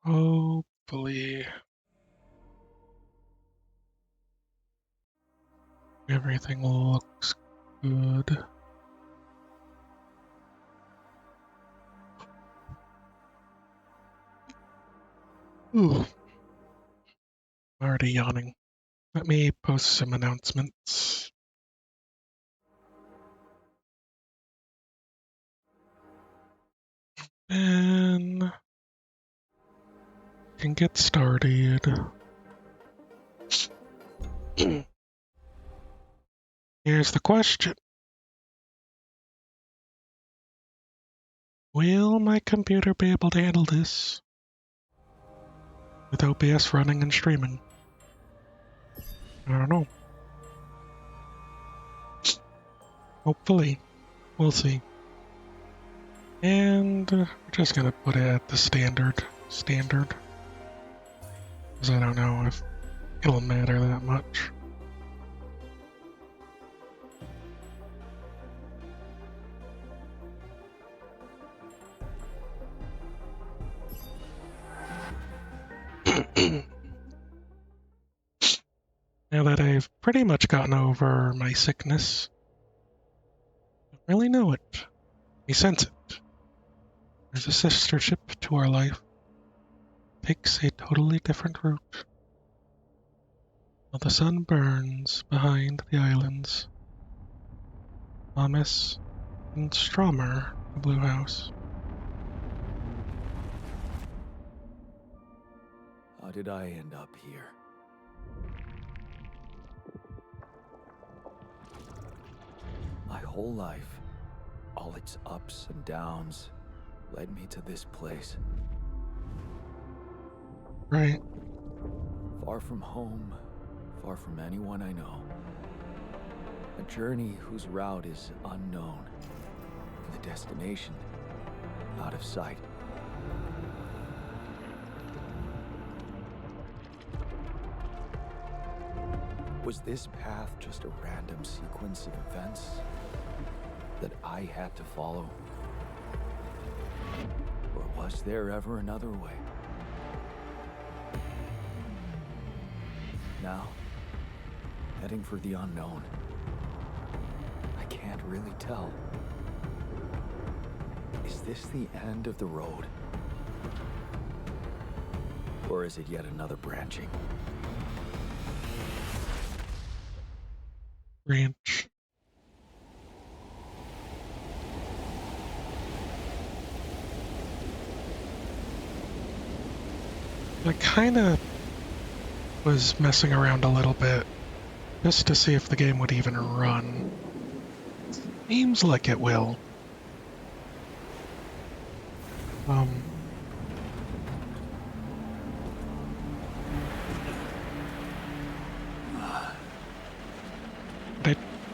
Hopefully everything looks good. Ooh, already yawning. Let me post some announcements. And can get started. Here's the question. Will my computer be able to handle this with OBS running and streaming? I don't know. Hopefully. We'll see. And we're just gonna put it at the standard. Because I don't know if it'll matter that much. Now that I've pretty much gotten over my sickness, I don't really know it. I sense it. There's a sister ship to our life. Takes a totally different route. While the sun burns behind the islands. Thomas and Stromer, the Blue House. How did I end up here? My whole life, all its ups and downs, led me to this place. Right. Far from home, far from anyone I know. A journey whose route is unknown, and the destination out of sight. Was this path just a random sequence of events that I had to follow? Or was there ever another way? Now, heading for the unknown. I can't really tell. Is this the end of the road? Or is it yet another branching? Ranch. I kinda was messing around a little bit just to see if the game would even run. Seems like it will. I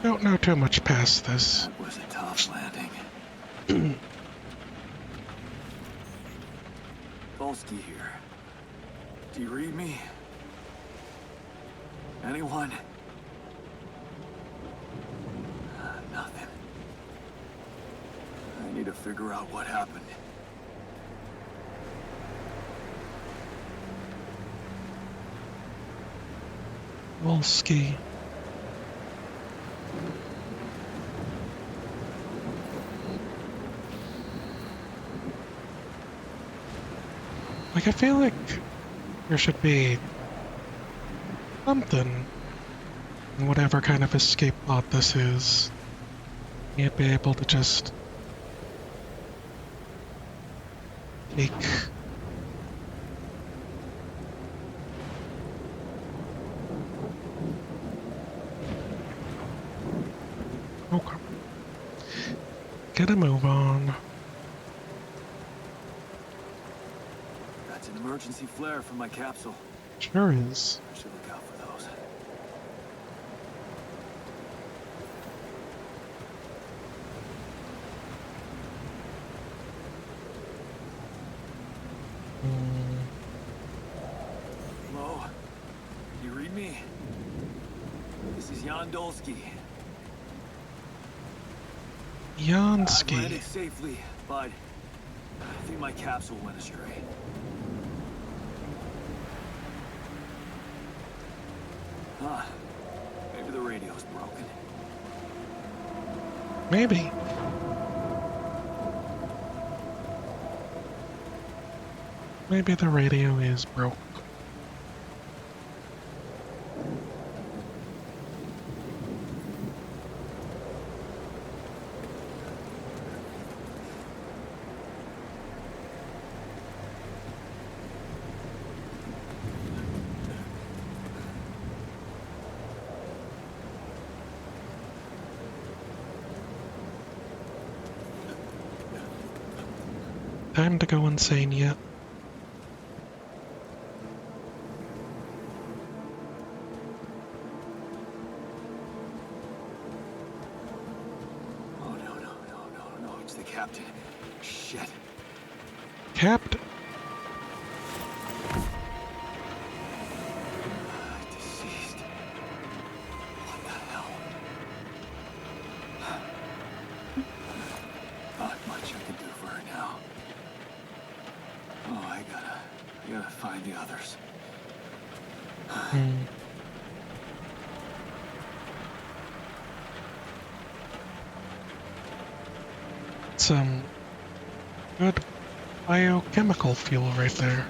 don't know too much past this. That was a tough landing. Polsky here. Do you read me? Anyone? Nothing. I need to figure out what happened. Wolski. Like, I feel like there should be something in whatever kind of escape pod this is. You'd be able to just take okay. Get a move on. That's an emergency flare from my capsule. Sure is. I should look out for those. Hello? You read me? This is Jan Dolsky. I've landed Jansky. safely, but I think my capsule went astray. Huh. Maybe the radio's broken. Maybe. Maybe the radio is broke. Time to go insane yet. Oh, no, it's the captain. Shit. Captain? Deceased. What the hell? Not much I can do for her now. Oh, I gotta find the others. Some good biochemical fuel right there.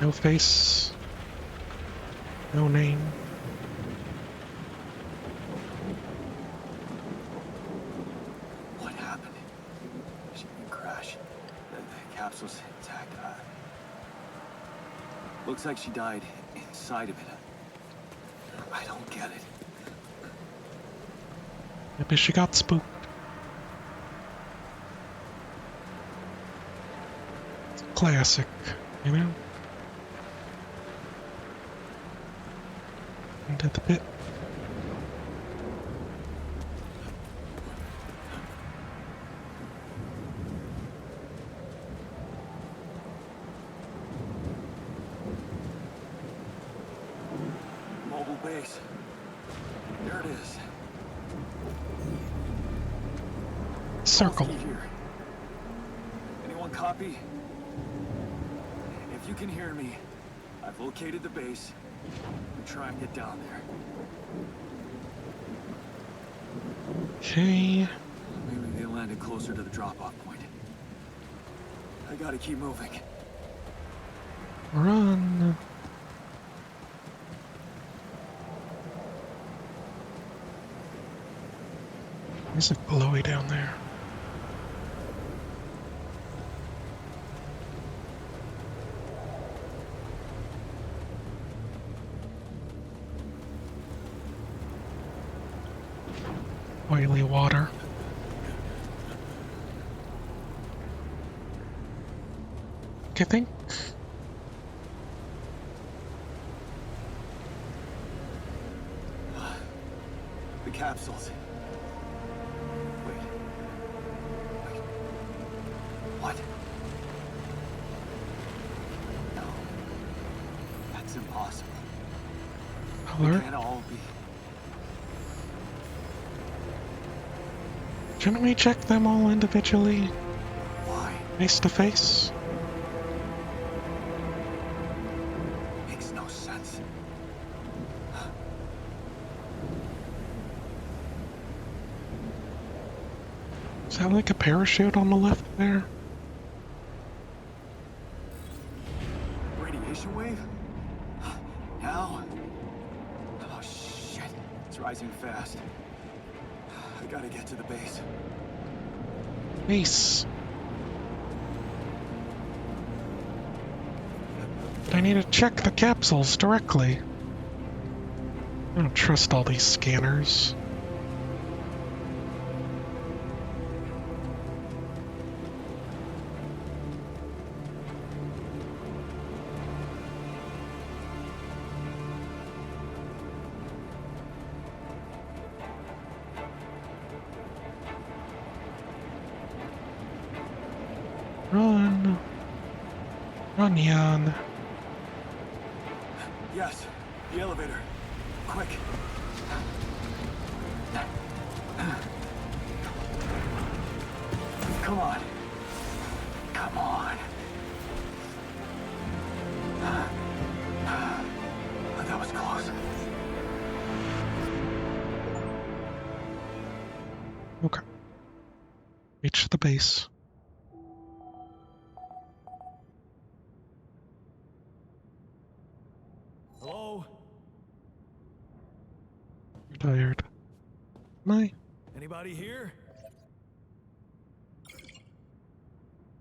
No face, no name. What happened? She didn't crash. The capsule's intact. Looks like she died inside of it. I don't get it. Maybe she got spooked. It's classic, you know? Into the pit. Mobile base. There it is. Circle. Key here. Anyone copy? If you can hear me, I've located the base. We'll try and get down there. Okay. Maybe they landed closer to the drop-off point. I gotta keep moving. Run. There's a glowy down there. Oily water. I think The capsules. Wait. What? No. That's impossible. They alert. can't all be. Shouldn't we check them all individually, Why? face to face? Makes no sense. Is that like a parachute on the left there? Radiation wave? Now? Oh shit. It's rising fast. I gotta get to the base. Base. I need to check the capsules directly. I don't trust all these scanners. Run. Run, Jan. Yes, the elevator. Quick. Come on. Come on. Okay. Reach the base. Hello? You're tired. Am I? Anybody here?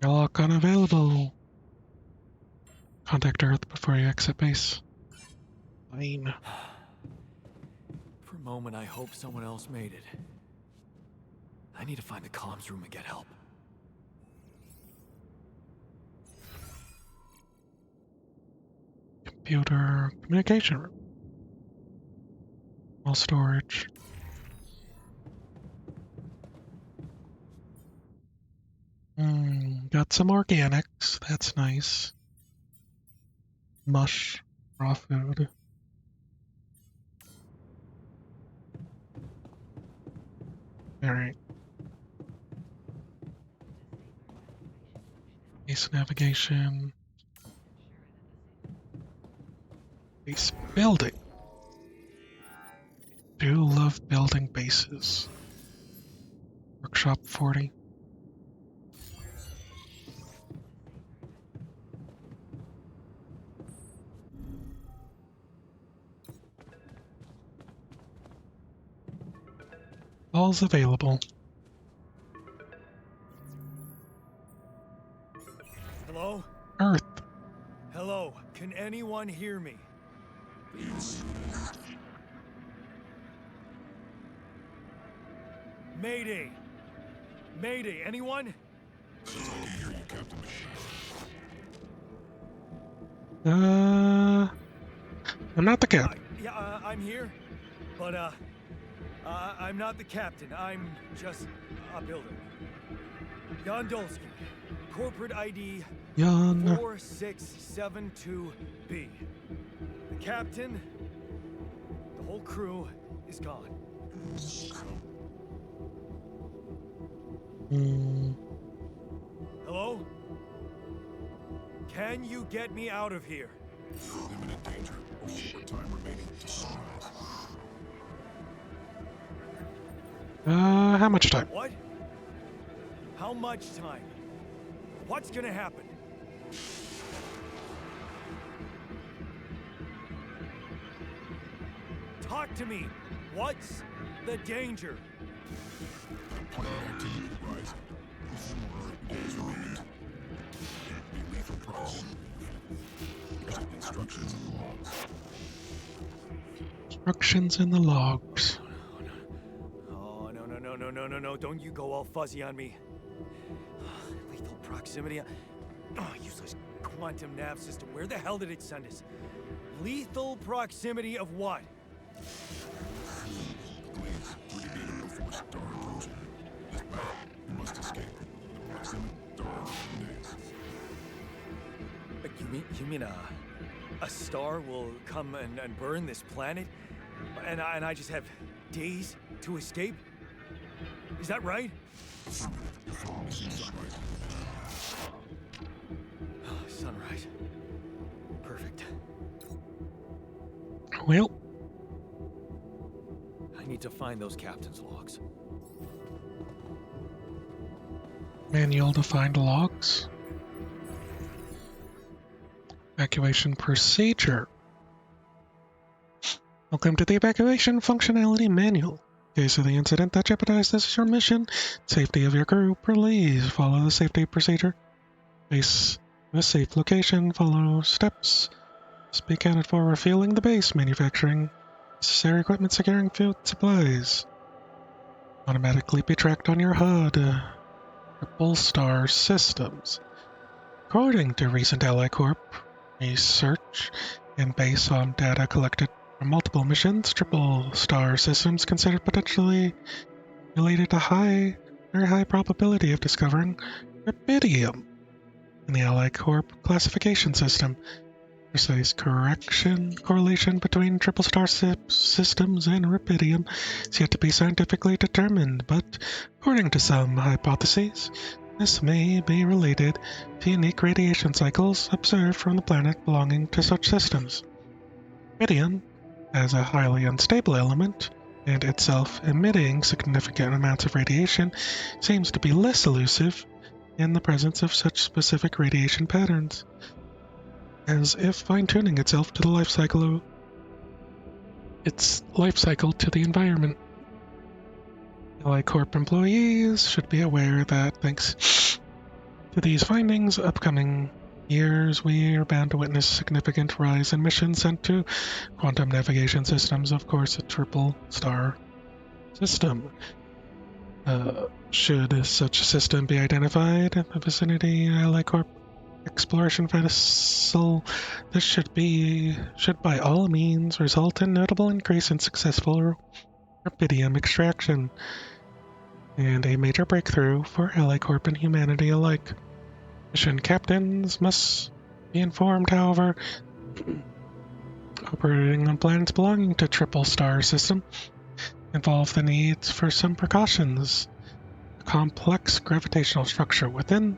Airlock unavailable. Contact Earth before you exit base. Fine. For a moment, I hope someone else made it. I need to find the comms room and get help. Computer communication room. All storage. Got some organics. That's nice. Mush. Raw food. Alright. Base navigation. Base building. Do love building bases. Workshop 40. All's available. Hello? Earth. Hello? Can anyone hear me? Mayday! Mayday, anyone? I'm not the captain. Yeah, I'm here. But, I'm not the captain. I'm just a builder. Jan Dolsky. Corporate ID Jan. 4672B. The captain, the whole crew is gone. Hello? Can you get me out of here? Imminent danger. Over time remaining to sunrise. How much time? What? How much time? What's gonna happen? Talk to me. What's the danger? Planet activity rising. Similar days remaining. Be lethal proximity. Instructions in the logs. Instructions in the logs. Oh, no. Don't you go all fuzzy on me. Lethal proximity. Oh, useless quantum nav system. Where the hell did it send us? Lethal proximity of what? Please, we can get him before star approaching. This battle, you must escape. Proximity, star, days. You mean a star will come and burn this planet? And I just have days to escape? Is that right? Sunrise. Sunrise. Perfect. Well, I need to find those captain's logs. manual to find logs. Evacuation procedure. Welcome to the evacuation functionality manual. In case of the incident that jeopardizes your mission, safety of your crew, please follow the safety procedure. Base a safe location, follow steps. Must be accounted for refueling the base, manufacturing necessary equipment, securing food supplies. Automatically be tracked on your HUD. Triple Star Systems. According to recent Ally Corp research and based on data collected from multiple missions, Triple Star Systems considered potentially related to very high probability of discovering rubidium in the Ally Corp classification system. Precise correlation between triple star systems and rubidium is yet to be scientifically determined, but according to some hypotheses, this may be related to unique radiation cycles observed from the planet belonging to such systems. Rubidium, as a highly unstable element, and itself emitting significant amounts of radiation, seems to be less elusive in the presence of such specific radiation patterns, as if fine-tuning itself to the life cycle to the environment. LI Corp employees should be aware that thanks to these findings, upcoming years we are bound to witness a significant rise in missions sent to quantum navigation systems, of course a triple star system. Should such a system be identified in the vicinity LI Corp exploration vessel, this should by all means result in notable increase in successful rubidium extraction, and a major breakthrough for LI Corp and humanity alike. Mission captains must be informed, however, operating on planets belonging to Triple Star System involve the needs for some precautions. The complex gravitational structure within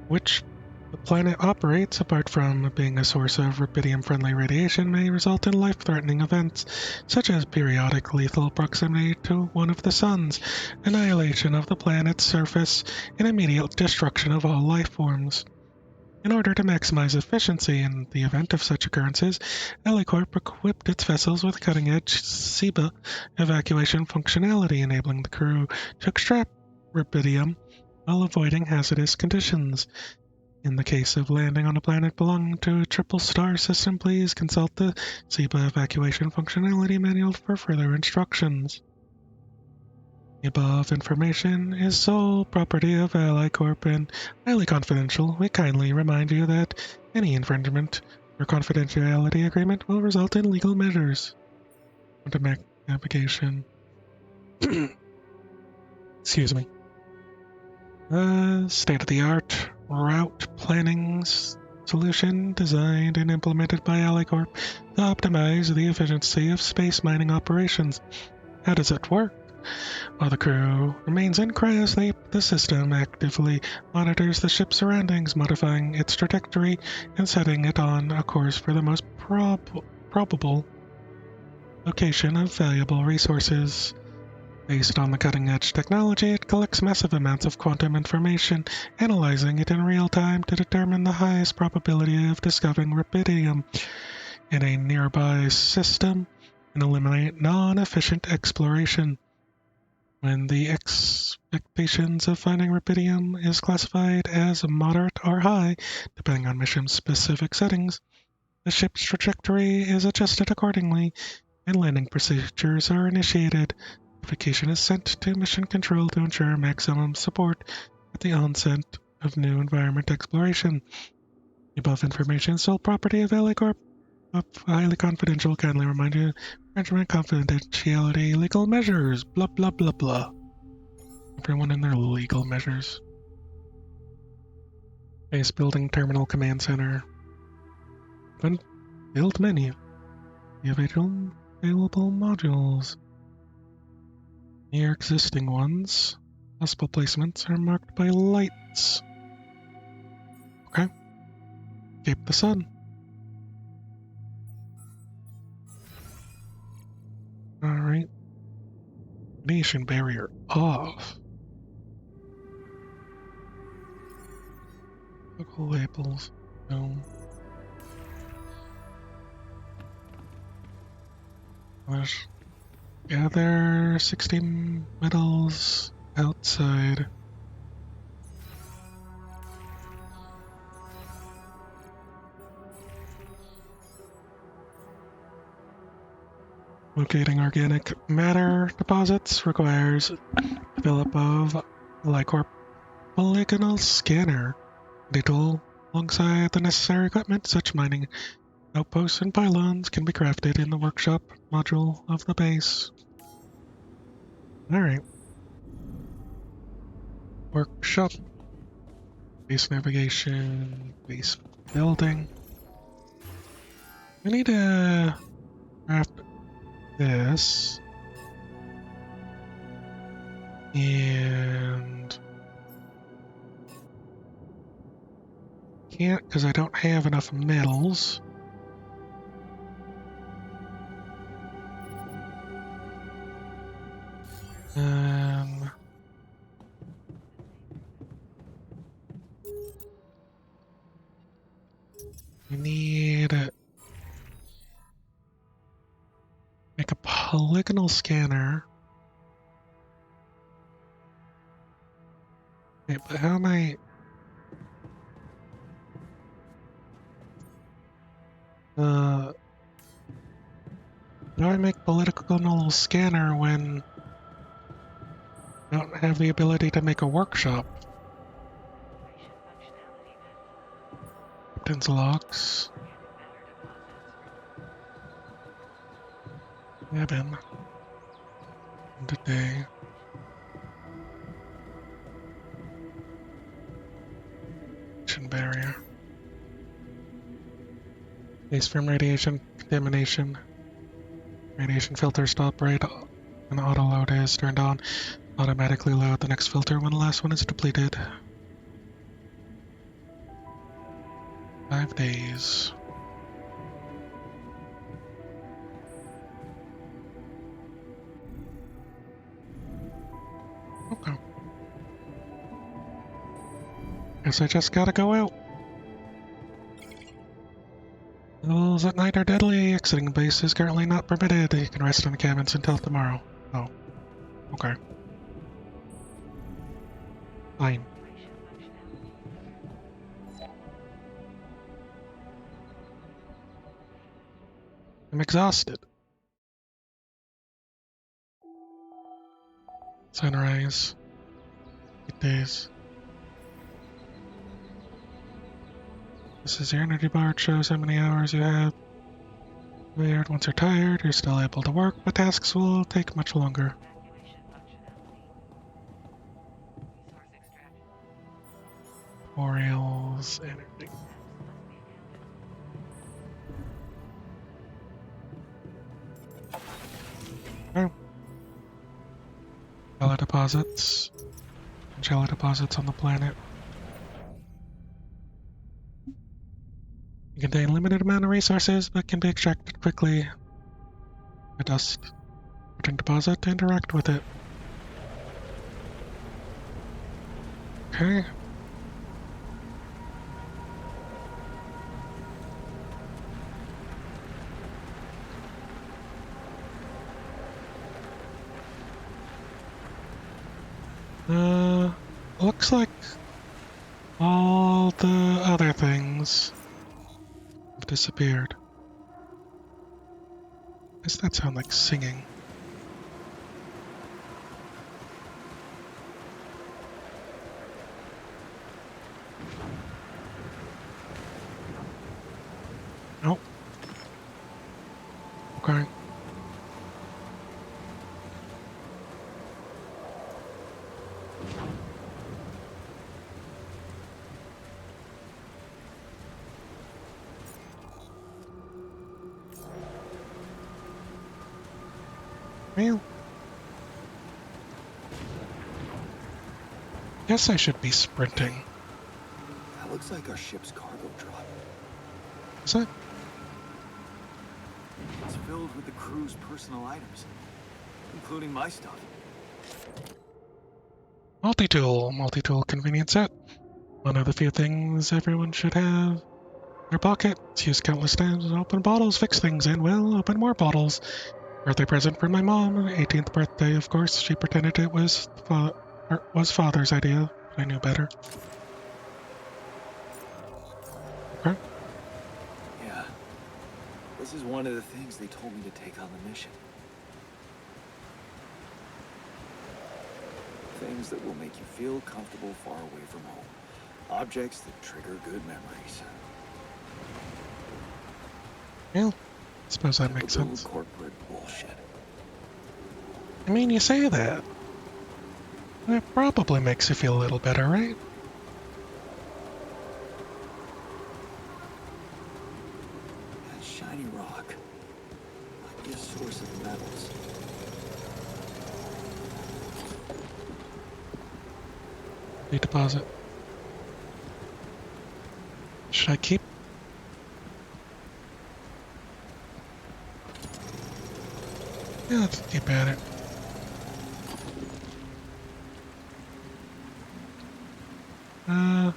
which the planet operates, apart from being a source of rubidium-friendly radiation, may result in life-threatening events, such as periodic lethal proximity to one of the suns, annihilation of the planet's surface, and immediate destruction of all life forms. In order to maximize efficiency in the event of such occurrences, LA-Corp equipped its vessels with cutting-edge SIBA evacuation functionality, enabling the crew to extract rubidium while avoiding hazardous conditions. In the case of landing on a planet belonging to a triple star system, please consult the SIBA evacuation functionality manual for further instructions. The above information is sole property of Ally Corp and highly confidential. We kindly remind you that any infringement or confidentiality agreement will result in legal measures. Quantum navigation. Excuse me. State-of-the-art route planning solution designed and implemented by Ally Corp to optimize the efficiency of space mining operations. How does it work? While the crew remains in cryosleep, the system actively monitors the ship's surroundings, modifying its trajectory and setting it on a course for the most probable location of valuable resources. Based on the cutting-edge technology, it collects massive amounts of quantum information, analyzing it in real time to determine the highest probability of discovering rubidium in a nearby system and eliminate non-efficient exploration. When the expectations of finding rubidium is classified as moderate or high, depending on mission-specific settings, the ship's trajectory is adjusted accordingly, and landing procedures are initiated. Notification is sent to Mission Control to ensure maximum support at the onset of new environment exploration. The above information is sole property of LA Corp. Highly confidential. Kindly remind you, management confidentiality, legal measures, blah blah blah blah. Everyone in their legal measures. Base building terminal command center. Build menu. The available modules. Near existing ones. Possible placements are marked by lights. Okay. Escape the sun. Alright. Radiation barrier off. Local labels. No. Gather 60 metals outside. Locating organic matter deposits requires develop of LICORP polygonal scanner. The tool, alongside the necessary equipment, such mining outposts and pylons can be crafted in the workshop module of the base. Alright. Workshop. Base navigation. Base building. We need to craft this. And can't because I don't have enough metals. Um, we need make a polygonal scanner. Wait, but how am I? How do I make polygonal scanner when I don't have the ability to make a workshop? Captain's logs. Cabin. Today. Barrier. Base from radiation contamination. Radiation filter stop right when auto load is turned on. Automatically load the next filter when the last one is depleted. 5 days. Okay. Guess I just gotta go out. Those at night are deadly. Exiting base is currently not permitted. You can rest in the cabins until tomorrow. Oh. Okay. Fine. I'm exhausted. Sunrise. 8 days. This is your energy bar. It shows how many hours you have. Once you're tired, you're still able to work, but tasks will take much longer. Orioles, energy. Oh. Jelly deposits. Jelly deposits on the planet. You contain a limited amount of resources, but can be extracted quickly. A dust. Putting deposit to interact with it. Okay. Looks like all the other things have disappeared. Does that sound like singing? Nope. Okay. Well, guess I should be sprinting. That looks like our ship's cargo drop. Is that? It's filled with the crew's personal items, including my stuff. Multi-tool convenience set. One of the few things everyone should have in their pocket. It's used countless times. Open bottles, fix things, and well, open more bottles. Birthday present for my mom. 18th birthday, of course. She pretended it was father's idea. I knew better. Okay. Yeah. This is one of the things they told me to take on the mission. Things that will make you feel comfortable far away from home. Objects that trigger good memories. Well, I suppose that makes Typical sense. corporate bullshit. I mean, you say that. It probably makes you feel a little better, right? That shiny rock might be a source of metals. Deposit. Should I keep? Yeah, let's keep at it. Uh,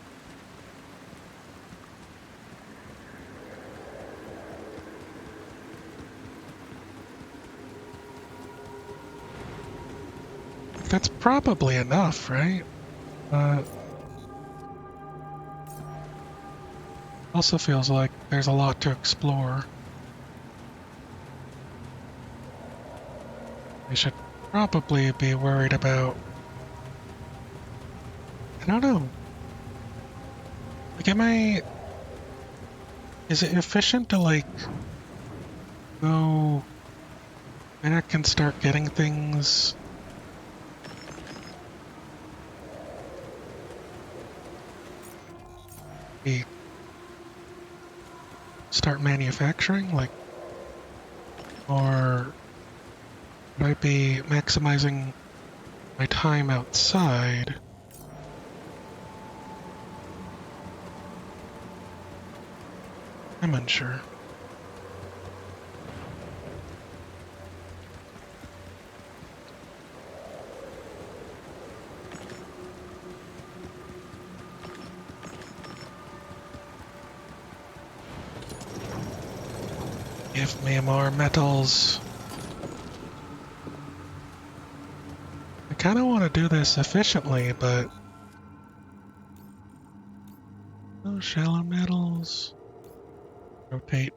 that's probably enough, right? Also feels like there's a lot to explore. I should probably be worried about, I don't know. Like, is it efficient to, like, go back and start getting things? We start manufacturing, like, or would I be maximizing my time outside? I'm unsure. Give me more metals. I kind of want to do this efficiently, but oh, shallow metals. Rotate.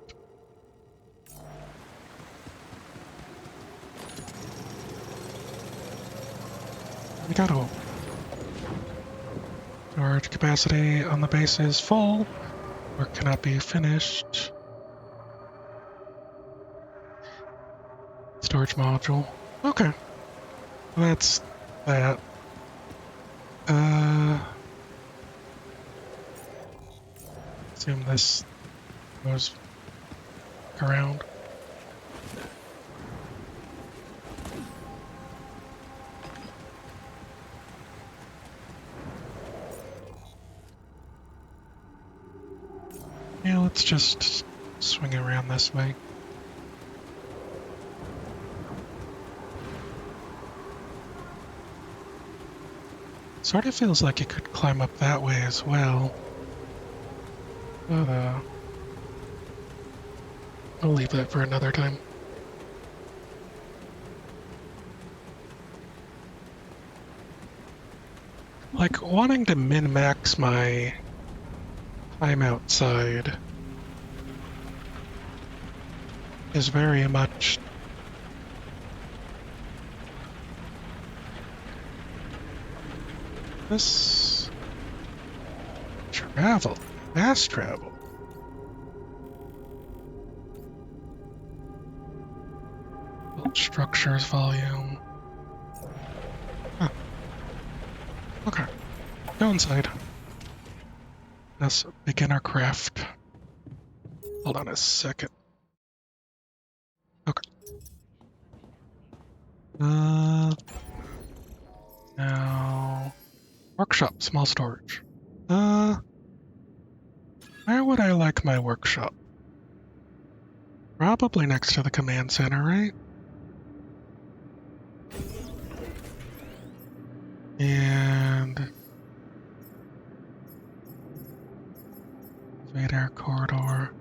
We gotta. Storage capacity on the base is full. Work cannot be finished. Storage module. Okay. Well, that's that. Assume this goes around. Yeah, let's just swing around this way. Sort of feels like you could climb up that way as well. But, I'll leave that for another time. Like, wanting to min-max my time outside is very much this travel, fast travel. Build structures volume. Huh. Okay, go inside. Let's begin our craft. Hold on a second. Okay. Now workshop, small storage. Where would I like my workshop? Probably next to the command center, right? And elevator corridor.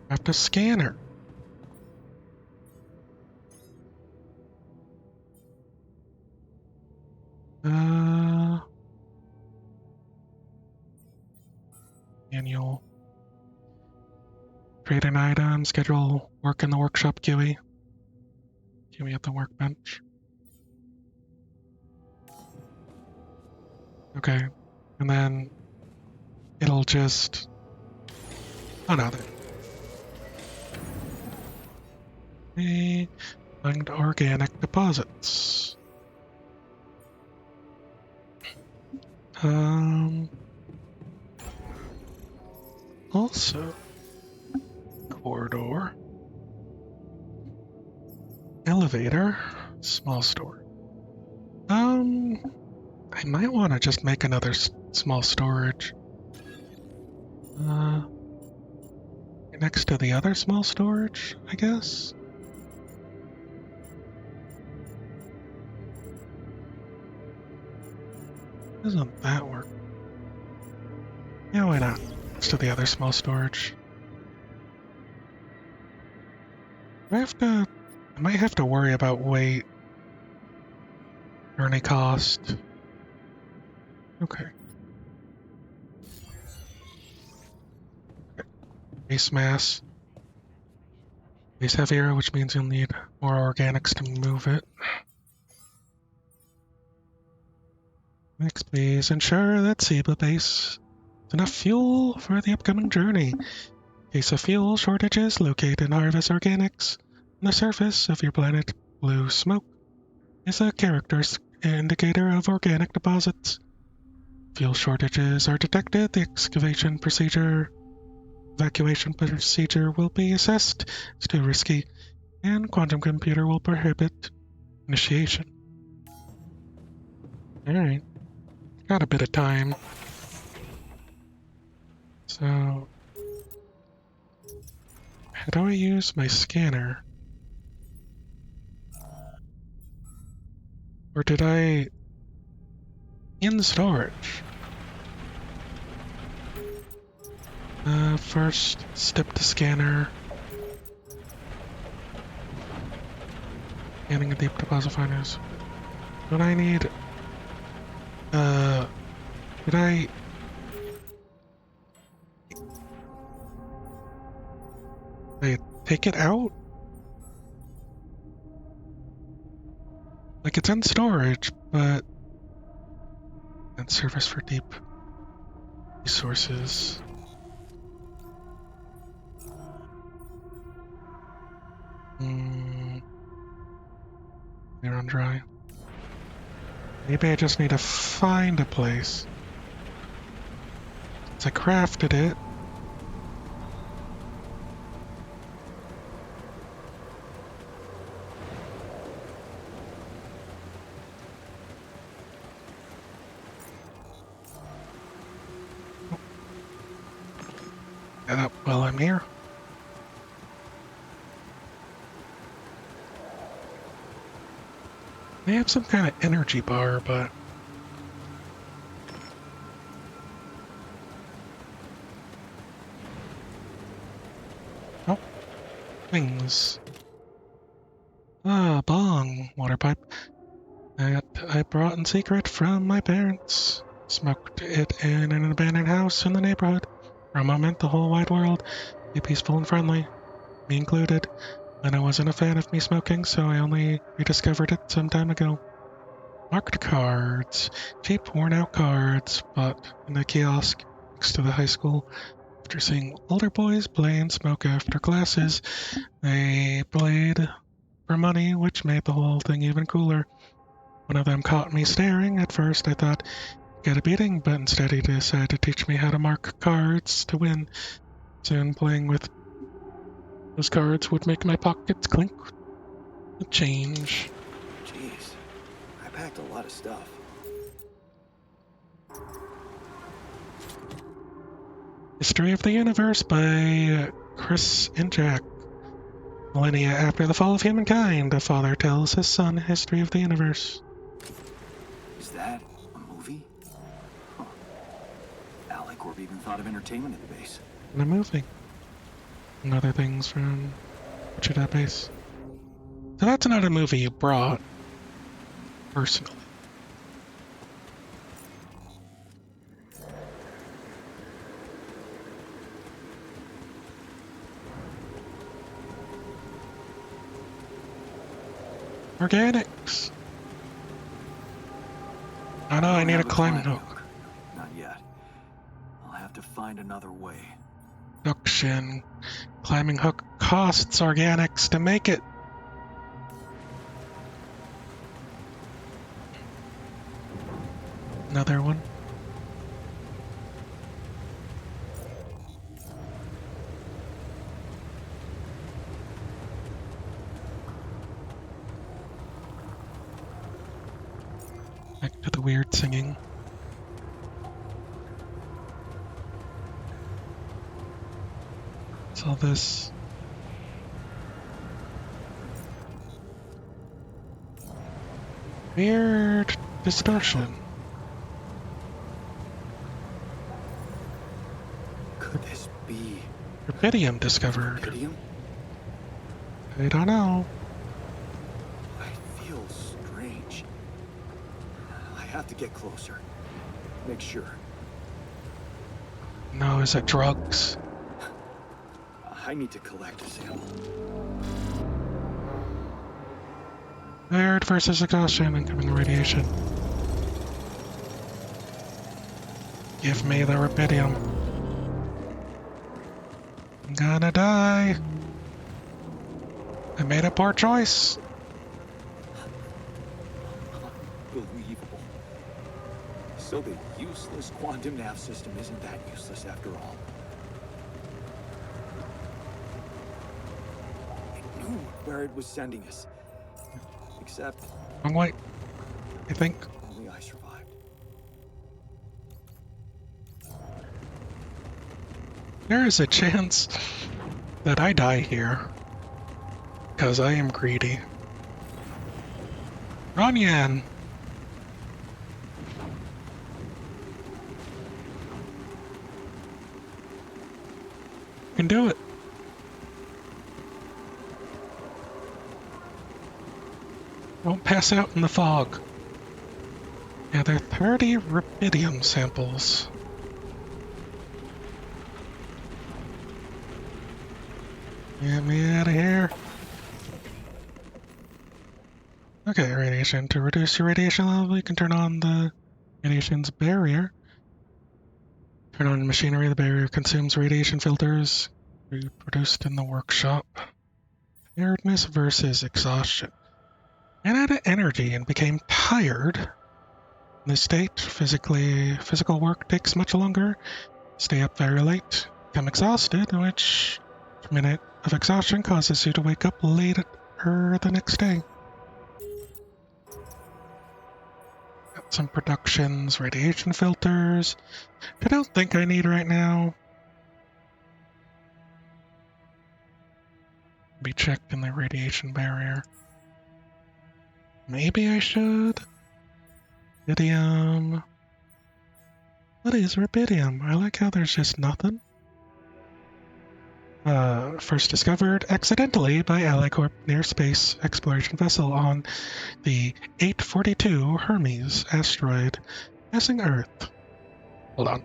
Have to scanner. Manual. Trade an item, schedule work in the workshop GUI. GUI at the workbench. Okay, and then it'll just. Oh no, there. Find organic deposits. Also, corridor, elevator, small store. I might want to just make another small storage. Next to the other small storage, I guess. Doesn't that work? Yeah, why not? Next to the other small storage. I might have to worry about weight. Journey cost. Okay. Base mass. Base heavier, which means you'll need more organics to move it. Next, please ensure that Seba base has enough fuel for the upcoming journey. In case of fuel shortages, locate and harvest organics on the surface of your planet. Blue smoke is a character indicator of organic deposits. Fuel shortages are detected, the evacuation procedure will be assessed as too risky, and quantum computer will prohibit initiation. Alright, got a bit of time. So, how do I use my scanner? Or did I... in storage? First, step to scanner. Scanning a deep deposit finders. What I need... did I... Did I take it out? Like, it's in storage, but... and service for deep resources. They're on dry. Maybe I just need to find a place. Since I crafted it. Get up while I'm here. They have some kind of energy bar, but... oh, things. Ah, bong, water pipe. That I brought in secret from my parents. Smoked it in an abandoned house in the neighborhood. For a moment, the whole wide world be peaceful and friendly, me included. And I wasn't a fan of me smoking, so I only rediscovered it some time ago. Marked cards. Cheap, worn-out cards, bought in the kiosk next to the high school. After seeing older boys play and smoke after classes, they played for money, which made the whole thing even cooler. One of them caught me staring. At first, I thought I'd get a beating, but instead he decided to teach me how to mark cards to win. Soon, playing with those cards would make my pockets clink with change. Jeez, I packed a lot of stuff. History of the Universe by Chris and Jack. Millennia after the fall of humankind, a father tells his son history of the universe. Is that a movie? Huh. Alicorp even thought of entertainment at the base. And a movie. And other things from Wichita base. So that's not a movie you brought, personally. Organics. Oh no, I need a climbing hook. Not yet. I'll have to find another way. Production. Climbing hook costs organics to make it. Another one. Back to the weird singing. What's all this? Weird distortion. rubidium discovered. Rubidium? I don't know. I feel strange. I have to get closer. Make sure. No, is it drugs? I need to collect a sample. Tired versus exhaustion, incoming radiation. Give me the rubidium. I'm gonna die. I made a poor choice. Unbelievable. So the useless quantum nav system isn't that useless after all. It knew where it was sending us. Except Wrong way, I think. only I survived. There is a chance that I die here. Because I am greedy. Runyan! You can do it. Don't pass out in the fog. Yeah, there are 30 rubidium samples. Get me out of here. Okay, radiation. To reduce your radiation level, you can turn on the radiation's barrier. Turn on machinery. The barrier consumes radiation filters produced in the workshop. Tiredness versus exhaustion. Ran out of energy and became tired. In this state, physical work takes much longer. Stay up very late. Become exhausted, which minute of exhaustion causes you to wake up later the next day. Got some productions, radiation filters. I don't think I need right now. Be checked in the radiation barrier. Maybe I should. Rubidium. What is rubidium? I like how there's just nothing. First discovered accidentally by AliCorp near space exploration vessel on the 842 Hermes asteroid passing Earth. Hold on.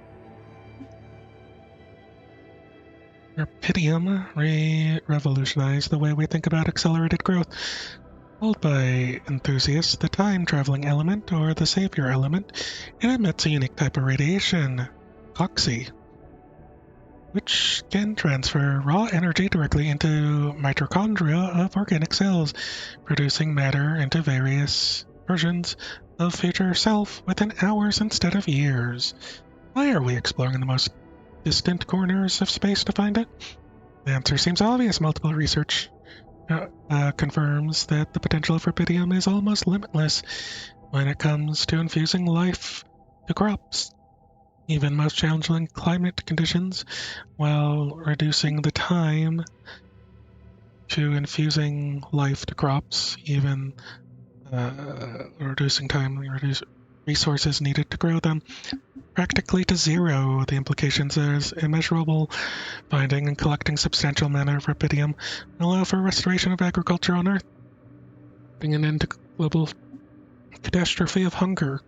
Rubidium revolutionized the way we think about accelerated growth. Called by enthusiasts the time-traveling element or the savior element, it emits a unique type of radiation, GOTY, which can transfer raw energy directly into mitochondria of organic cells, producing matter into various versions of future self within hours instead of years. Why are we exploring the most distant corners of space to find it? The answer seems obvious. Multiple research confirms that the potential of rubidium is almost limitless when it comes to infusing life to crops. Even most challenging climate conditions, while reducing the time to infusing life to crops, even reducing time, reduce resources needed to grow them practically to zero. The implications is immeasurable. Finding and collecting substantial amount of rubidium will allow for restoration of agriculture on Earth, putting an end to global catastrophe of hunger.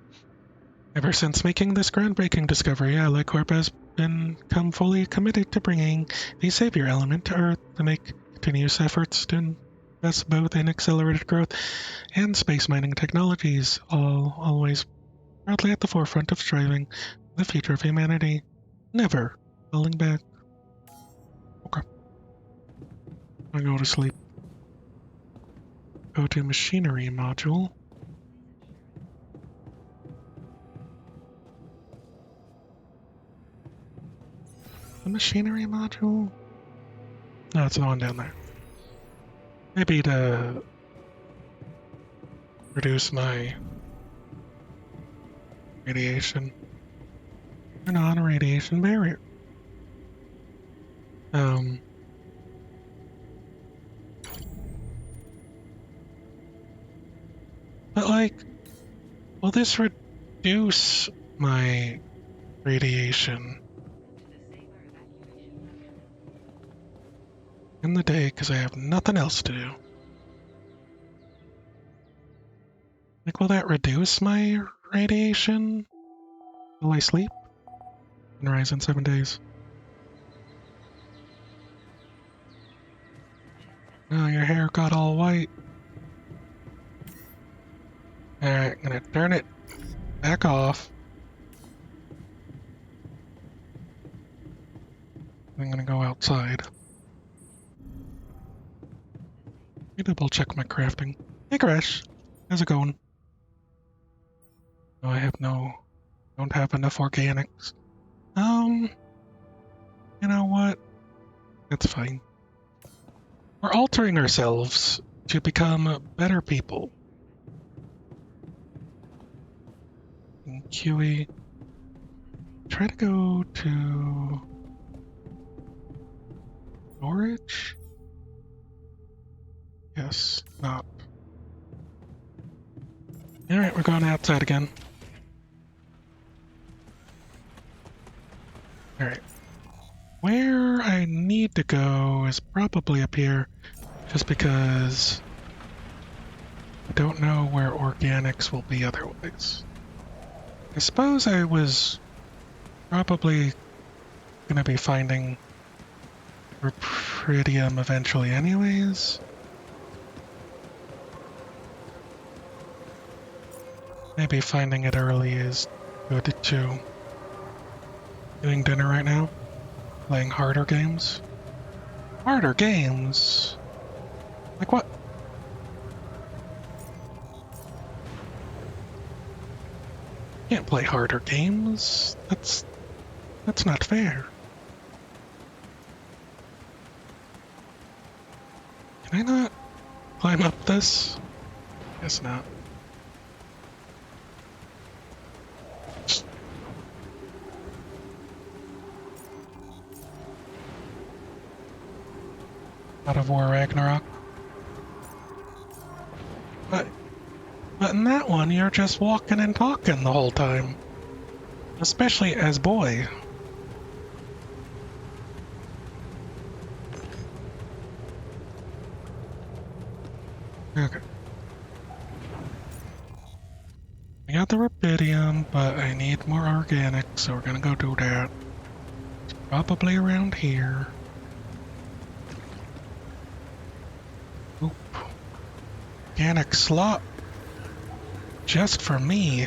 Ever since making this groundbreaking discovery, AliCorp has become fully committed to bringing the savior element to Earth to make continuous efforts to invest both in accelerated growth and space mining technologies, all always proudly at the forefront of striving for the future of humanity, never falling back. Okay. I go to sleep. Go to machinery module. The machinery module? No, it's the one down there. Maybe to reduce my radiation. Turn on a radiation barrier. But like, will this reduce my radiation? in the day because I have nothing else to do. Like, will that reduce my radiation? Will I sleep? And rise in 7 days. Oh, your hair got all white. Alright, I'm gonna turn it back off. I'm gonna go outside. Let me double check my crafting. Hey Crash, how's it going? No, don't have enough organics. You know what? That's fine. We're altering ourselves to become better people. And QE, try to go to storage? Yes, not. Alright, we're going outside again. Alright. Where I need to go is probably up here, just because I don't know where organics will be otherwise. I suppose I was probably going to be finding Rupridium eventually anyways. Maybe finding it early is good too. Doing dinner right now? Playing harder games? Harder games? Like what? Can't play harder games. That's not fair. Can I not climb up this? Guess not. God of War Ragnarok. But in that one, you're just walking and talking the whole time. Especially as boy. Okay. I got the rubidium, but I need more organic, so we're gonna go do that. It's probably around here. Oop. Organic slot. Just for me.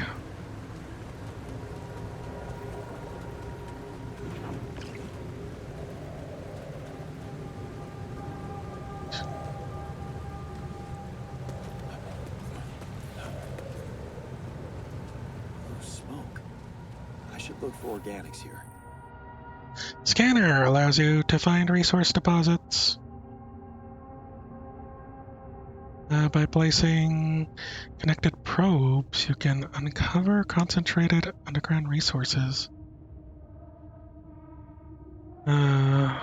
Smoke. I should look for organics here. Scanner allows you to find resource deposits. By placing connected probes, you can uncover concentrated underground resources. Get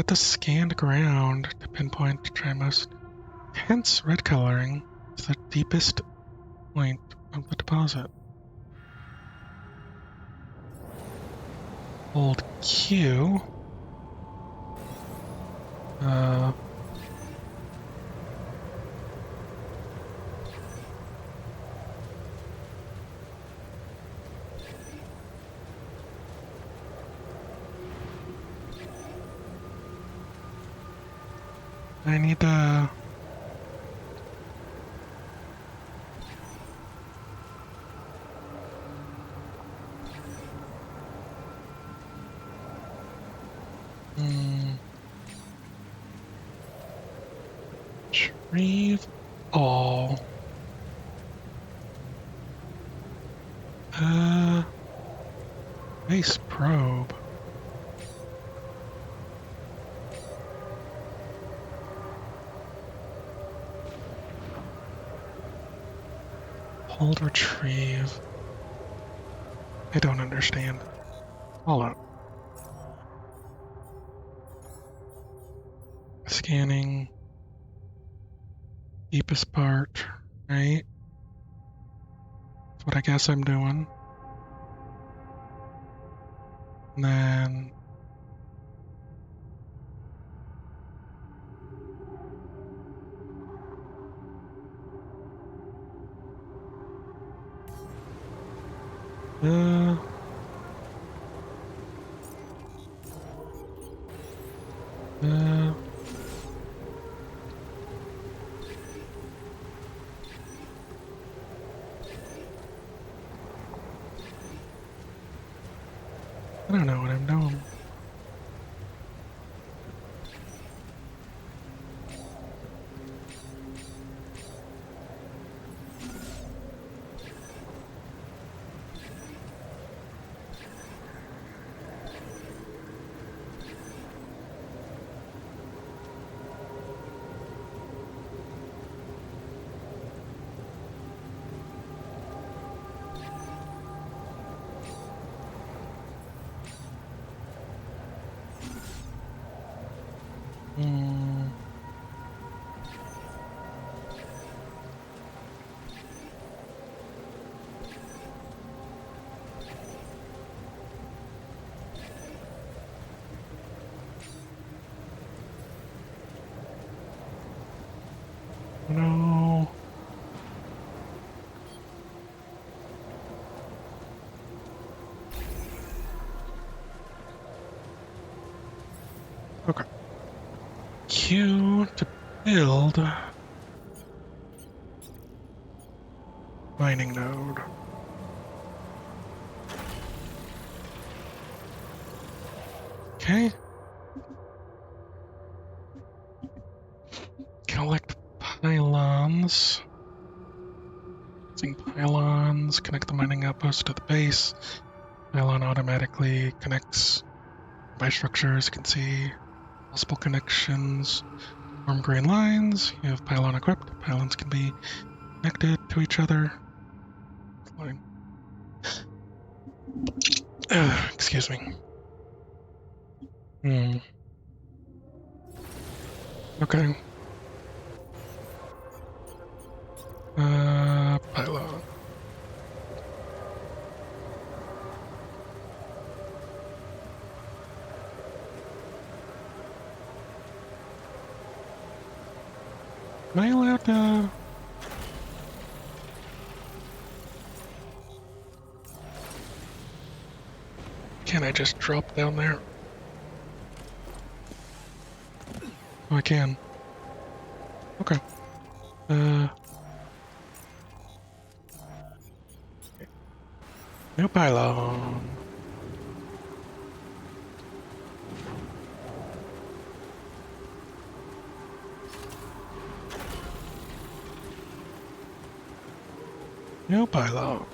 the scanned ground to pinpoint try most intense red coloring to the deepest point of the deposit. Hold Q. I need to... Retrieve all. Base probe. Hold retrieve. I don't understand. Hold up. Scanning. Deepest part, right? That's what I guess I'm doing. And then Uh, uh, I don't know what I'm doing. Hmm. No. Okay. Q to build mining node. Okay. Collect pylons. Using pylons, connect the mining outpost to the base. Pylon automatically connects by structures. You can see multiple connections. Form green lines. You have pylon equipped. Pylons can be connected to each other. Fine. Excuse me. Hmm. Okay. Pylon. Am I allowed to? Can I just drop down there? Oh, I can. Okay. Uh, no pylon. No pylon.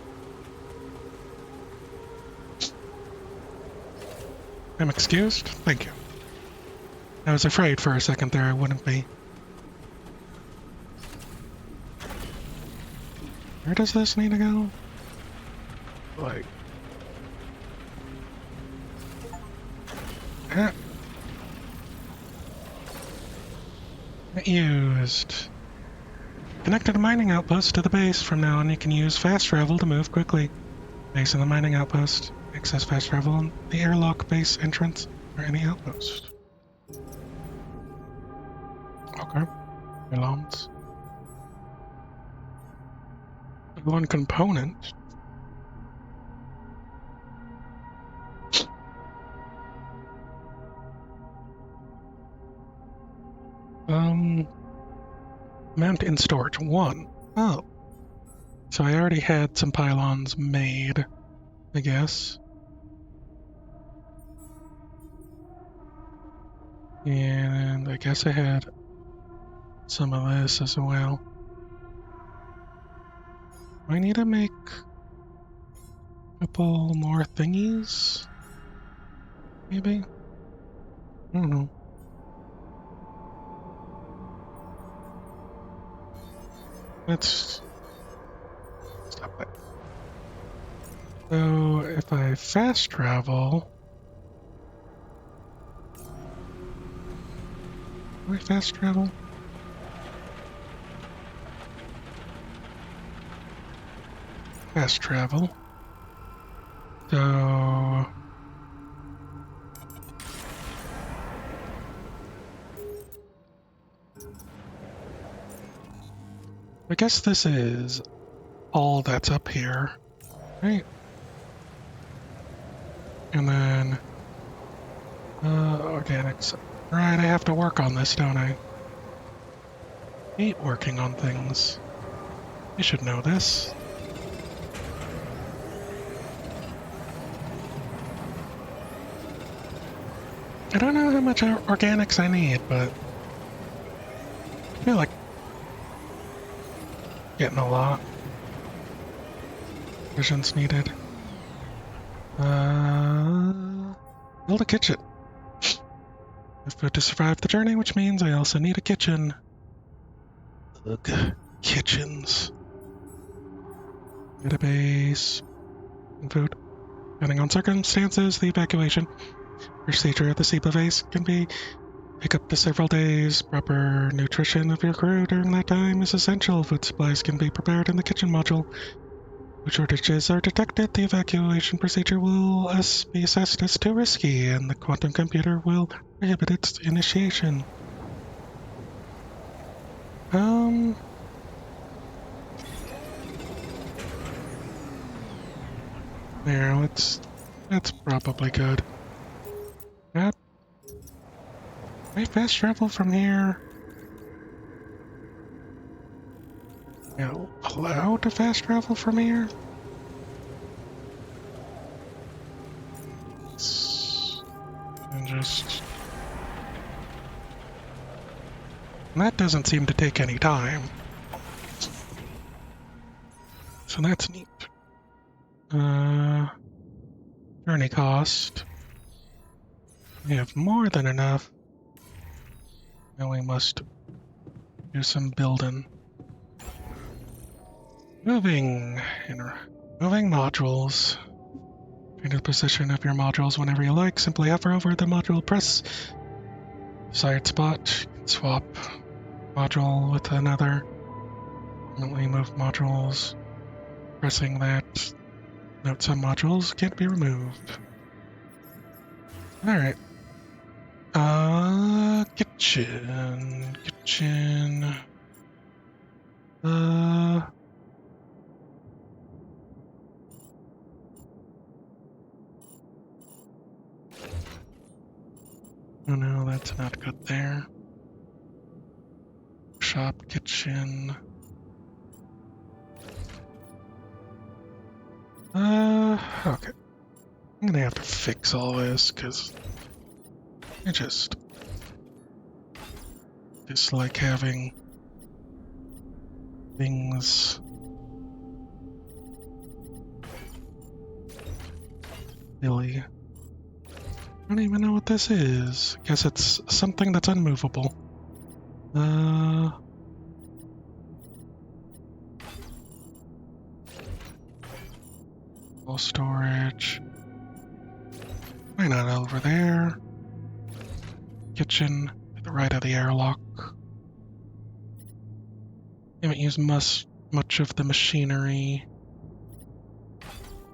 I'm excused? Thank you. I was afraid for a second there I wouldn't be. Where does this need to go? Like... Ah, used. Connected a mining outpost to the base. From now on you can use fast travel to move quickly. Base in the mining outpost. Access fast travel on the airlock base entrance or any outpost. Okay. Pylons. One component. Mount in storage. One. Oh. So I already had some pylons made, I guess. And I guess I had some of this as well. I need to make a couple more thingies, maybe? I don't know. Let's stop that. So if I fast travel, do I fast travel? Fast travel. So I guess this is all that's up here, right? And then, organics. Right, I have to work on this, don't I? Hate working on things. You should know this. I don't know how much organics I need, but I feel like getting a lot. Visions needed. Build a kitchen. I've food to survive the journey, which means I also need a kitchen. Ugh, kitchens. Database. And food. Depending on circumstances, the evacuation procedure at the SEPA base can be take up to several days. Proper nutrition of your crew during that time is essential. Food supplies can be prepared in the kitchen module. If shortages are detected, the evacuation procedure will be assessed as too risky, and the quantum computer will prohibit its initiation. There, that's probably good. Can I fast travel from here? Yeah, allowed to fast travel from here? And just... And that doesn't seem to take any time. So that's neat. Journey cost. We have more than enough. Now we must do some building. Moving modules. Change the position of your modules whenever you like. Simply hover over the module, press desired spot, swap module with another. Permanently move modules. Pressing that. Note some modules can't be removed. Alright. Kitchen. Oh no, that's not good there. Shop, kitchen. Okay. I'm gonna have to fix all this, because I just dislike having things silly. I don't even know what this is. Guess it's something that's unmovable. Full storage. Why not over there? Kitchen, to the right of the airlock. Haven't used much of the machinery.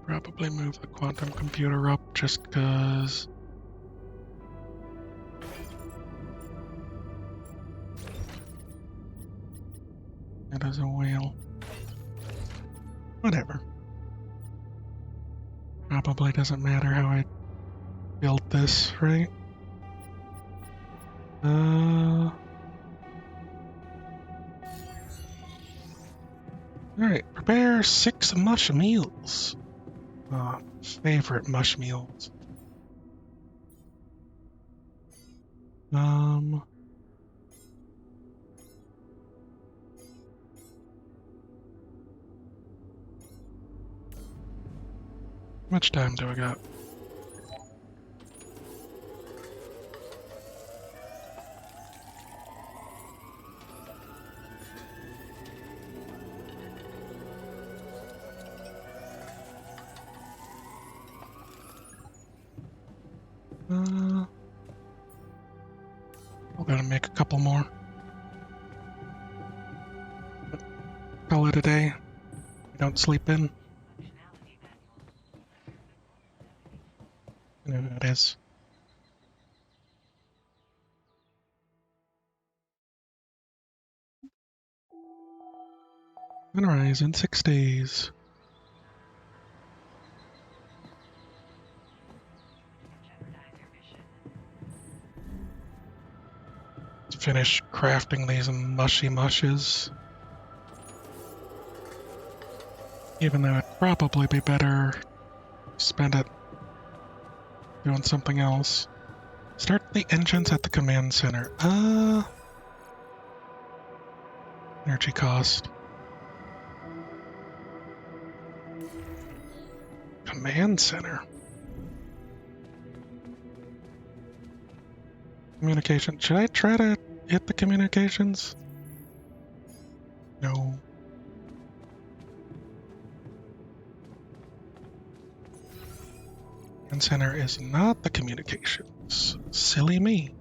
Probably move the quantum computer up just because. It is a whale. Whatever. Probably doesn't matter how I built this, right? Alright, prepare 6 mush meals. Favorite mush meals. How much time do I got? We're gonna make a couple more. Call it a day. We don't sleep in. You know how it is. Sunrise in 6 days. finish crafting these mushy mushes. Even though it'd probably be better to spend it doing something else. Start the engines at the command center. Energy cost. Command center. Communication. Should I try to hit the communications? No. Command center is not the communications. Silly me.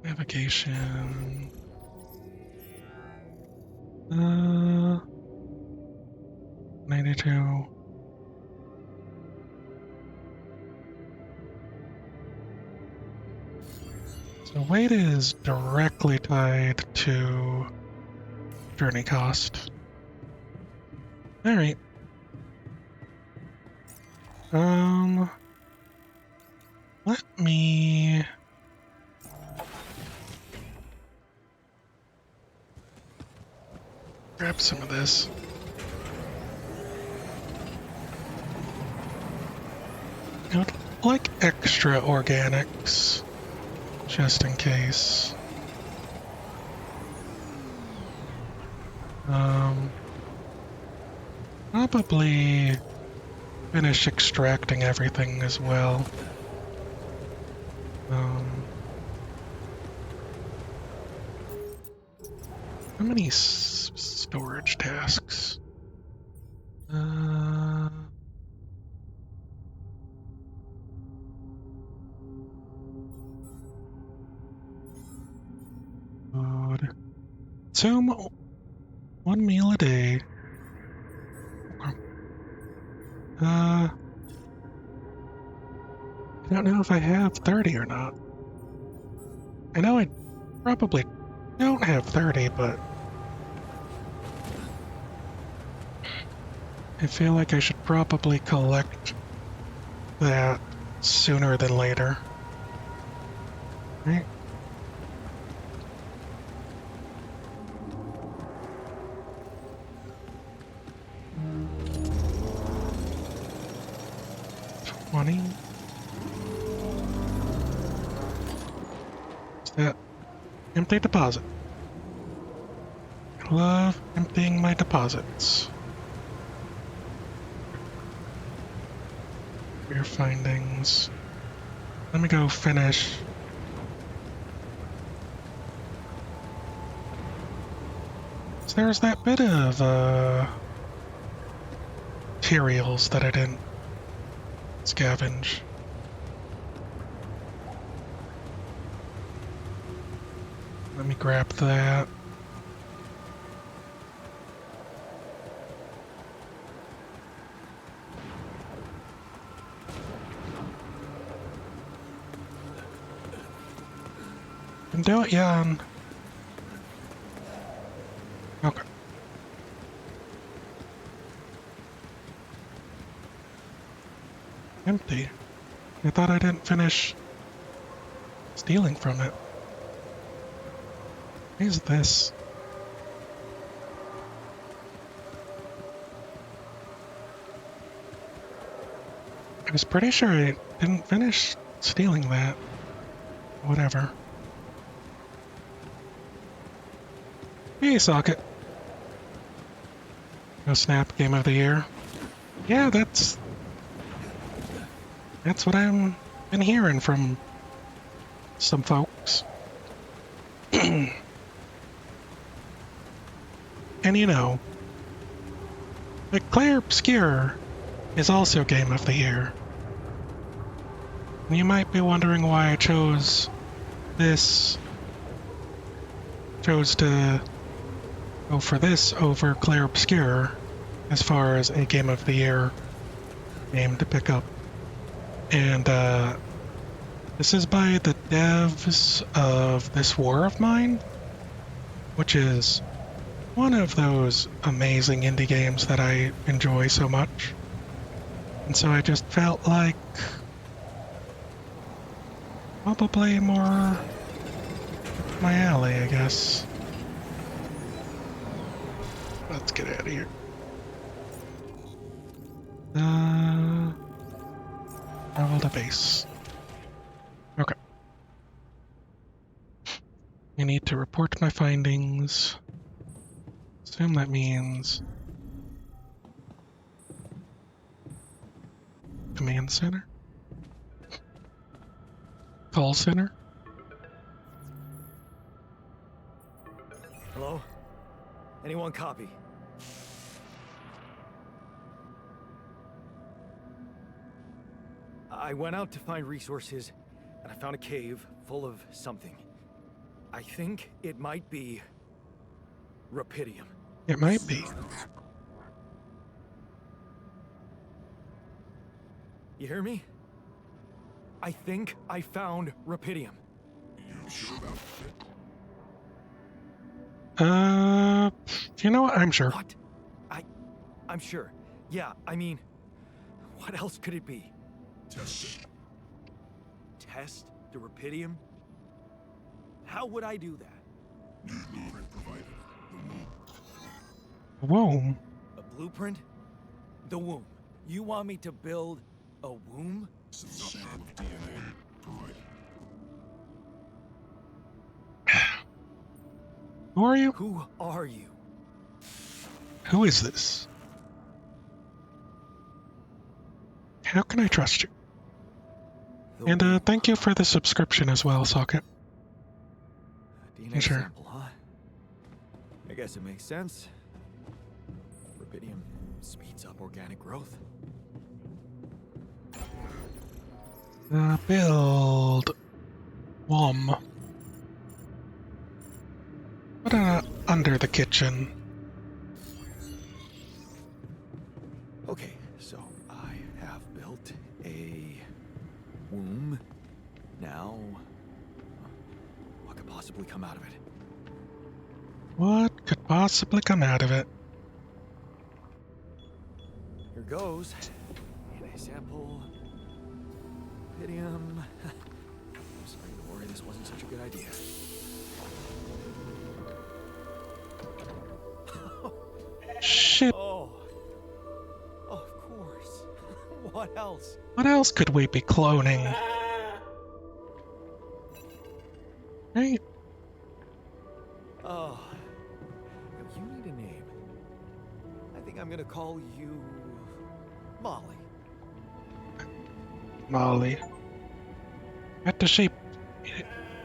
Navigation. 92. So weight is directly tied to journey cost. Alright. Let me grab some of this. I would like extra organics, just in case. Probably finish extracting everything as well. How many storage tasks? Food. Consume 1 meal a day. I don't know if I have 30 or not. I know I probably don't have 30, but I feel like I should probably collect that sooner than later. Right? Money. Is that empty deposit? I love emptying my deposits. Your findings. Let me go finish. So there's that bit of materials that I didn't scavenge. Let me grab that. Can do it, Jan. Okay. Empty. I thought I didn't finish stealing from it. What is this? I was pretty sure I didn't finish stealing that. Whatever. Hey, Socket. No snap, game of the year. Yeah, that's what I'm been hearing from some folks. And you know, the Claire Obscure is also game of the year. And you might be wondering why I chose to go for this over Claire Obscure as far as a game of the year game to pick up. And this is by the devs of This War of Mine, which is one of those amazing indie games that I enjoy so much. And so I just felt like Probably more my alley, I guess. Let's get out of here. Travel to base. Okay. I need to report my findings. Assume that means command center? Call center? Hello? Anyone copy? I went out to find resources, and I found a cave full of something. I think it might be rupidium. It might be. You hear me? I think I found rupidium. You sure about it? You know what? I'm sure. What? I'm sure. Yeah, I mean, what else could it be? Test it. Test the rupidium? How would I do that? New blueprint provided. The Whoa. A blueprint? The womb. You want me to build a womb? sample of DNA provided. Who are you? Who are you? Who is this? How can I trust you? The And womb. thank you for the subscription as well, Socket. DNA Sure. sample, huh? I guess it makes sense. Rupidium speeds up organic growth. Build. Wom. Put under the kitchen. Okay, so I have built a womb. Now, what could possibly come out of it? What could possibly come out of it? Here goes. DNA sample. Rupidium. I'm starting to worry this wasn't such a good idea. Shit. Oh, of course. What else? What else could we be cloning? Right? Oh, you need a name. I think I'm gonna call you Molly. Molly. At the sheep.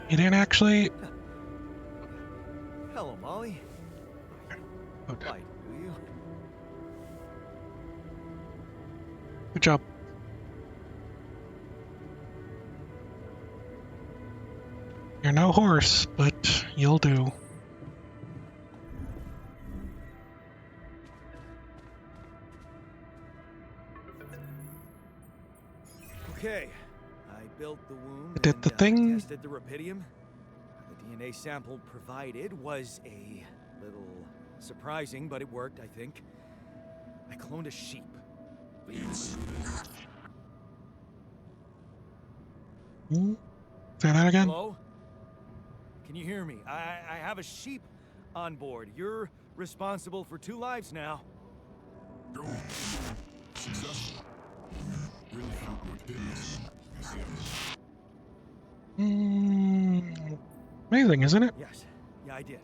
You didn't actually. Hello, Molly. Okay. Right, do you? Good job. You're no horse, but you'll do. Okay, I built the womb. Did and, the thing- tested the rupidium. The DNA sample provided was a little surprising, but it worked, I think. I cloned a sheep. Hmm? Say that again? Hello? Can you hear me? I have a sheep on board. You're responsible for 2 lives now. Go. Successful. Really found rupidium. Amazing, isn't it? Yes. Yeah, I did.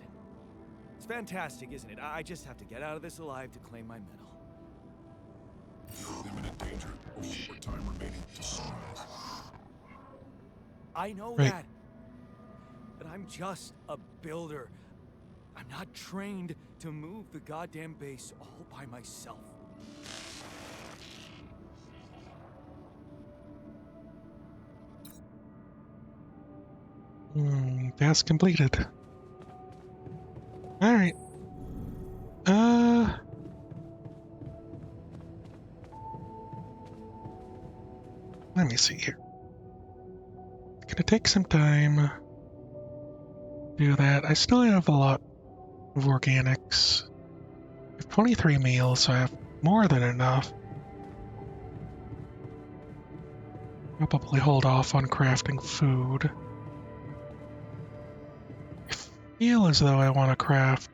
It's fantastic, isn't it? I just have to get out of this alive to claim my medal. You're in imminent danger. Only more time remaining to sunrise. I know Right. that. But I'm just a builder. I'm not trained to move the goddamn base all by myself. Task completed. Alright. Let me see here. It's gonna take some time to do that. I still have a lot of organics. I have 23 meals, so I have more than enough. Probably hold off on crafting food. I feel as though I want to craft.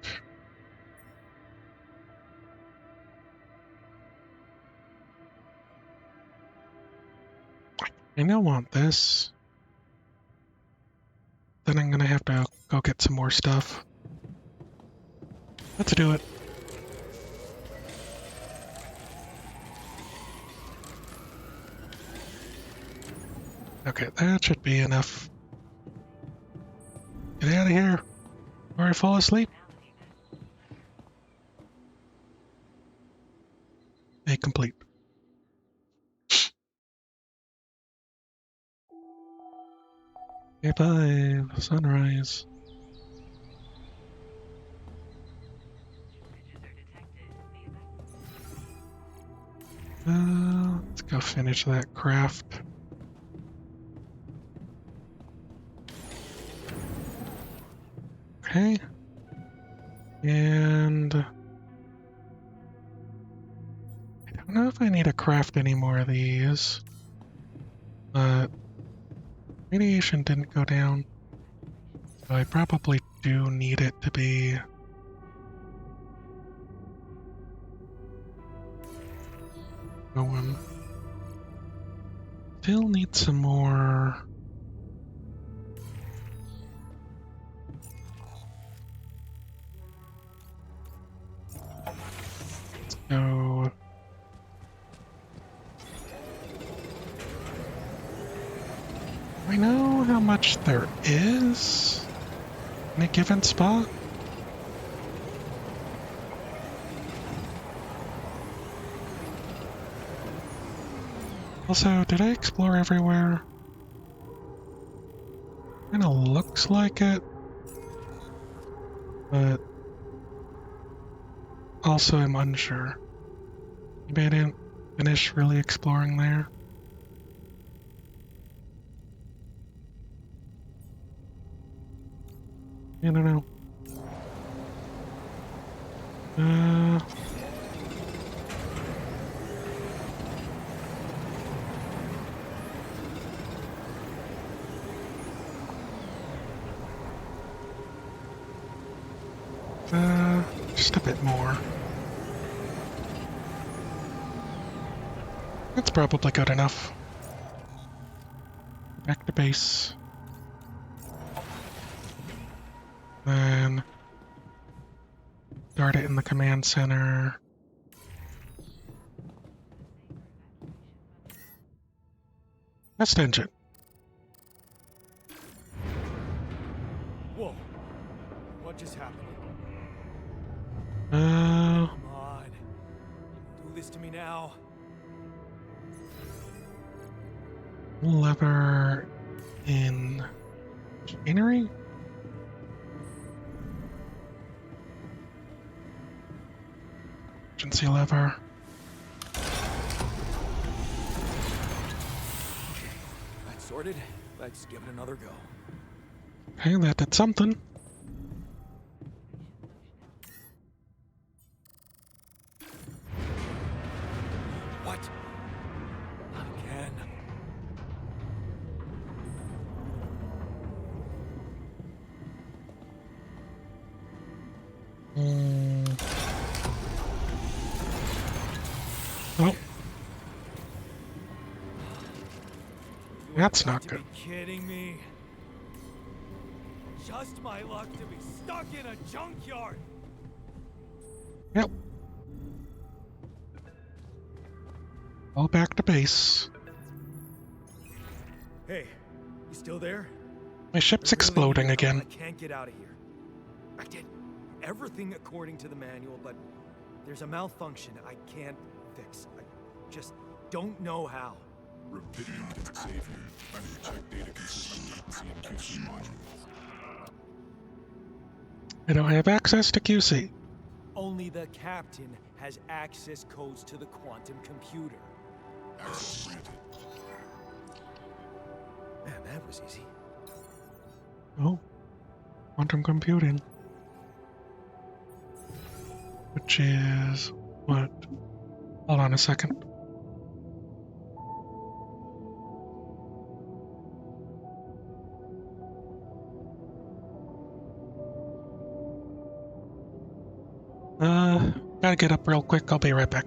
I don't want this. Then I'm gonna have to go get some more stuff. Let's do it. Okay, that should be enough. Get out of here, or I fall asleep. A complete. Okay, 5, sunrise. Let's go finish that craft. Okay. And I don't know if I need to craft any more of these. But radiation didn't go down. So I probably do need it to be going. Still need some more. So I know how much there is in a given spot. Also, did I explore everywhere? Kinda looks like it. But also I'm unsure. Maybe I didn't finish really exploring there. I don't know. Uh, just a bit more. That's probably good enough. Back to base. Then start it in the command center. Test engine. Whoa. What just happened? Uh, Come on. Do this to me now. lever in machinery? Emergency lever. That's sorted. Let's give it another go. Okay, that did something. What? Not again. Oh, You that's have got not to good. be kidding me. Just my luck to be stuck in a junkyard. Yep. All back to base. Hey, you still there? My ship's I really exploding need your help. again. I can't get out of here. I did everything according to the manual, but there's a malfunction I can't fix. I just don't know how. Repeating Savior. I need to check data consistency and QC modules. I don't have access to QC. Only the captain has access codes to the quantum computer. Access granted. Man, that was easy. Oh, quantum computing. Which is what? Hold on a second. Gotta get up real quick. I'll be right back.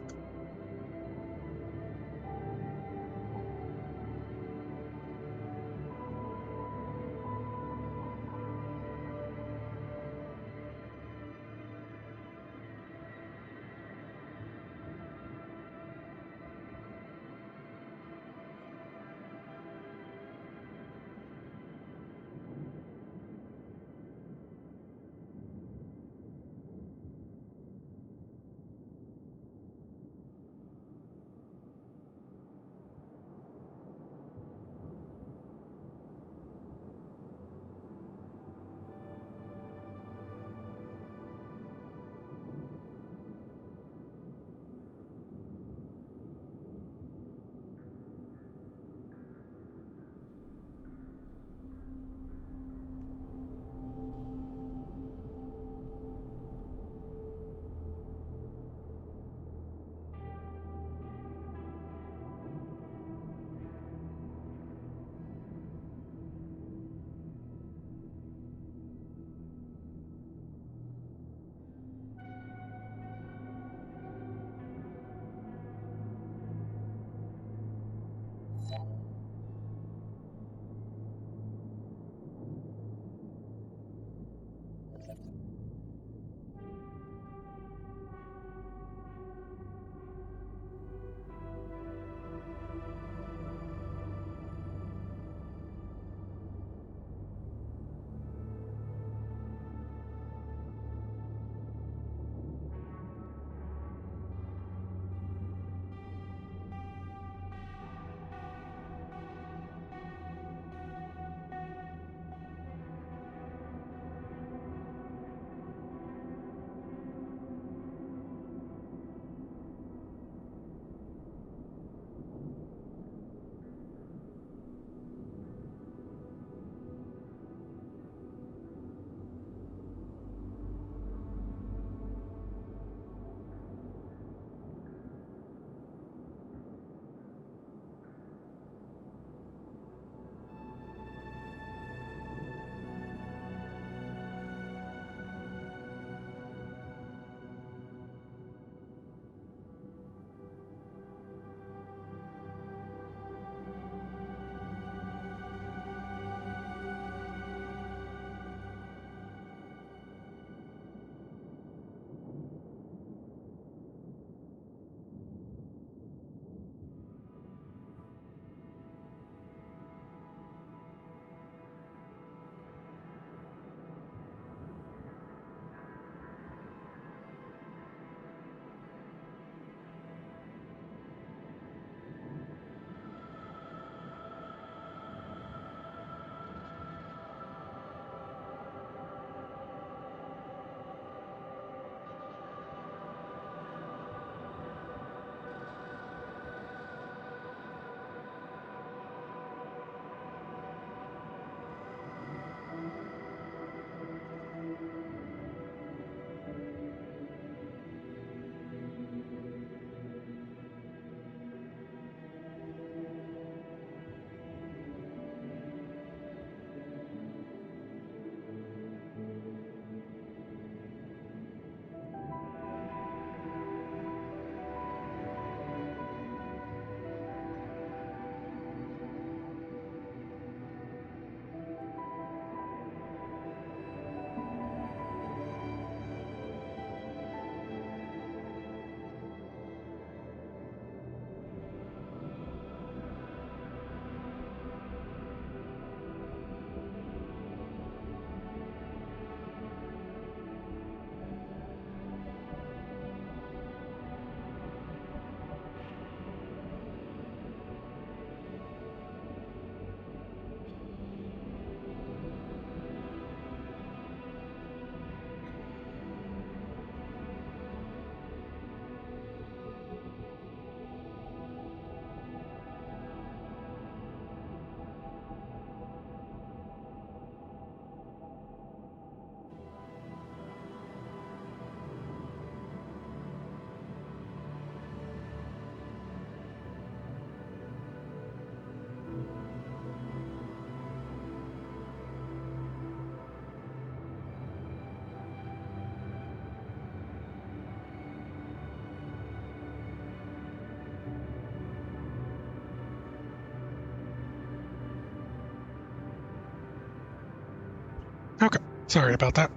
Sorry about that.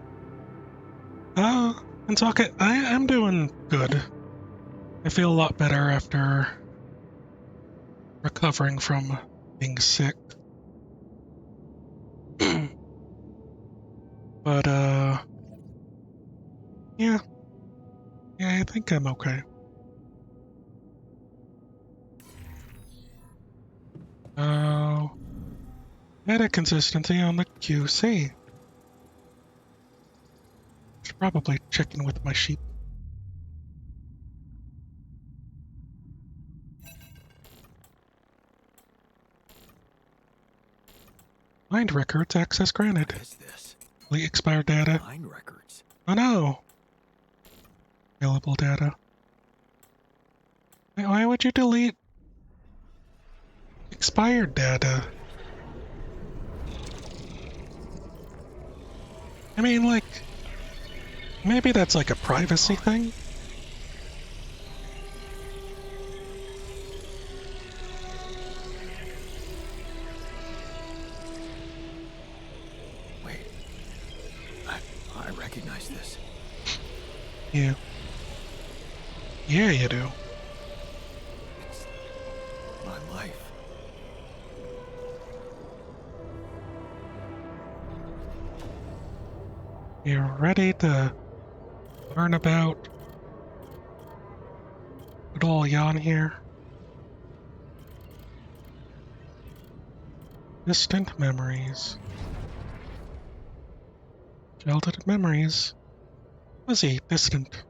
And Socket, I am doing good. I feel a lot better after recovering from being sick. But, yeah. Yeah, I think I'm okay. Oh, data consistency on the QC. Should probably check in with my sheep. Mind records access granted. What is this? Delete expired data. Mine records. Oh no! Available data. Wait, why would you delete expired data? I mean, like, maybe that's like a privacy thing? Wait. I recognize this. Yeah. Yeah, you do. It's my life. You're ready to learn about good old Jan here? Distant memories. Childhood memories. Fuzzy, distant.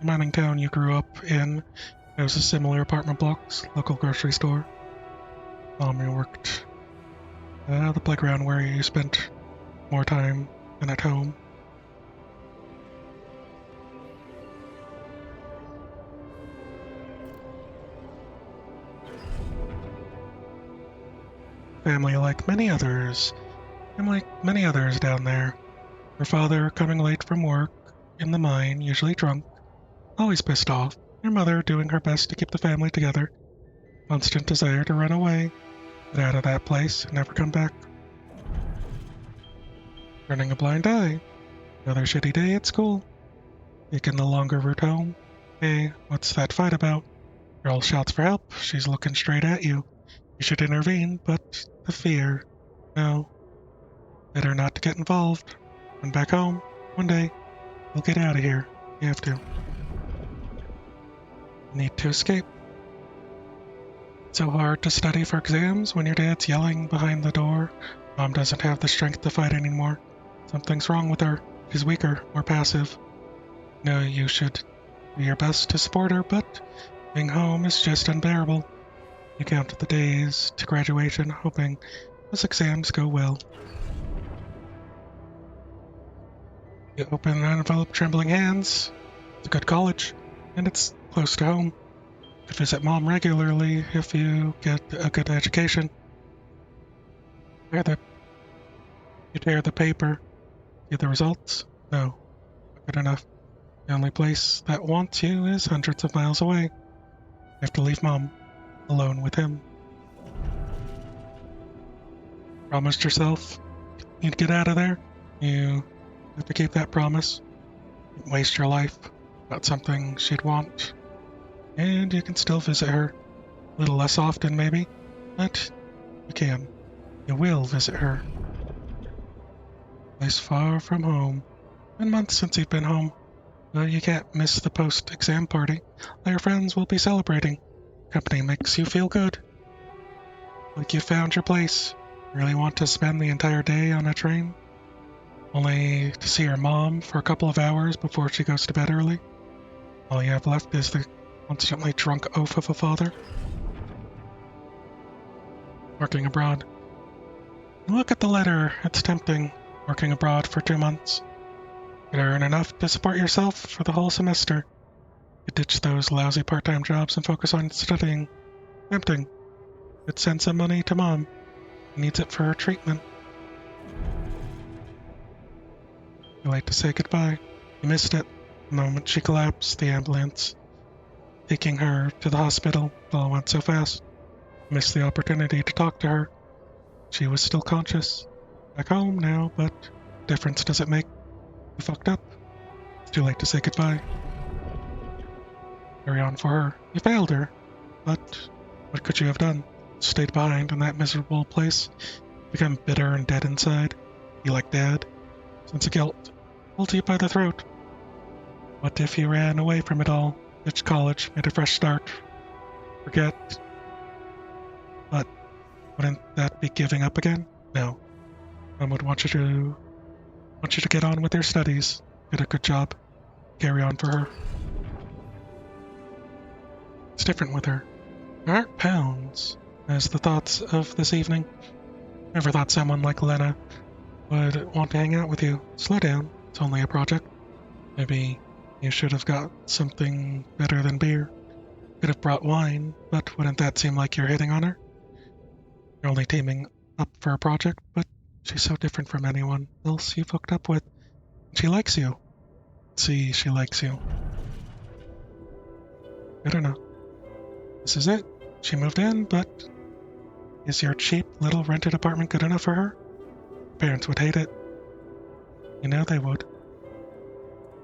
The mining town you grew up in. Houses similar apartment blocks, local grocery store. Mom, you worked. The playground where you spent more time than at home. Family like many others. I'm like many others down there. Her father coming late from work, in the mine, usually drunk, always pissed off. Your mother doing her best to keep the family together. Constant desire to run away, get out of that place, and never come back. Turning a blind eye. Another shitty day at school. Taking the longer route home. Hey, what's that fight about? Girl shouts for help. She's looking straight at you. You should intervene, but the fear. No. Better not to get involved. Run back home. One day, you'll get out of here. You have to. Need to escape. It's so hard to study for exams when your dad's yelling behind the door. Mom doesn't have the strength to fight anymore. Something's wrong with her. She's weaker, more passive. No, you should do your best to support her, but being home is just unbearable. You count the days to graduation, hoping those exams go well. You open an envelope, trembling hands. It's a good college, and it's close to home. You visit Mom regularly if you get a good education. You tear the paper. See the results? No, not good enough. The only place that wants you is hundreds of miles away. You have to leave Mom alone with him. Promised yourself you'd get out of there. You have to keep that promise. You can waste your life about something she'd want. And you can still visit her. A little less often, maybe. But you can. You will visit her. Place far from home. Been months since you've been home. But you can't miss the post-exam party. All your friends will be celebrating. Company makes you feel good. Like you found your place. Really want to spend the entire day on a train? Only to see your mom for a couple of hours before she goes to bed early? All you have left is the constantly drunk oaf of a father. Working abroad. Look at the letter. It's tempting. Working abroad for 2 months. You'd earn enough to support yourself for the whole semester. You ditch those lousy part-time jobs and focus on studying. Tempting. Could send some money to Mom. She needs it for her treatment. You like to say goodbye. You missed it. The moment she collapsed, the ambulance taking her to the hospital, it all went so fast. You missed the opportunity to talk to her. She was still conscious. Back home now, but difference does it make? You fucked up. It's too late to say goodbye. Carry on for her. You failed her. But what could you have done? Stayed behind in that miserable place? Become bitter and dead inside? You like Dad? Sense of guilt. Pulled you by the throat. What if you ran away from it all? Ditched college, made a fresh start? Forget. But wouldn't that be giving up again? No. Mom would want you to get on with your studies. Get a good job. Carry on for her. It's different with her. Her heart pounds as the thoughts of this evening. Never thought someone like Lena would want to hang out with you. Slow down. It's only a project. Maybe you should have got something better than beer. Could have brought wine, but wouldn't that seem like you're hitting on her? You're only teaming up for a project, but she's so different from anyone else you've hooked up with. She likes you. See, she likes you. I don't know. This is it. She moved in, but is your cheap little rented apartment good enough for her? Parents would hate it. You know they would.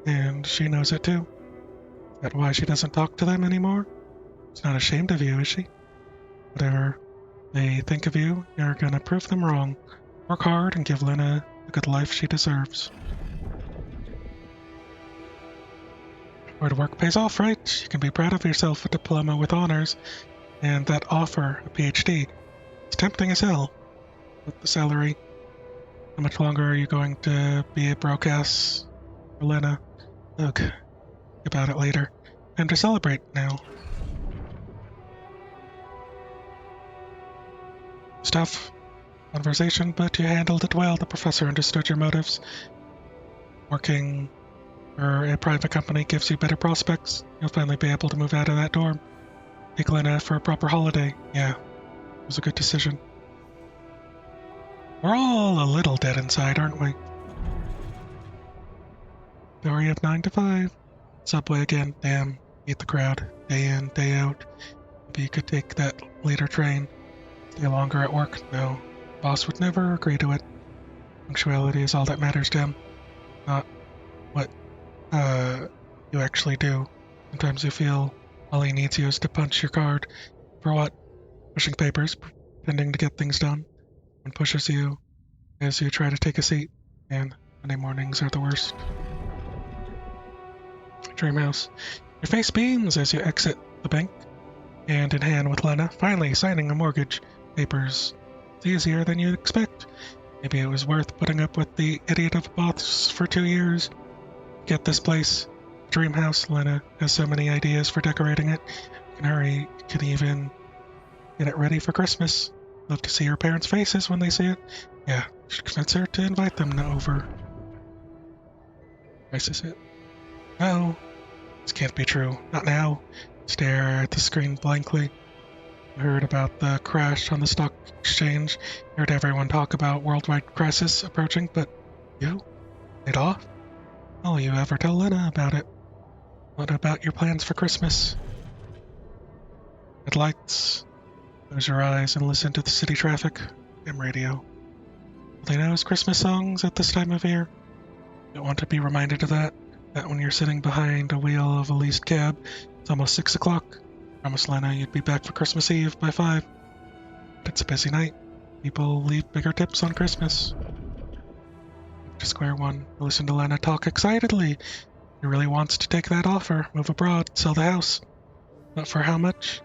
And she knows it too. Is that why she doesn't talk to them anymore? She's not ashamed of you, is she? Whatever they think of you, you're gonna prove them wrong. Work hard and give Lena the good life she deserves. Hard work pays off, right? You can be proud of yourself, a diploma with honors, and that offer, a PhD. It's tempting as hell. With the salary, how much longer are you going to be a broke-ass for Lena? Ugh. Think about it later. Time to celebrate now. Tough conversation, but you handled it well. The professor understood your motives. Working for a private company gives you better prospects. You'll finally be able to move out of that dorm. Take Lena for a proper holiday. Yeah, it was a good decision. We're all a little dead inside, aren't we? Story of 9 to 5. Subway again. Damn. Beat the crowd. Day in, day out. Maybe you could take that later train. Stay longer at work? No. Boss would never agree to it. Punctuality is all that matters to him. Not what, you actually do. Sometimes you feel all he needs you is to punch your card. For what? Pushing papers, pretending to get things done. And pushes you as you try to take a seat. And Monday mornings are the worst. Dream house. Your face beams as you exit the bank. Hand in hand with Lena, finally signing a mortgage papers. It's easier than you'd expect. Maybe it was worth putting up with the idiot of a boss for 2 years. Get this place. Dream house. Lena has so many ideas for decorating it. You can hurry. You can even get it ready for Christmas. Love to see her parents' faces when they see it. Yeah, should convince her to invite them over. Nice is it? No, this can't be true. Not now. Stare at the screen blankly. Heard about the crash on the stock exchange. Heard everyone talk about worldwide crisis approaching, but you? Laid off? Oh, you ever tell Lena about it? What about your plans for Christmas? Headlights. Close your eyes and listen to the city traffic. Damn radio. All they know is Christmas songs at this time of year. You don't want to be reminded of that. That when you're sitting behind a wheel of a leased cab, it's almost 6 o'clock. Promise Lena you'd be back for Christmas Eve by 5. But it's a busy night. People leave bigger tips on Christmas. To square one, listen to Lena talk excitedly. He really wants to take that offer, move abroad, sell the house. But for how much?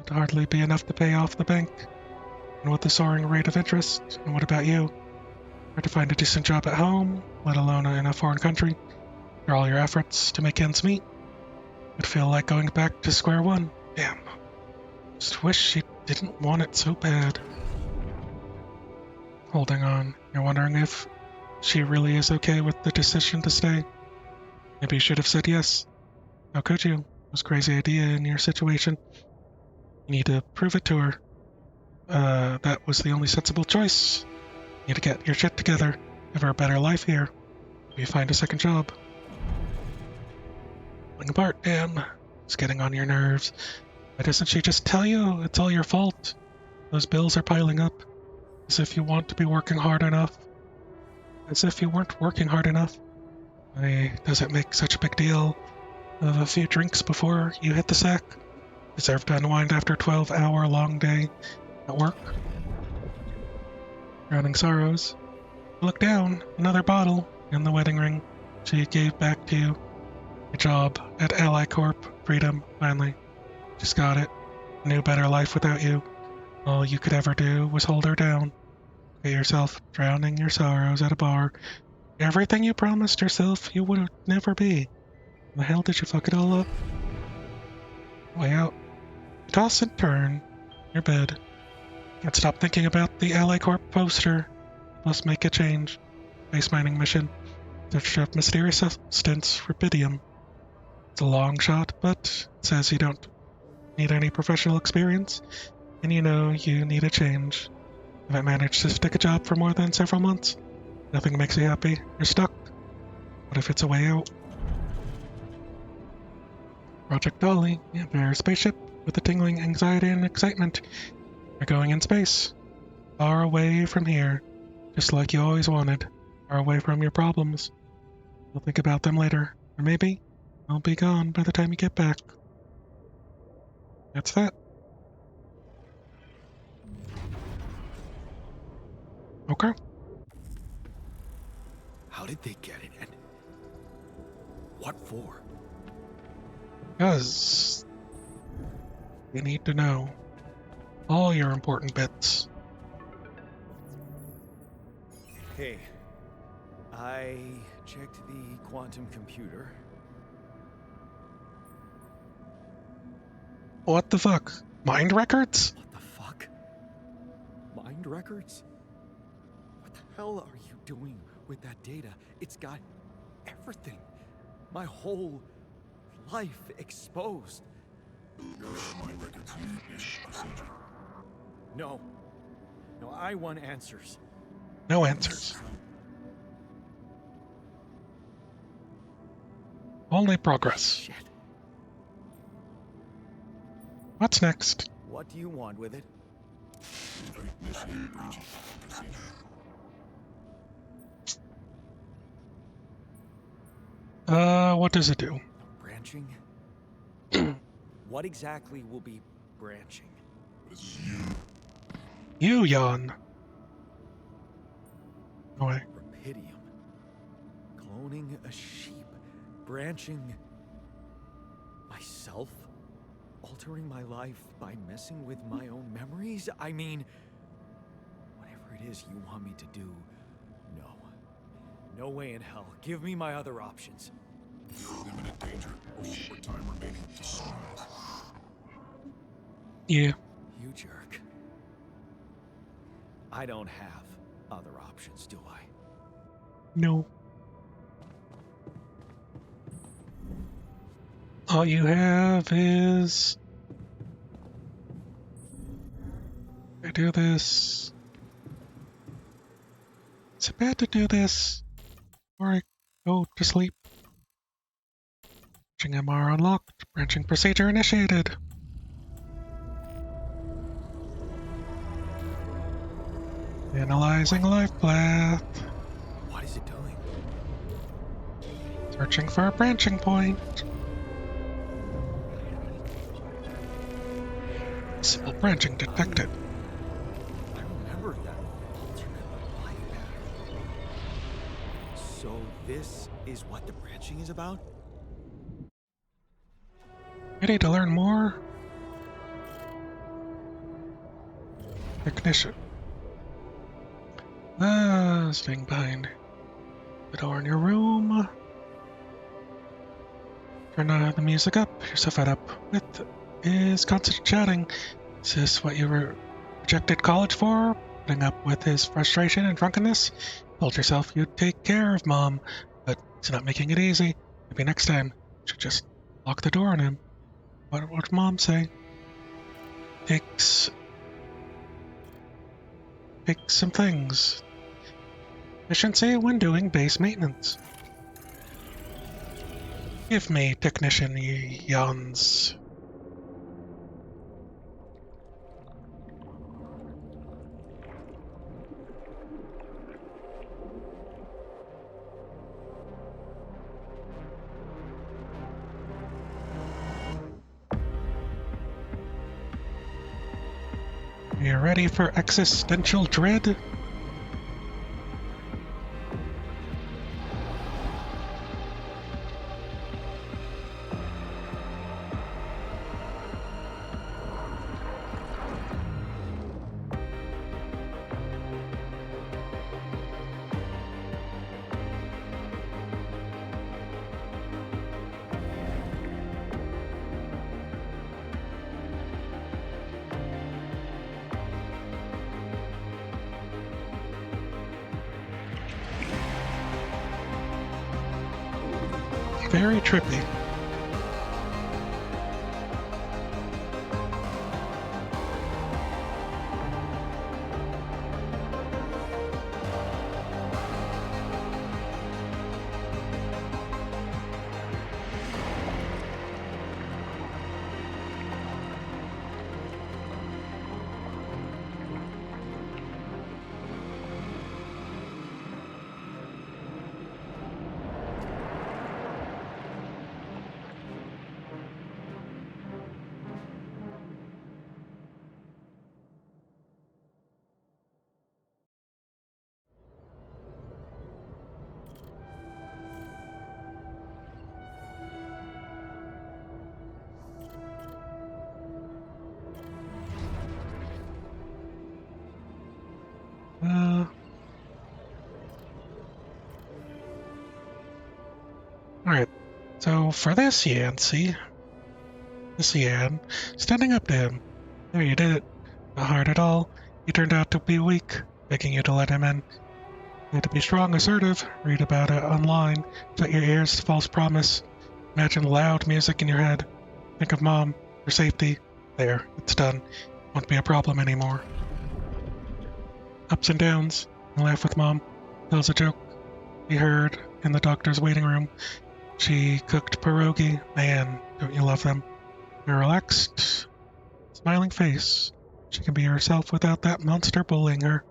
It'd hardly be enough to pay off the bank. And with the soaring rate of interest, and what about you? Hard to find a decent job at home, let alone in a foreign country. For all your efforts to make ends meet, would feel like going back to square one. Damn. Just wish she didn't want it so bad. Holding on. You're wondering if she really is okay with the decision to stay. Maybe you should have said yes. How could you? It was a crazy idea in your situation. You need to prove it to her. That was the only sensible choice. You need to get your shit together. Give her a better life here. Maybe find a second job. Falling apart, damn. It's getting on your nerves. Why doesn't she just tell you it's all your fault? Those bills are piling up. As if you want to be working hard enough. as if you weren't working hard enough. Does it make such a big deal of a few drinks before you hit the sack? Deserve to unwind after a 12-hour long day at work? Drowning sorrows. Look down, another bottle, and the wedding ring she gave back to you. A job at Ally Corp. Freedom, finally. Just got it. A new, better life without you. All you could ever do was hold her down. Get yourself drowning your sorrows at a bar. Everything you promised yourself you would never be. The hell did you fuck it all up? Way out. Toss and turn. Your bed. Can't stop thinking about the Ally Corp poster. Must make a change. Base mining mission. Search of mysterious substance, rubidium. It's a long shot, but it says you don't need any professional experience, and you know you need a change. Haven't managed to stick a job for more than several months. Nothing makes you happy. You're stuck. What if it's a way out? Project Dolly, their spaceship with a tingling anxiety and excitement. You're going in space. Far away from here. Just like you always wanted. Far away from your problems. You'll think about them later. Or maybe I'll be gone by the time you get back. That's that. Okay. How did they get it, and what for? Because you need to know all your important bits. Okay. I checked the quantum computer. What the fuck? Mind records? What the fuck? Mind records? What the hell are you doing with that data? It's got everything. My whole life exposed. My records need this procedure. No. No, I want answers. No answers. Only progress. Shit. What's next? What do you want with it? Initiate breaching procedure. What does it do? Branching? What exactly will be branching? This is you. You yawn. No way. Rapidium. Cloning a sheep. Branching myself? Altering my life by messing with my own memories? I mean, whatever it is you want me to do, no. No way in hell. Give me my other options. You're in imminent danger. Short time remaining to sunrise. Yeah. You jerk. I don't have other options, do I? No. All you have is... I do this. Is it bad to do this? Or I go to sleep? Branching MR unlocked. Branching procedure initiated. Analyzing life path. What is it doing? Searching for a branching point. Simple branching detected. I remember that alternate life pattern. So this is what the branching is about? Ready to learn more? Ignition. Staying behind the door in your room. Turn the music up. You're so fed up with his constant chatting. Is this what you rejected college for? Putting up with his frustration and drunkenness? Told yourself you'd take care of Mom, but he's not making it easy. Maybe next time you should just lock the door on him. What would Mom say? Takes some things. Efficiency when doing base maintenance. Give me technician yawns. You ready for existential dread? Very trippy. Alright, so for this Yancey, this Yan, standing up to him. There, you did it. Not hard at all. He turned out to be weak, begging you to let him in. You had to be strong, assertive, read about it online, shut your ears to false promise, imagine loud music in your head, think of Mom, your safety. There, it's done. Won't be a problem anymore. Ups and downs, you laugh with Mom, tells a joke. He heard in the doctor's waiting room. She cooked pierogi. Man, don't you love them? Your relaxed, smiling face. She can be herself without that monster bullying her.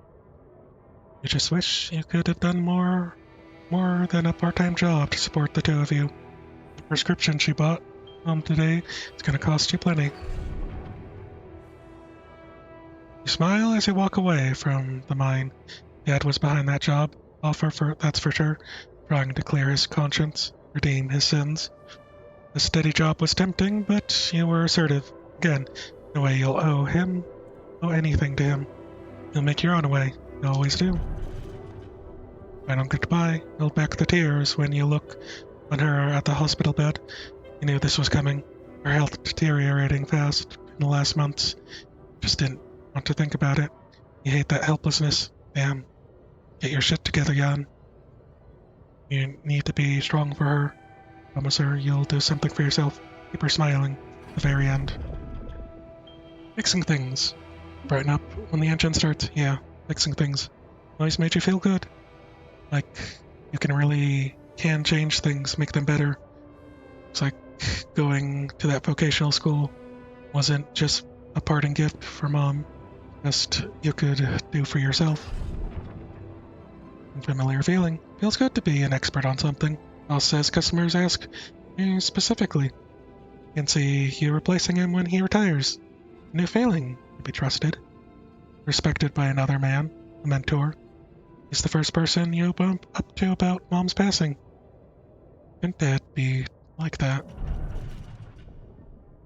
You just wish you could have done more than a part-time job to support the two of you. The prescription she bought home today is going to cost you plenty. You smile as you walk away from the mine. Dad was behind that job offer, that's for sure, trying to clear his conscience, redeem his sins. The steady job was tempting, but you were assertive. Again, no way you'll owe anything to him. You'll make your own way. You always do. Final goodbye. Hold back the tears when you look on her at the hospital bed. You knew this was coming. Her health deteriorating fast in the last months. Just didn't want to think about it. You hate that helplessness. Damn. Get your shit together, Jan. You need to be strong for her. Promise her you'll do something for yourself. Keep her smiling. At the very end. Fixing things. Brighten up when the engine starts. Yeah, fixing things. Always made you feel good. Like, you can change things, make them better. It's like going to that vocational school wasn't just a parting gift for Mom. Just you could do for yourself. Familiar feeling. Feels good to be an expert on something. Boss says customers ask you specifically. Can see you replacing him when he retires. New feeling to be trusted. Respected by another man, a mentor. He's the first person you bump up to about Mom's passing. Couldn't Dad be like that?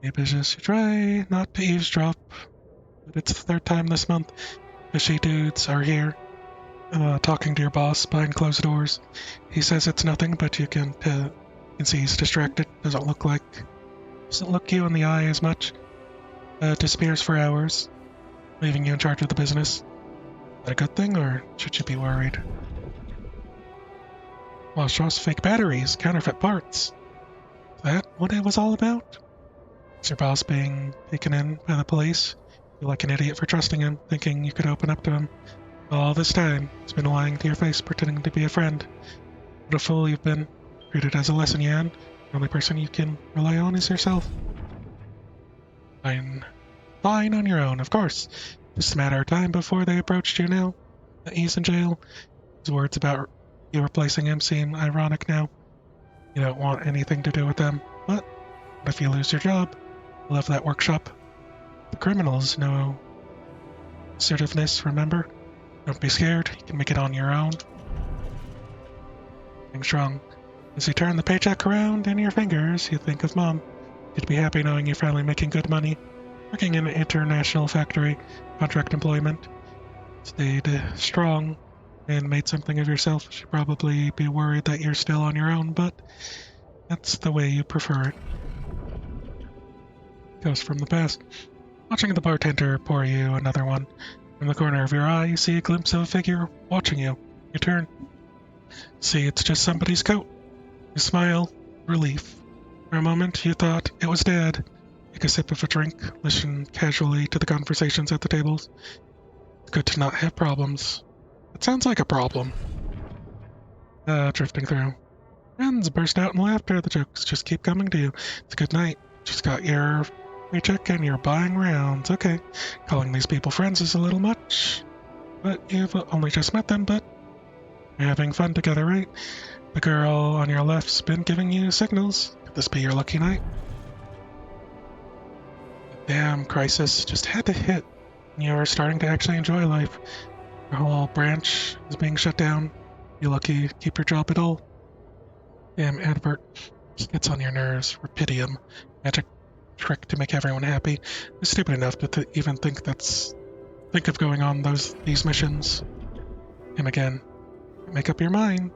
Maybe just try not to eavesdrop. But it's the third time this month. Fishy dudes are here. Talking to your boss behind closed doors. He says it's nothing, but you can see he's distracted. Doesn't look you in the eye as much. Disappears for hours, leaving you in charge of the business. Is that a good thing, or should you be worried? Lost trust, fake batteries, counterfeit parts. Is that what it was all about? Is your boss being taken in by the police? You're like an idiot for trusting him, thinking you could open up to him. All this time, he's been lying to your face, pretending to be a friend. What a fool you've been. Treated as a lesson, Yan. The only person you can rely on is yourself. Fine on your own, of course. Just a matter of time before they approached you now. That he's in jail. His words about you replacing him seem ironic now. You don't want anything to do with them. But what if you lose your job? You'll have that workshop. The criminals know assertiveness, remember? Don't be scared. You can make it on your own. Being strong. As you turn the paycheck around in your fingers, you think of Mom. You'd be happy knowing you're finally making good money. Working in an international factory, contract employment. Stayed strong and made something of yourself. She'd probably be worried that you're still on your own, but that's the way you prefer it. Ghost from the past. Watching the bartender pour you another one. From the corner of your eye, you see a glimpse of a figure watching you. You turn. See, it's just somebody's coat. You smile. Relief. For a moment, you thought it was Dad. Take a sip of a drink. Listen casually to the conversations at the tables. It's good to not have problems. It sounds like a problem. Drifting through. Friends burst out in laughter. The jokes just keep coming to you. It's a good night. Just got your paycheck and you're buying rounds. Okay. Calling these people friends is a little much. But you've only just met them, but you're having fun together, right? The girl on your left's been giving you signals. Could this be your lucky night? The damn crisis just had to hit. You're starting to actually enjoy life. Your whole branch is being shut down. You lucky to keep your job at all. Damn advert just gets on your nerves. Rapidium. Magic trick to make everyone happy. I'm stupid enough to even think of going on these missions. Him again. Make up your mind.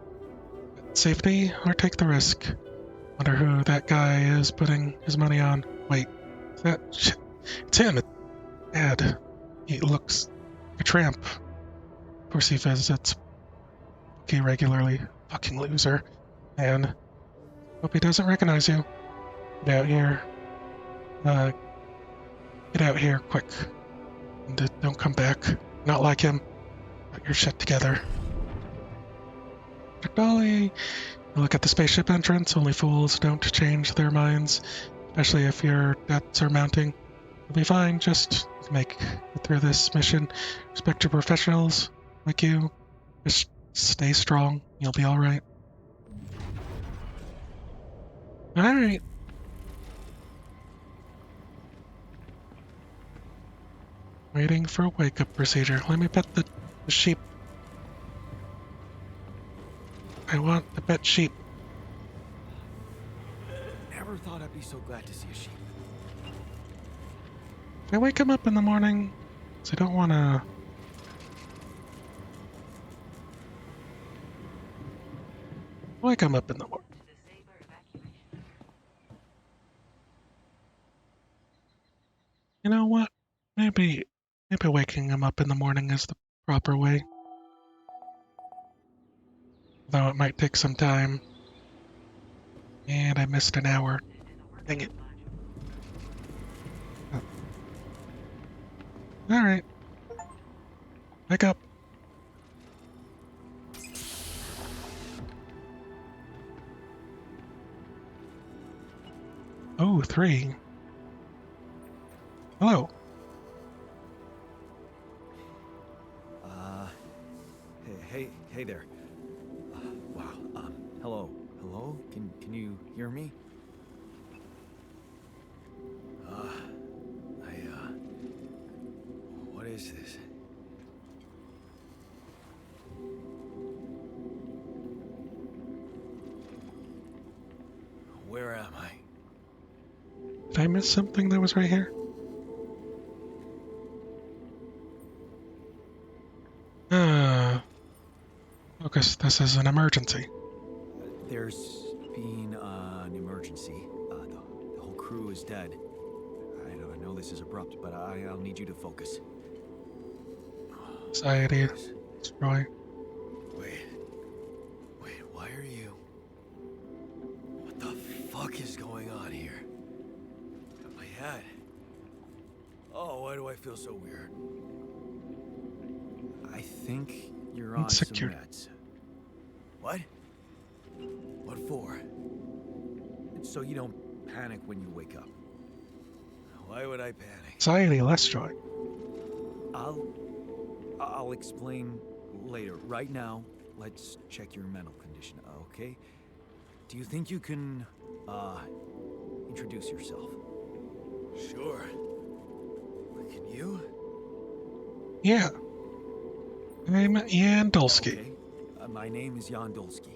Safety or take the risk. Wonder who that guy is putting his money on. Wait, is that shit? It's him. It's Dad. He looks like a tramp. Of course he visits Bucky regularly. Fucking loser. Man. Hope he doesn't recognize you. Get out here. Get out here, quick. And don't come back. Not like him. Got your shit together. Dolly. You look at the spaceship entrance. Only fools don't change their minds. Especially if your debts are mounting. You'll be fine. Just make it through this mission. Respect your professionals like you. Just stay strong. You'll be alright. Alright. Waiting for a wake-up procedure. Let me pet the sheep. I want the pet sheep. Never thought I'd be so glad to see a sheep. I wake him up in the morning, so I don't want to... Wake him up in the morning. You know what? Maybe waking him up in the morning is the proper way. Though it might take some time. And I missed an hour. Dang it. Oh. Alright. Wake up. Oh, 3. Hello. Hey there. Wow. Hello. Hello? Can you hear me? What is this? Where am I? Did I miss something that was right here? Focus, this is an emergency. There's been an emergency. The whole crew is dead. I know this is abrupt, but I'll need you to focus. Anxiety, destroy. Wait, why are you? What the fuck is going on here? My head. Oh, why do I feel so weird? I think you're on some Insecure. meds. What? What for? It's so you don't panic when you wake up. Why would I panic? Anxiety, less joy. I'll explain later. Right now, let's check your mental condition, okay? Do you think you can, introduce yourself? Sure. But can you? Yeah, I'm Ian Dulski. Okay. My name is Jan Dolsky.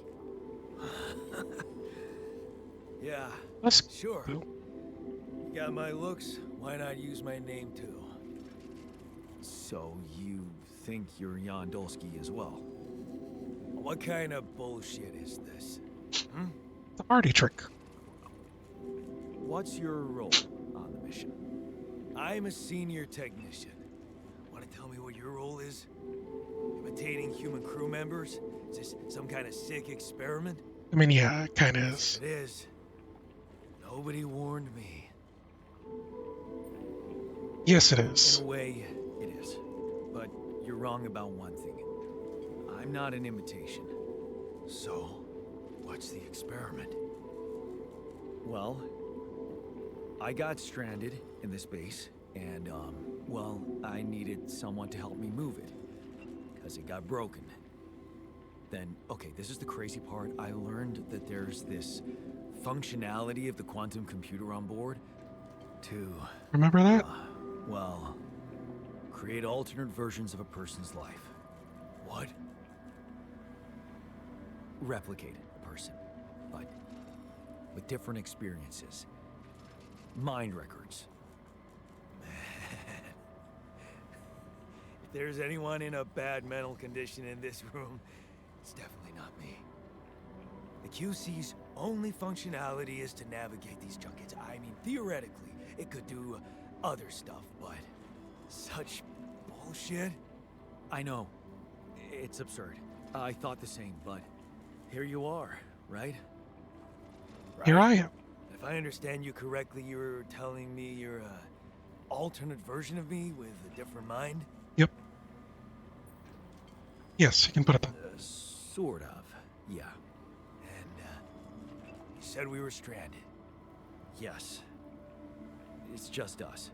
Yeah, Let's sure. You got my looks. Why not use my name too? So you think you're Jan Dolsky as well? What kind of bullshit is this? Hmm? the party trick. What's your role on the mission? I'm a senior technician. Want to tell me what your role is? Imitating human crew members? Is this some kind of sick experiment? I mean, yeah, it kind of If is. it is, nobody warned me. Yes, it In is. a way, it is. But you're wrong about one thing. I'm not an imitation. So, what's the experiment? Well, I got stranded in this base, and, well, I needed someone to help me move it. Because it got broken. Then, okay, this is the crazy part. I learned that there's this functionality of the quantum computer on board to, Remember that? well, create alternate versions of a person's life. What? Replicate a person, but with different experiences. Mind records. If there's anyone in a bad mental condition in this room, it's definitely not me. The QC's only functionality is to navigate these junkets. I mean, theoretically, it could do other stuff, but such bullshit. I know. It's absurd. I thought the same, but here you are, right? Here I am. If I understand you correctly, you're telling me you're a alternate version of me with a different mind? Yep. Yes, you can put it that. Sort of, yeah. And, you said we were stranded. Yes. It's just us.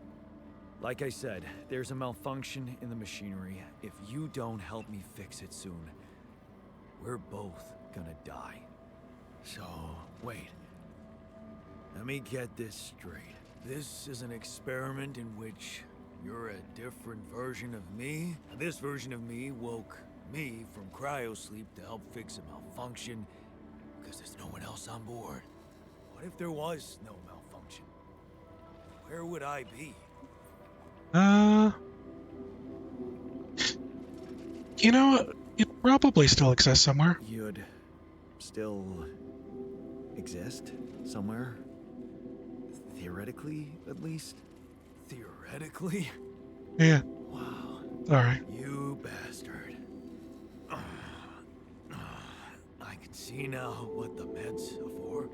Like I said, there's a malfunction in the machinery. If you don't help me fix it soon, we're both gonna die. So, wait. Let me get this straight. This is an experiment in which you're a different version of me. This version of me woke me from cryosleep to help fix a malfunction because there's no one else on board. What if there was no malfunction? Where would I be? You know, it probably still exists somewhere. You'd still exist somewhere? Theoretically, at least? Theoretically? Yeah, Wow. alright. You bastard. I can see now what the meds are for.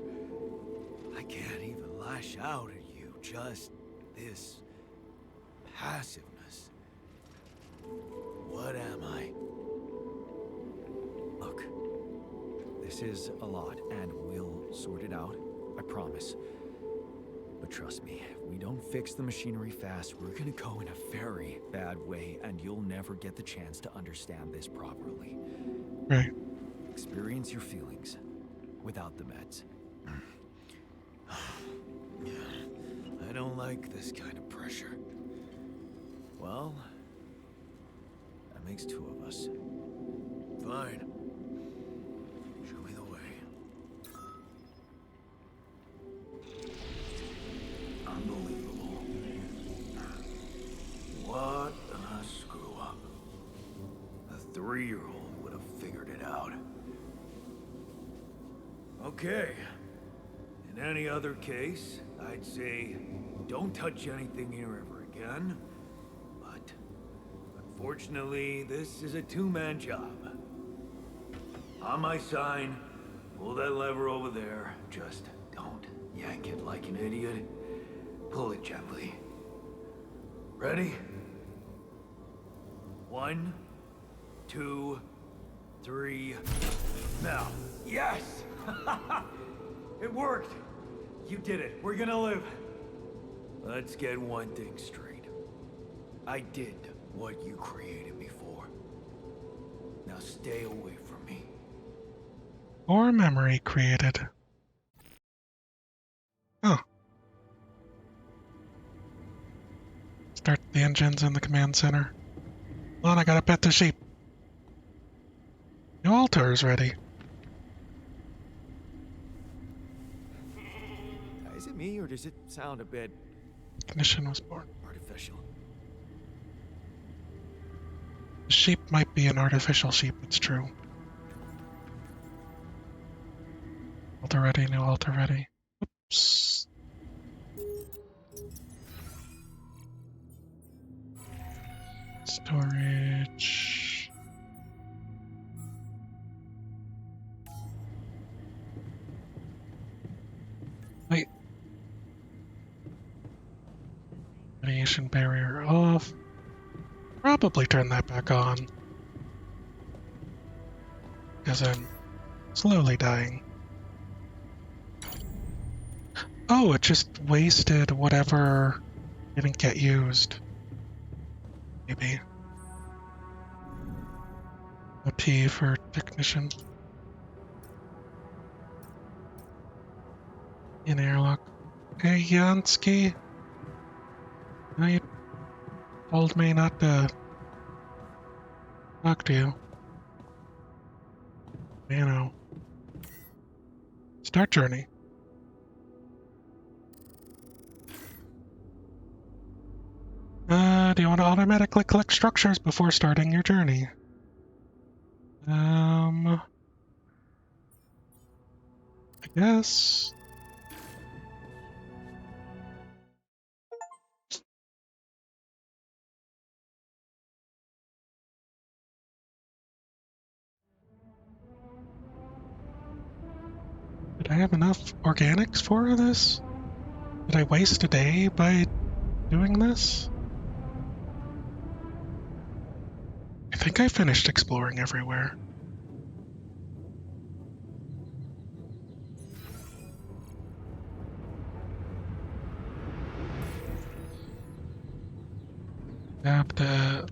I can't even lash out at you, just this passiveness. What am I? Look, this is a lot, and we'll sort it out, I promise. But trust me, if we don't fix the machinery fast, we're gonna go in a very bad way, and you'll never get the chance to understand this properly. Right. Experience your feelings without the meds. I don't like this kind of pressure. Well, that makes two of us. Fine. Show me the way. Unbelievable. What a screw up. A 3-year-old would have figured it out. Okay. In any other case, I'd say don't touch anything here ever again. But unfortunately, this is a two-man job. On my sign, pull that lever over there. Just don't yank it like an idiot. Pull it gently. Ready? 1, 2, 3. Now. Yes! It worked! You did it. We're gonna live. Let's get one thing straight. I did what you created me for. Now stay away from me. Or memory created. Oh. Start the engines in the command center. Hold on, I gotta pet the sheep. The altar is ready. Is it me, or does it sound a bit Ignition was born. artificial? The sheep might be an artificial sheep, it's true. Altar ready, new altar ready. Oops. Storage. Wait. Radiation barrier off. Probably turn that back on. Because I'm slowly dying. Oh, it just wasted whatever didn't get used. Maybe. A T for technician. In airlock. Hey, Yansky. No, you told me not to talk to you. You know. Start journey. Do you want to automatically collect structures before starting your journey? I guess. Did I have enough organics for this? Did I waste a day by doing this? I think I finished exploring everywhere. Grab the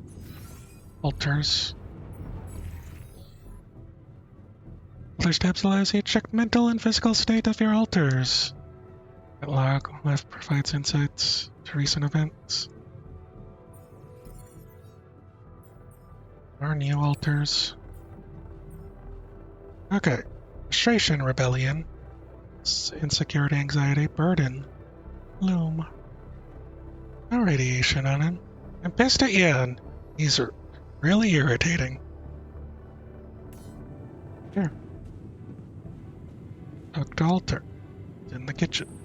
altars. Altars tabs allows you to check mental and physical state of your altars. That log left provides insights to recent events. There are new altars. Okay. Frustration, rebellion, insecurity, anxiety, burden, gloom. No radiation on him. I'm pissed at Yan. He's really irritating. Here. Tucked altar. It's in the kitchen.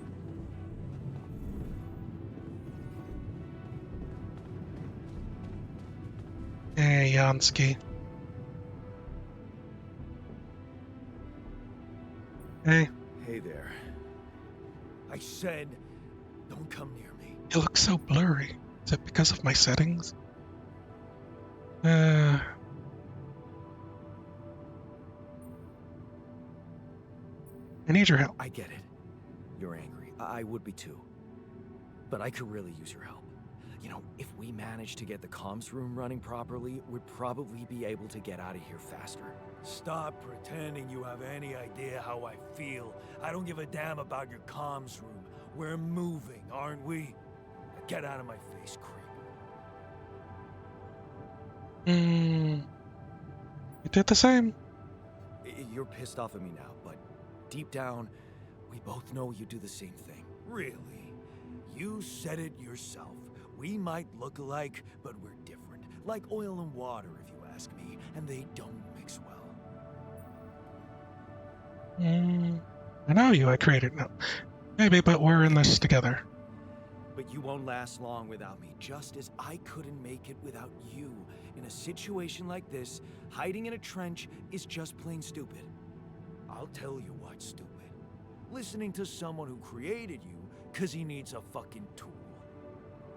Hey, Yansky. Hey, Hey there. I said, don't come near me. you look so blurry. Is it because of my settings? I need your help. I get it. You're angry. I would be too. But I could really use your help. You know, if we manage to get the comms room running properly, we'd probably be able to get out of here faster. Stop pretending you have any idea how I feel. I don't give a damn about your comms room. We're moving, aren't we? Now get out of my face, creep. You did the same. You're pissed off at me now, but deep down, we both know you do the same thing. Really? You said it yourself. We might look alike, but we're different. Like oil and water, if you ask me, and they don't mix well. I know you. I created no. Maybe, but we're in this together. But you won't last long without me, just as I couldn't make it without you. In a situation like this, hiding in a trench is just plain stupid. I'll tell you what's stupid. Listening to someone who created you because he needs a fucking tool.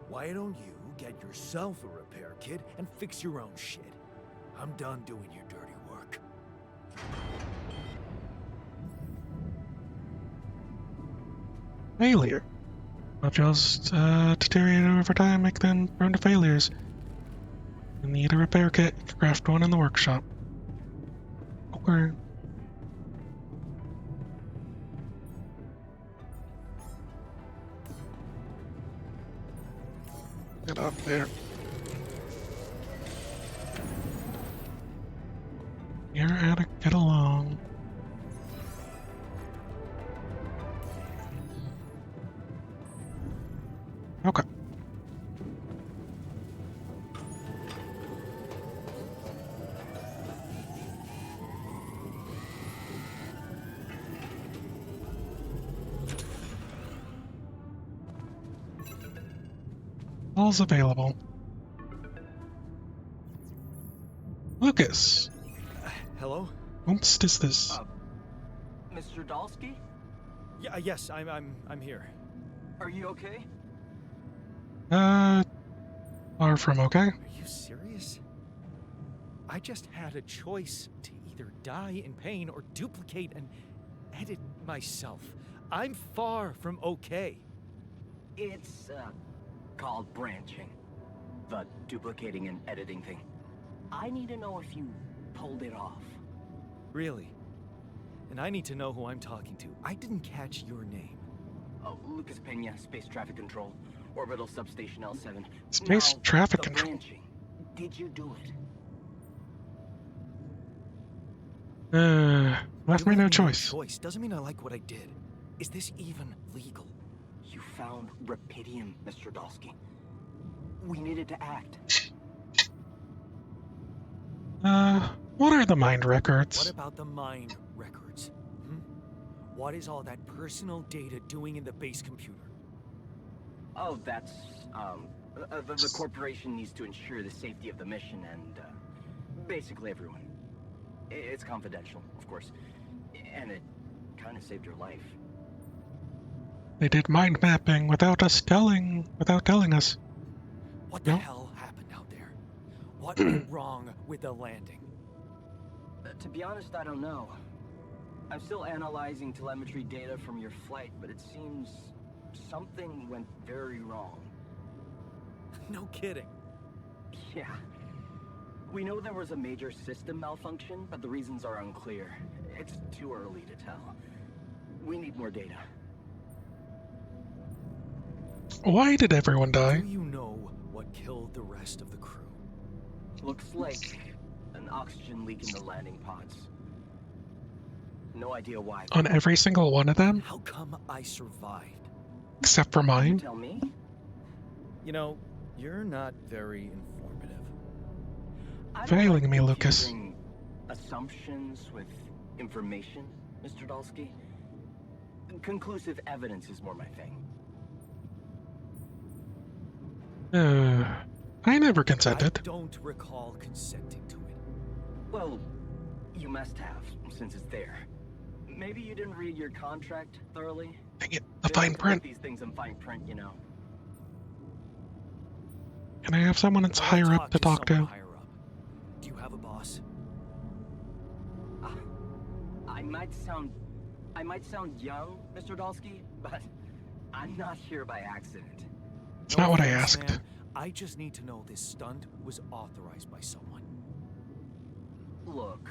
Why don't you get yourself a repair kit and fix your own shit? I'm done doing your dirty work. Failure. Modules deteriorate over time, make them prone to failures. You need a repair kit. You can craft one in the workshop. Okay. Get up there. You're how to get along. Okay. All's available. Lucas, Hello? whomst is this? Mr. Dalsky? Yeah, yes, I'm here. Are you okay? Far from okay. Are you serious? I just had a choice to either die in pain or duplicate and edit myself. I'm far from okay. It's, called branching. The duplicating and editing thing. I need to know if you pulled it off. Really? And I need to know who I'm talking to. I didn't catch your name. Oh, Lucas Pena, Space Traffic Control, Orbital Substation L7. Space Now, traffic the control. branching. Did you do it? Left me You no letting choice. Doesn't mean I like what I did. Is this even legal? You found Rapidium, Mr. Dalsky. We needed to act. What are the mind What records? about the mind records? What is all that personal data doing in the base computer? Oh, that's, the corporation needs to ensure the safety of the mission and, basically everyone. It's confidential, of course. And it kind of saved your life. They did mind mapping without telling us. What the No. hell happened out there? What went wrong with the landing? To be honest, I don't know. I'm still analyzing telemetry data from your flight, but it seems something went very wrong. No kidding. Yeah. We know there was a major system malfunction, but the reasons are unclear. It's too early to tell. We need more data. Why did everyone die? Do you know what killed the rest of the crew? Looks like an oxygen leak in the landing pods. No idea why. On every single one of them? How come I survived? Except for You mine? tell me. You know, you're not very informative. I don't Failing like me, Lucas. confusing assumptions with information, Mr. Dalsky. Conclusive evidence is more my thing. I never I consented. don't recall consenting to it. Well, you must have, since it's there. Maybe you didn't read your contract thoroughly? Dang it, the They fine like to put print. these things in fine print, you know. Can I have someone that's I wanna higher up to talk someone to? higher up. Do you have a boss? I might sound young, Mr. Dalsky, but I'm not here by accident. It's No not what I offense, asked. man. I just need to know this stunt was authorized by someone. Look,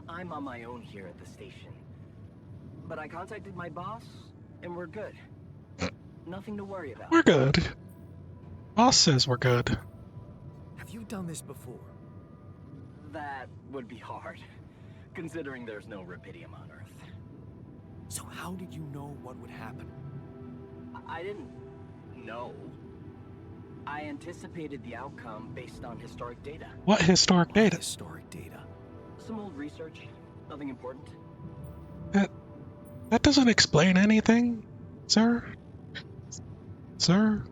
I'm on my own here at the station. But I contacted my boss, and we're good. Nothing to worry about. We're good. Boss says we're good. Have you done this before? That would be hard, considering there's no Rapidium on Earth. So how did you know what would happen? I didn't know. I anticipated the outcome based on historic data. What historic What data? historic data? Some old research, nothing important. That doesn't explain anything, sir. Sir?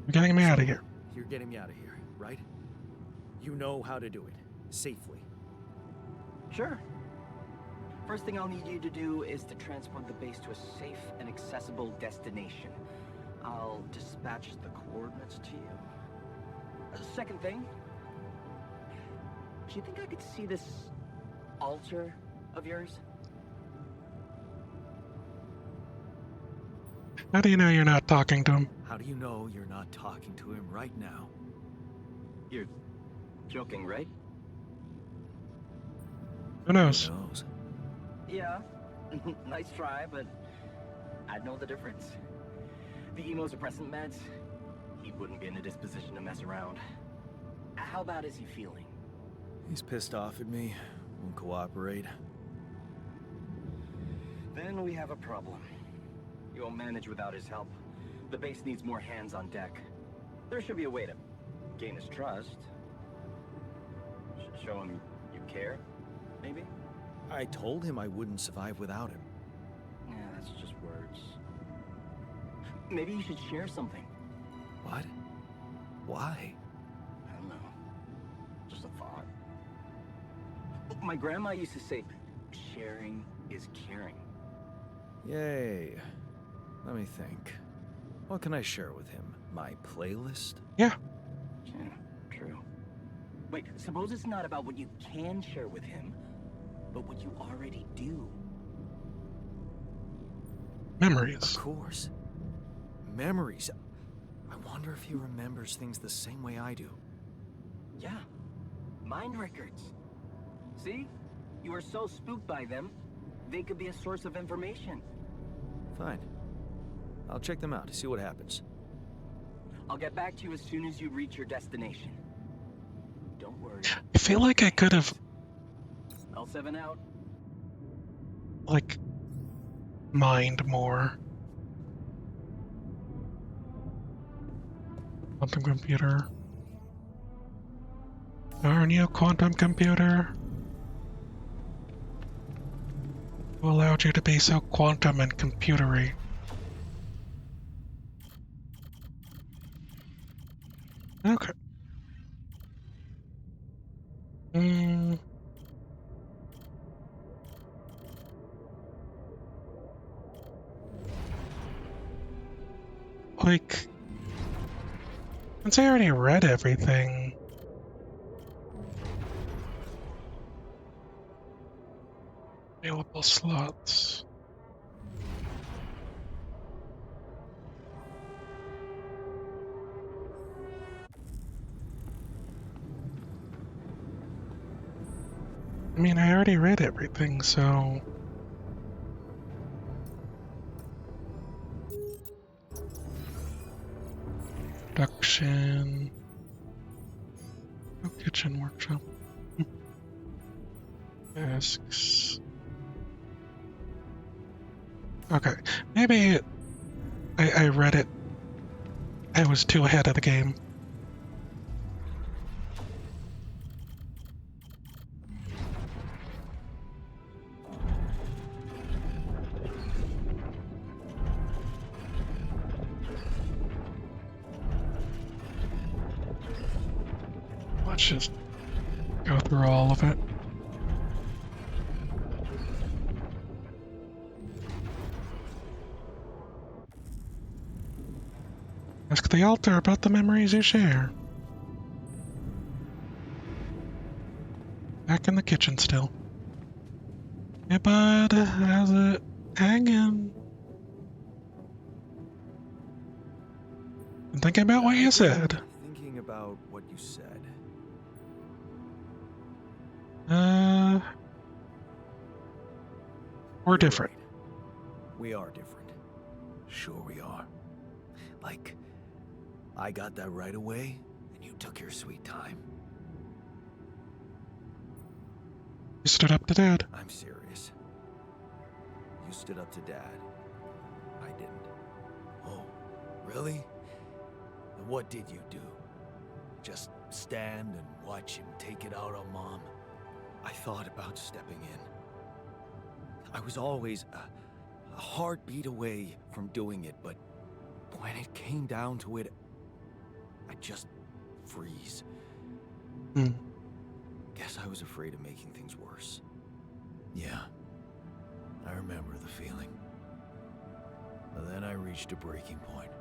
You're getting me out of here. You're getting me out of here, right? You know how to do it. Safely. Sure. First thing I'll need you to do is to transport the base to a safe and accessible destination. I'll dispatch the coordinates to you. Second thing, do you think I could see this altar of yours? How do you know you're not talking to him? How do you know you're not talking to him right now? You're joking, right? Who knows? Who knows? Yeah. Nice try, but I'd know the difference. The immunosuppressant meds, he wouldn't be in a disposition to mess around. How bad is he feeling? He's pissed off at me, won't cooperate. Then we have a problem. You won't manage without his help. The base needs more hands on deck. There should be a way to gain his trust. Show him you care, maybe? I told him I wouldn't survive without him. Yeah, that's just words. Maybe you should share something. What? Why? I don't know. Just a thought. My grandma used to say, sharing is caring. Yay. Let me think. What can I share with him? My playlist? Yeah. Yeah, true. Wait, suppose it's not about what you can share with him, but what you already do. Memories. Of course. Memories. I wonder if he remembers things the same way I do. Yeah. Mind records. See? You are so spooked by them, they could be a source of information. Fine. I'll check them out to see what happens. I'll get back to you as soon as you reach your destination. Don't worry. I feel like I could have, L7 out. like, mined more. Quantum computer. Darn you, quantum computer. Who allowed you to be so quantum and computery? Okay. Like, since I already read everything, available slots. I mean, I already read everything, so... Production... No kitchen workshop. Tasks... Okay, maybe I read it. I was too ahead of the game. Let's just go through all of it. Ask the altar about the memories you share. Back in the kitchen still. Hey bud, how's it hanging? I'm thinking about what you said. Thinking about what you said. We're different. Right. We are different. Sure we are. Like, I got that right away, and you took your sweet time. You stood up to Dad. I'm serious. You stood up to Dad. I didn't. Oh, really? And what did you do? Just stand and watch him take it out on Mom? I thought about stepping in. I was always a heartbeat away from doing it, but when it came down to it, I'd just freeze. Guess I was afraid of making things worse. Yeah, I remember the feeling. But then I reached a breaking point.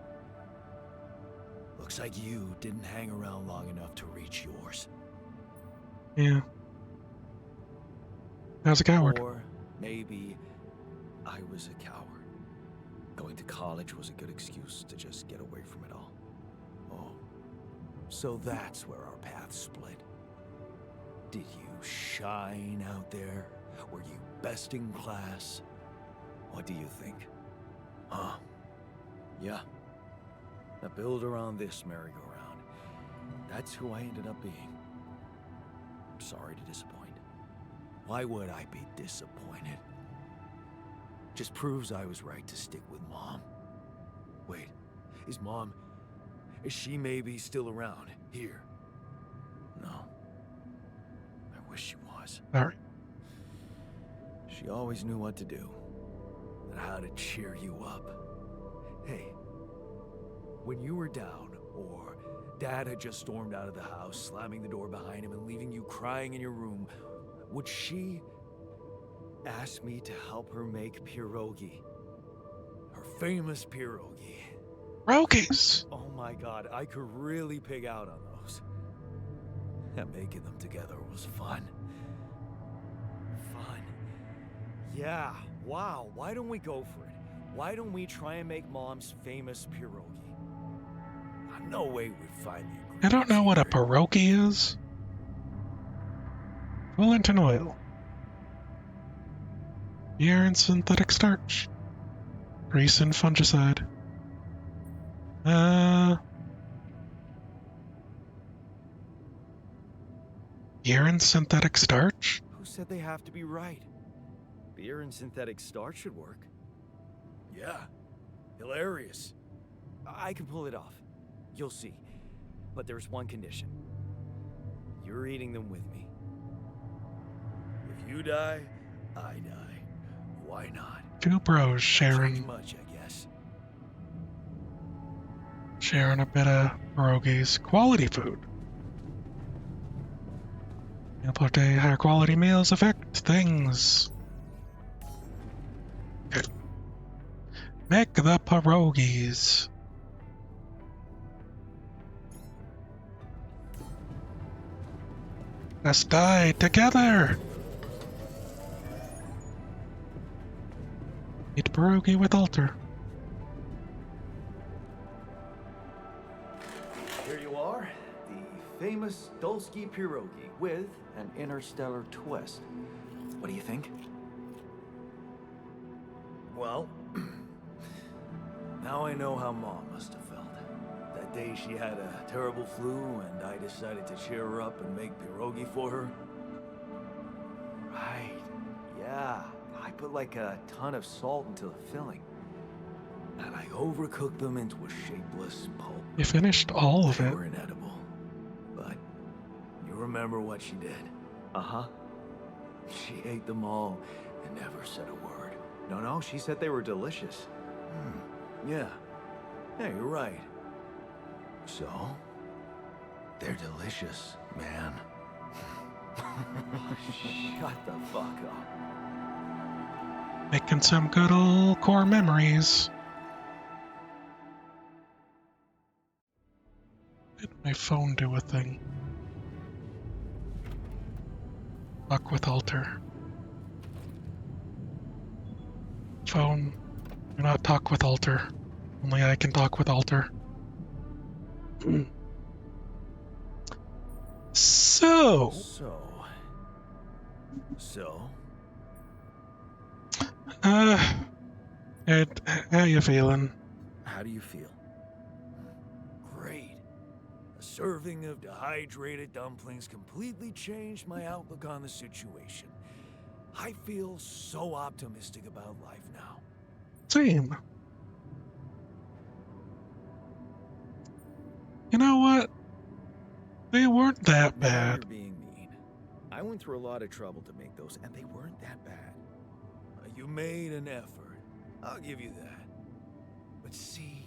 Looks like you didn't hang around long enough to reach yours. Yeah. I was a coward. Or maybe I was a coward. Going to college was a good excuse to just get away from it all. Oh, so that's where our paths split. Did you shine out there? Were you best in class? What do you think? Huh? Yeah. The builder on this merry-go-round. That's who I ended up being. sorry to disappoint. Why would I be disappointed? Just proves I was right to stick with Mom. Wait, is she maybe still around here? No. I wish she was. All right. She always knew what to do and how to cheer you up. Hey, when you were down, or Dad had just stormed out of the house, slamming the door behind him and leaving you crying in your room, would she ask me to help her make pierogi? Her famous pierogi. Rokies! Oh my God, I could really pig out on those. And making them together was fun. Fun. Yeah, wow, why don't we go for it? Why don't we try and make Mom's famous pierogi? No way we'd find the I don't know what a pierogi is. Coolant and oil. Beer and synthetic starch. Grease and fungicide. Beer and synthetic starch? Who said they have to be right? Beer and synthetic starch should work. Yeah, hilarious. I can pull it off. You'll see. But there's one condition. You're eating them with me. If you die, I die. Why not? Two bros Change sharing much, I guess. a bit of pierogies. Quality food. Import higher quality meals affect things. Okay. Make the pierogies. Let's die together! Eat pierogi with Alter. Here you are, the famous Dulski pierogi with an interstellar twist. What do you think? Well, now I know how Mom must have felt. That day she had a terrible flu and I decided to cheer her up and make pierogi for her. Right, yeah. I put like a ton of salt into the filling. And I overcooked them into a shapeless pulp. You finished all of They it. were inedible. But you remember what she did? Uh-huh. She ate them all and never said a word. No, she said they were delicious. Yeah. Yeah, you're right. So, they're delicious, man. Shut the fuck up. Making some good old core memories. Did my phone do a thing? Talk with Alter. Phone, do not talk with Alter. Only I can talk with Alter. So, how you feeling? How do you feel? Great. A serving of dehydrated dumplings completely changed my outlook on the situation. I feel so optimistic about life now. Same. You know what? They weren't that Now bad. you're being mean. I went through a lot of trouble to make those, and they weren't that bad. You made an effort. I'll give you that. But see,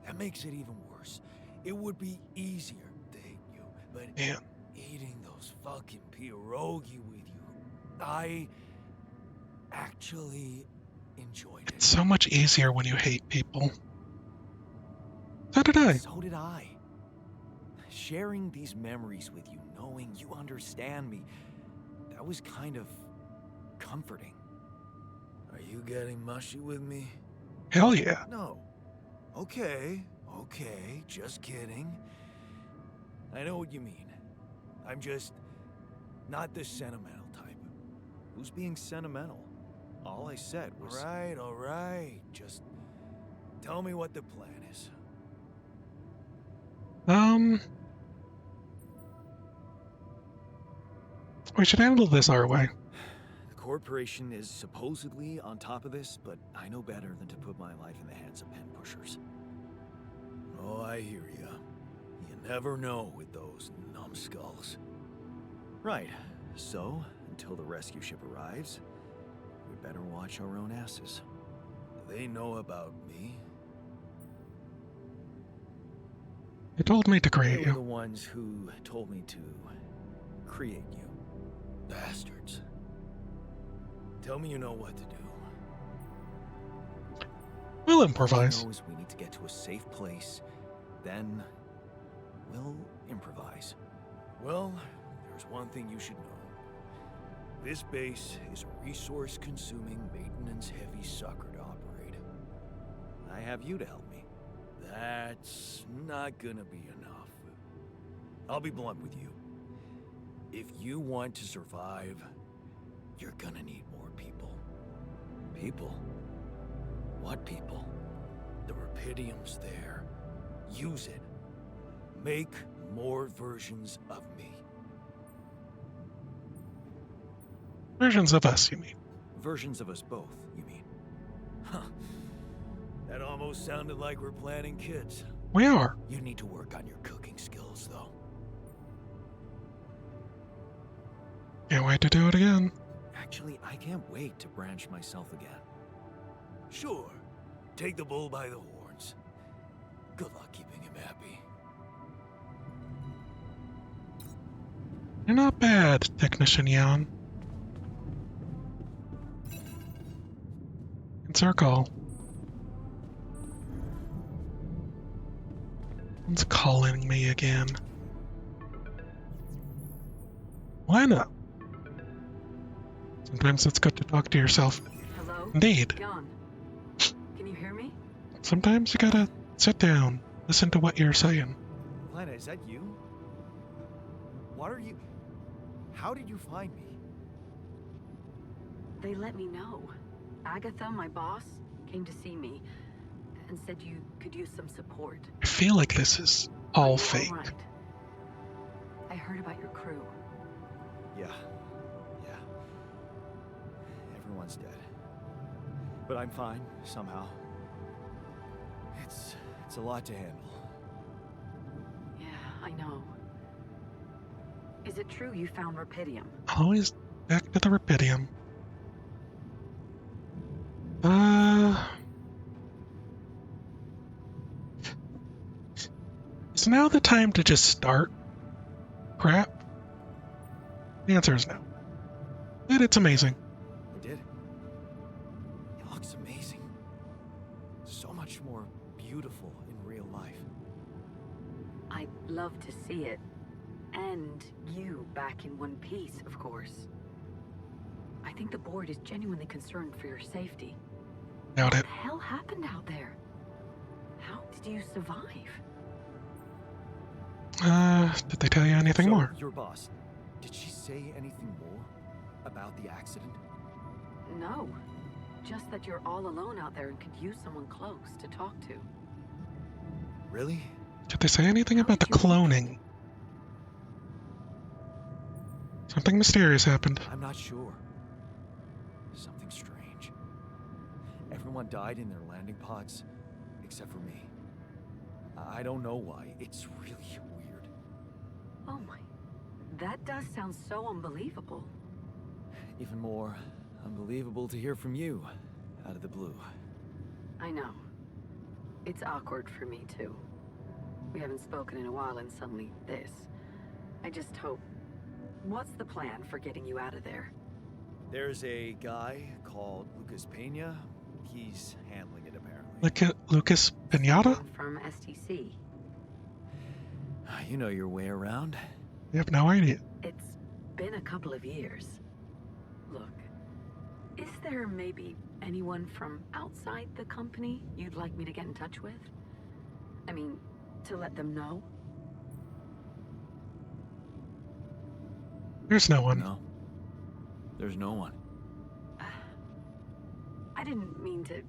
that makes it even worse. It would be easier to hate you, but Man, eating those fucking pierogi with you, I actually enjoyed it's it. so much easier when you hate people. So did I. So did I. Sharing these memories with you, knowing you understand me, that was kind of comforting. Are you getting mushy with me? Hell yeah. No. Okay, just kidding. I know what you mean. I'm just not the sentimental type. Who's being sentimental? All I said was... All right. Just tell me what the plan is. We should handle this our way. The corporation is supposedly on top of this, but I know better than to put my life in the hands of pen pushers. Oh, I hear ya. You never know with those numbskulls. Right, so, until the rescue ship arrives, we better watch our own asses. They know about me. They told me to They create were you. the ones who told me to create you. Bastards. Tell me you know what to do. We'll All I improvise. know is we need to get to a safe place. Then we'll improvise. Well, there's one thing you should know. This base is a resource-consuming, maintenance-heavy sucker to operate. I have you to help me. That's not gonna be enough. I'll be blunt with you. If you want to survive, you're gonna need more people. People? What people? The Rapidium's there. Use it. Make more versions of me. Versions of us, you mean? Versions of us both, you mean? Huh. That almost sounded like we're planning kids. We are. You need to work on your cooking skills, though. Can't wait to do it again. Actually, I can't wait to branch myself again. Sure. Take the bull by the horns. Good luck keeping him happy. You're not bad, Technician Yan. It's our call. Someone's calling me again. Why not? Sometimes it's good to talk to yourself. Hello? Indeed. Jan, can you hear me? Sometimes you gotta sit down, listen to what you're saying. Lana, is that you? What are you... How did you find me? They let me know. Agatha, my boss, came to see me and said you could use some support. I feel like this is all Are you fake. right? I heard about your crew. Yeah. Everyone's dead. But I'm fine, somehow. It's a lot to handle. Yeah, I know. Is it true you found Rapidium? Always back to the Rapidium. Is now the time to just start crap? The answer is no. But it's amazing. I did. It looks amazing. So much more beautiful in real life. I'd love to see it. And you back in one piece, of course. I think the board is genuinely concerned for your safety. Doubt What it. the hell happened out there? How did you survive? Did they tell you anything So, more? your boss, did she say anything more about the accident? No. Just that you're all alone out there and could use someone close to talk to. Really? Did they say anything How about the did you make it? cloning? Something mysterious happened. I'm not sure. Something strange. Everyone died in their landing pods, except for me. I don't know why. It's really weird. Oh my. That does sound so unbelievable. Even more unbelievable to hear from you, out of the blue. I know. It's awkward for me, too. We haven't spoken in a while and suddenly this. I just hope... What's the plan for getting you out of there? There's a guy called Lucas Pena. He's handling it, apparently. Lucas Pinata? Someone from STC. You know your way around. You have no idea. It's been a couple of years. Look, is there maybe anyone from outside the company you'd like me to get in touch with? I mean, to let them know? There's no one. No. There's no one. I didn't mean to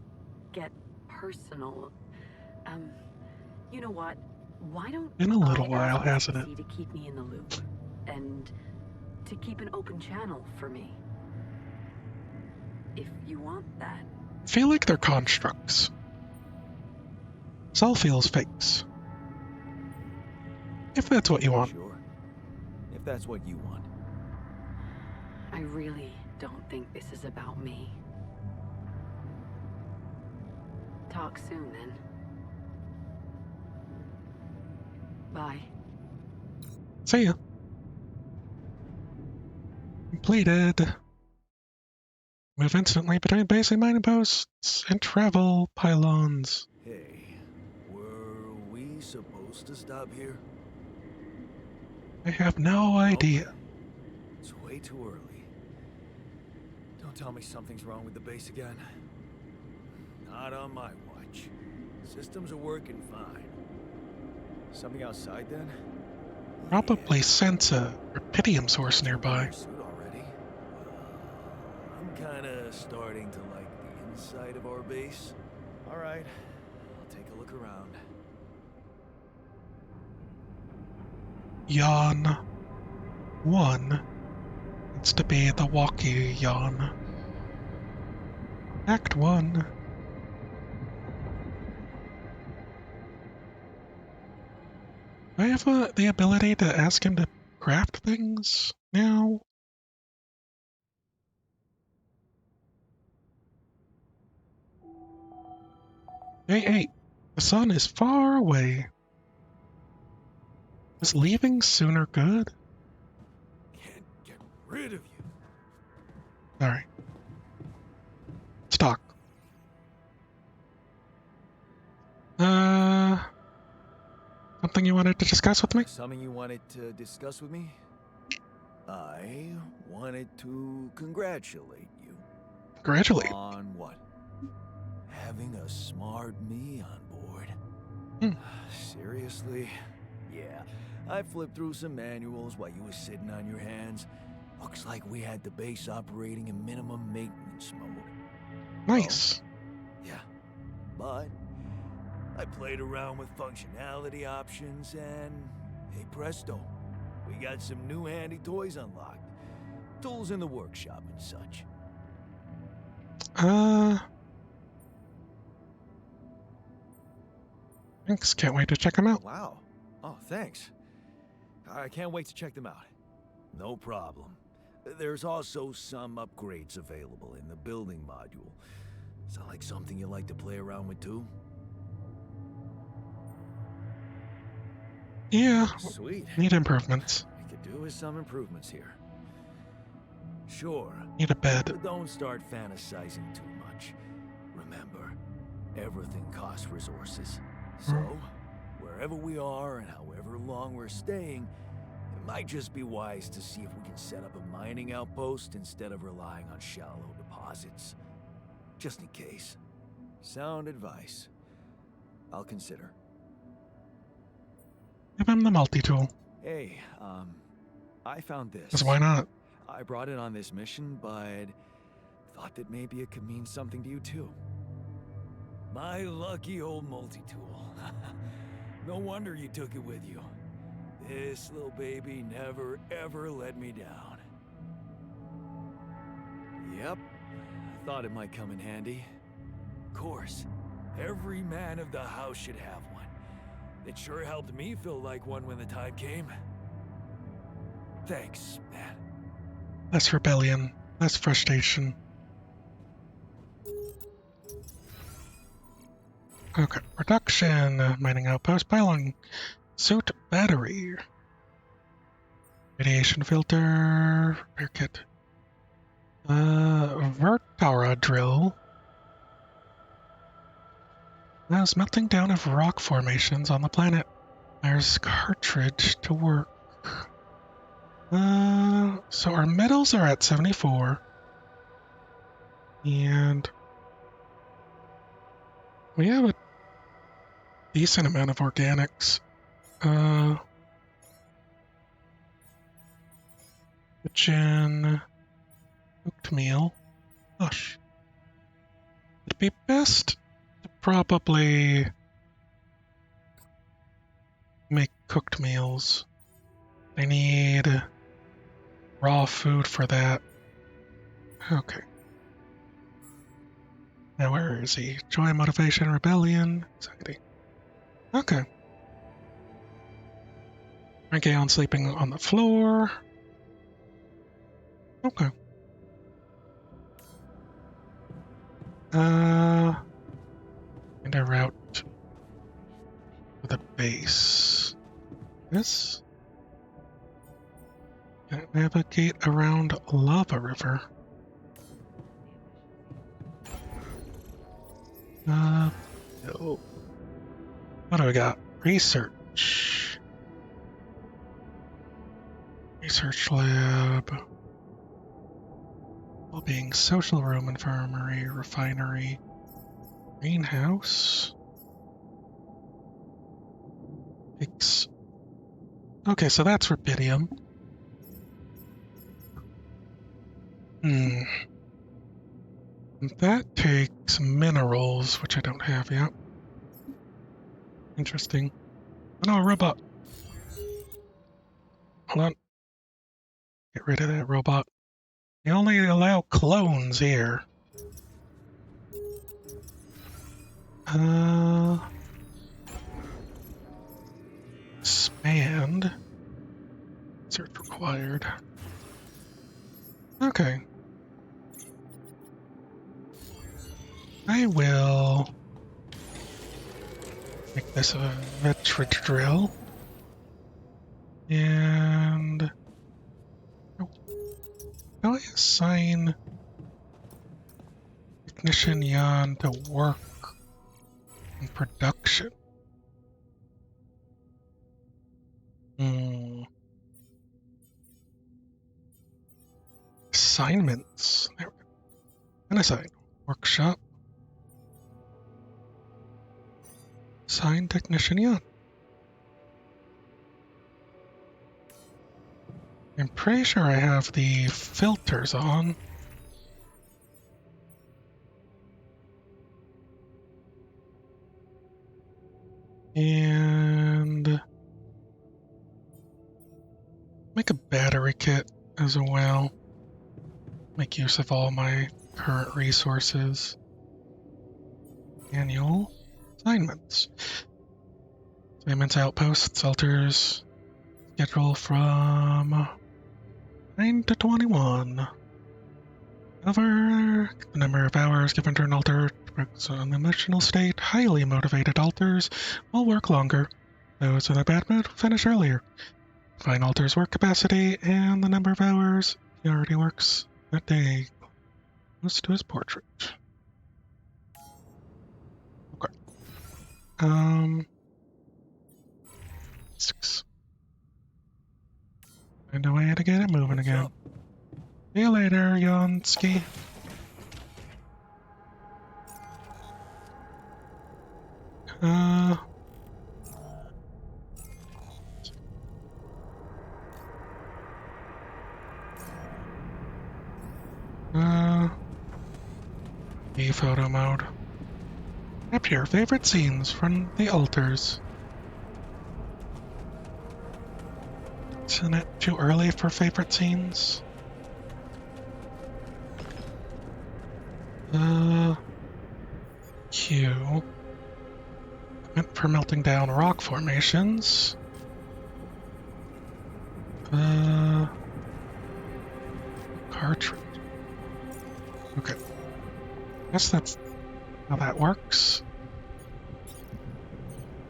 get personal. You know what? Why don't Been a little I while, ask hasn't STC to keep me in the loop and to keep an open channel for me. If you want that. I feel like they're constructs. This all feels fakes. If that's what you want. Sure. If that's what you want. I really don't think this is about me. Talk soon, then. Bye. See ya. Completed. Move instantly between basic mining posts and travel pylons. Hey, were we supposed to stop here? I have no idea. It's way too early. Don't tell me something's wrong with the base again. Not on my watch. Systems are working fine. Something outside then? Probably sense a rubidium source nearby. Suit already? I'm kinda starting to like the inside of our base. All right, I'll take a look around. Yawn 1 needs to be the walkie yawn. Act 1. Do I have the ability to ask him to craft things now? Hey, the sun is far away. Is leaving sooner good? Can't get rid of you. Alright. Let's talk. Something you wanted to discuss with me? Something you wanted to discuss with me? I wanted to congratulate you. Congratulate. On what? Having a smart me on board. Seriously? Yeah, I flipped through some manuals while you were sitting on your hands. Looks like we had the base operating in minimum maintenance mode. Nice. Yeah, but I played around with functionality options and, hey presto, we got some new handy toys unlocked. Tools in the workshop and such. Thanks. Can't wait to check them out. Wow. Oh, thanks. I can't wait to check them out. No problem. There's also some upgrades available in the building module. Sound like something you like to play around with too? Yeah, Sweet. need improvements. We could do with some improvements here. Sure. Need a bed. But don't start fantasizing too much. Remember, everything costs resources. So, wherever we are and however long we're staying, it might just be wise to see if we can set up a mining outpost instead of relying on shallow deposits. Just in case. Sound advice. I'll consider. Give him the multi-tool. Hey, I found this. Because why not? I brought it on this mission, but thought that maybe it could mean something to you too. My lucky old multi-tool. No wonder you took it with you. This little baby never ever let me down. Yep. I thought it might come in handy. Of course, every man of the house should have one. It sure helped me feel like one when the time came. Thanks, man. Less rebellion. Less frustration. Okay. Production. Mining outpost. Pylon. Suit battery. Radiation filter. Repair kit. Vertara drill. Allows melting down of rock formations on the planet. There's cartridge to work. So our metals are at 74. And we have a decent amount of organics. Kitchen, cooked meal. Gosh. It'd be best to probably make cooked meals. I need raw food for that. Okay. Now where is he? Joy, motivation, rebellion, anxiety. Okay. Frankie on sleeping on the floor. Okay. And a route to the base. This? Can't navigate around Lava River. No. What do we got? Research. Research lab. Well-being, social room, infirmary, refinery, greenhouse. Okay, so that's rubidium. That takes minerals, which I don't have yet. Interesting. Oh no, a robot. Hold on. Get rid of that robot. They only allow clones here. Expand. Search required. Okay. I will make this a veteran drill. And how do I assign technician Yan to work in production? Assignments. There we go. And assign. Workshop. Assign technician Yan. I'm pretty sure I have the filters on. And make a battery kit as well. Make use of all my current resources. Annual assignments. Assignments, outposts, altars. Schedule from 9 to 21. However, the number of hours given to an altar depends on the emotional state. Highly motivated altars will work longer. Those in a bad mood will finish earlier. Fine altar's work capacity and the number of hours he already works that day. Close to his portrait. Okay. 6. Find a way to get it moving again. Up? See you later, Yonsky. Photo mode. Capture your favorite scenes from the altars. Isn't it too early for favorite scenes? Q. Meant for melting down rock formations. Cartridge. Okay. Guess that's how that works.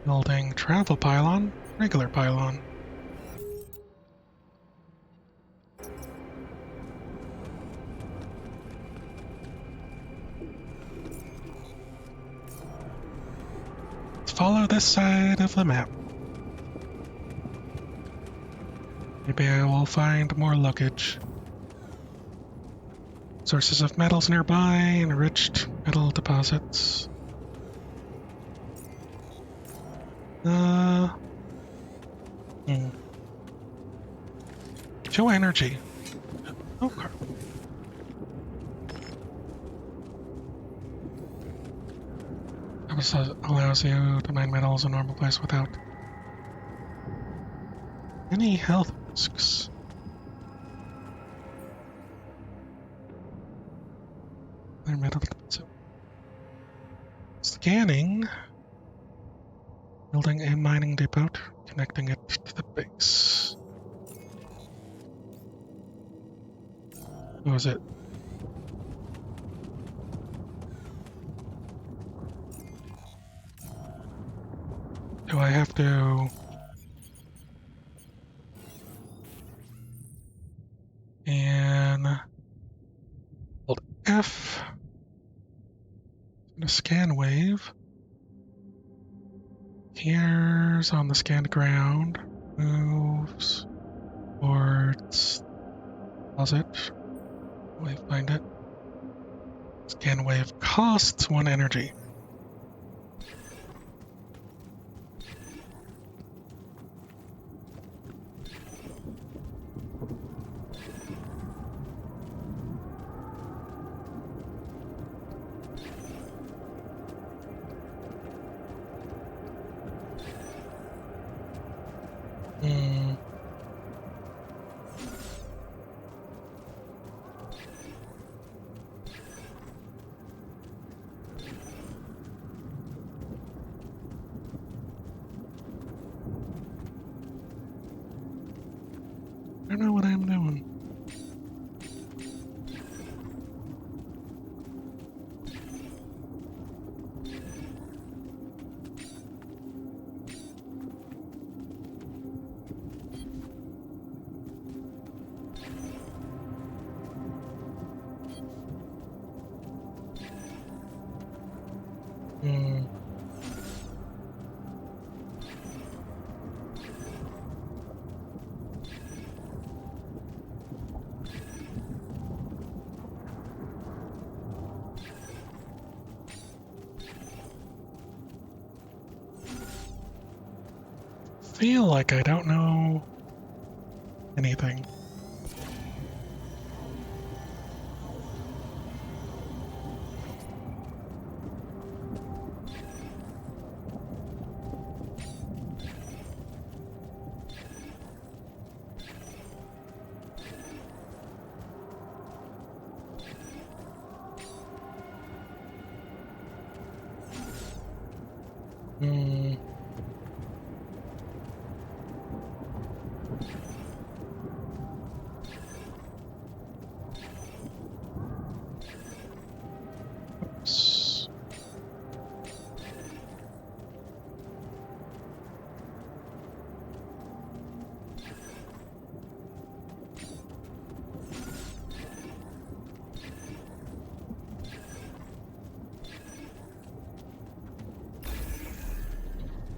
Building travel pylon, regular pylon. Let's follow this side of the map. Maybe I will find more luggage. Sources of metals nearby, enriched metal deposits. Show energy. Okay. That allows you to mine metals in a normal place without any health risks. Their metal. So scanning. Building a mining depot, connecting it to the base. What was it? Do I have to... And... hold F. And a scan wave. Here's on the scanned ground. Moves towards... Deposit. Find it. Scan wave costs 1 energy. Hmm. I don't know what I'm doing. Hmm. Feel like I don't know anything. Hmm. Oops.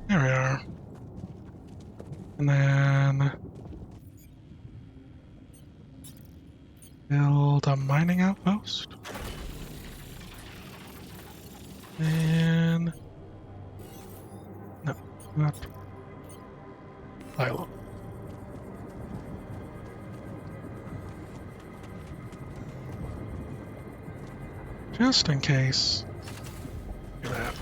There we are. And then build a mining outpost. And no, not silo. Just in case. Look at that.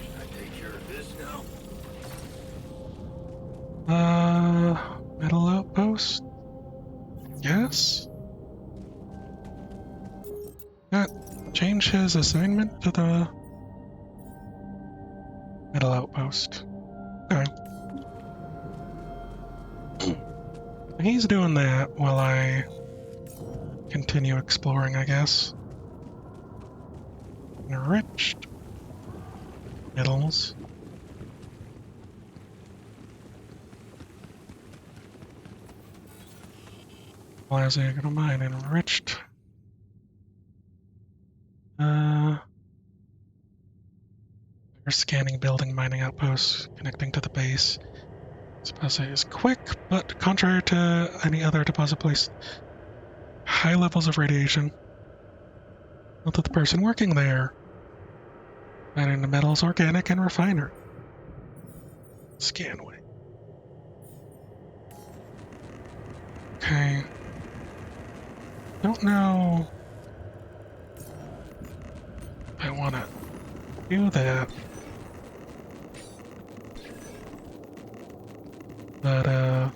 Should I take care of this now? Metal outpost? Yes? Change his assignment to the metal outpost. Okay. He's doing that while I continue exploring, I guess. Enriched metals. Why is it gonna mine enriched? We're scanning building mining outposts connecting to the base. This deposit is quick, but contrary to any other deposit place, high levels of radiation. Note that the person working there. Mining the metals organic and refiner. Scanway. Okay. Don't know if I want to do that. But,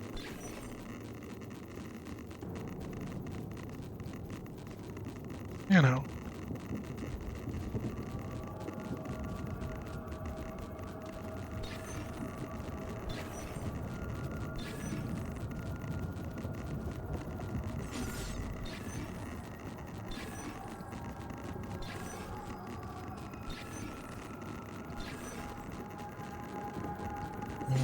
you know. Mm.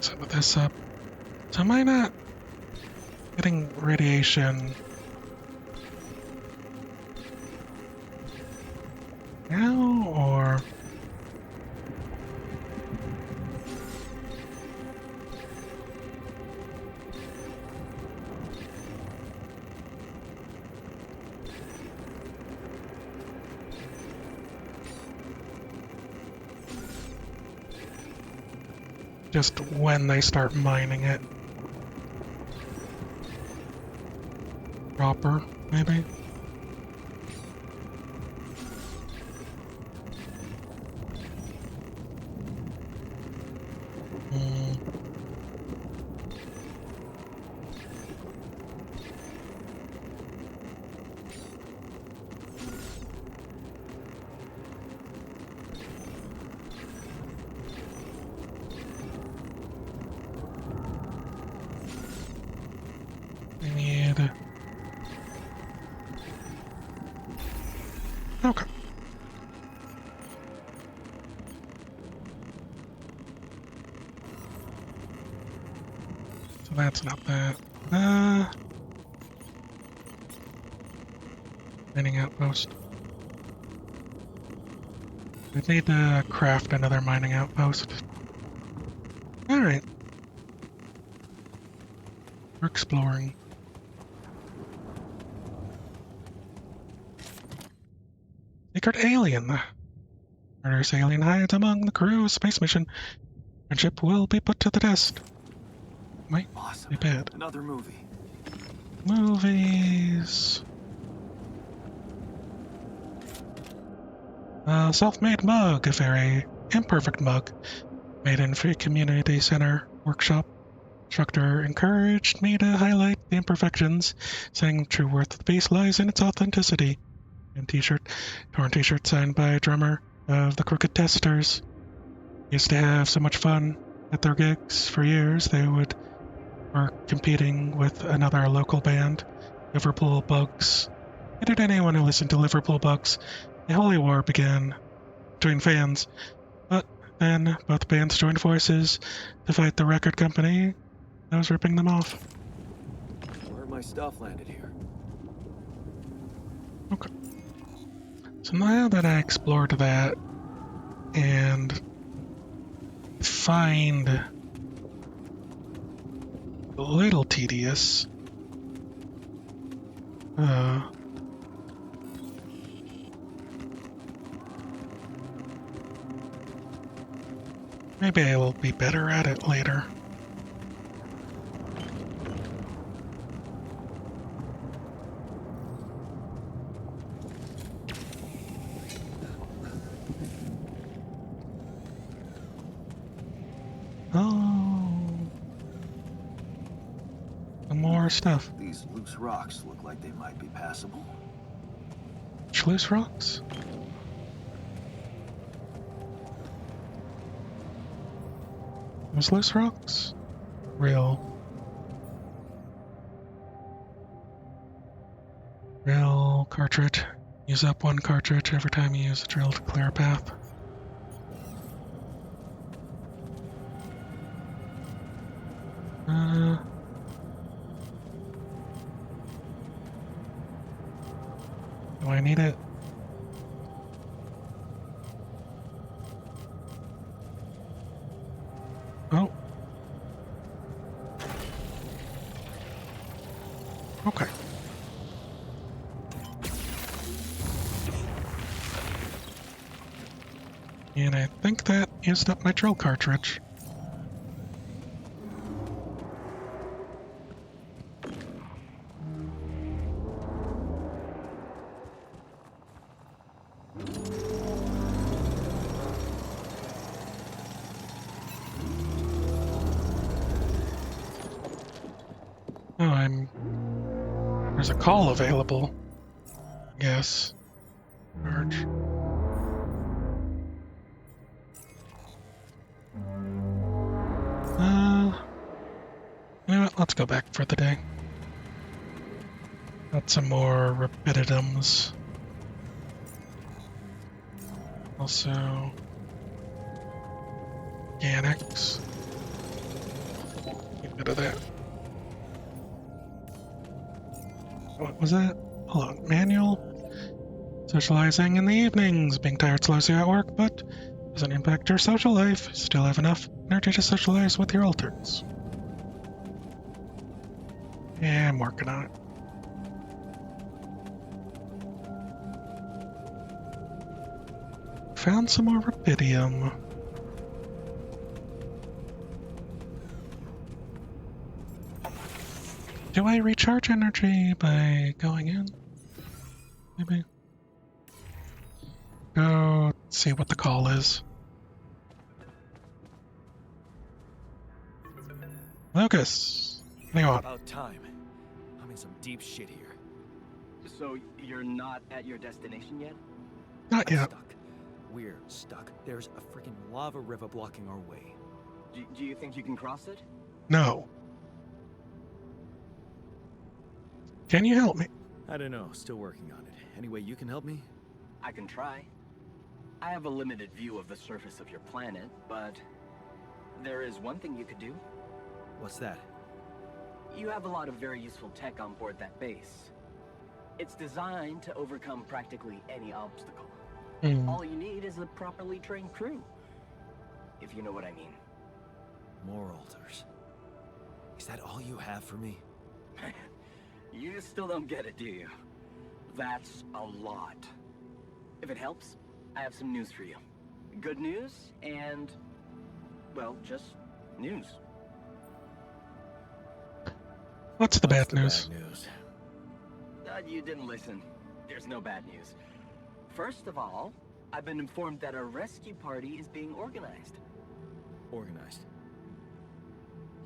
Some of this up. So am I not getting radiation now, or just when they start mining it proper, maybe? Mm. I need... Okay. So that's not that. Mining outpost. We need to craft another mining outpost. Alright. We're exploring. Secret alien. Murderous alien hides among the crew of a space mission. Friendship will be put to the test. Might Awesome. be bad. Another movie. Movies. A self-made mug, a very imperfect mug, made in free community center workshop. Instructor encouraged me to highlight the imperfections, saying the true worth of the piece lies in its authenticity. And t-shirt, torn t-shirt signed by a drummer of the Crooked Testers. Used to have so much fun at their gigs for years. They were competing with another local band, Liverpool Bugs. Hated anyone who listened to Liverpool Bugs. A holy war began between fans, but then both bands joined forces to fight the record company that was ripping them off. Where my stuff landed here. Okay. So now that I explored that and find a little tedious, maybe I will be better at it later. Oh, some more stuff. These loose rocks look like they might be passable. Loose rocks? Those loose rocks? Real cartridge. Use up one cartridge every time you use a drill to clear a path. Do I need it? And I think that used up my drill cartridge. Oh, there's a call available. Yes. Charge. You know what? Let's go back for the day. Got some more repetitums. Also, organics. Get rid of that. What was that? Hold on. Manual. Socializing in the evenings. Being tired slows you at work, but doesn't impact your social life. Still have enough energy to socialize with your alterns. Yeah, I'm working on it. Found some more rubidium. Do I recharge energy by going in? Maybe. Go see what the call is. Lucas, what do you want? About time. I'm in some deep shit here. So you're not at your destination yet? Not I'm yet. stuck. We're stuck. There's a freaking lava river blocking our way. Do you think you can cross it? No. Can you help me? I don't know. Still working on it. Anyway, you can help me? I can try. I have a limited view of the surface of your planet, but there is one thing you could do. What's that? You have a lot of very useful tech on board that base. It's designed to overcome practically any obstacle. All you need is a properly trained crew, if you know what I mean. More altars. Is that all you have for me? You still don't get it, do you? That's a lot. If it helps, I have some news for you. Good news and, well, just news. What's the bad Bad news? news. You didn't listen. There's no bad news. First of all, I've been informed that a rescue party is being organized. Organized.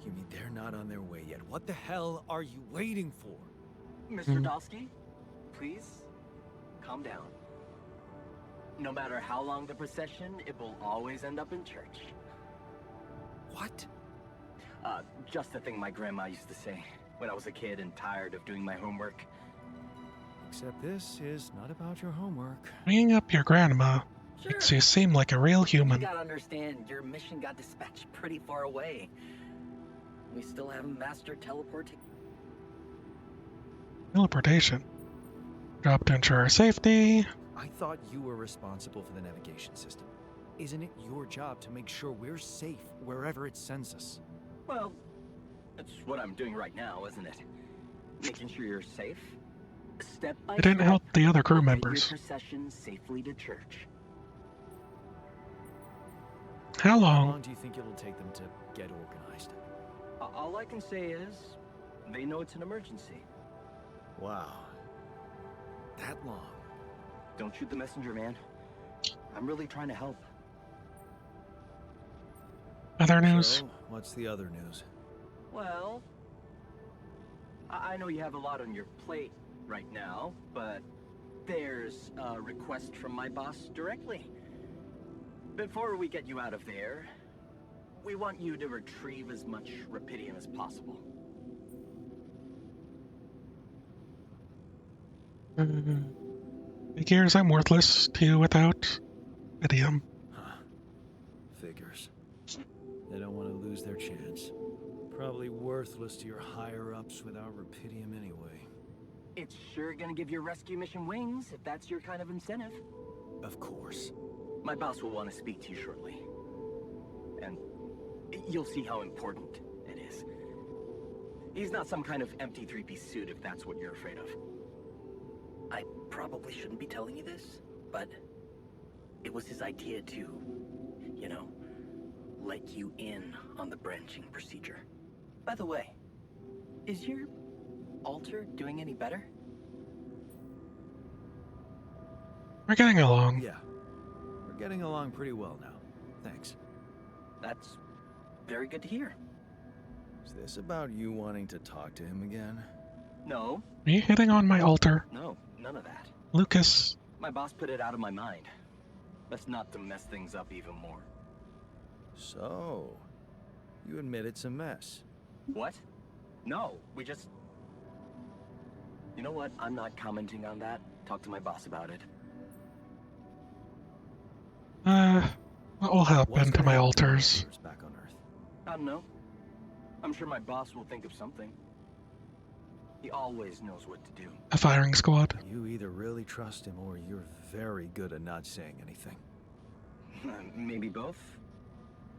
You mean they're not on their way yet? What the hell are you waiting for? Mr. Dosky, please, calm down. No matter how long the procession, it will always end up in church. What? Just the thing my grandma used to say when I was a kid and tired of doing my homework. Except this is not about your homework. Bringing up your grandma makes you seem like a real You human. gotta understand, your mission got dispatched pretty far away. We still haven't mastered teleporting. Teleportation. Job to ensure our safety. I thought you were responsible for the navigation system. Isn't it your job to make sure we're safe wherever it sends us? Well, that's what I'm doing right now, isn't it? Making sure you're safe. Step by It didn't step, help the other crew we'll get members. your procession safely to church. How How long? long do you think it'll take them to get organized? All I can say is, they know it's an emergency. Wow. That long? Don't shoot the messenger, man. I'm really trying to help. Other news? So, what's the other news? Well, I know you have a lot on your plate right now, but there's a request from my boss directly. Before we get you out of there, we want you to retrieve as much rubidium as possible. Figures I'm worthless to you without idiom. Huh. Figures. They don't want to lose their chance. Probably worthless to your higher-ups without rubidium anyway. It's sure gonna give your rescue mission wings if that's your kind of incentive. Of course. My boss will want to speak to you shortly. And you'll see how important it is. He's not some kind of empty three-piece suit if that's what you're afraid of. I probably shouldn't be telling you this, but it was his idea to you know, let you in on the branching procedure. By the way, is your altar doing any better? We're getting along. Yeah. We're getting along pretty well now. Thanks. That's very good to hear. Is this about you wanting to talk to him again? No, Are you hitting on my altar? no, none of that. Lucas, My boss put it out of my mind. Best not to mess things up even more. So, you admit it's a mess. What? No, we just... You know what? I'm not commenting on that. Talk to my boss about it. what will happen What's to gonna my happen altars? when Peter's back on Earth? I don't know. I'm sure my boss will think of something. He always knows what to do. A firing squad? You either really trust him or you're very good at not saying anything. Maybe both?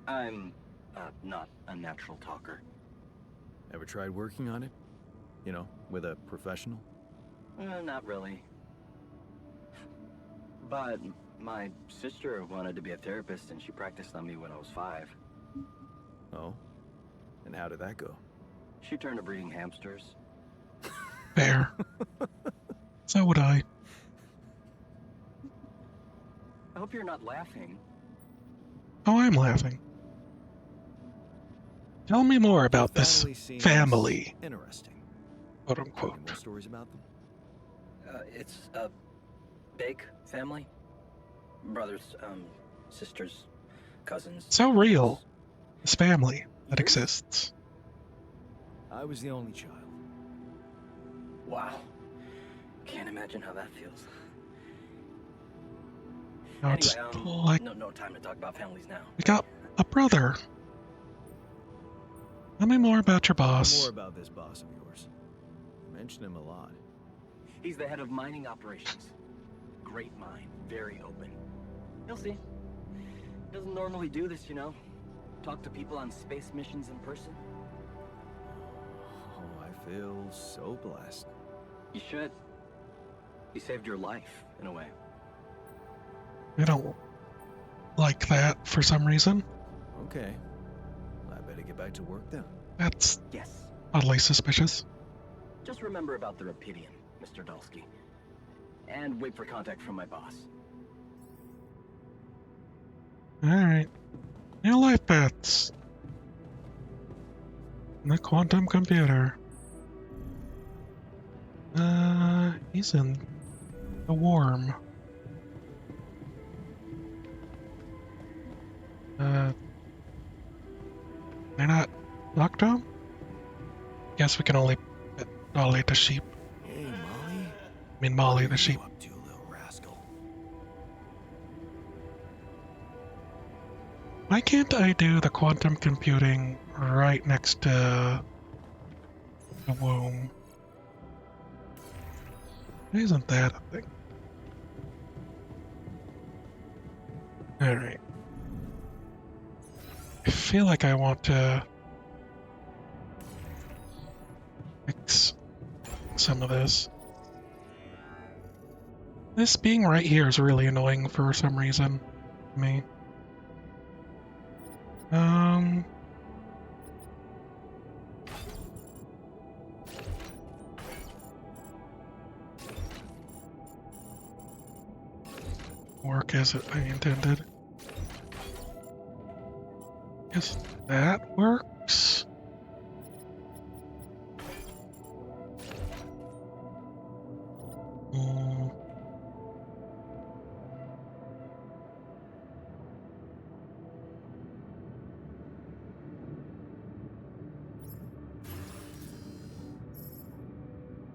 I'm not a natural talker. Ever tried working on it? You know, with a professional? Not really. But my sister wanted to be a therapist and she practiced on me when I was 5. Oh? And how did that go? She turned to breeding hamsters. Fair. So would I. I hope you're not laughing. Oh, I'm laughing. Tell me more about Your this family seems family, Interesting. quote Any unquote. more stories about them? It's a big family. Brothers, sisters, cousins. So real. This family that Yours? exists. I was the only child. Wow. Can't imagine how that feels. Now it's Anyway, like no time to talk about families now. we got a brother. Tell me more about your More boss. about this boss of yours. You mention him a lot. He's the head of mining operations. Great mind, very open. You'll see. Doesn't normally do this, you know. Talk to people on space missions in person. Oh, I feel so blessed. You should. He saved your life, in a way. I don't like that for some reason. Okay. I better get back to work then. That's Yes. oddly suspicious. Just remember about the Rapidian, Mr. Dulski. And wait for contact from my boss. Alright. New life paths. The quantum computer. He's in the worm. They're not locked up? Guess we can only pet Dolly the sheep. Hey, Molly. I mean Molly the sheep. What are you up to, little rascal? Why can't I do the quantum computing right next to the womb? Why isn't that a thing? Alright. I feel like I want to fix some of this. This being right here is really annoying for some reason to me. Work as I intended. Guess that works. Hmm.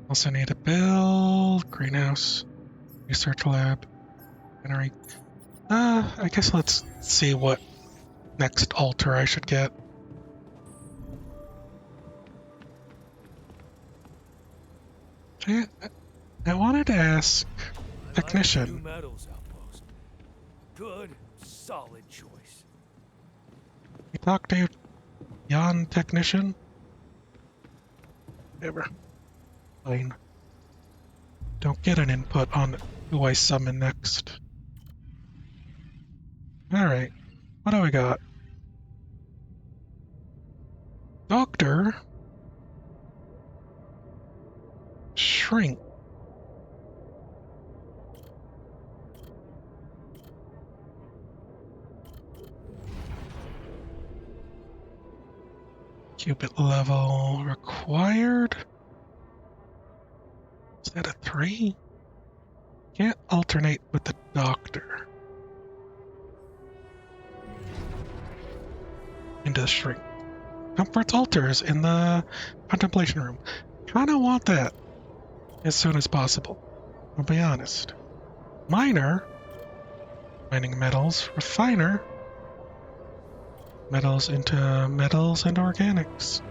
Also need to build greenhouse, research lab, generate. I guess let's see what next altar I should get. I wanted to ask technician. New metals outpost. Good, solid choice. You talk to Jan technician? Never. Fine. Don't get an input on who I summon next. Alright. What do we got? Doctor. Shrink. Cubit level required. Is that a 3? Can't alternate with the doctor. Into the shrink. Comforts altars in the contemplation room. Kinda want that as soon as possible. I'll be honest. Miner. Mining metals. Refiner. Metals into metals and organics.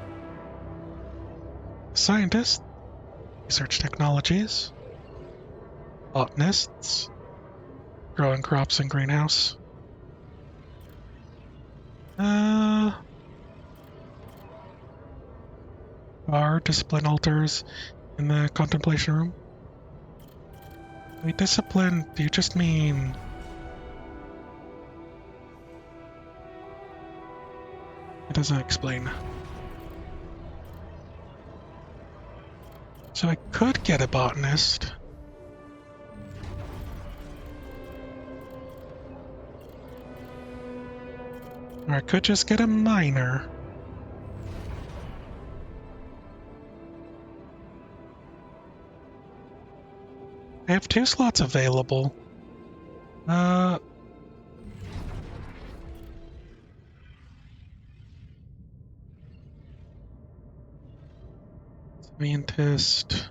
Scientist. Research technologies. Botanists. Growing crops in greenhouse. Our discipline altars in the contemplation room. Wait, discipline, do you just mean... It doesn't explain. So I could get a botanist. Or I could just get a miner. I have 2 slots available. Scientist.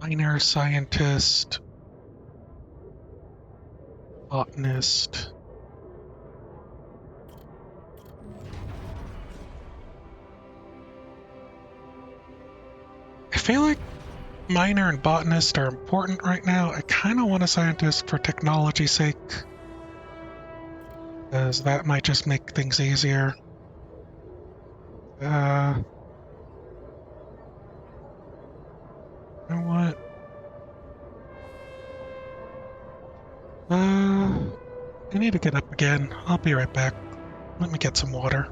Miner, scientist. Botanist. I feel like miner and botanist are important right now. I kind of want a scientist for technology's sake, because that might just make things easier. You know what? I need to get up again. I'll be right back. Let me get some water.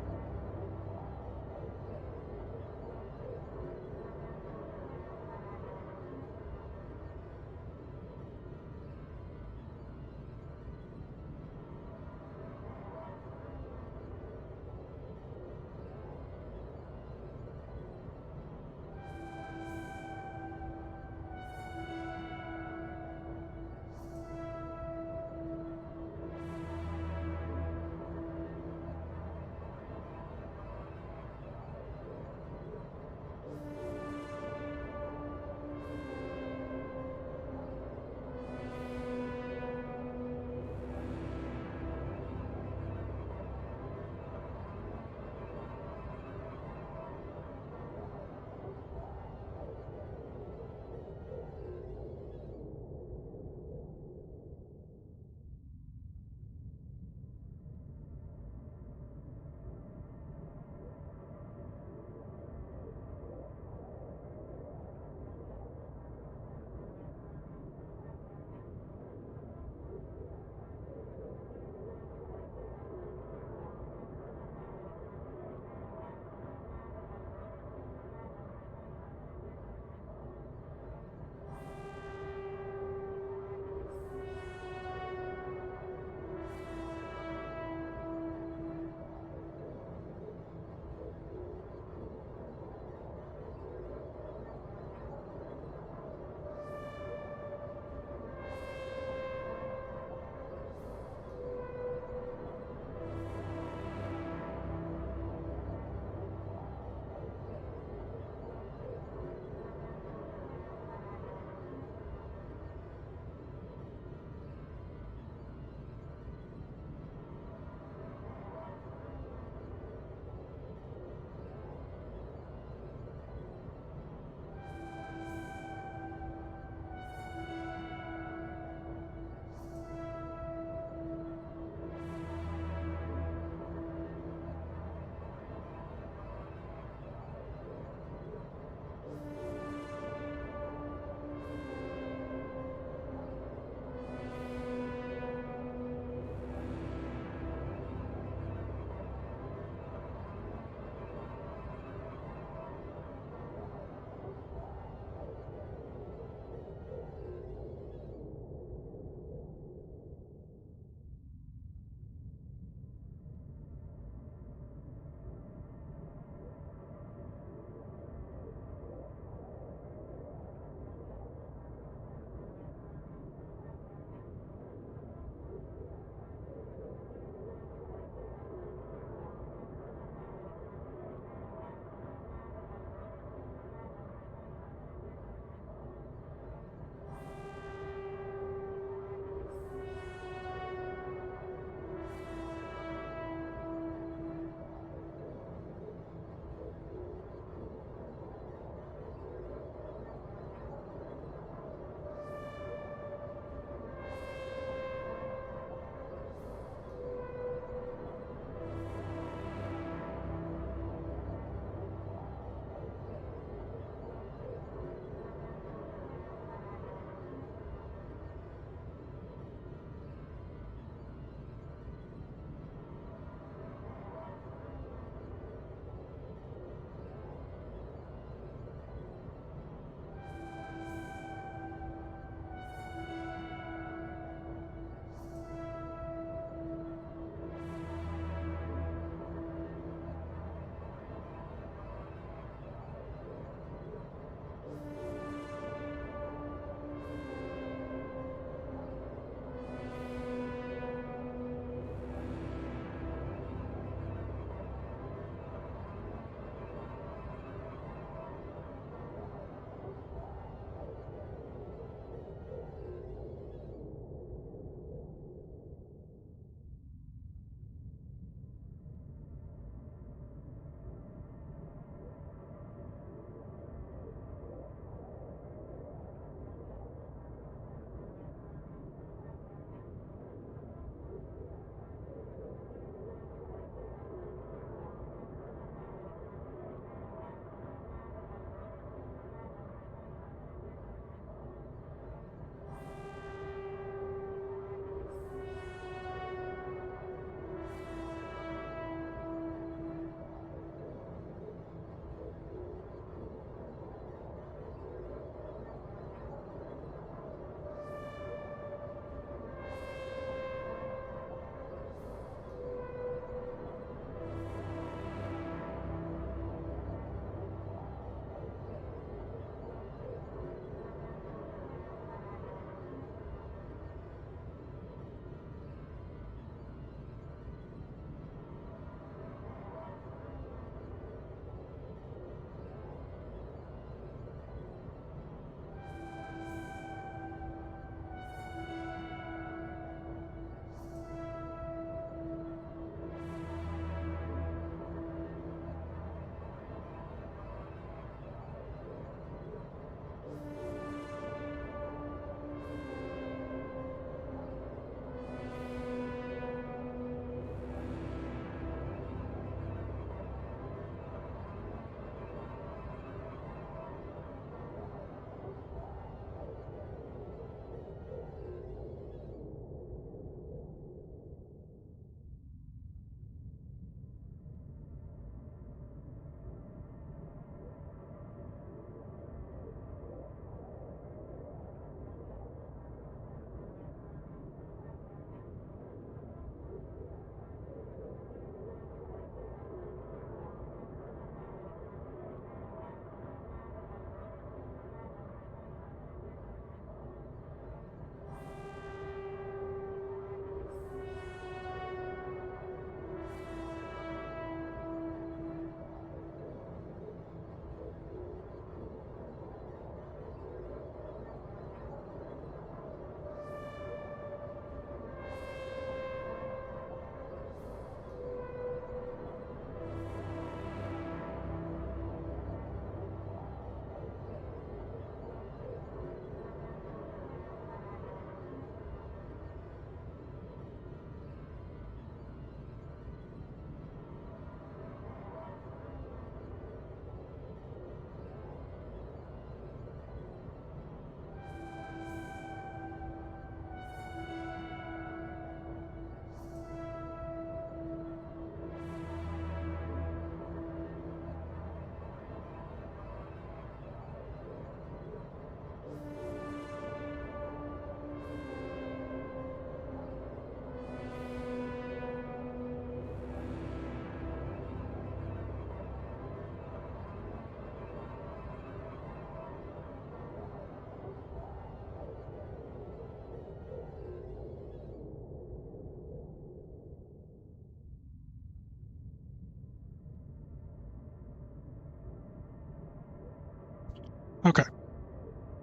Okay.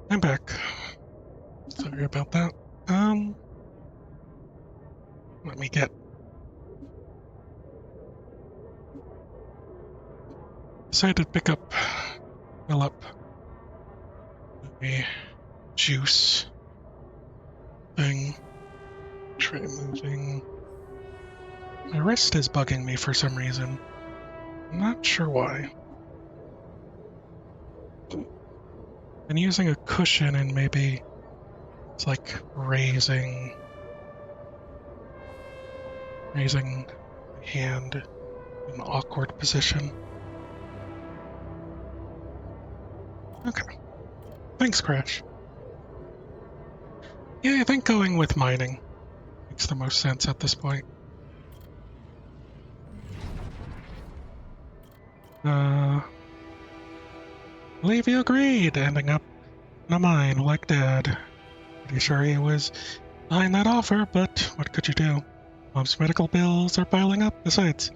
I'm back. Sorry about that. Let me get... Decided to fill up a juice thing. Try moving. My wrist is bugging me for some reason. I'm not sure why. Been using a cushion and maybe it's like raising my hand in an awkward position. Okay. Thanks, Crash. Yeah, I think going with mining makes the most sense at this point. I believe you agreed, ending up in a mine like Dad. Pretty sure he was behind that offer, but what could you do? Mom's medical bills are piling up. Besides,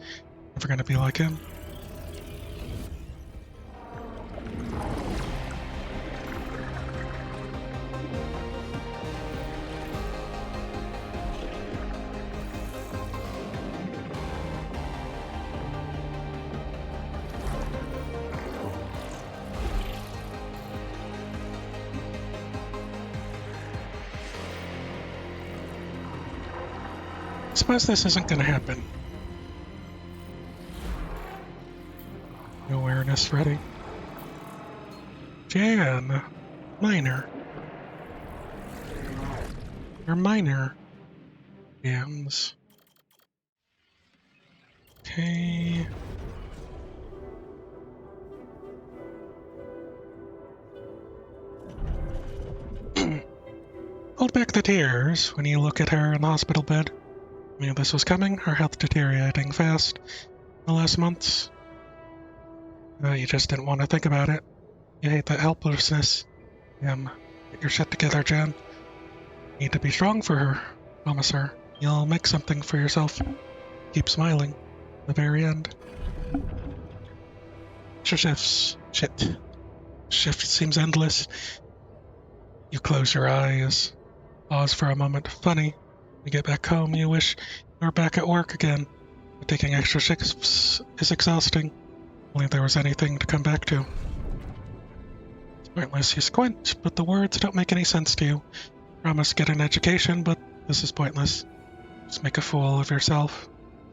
never gonna be like him. Suppose this isn't gonna happen. No awareness ready. Jan, miner. You're miner. Jams. Okay. Hold back the tears when you look at her in the hospital bed. I knew this was coming, her health deteriorating fast in the last months. You just didn't want to think about it. You hate that helplessness. Get your shit together, Jan. You need to be strong for her. Promise her. You'll make something for yourself. Keep smiling. The very end. Shifts. Shit. Shift seems endless. You close your eyes. Pause for a moment. Funny. You get back home, you wish you were back at work again. But taking extra shifts is exhausting. Only if there was anything to come back to. It's pointless. You squint, but the words don't make any sense to you. Promise to get an education, but this is pointless. Just make a fool of yourself.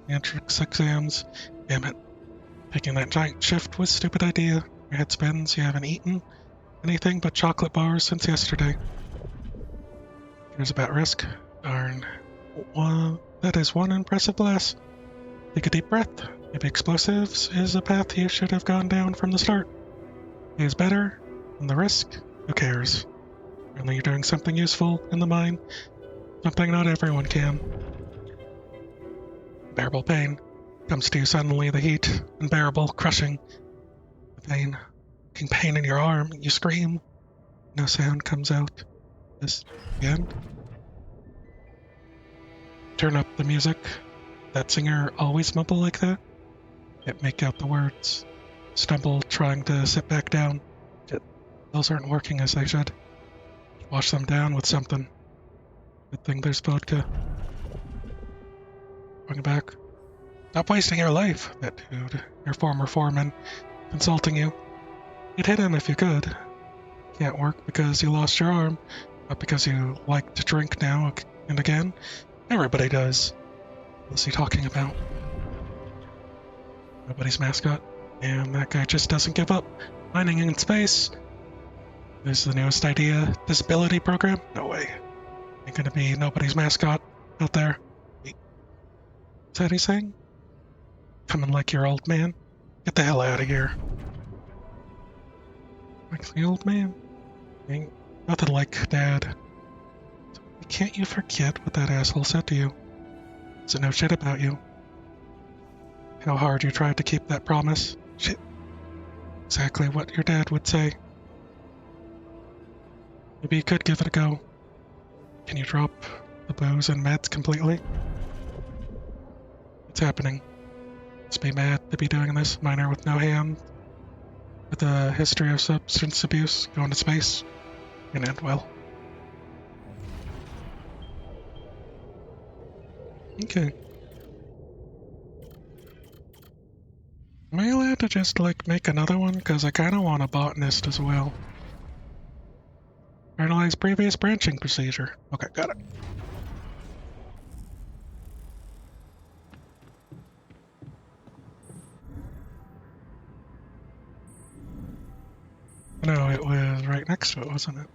The entrance exams. Damn it. Taking that giant shift was a stupid idea. Your head spins. You haven't eaten anything but chocolate bars since yesterday. Here's about risk. Darn. That is one impressive blast. Take a deep breath. Maybe explosives is a path you should have gone down from the start. It is better than the risk. Who cares? Only you're doing something useful in the mine. Something not everyone can. Unbearable pain comes to you suddenly. The heat, unbearable, crushing. The pain. Pain in your arm. You scream. No sound comes out. This the end. Turn up the music. That singer always mumble like that? Can't make out the words. Stumble trying to sit back down. Those aren't working as they should. Wash them down with something. Good thing there's vodka. Going back. Stop wasting your life, that dude. Your former foreman. Consulting you. You'd hit him if you could. Can't work because you lost your arm. Not because you like to drink now and again. Everybody does. What's he talking about? Nobody's mascot. And that guy just doesn't give up. Mining in space. This is the newest idea. Disability program? No way. Ain't gonna be nobody's mascot out there. Wait. Is that what he's saying? Coming like your old man? Get the hell out of here. Like the old man? Ain't nothing like Dad. Can't you forget what that asshole said to you? Does it know shit about you? How hard you tried to keep that promise? Shit. Exactly what your dad would say. Maybe you could give it a go. Can you drop the booze and meds completely? What's happening? Must be mad to be doing this. Miner with no hand. with a history of substance abuse going to space and end well. Okay. Am I allowed to just, like, make another one? Because I kind of want a botanist as well. Analyze previous branching procedure. Okay, got it. No, it was right next to it, wasn't it?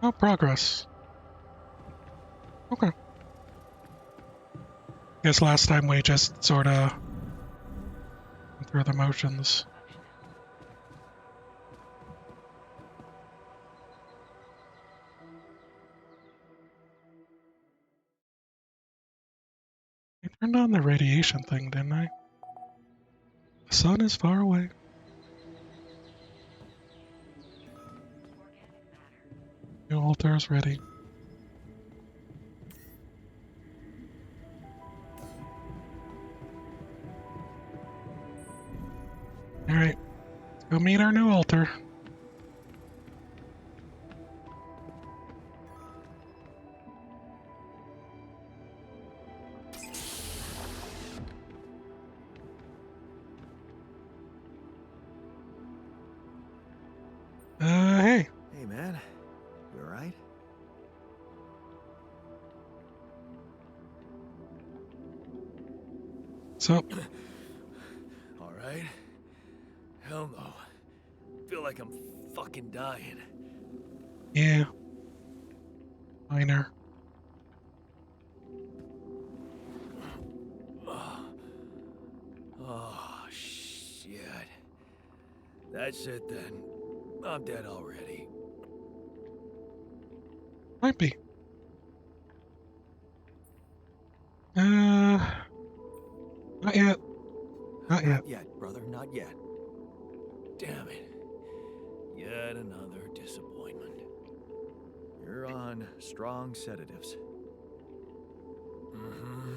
Oh, progress. Okay. Guess last time we just sorta went through the motions. I turned on the radiation thing, didn't I? The sun is far away. The altar is ready. Alright, go meet our new altar. Hey. Hey, man. You alright? So, Alright? Hell no. Feel like I'm fucking dying. yeah. Minor. Oh, shit. That's it then. I'm dead already. Might be. Not yet. Not yet. Not yet, brother, not yet. Damn it. Yet another disappointment. You're on strong sedatives. Mm-hmm.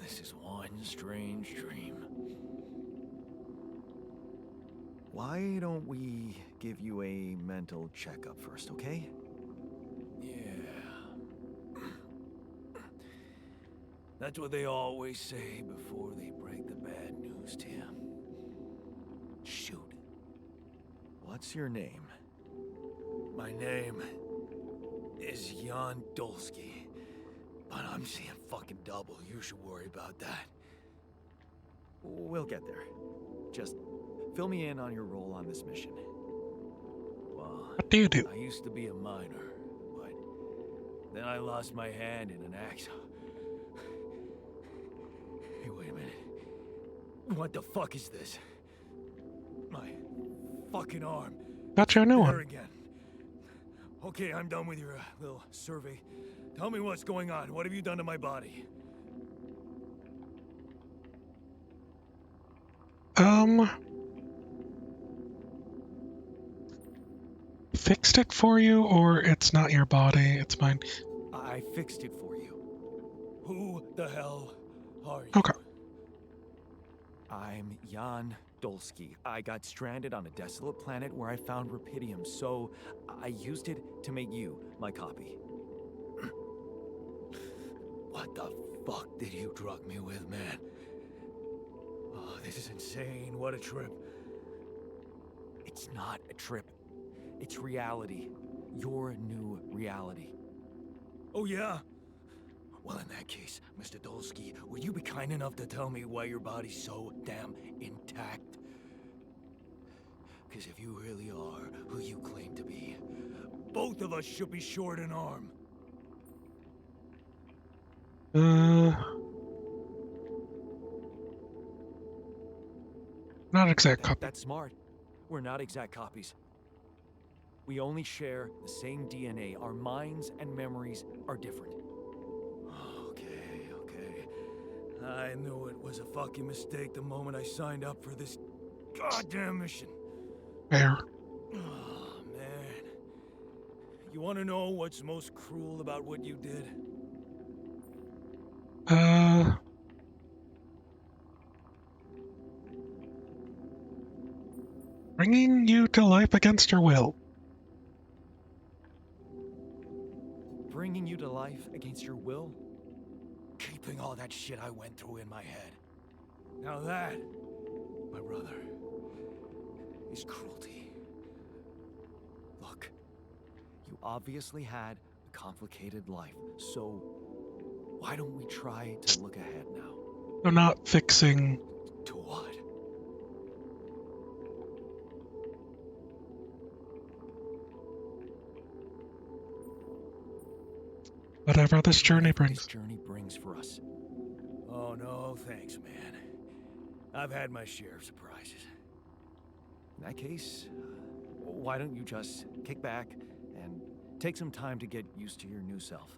This is one strange dream. Why don't we give you a mental checkup first, okay? Yeah. That's what they always say before they break the bad news to you. Shoot. What's your name? My name is Jan Dolsky. But I'm seeing fucking double. You should worry about that. We'll get there. Just fill me in on your role on this mission. Well, What do you do? I used to be a miner, but then I lost my hand in an accident. Hey, wait a minute. What the fuck is this? My fucking arm. Got you a new There one. again. Okay, I'm done with your little survey. Tell me what's going on. What have you done to my body? Fixed it for you, or it's not your body, it's mine. I fixed it for you. Who the hell are you? Okay. I'm Jan Dolsky. I got stranded on a desolate planet where I found rupidium, so I used it to make you my copy. What the fuck did you drug me with, man? Oh, this is insane. What a trip. It's not a trip. It's reality. Your new reality. Oh, yeah? Well, in that case, Mr. Dolsky, would you be kind enough to tell me why your body's so damn intact? Because if you really are who you claim to be, both of us should be short an arm. Not exact copy. That's smart. We're not exact copies. We only share the same DNA. Our minds and memories are different. Okay. I knew it was a fucking mistake the moment I signed up for this goddamn mission. Fair. Oh, man. You want to know what's most cruel about what you did? Bringing you to life against your will. Bringing you to life against your will? Keeping all that shit I went through in my head. Now that, my brother, is cruelty. Look, you obviously had a complicated life, so why don't we try to look ahead now? I'm not fixing. To what? Whatever this journey Whatever brings. this journey brings for us. Oh no, thanks, man. I've had my share of surprises. In that case, why don't you just kick back and take some time to get used to your new self?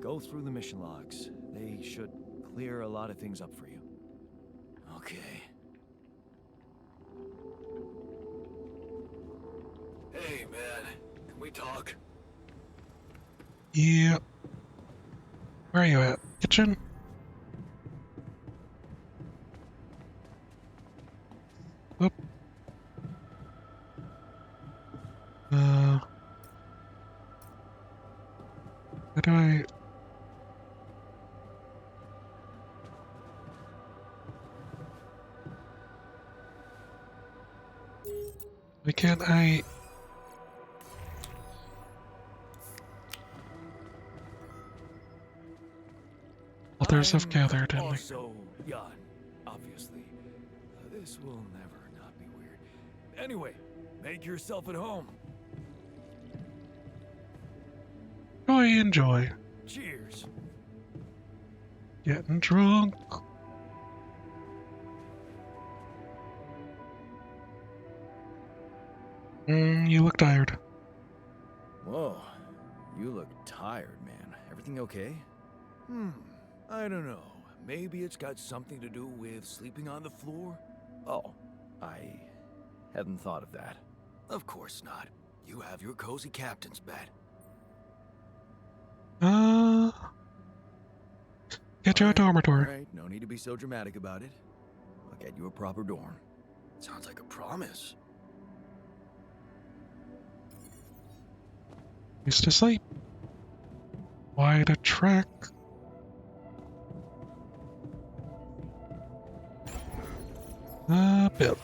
Go through the mission logs. They should clear a lot of things up for you. Okay. Hey, man. Can we talk? Yeah. Where are you at? Kitchen? Oop. How do I... Why can't I... Others have gathered in the... Also, Jan, obviously. This will never not be weird. Anyway, make yourself at home. Enjoy. Cheers. Getting drunk. You look tired. Whoa, you look tired, man. Everything okay? I don't know. Maybe it's got something to do with sleeping on the floor? Oh, I hadn't thought of that. Of course not. You have your cozy captain's bed. Get you a dormitory. Alright, no need to be so dramatic about it. I'll get you a proper dorm. Sounds like a promise. Used to sleep. Wide a track. Bill.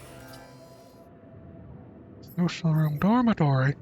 Social room dormitory.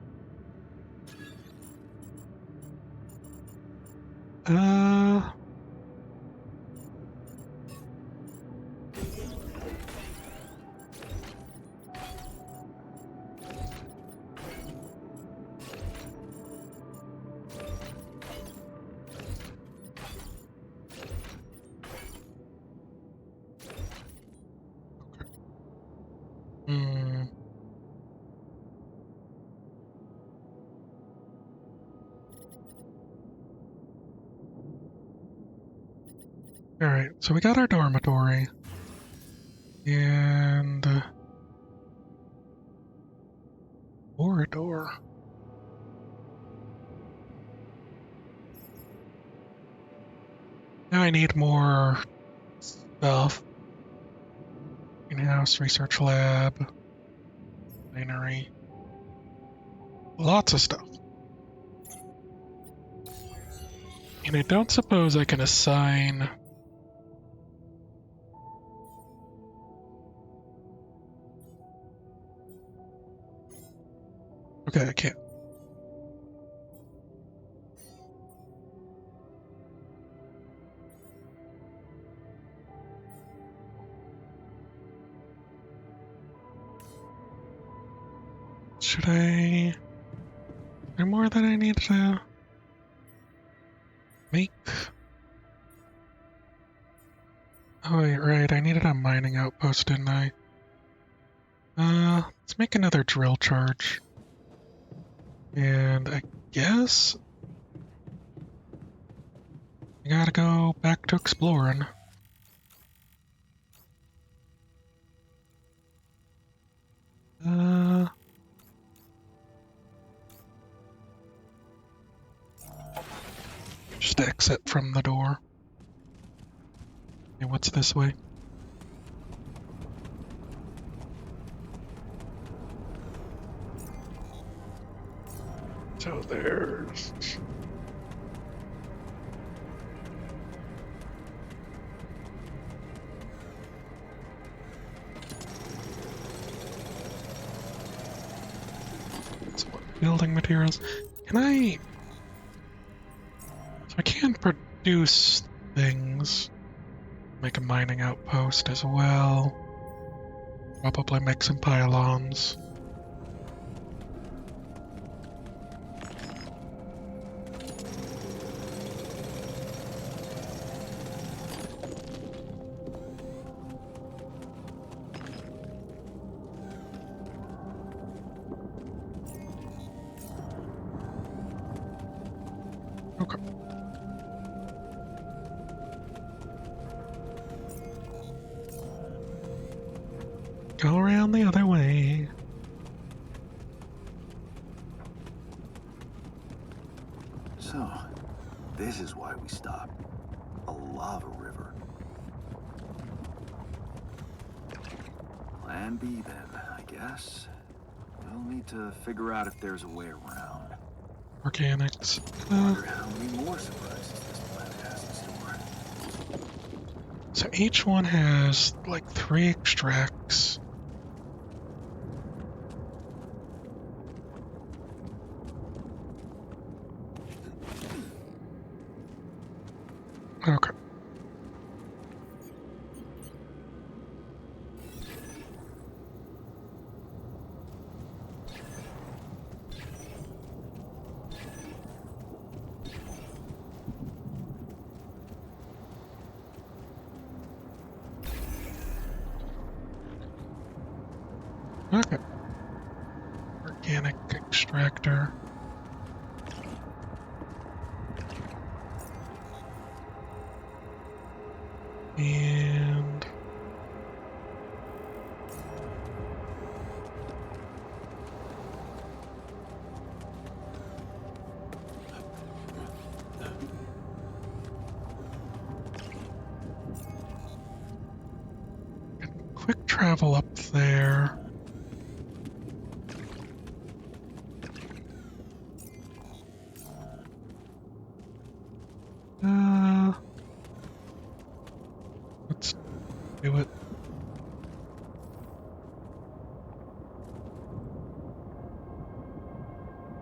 Alright, so we got our dormitory. And... corridor. Now I need more stuff. Greenhouse, research lab, binary. Lots of stuff. And I don't suppose I can assign... Okay, I can't. Should I... Is there more that I need to make? Oh, wait, right, I needed a mining outpost, didn't I? Let's make another drill charge. And I guess... I gotta go back to exploring. Just exit from the door. And what's this way? there's... Building materials. Can I... So I can produce things. Make a mining outpost as well. Probably make some pylons. Okay. Go around the other way. So, this is why we stopped. A lava river. Plan B then, I guess. We'll need to figure out if there's a way around. Organics. Wonder how many more surprises this planet has in store. So each one has like 3 extracts. Okay. Okay. Organic extractor. And quick travel up there. Let's do it.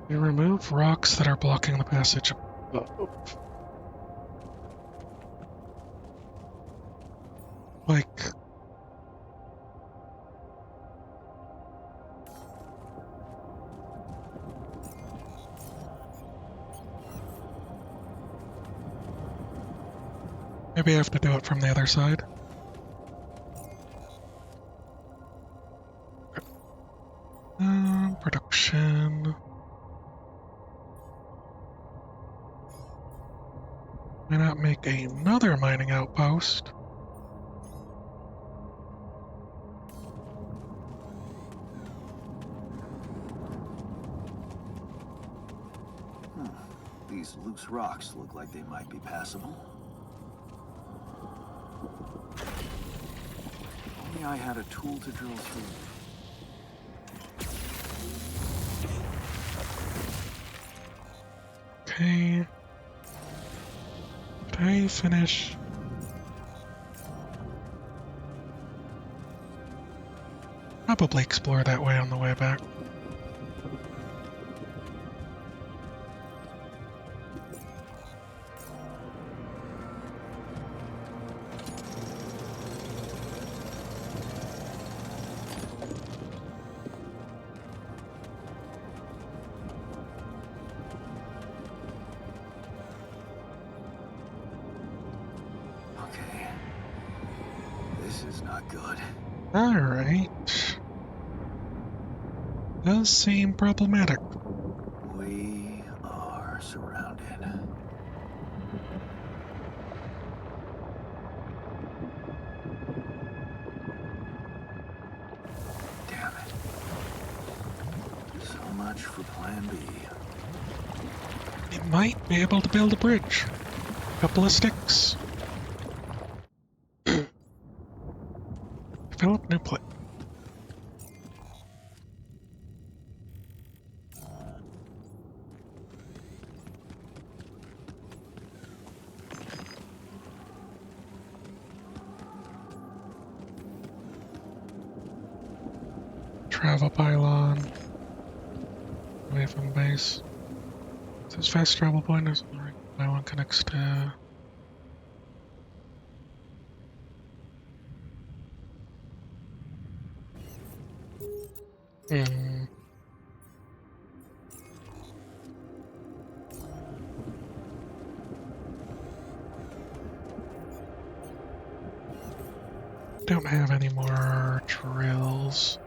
We remove rocks that are blocking the passage above. Like... Maybe I have to do it from the other side. Production. Why not make another mining outpost? These loose rocks look like they might be passable. If only I had a tool to drill through. Okay. Did I finish? Probably explore that way on the way back. Okay. This is not good. Alright. Does seem problematic. We are surrounded. Damn it. So much for Plan B. We might be able to build a bridge. Couple of sticks. Develop new plate. travel pylon away from the base. It says fast travel point is the right pylon connects to. Don't have any more drills.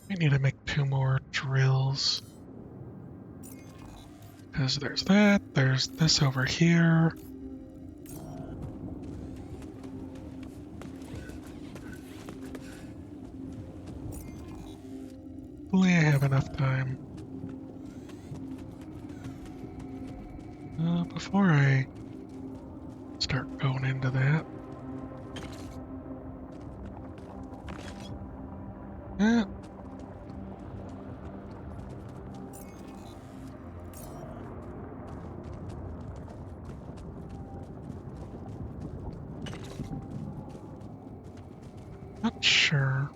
We need to make 2 more drills. Because there's that, there's this over here. Hopefully I have enough time. Before I start going into that. Eh. Not sure.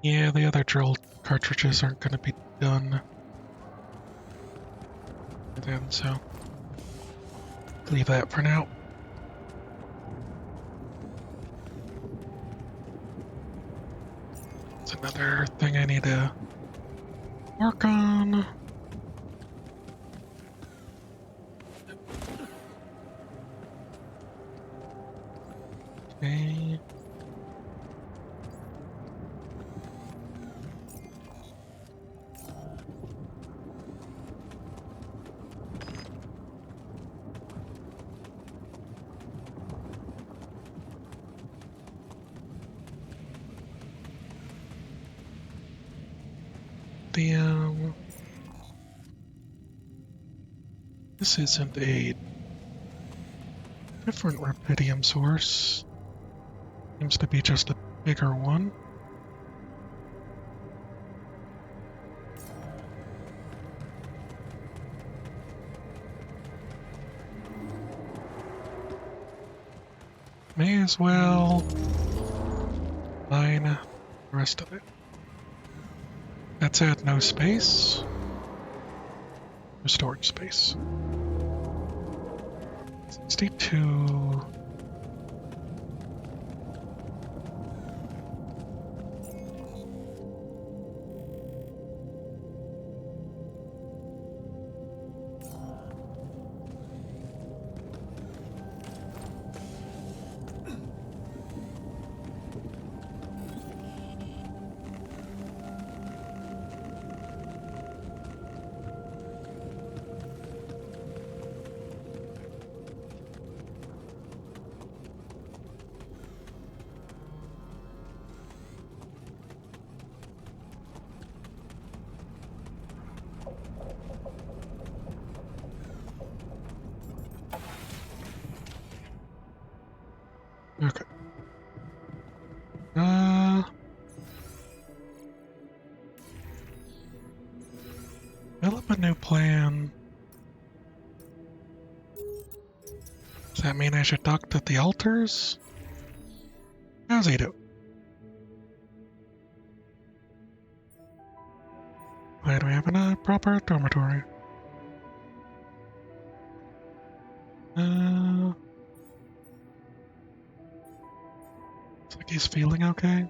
Yeah, the other drill cartridges aren't going to be done then, so leave that for now. It's another thing I need to work on. Okay. This isn't a different rubidium source. Seems to be just a bigger one. May as well mine the rest of it. That's at no space. No storage space. 62. Okay. Develop a new plan. Does that mean I should talk to the altars? How's he doing? Why do we have a proper dormitory? Looks like he's feeling okay.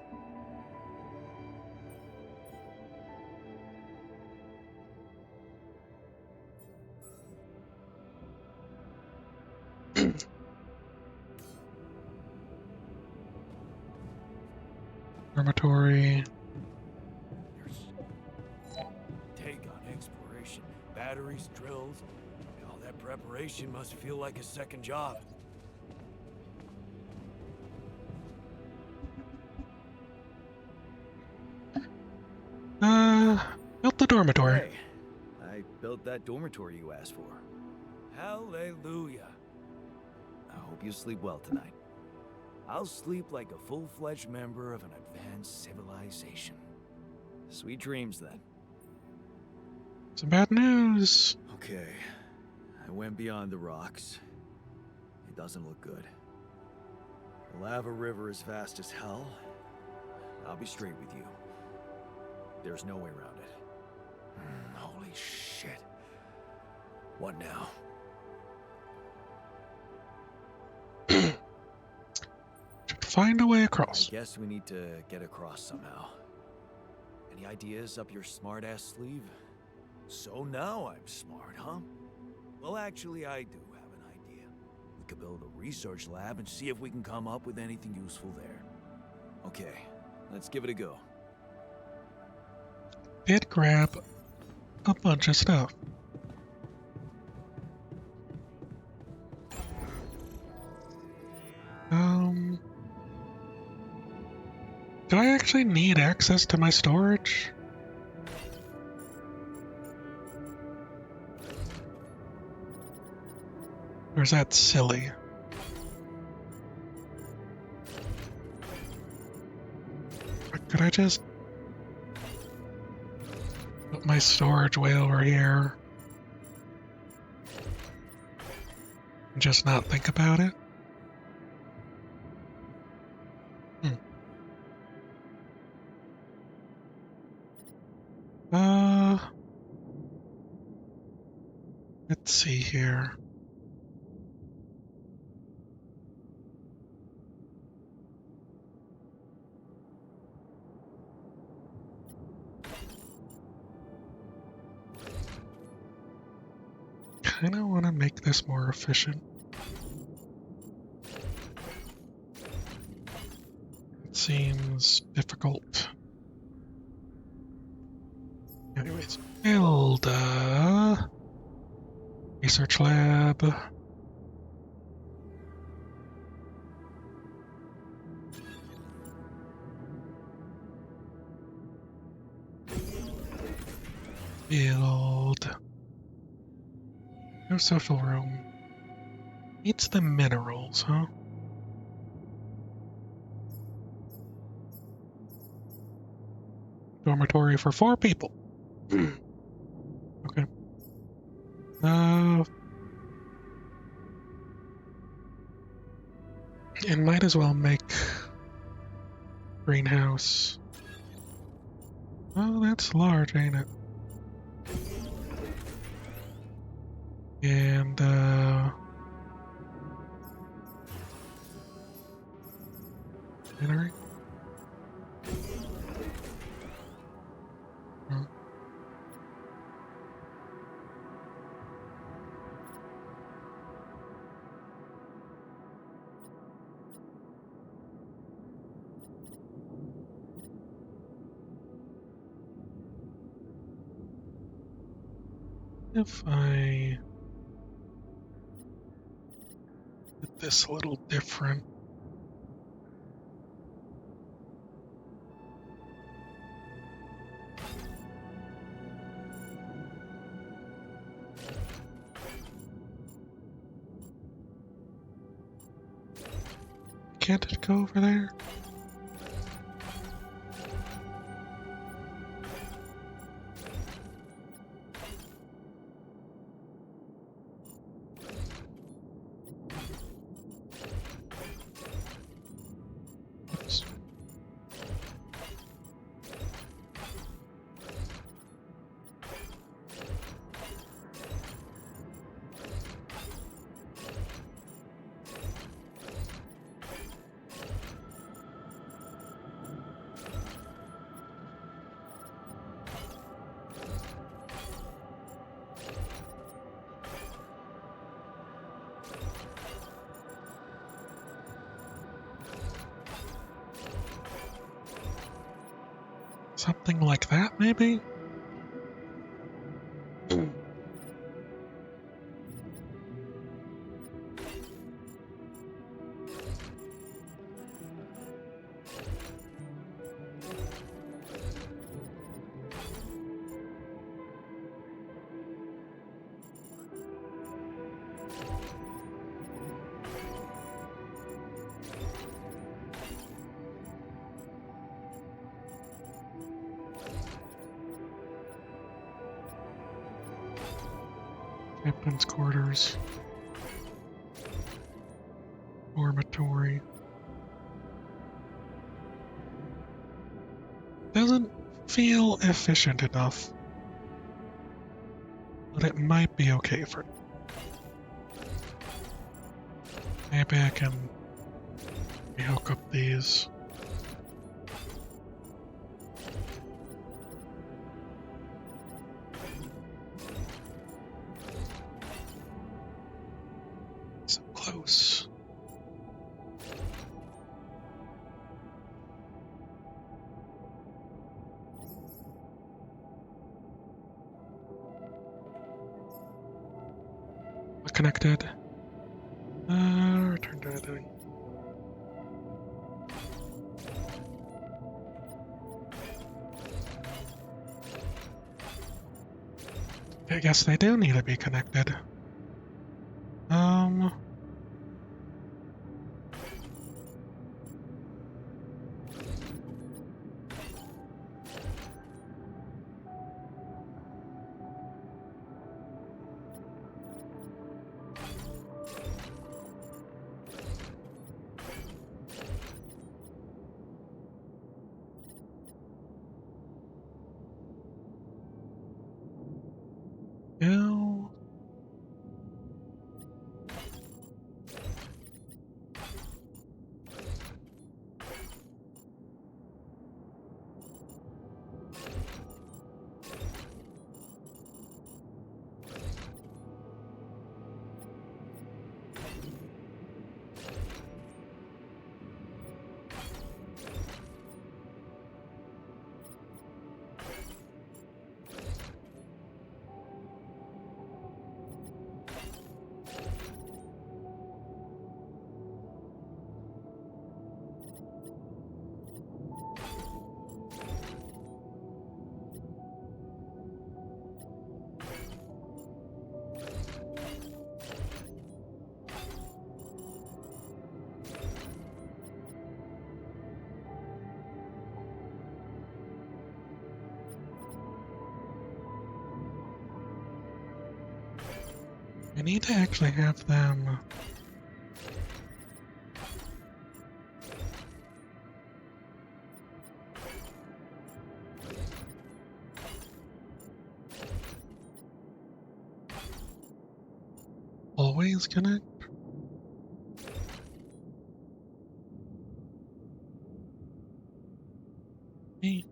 Dormitory. Take on exploration, batteries, drills. All that preparation must feel like a second job. dormitory. Hey, I built that dormitory you asked for. Hallelujah. I hope you sleep well tonight. I'll sleep like a full-fledged member of an advanced civilization. Sweet dreams, then. Some bad news. Okay, I went beyond the rocks. It doesn't look good. The lava river is vast as hell. I'll be straight with you. There's no way around it. Holy shit. What now? Should find a way I across. guess we need to get across somehow. Any ideas up your smart-ass sleeve? So now I'm smart, huh? Well, actually, I do have an idea. We could build a research lab and see if we can come up with anything useful there. Okay, let's give it a go. Did grab a bunch of stuff. Do I actually need access to my storage? Or is that silly? Or could I just put my storage way over here and just not think about it? Let's see here. Kinda wanna make this more efficient. It seems difficult. Anyways, build a research lab. Build. No social room. Needs the minerals, huh? Dormitory for 4 people. Okay. And might as well make greenhouse. Oh, that's large, ain't it? And entering. If I did this a little different. Can't it go over there? Oops. Something like that, maybe? Captain's quarters. Dormitory. Doesn't feel efficient enough, but it might be okay for now. Maybe I can hook up these. So close. Connected. Return to editing. I guess they do need to be connected. Now, I need to actually have them. Always connect? Hey.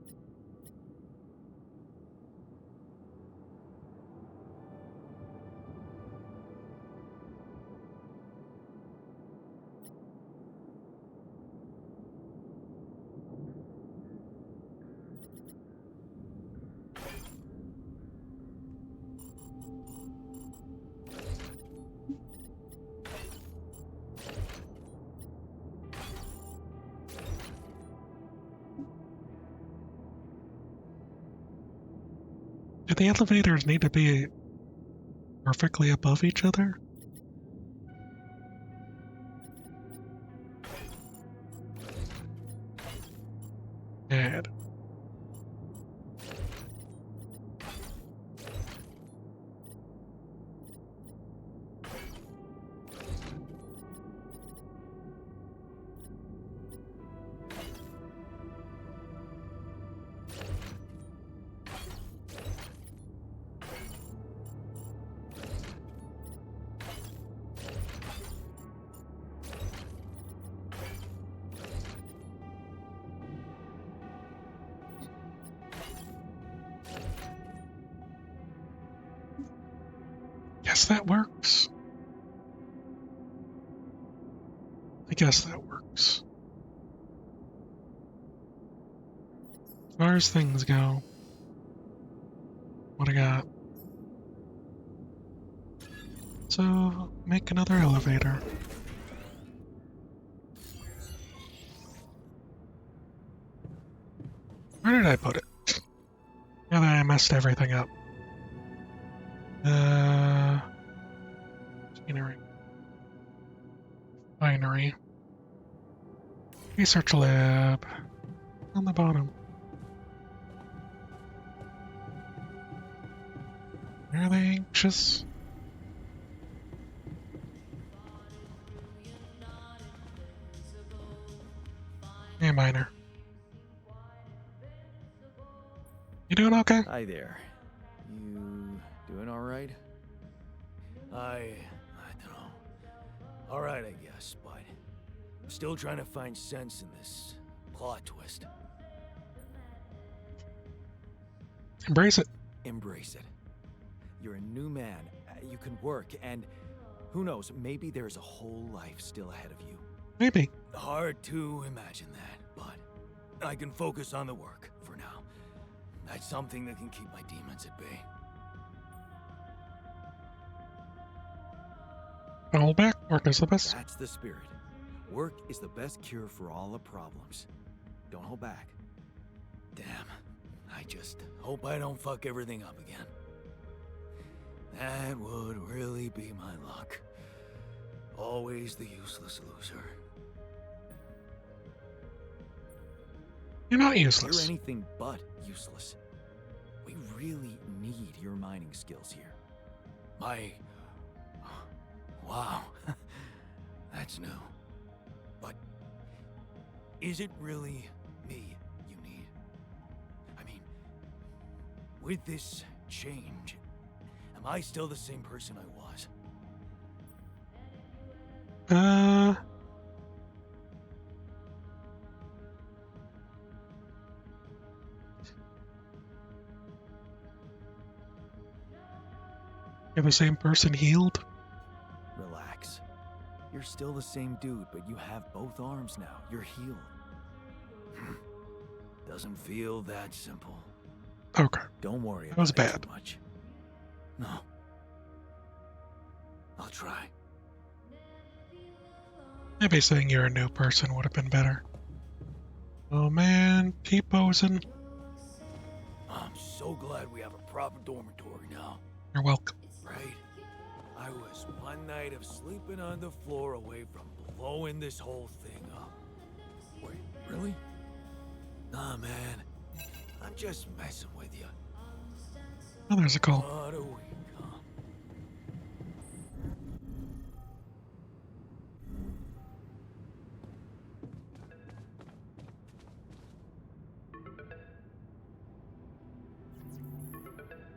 Do the elevators need to be perfectly above each other? Add. Yes, that works. I guess that works. As far as things go, what I got? So, make another elevator. Where did I put it? Now that I messed everything up. Machinery. Binary. Research lab. On the bottom. Are they anxious? Hey, Miner. You doing okay? Hi there. You doing all right? I don't know. All right, I guess, but I'm still trying to find sense in this plot twist. Embrace it. Embrace it. You're a new man. You can work, and who knows, maybe there's a whole life still ahead of you. Maybe. Hard to imagine that, but I can focus on the work for now. That's something that can keep my demons at bay. Don't hold back. Work is the best. That's the spirit. Work is the best cure for all the problems. Don't hold back. Damn. I just hope I don't fuck everything up again. That would really be my luck. Always the useless loser. You're not You're useless. anything but useless. We really need your mining skills here. Wow. That's new. But is it really me you need? I mean, with this change, am I still the same person I was? You're the same person healed? Relax. You're still the same dude, but you have both arms now. You're healed. Doesn't feel that simple. Okay. Don't worry That was about it bad. too much. No. I'll try. Maybe saying you're a new person would have been better. Oh man, T-posing. I'm so glad we have a proper dormitory now. You're welcome. Right? I was one night of sleeping on the floor away from blowing this whole thing up. Wait, really? Nah, man. I'm just messing with you. Oh, there's a call. What a week, huh?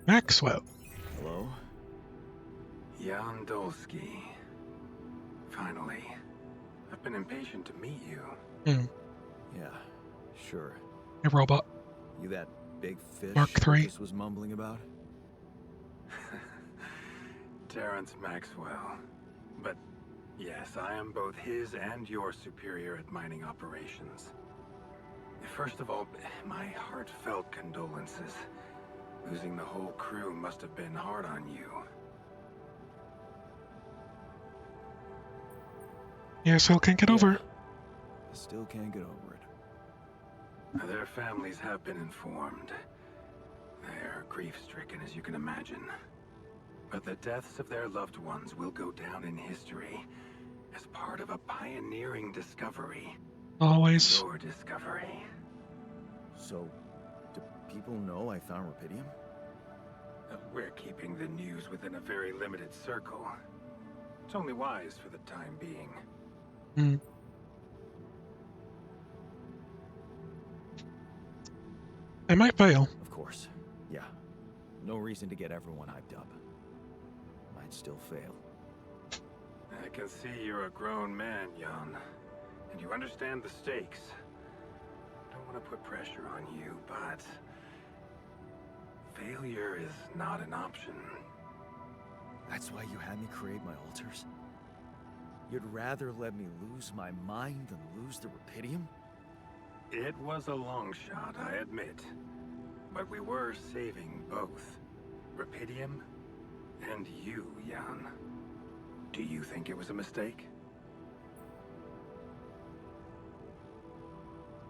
Maxwell. Hello? Jan Dolsky. Finally. I've been impatient to meet you. Yeah, sure. Hey, robot. You that big fish Mark III. Lucas was mumbling about? Terrence Maxwell. But yes, I am both his and your superior at mining operations. First of all, my heartfelt condolences. Losing the whole crew must have been hard on you. Yeah, still can't get over it. Still can't get over it. Their families have been informed. They're grief-stricken, as you can imagine. But the deaths of their loved ones will go down in history as part of a pioneering discovery. Always. Your discovery. So, do people know I found rupidium? We're keeping the news within a very limited circle. It's only wise for the time being. They might fail. Of course. Yeah. No reason to get everyone hyped up. Might still fail. I can see you're a grown man, Jan. And you understand the stakes. Don't want to put pressure on you, but... failure is not an option. That's why you had me create my altars? You'd rather let me lose my mind than lose the rupidium? It was a long shot, I admit. But we were saving both. Rupidium and you, Jan. Do you think it was a mistake?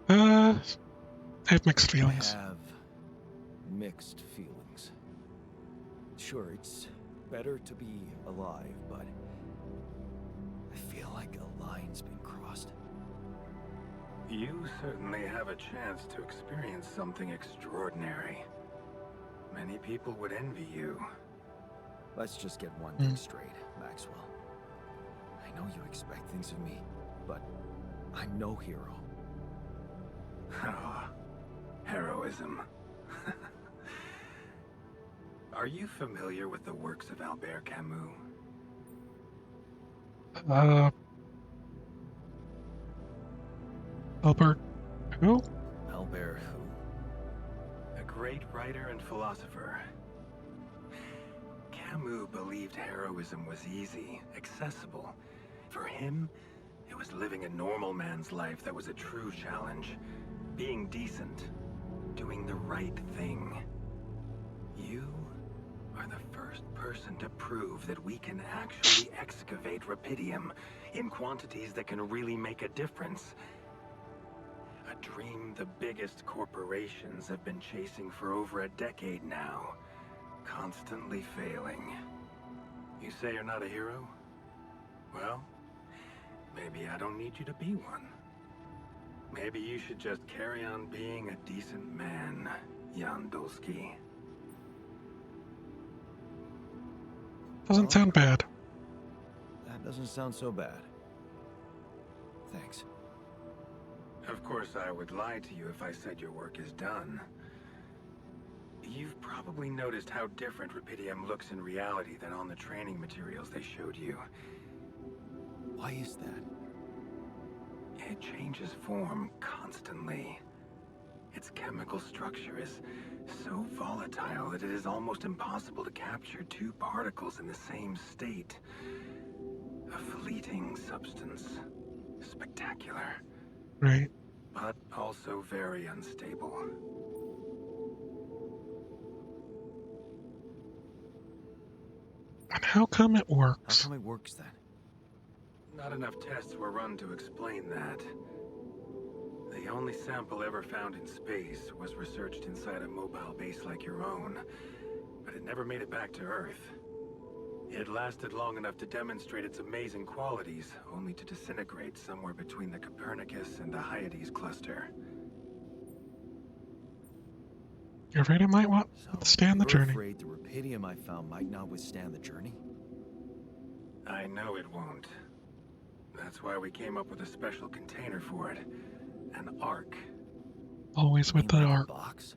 I have mixed feelings. I have mixed feelings. Sure, it's better to be alive, but trust. You certainly have a chance to experience something extraordinary. Many people would envy you. Let's just get one thing straight, Maxwell. I know you expect things of me, but I'm no hero. Ah, heroism. Are you familiar with the works of Albert Camus? Albert, who? Albert who? A great writer and philosopher. Camus believed heroism was easy, accessible. For him, it was living a normal man's life that was a true challenge. Being decent, doing the right thing. You are the first person to prove that we can actually excavate rupidium in quantities that can really make a difference. A dream the biggest corporations have been chasing for over a decade now, constantly failing. You say you're not a hero? Well, maybe I don't need you to be one. Maybe you should just carry on being a decent man, Jan Dolsky. Doesn't sound bad. That doesn't sound so bad. Thanks. Of course, I would lie to you if I said your work is done. You've probably noticed how different rupidium looks in reality than on the training materials they showed you. Why is that? It changes form constantly. Its chemical structure is so volatile that it is almost impossible to capture two particles in the same state. A fleeting substance. Spectacular. Right. But also very unstable. And how come it How works? come it works then? Not enough tests were run to explain that. The only sample ever found in space was researched inside a mobile base like your own, but it never made it back to Earth. It lasted long enough to demonstrate its amazing qualities, only to disintegrate somewhere between the Copernicus and the Hyades cluster. You're afraid it might withstand the you're journey. afraid the rupidium I found might not withstand the journey? I know it won't. That's why we came up with a special container for it. An Ark. Always with the Like a art. box?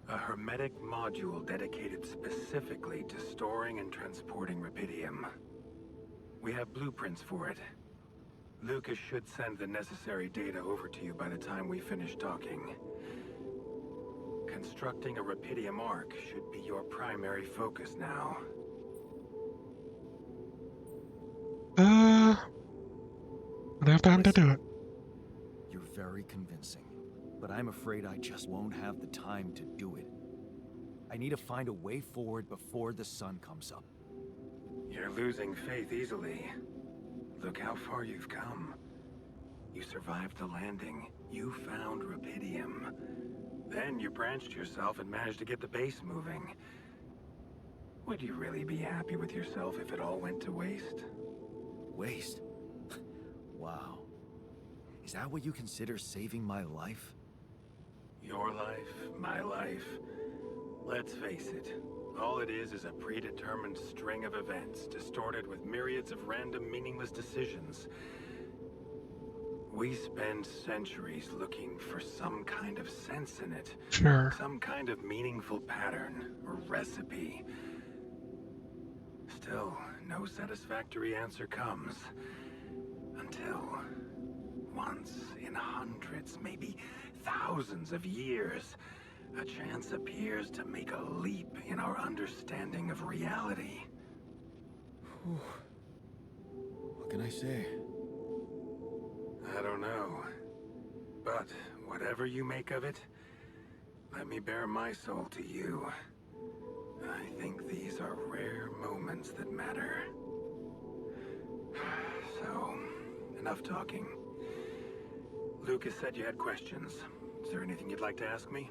A hermetic module dedicated specifically to storing and transporting rupidium. We have blueprints for it. Lucas should send the necessary data over to you by the time we finish talking. Constructing a rupidium Ark should be your primary focus now. I'd have time to do it. You're very convincing, but I'm afraid I just won't have the time to do it. I need to find a way forward before the sun comes up. You're losing faith easily. Look how far you've come. You survived the landing. You found rupidium. Then you branched yourself and managed to get the base moving. Would you really be happy with yourself if it all went to waste? Waste? Wow. Is that what you consider saving my life? Your life, my life. Let's face it, all it is a predetermined string of events, distorted with myriads of random, meaningless decisions. We spend centuries looking for some kind of sense in it. Sure. Some kind of meaningful pattern or recipe. Still, no satisfactory answer comes. Until once in hundreds, maybe thousands of years, a chance appears to make a leap in our understanding of reality. What can I say? I don't know. But whatever you make of it, let me bare my soul to you. I think these are rare moments that matter. So, enough talking. Lucas said you had questions. Is there anything you'd like to ask me?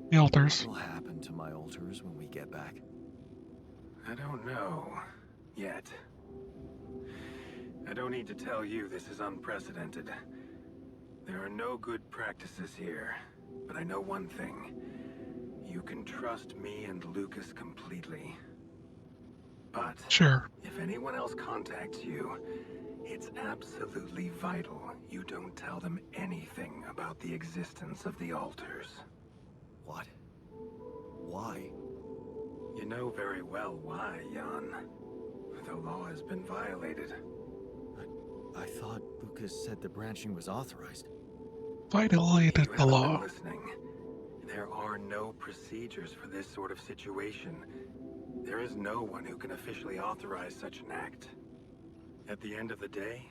The altars. What will happen to my altars when we get back? I don't know. Yet. I don't need to tell you this is unprecedented. There are no good practices here, but I know one thing. You can trust me and Lucas completely. But Sure. if anyone else contacts you, it's absolutely vital you don't tell them anything about the existence of the altars. What? Why? You know very well why, Jan. The law has been violated. I thought Lucas said the branching was authorized. Violated You the haven't law. been listening. There are no procedures for this sort of situation. There is no one who can officially authorize such an act. At the end of the day,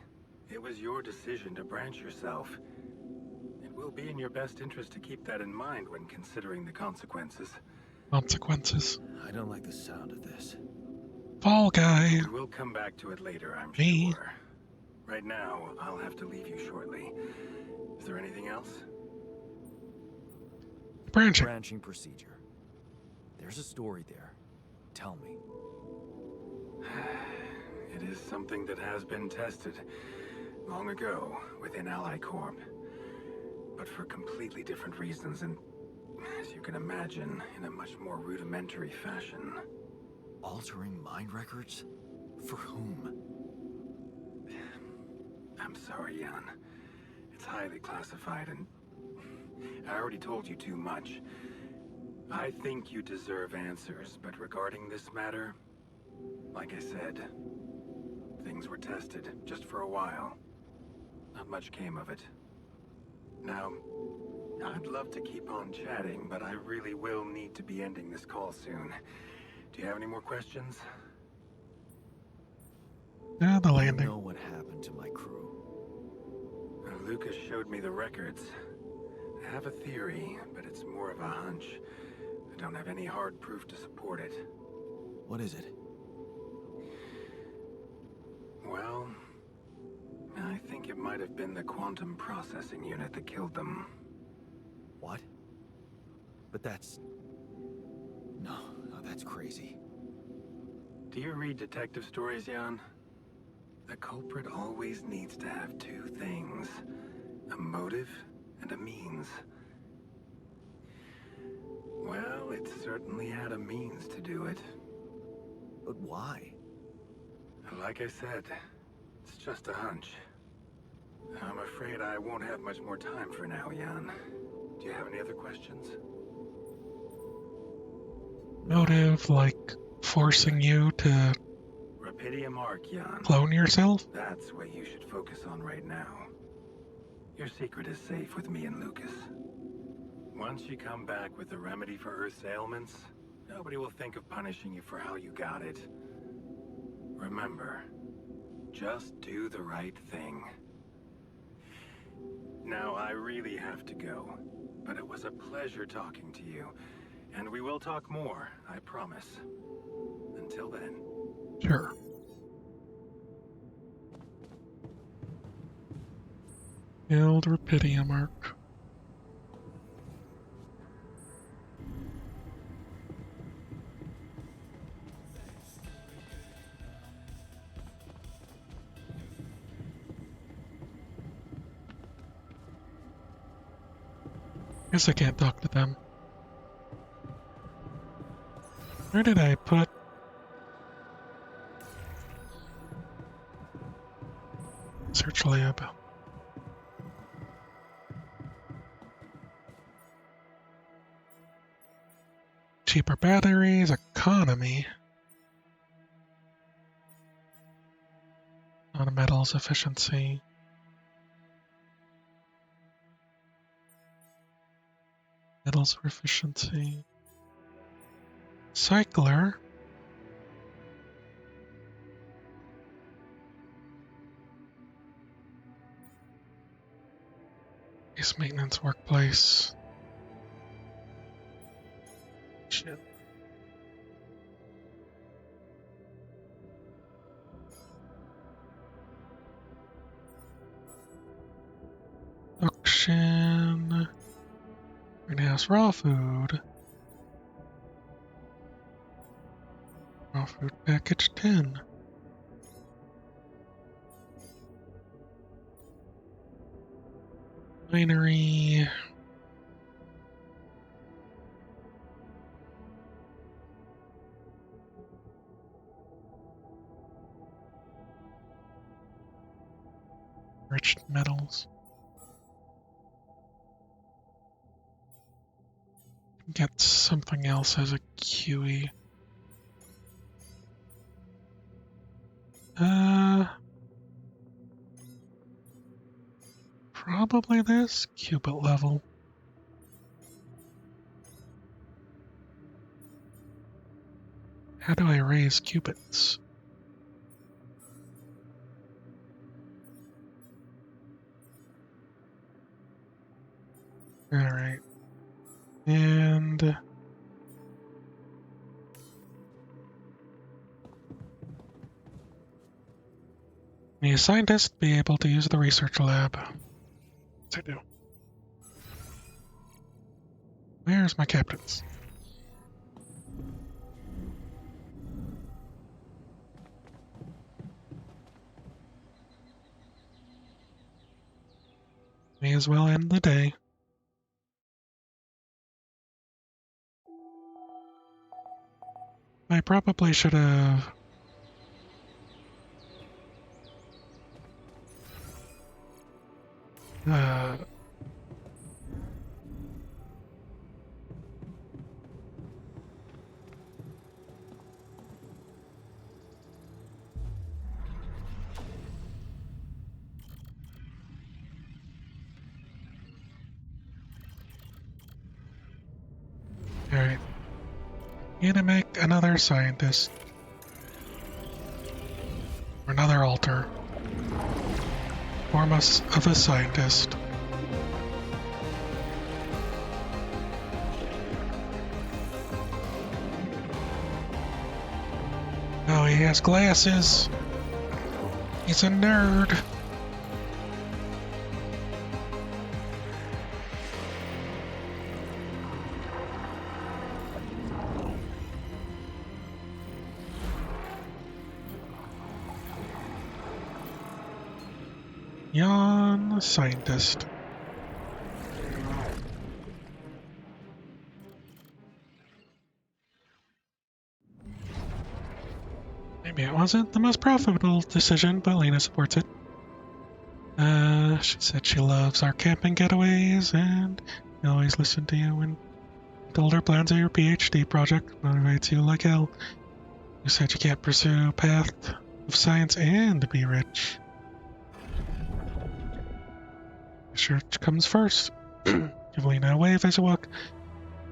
it was your decision to branch yourself. It will be in your best interest to keep that in mind when considering the consequences. Consequences. I don't like the sound of this. Fall guy. We will come back to it later, I'm Me. sure. Right now, I'll have to leave you shortly. Is there anything else? Branching. Branching procedure. There's a story there. Tell me. It is something that has been tested long ago within Ally Corp. But for completely different reasons and, as you can imagine, in a much more rudimentary fashion. Altering mind records? For whom? I'm sorry, Jan. It's highly classified and I already told you too much. I think you deserve answers, but regarding this matter, like I said, things were tested just for a while. Not much came of it. Now, I'd love to keep on chatting, but I really will need to be ending this call soon. Do you have any more questions? Yeah, the I landing. know what happened to my crew. Lucas showed me the records. I have a theory, but it's more of a hunch. I don't have any hard proof to support it. What is it? Well, I think it might have been the quantum processing unit that killed them. What? But that's... No, that's crazy. Do you read detective stories, Jan? The culprit always needs to have two things. A motive and a means. Well, it certainly had a means to do it. But why? Like I said, it's just a hunch. I'm afraid I won't have much more time for now, Jan. Do you have any other questions? Motive, like forcing you to Rapidium Arc, Jan. clone yourself? That's what you should focus on right now. Your secret is safe with me and Lucas. Once you come back with the remedy for Earth's ailments, nobody will think of punishing you for how you got it. Remember, just do the right thing. Now, I really have to go, but it was a pleasure talking to you. And we will talk more, I promise. Until then. Sure. Guild Rapidium Arc. Guess I can't talk to them. Where did I put... Search lab. Cheaper batteries, economy. Non-metals efficiency. Metals efficiency. Cycler. Base maintenance workplace. Shit. Production. Greenhouse raw food. Raw food package 10. Winery. Enriched metals. Get something else as a QE. Probably this qubit level. How do I raise qubits? Alright. And may a scientist be able to use the research lab? Yes, I do. Where's my captains? May as well end the day. I probably should have... Alright. Gonna make another scientist. Or another altar. Form us of a scientist. Oh, he has glasses. He's a nerd. Young scientist. Maybe it wasn't the most profitable decision, but Lena supports it. She said she loves our camping getaways and we always listen to you and told her plans of your PhD project motivates you like hell. You said you can't pursue a path of science and be rich. Research comes first. Give Lena a wave as you walk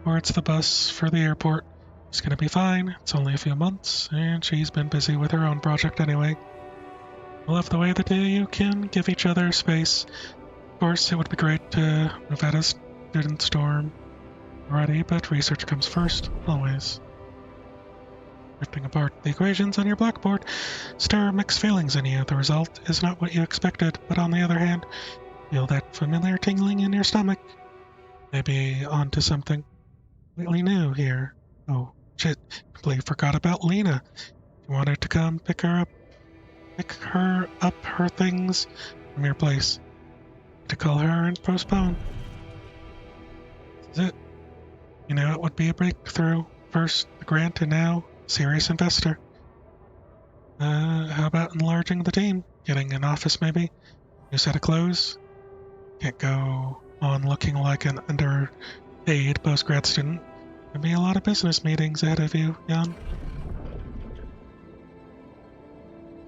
towards the bus for the airport. It's gonna be fine. It's only a few months, and she's been busy with her own project anyway. I love the way the two of you can give each other space. Of course, it would be great to move out of student storm already, but research comes first, always. Ripping apart the equations on your blackboard stir mixed feelings in you. The result is not what you expected, but on the other hand, feel that familiar tingling in your stomach. Maybe onto something completely new here. Oh, shit, completely forgot about Lena. You wanted to come pick her up her things from your place. To call her and postpone. This is it. You know it would be a breakthrough. First the grant and now serious investor. How about enlarging the team? Getting an office maybe? New set of clothes? Can't go on looking like an underpaid post-grad student. There'll be a lot of business meetings ahead of you, Jan.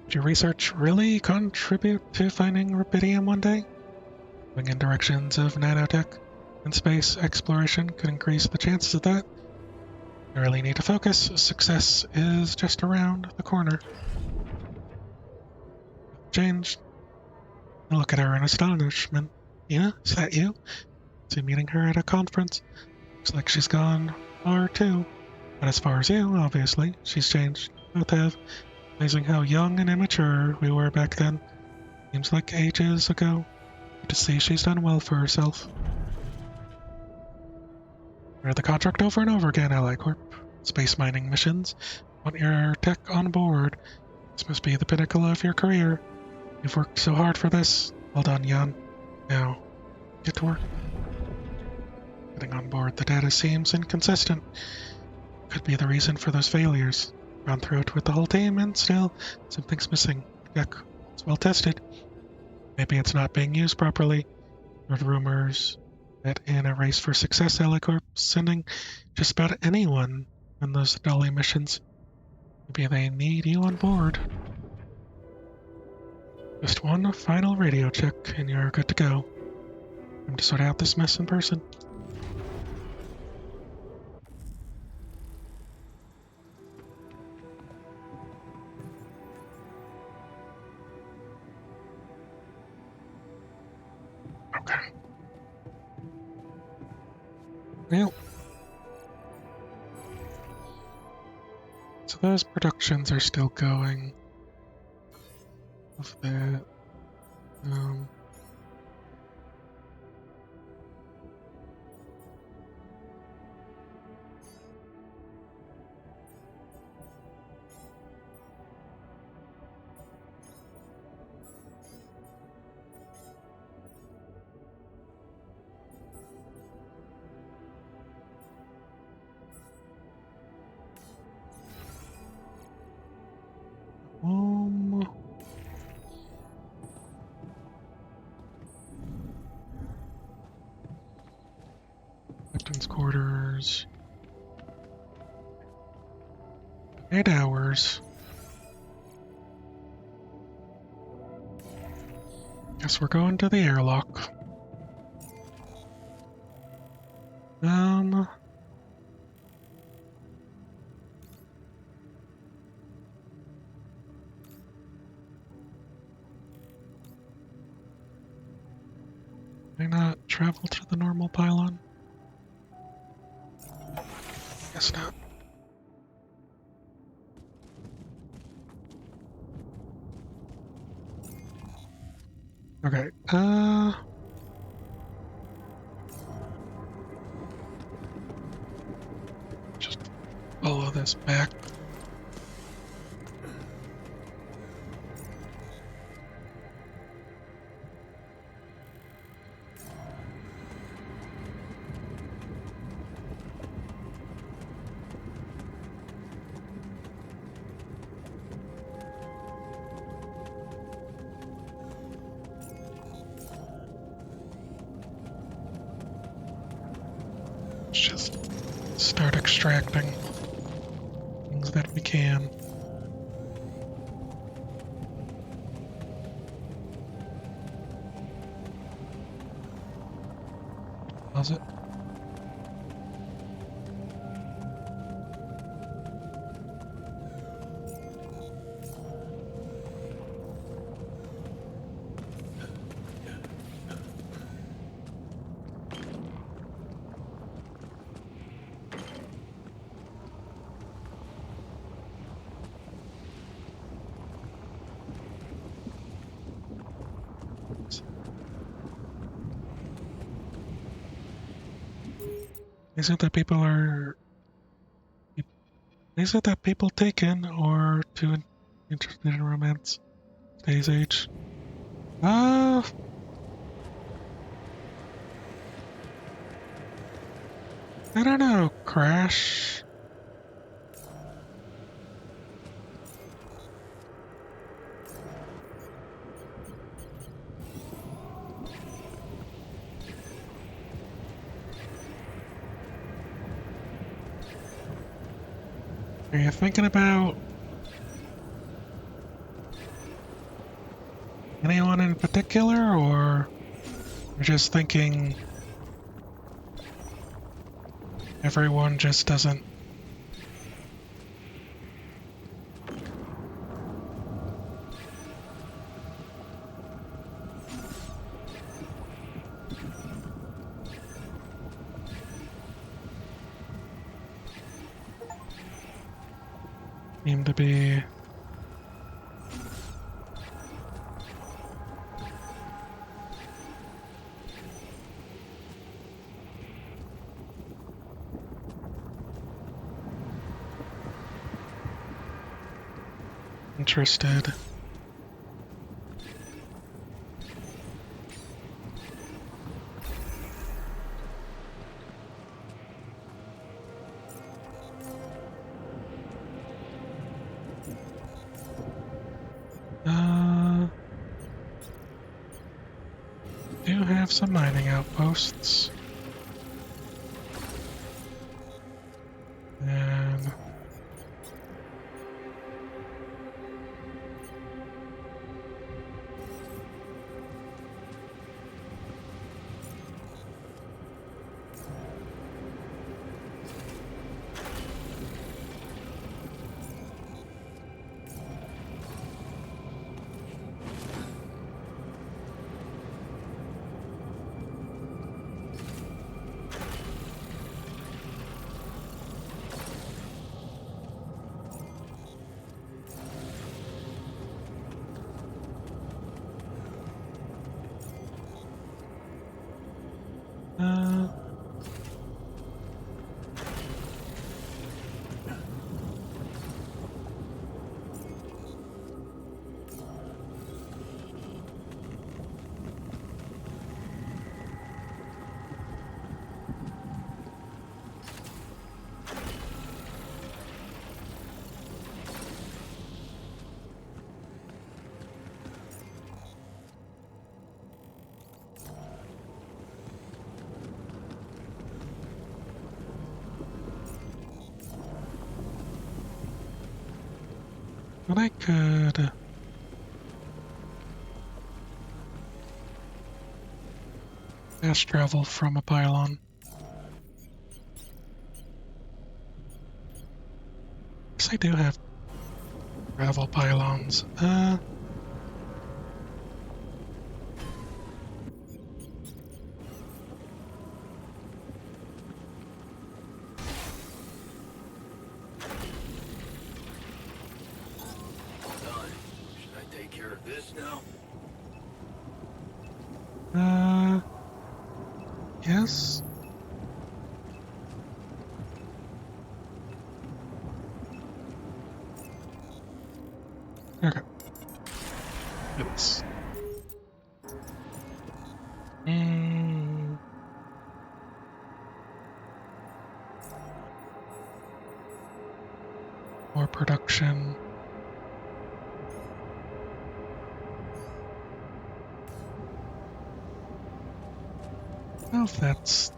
Did your research really contribute to finding rubidium one day? Moving in directions of nanotech and space exploration could increase the chances of that. You really need to focus. Success is just around the corner. Changed. I look at her in astonishment. Yeah, is that you? See meeting her at a conference. Looks like she's gone far too. But as far as you, obviously, she's changed. Both have. Amazing how young and immature we were back then. Seems like ages ago. Good to see she's done well for herself. Read the contract over and over again, Ally Corp. Space mining missions. Want your tech on board. This must be the pinnacle of your career. You've worked so hard for this. Well done, Jan. Now, get to work. Getting on board, the data seems inconsistent. Could be the reason for those failures. Gone through it with the whole team, and still, something's missing. Yuck. It's well tested. Maybe it's not being used properly. Heard rumors that in a race for success, Alicorp's sending just about anyone on those Dolly missions. Maybe they need you on board. Just one final radio check, and you're good to go. Time to sort out this mess in person. Okay. Well, so those productions are still going. Of that, um, captain's quarters. 8 hours. Guess we're going to the airlock. Why not travel to the normal pylon? Guess not. Okay, just follow this back. Let's just start extracting things that we can. How's it? Is it that people are... Is it that people take in or too interested in romance? Today's age? I don't know, Crash. Are you thinking about anyone in particular, or you're just thinking everyone just doesn't seem to be... interested. Do have some mining outposts. And but I could fast travel from a pylon. Guess I do have travel pylons. Done. Should I take care of this now? Yes. Okay. Yes. More production. I don't know if that's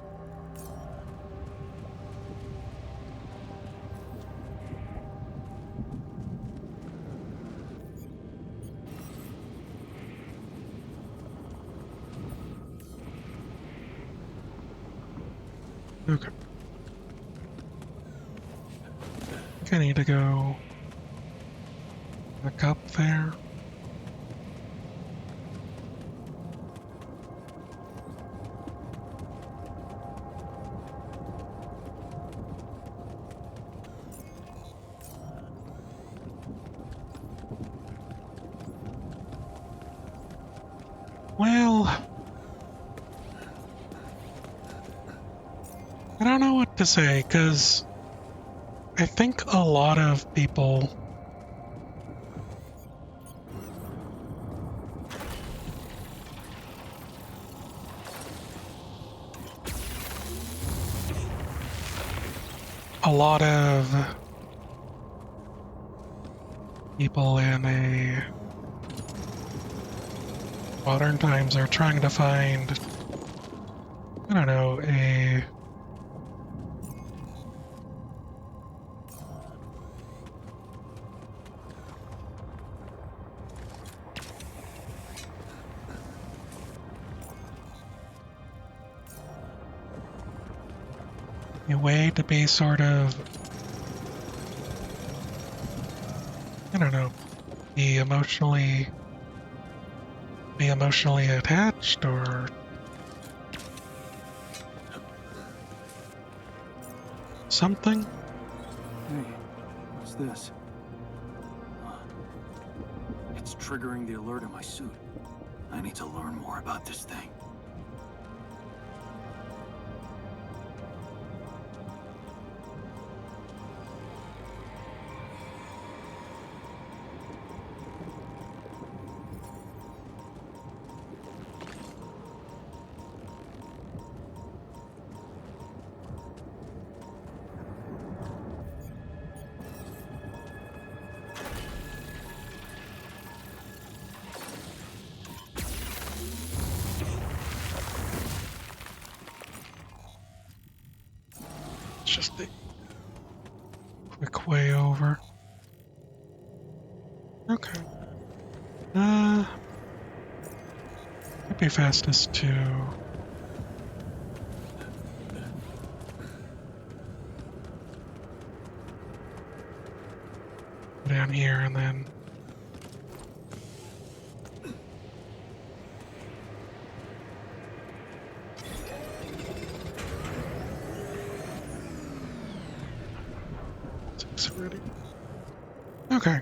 okay. I think I need to go back up there. Well, I don't know what to say, because I think a lot of people in a modern times are trying to find, I don't know, a way to be sort of, I don't know, be emotionally attached or something. Hey, what's this? It's triggering the alert in my suit. I need to learn more about this thing. just a quick way over. Okay. Might be fastest to go down here and then it's ready. Okay.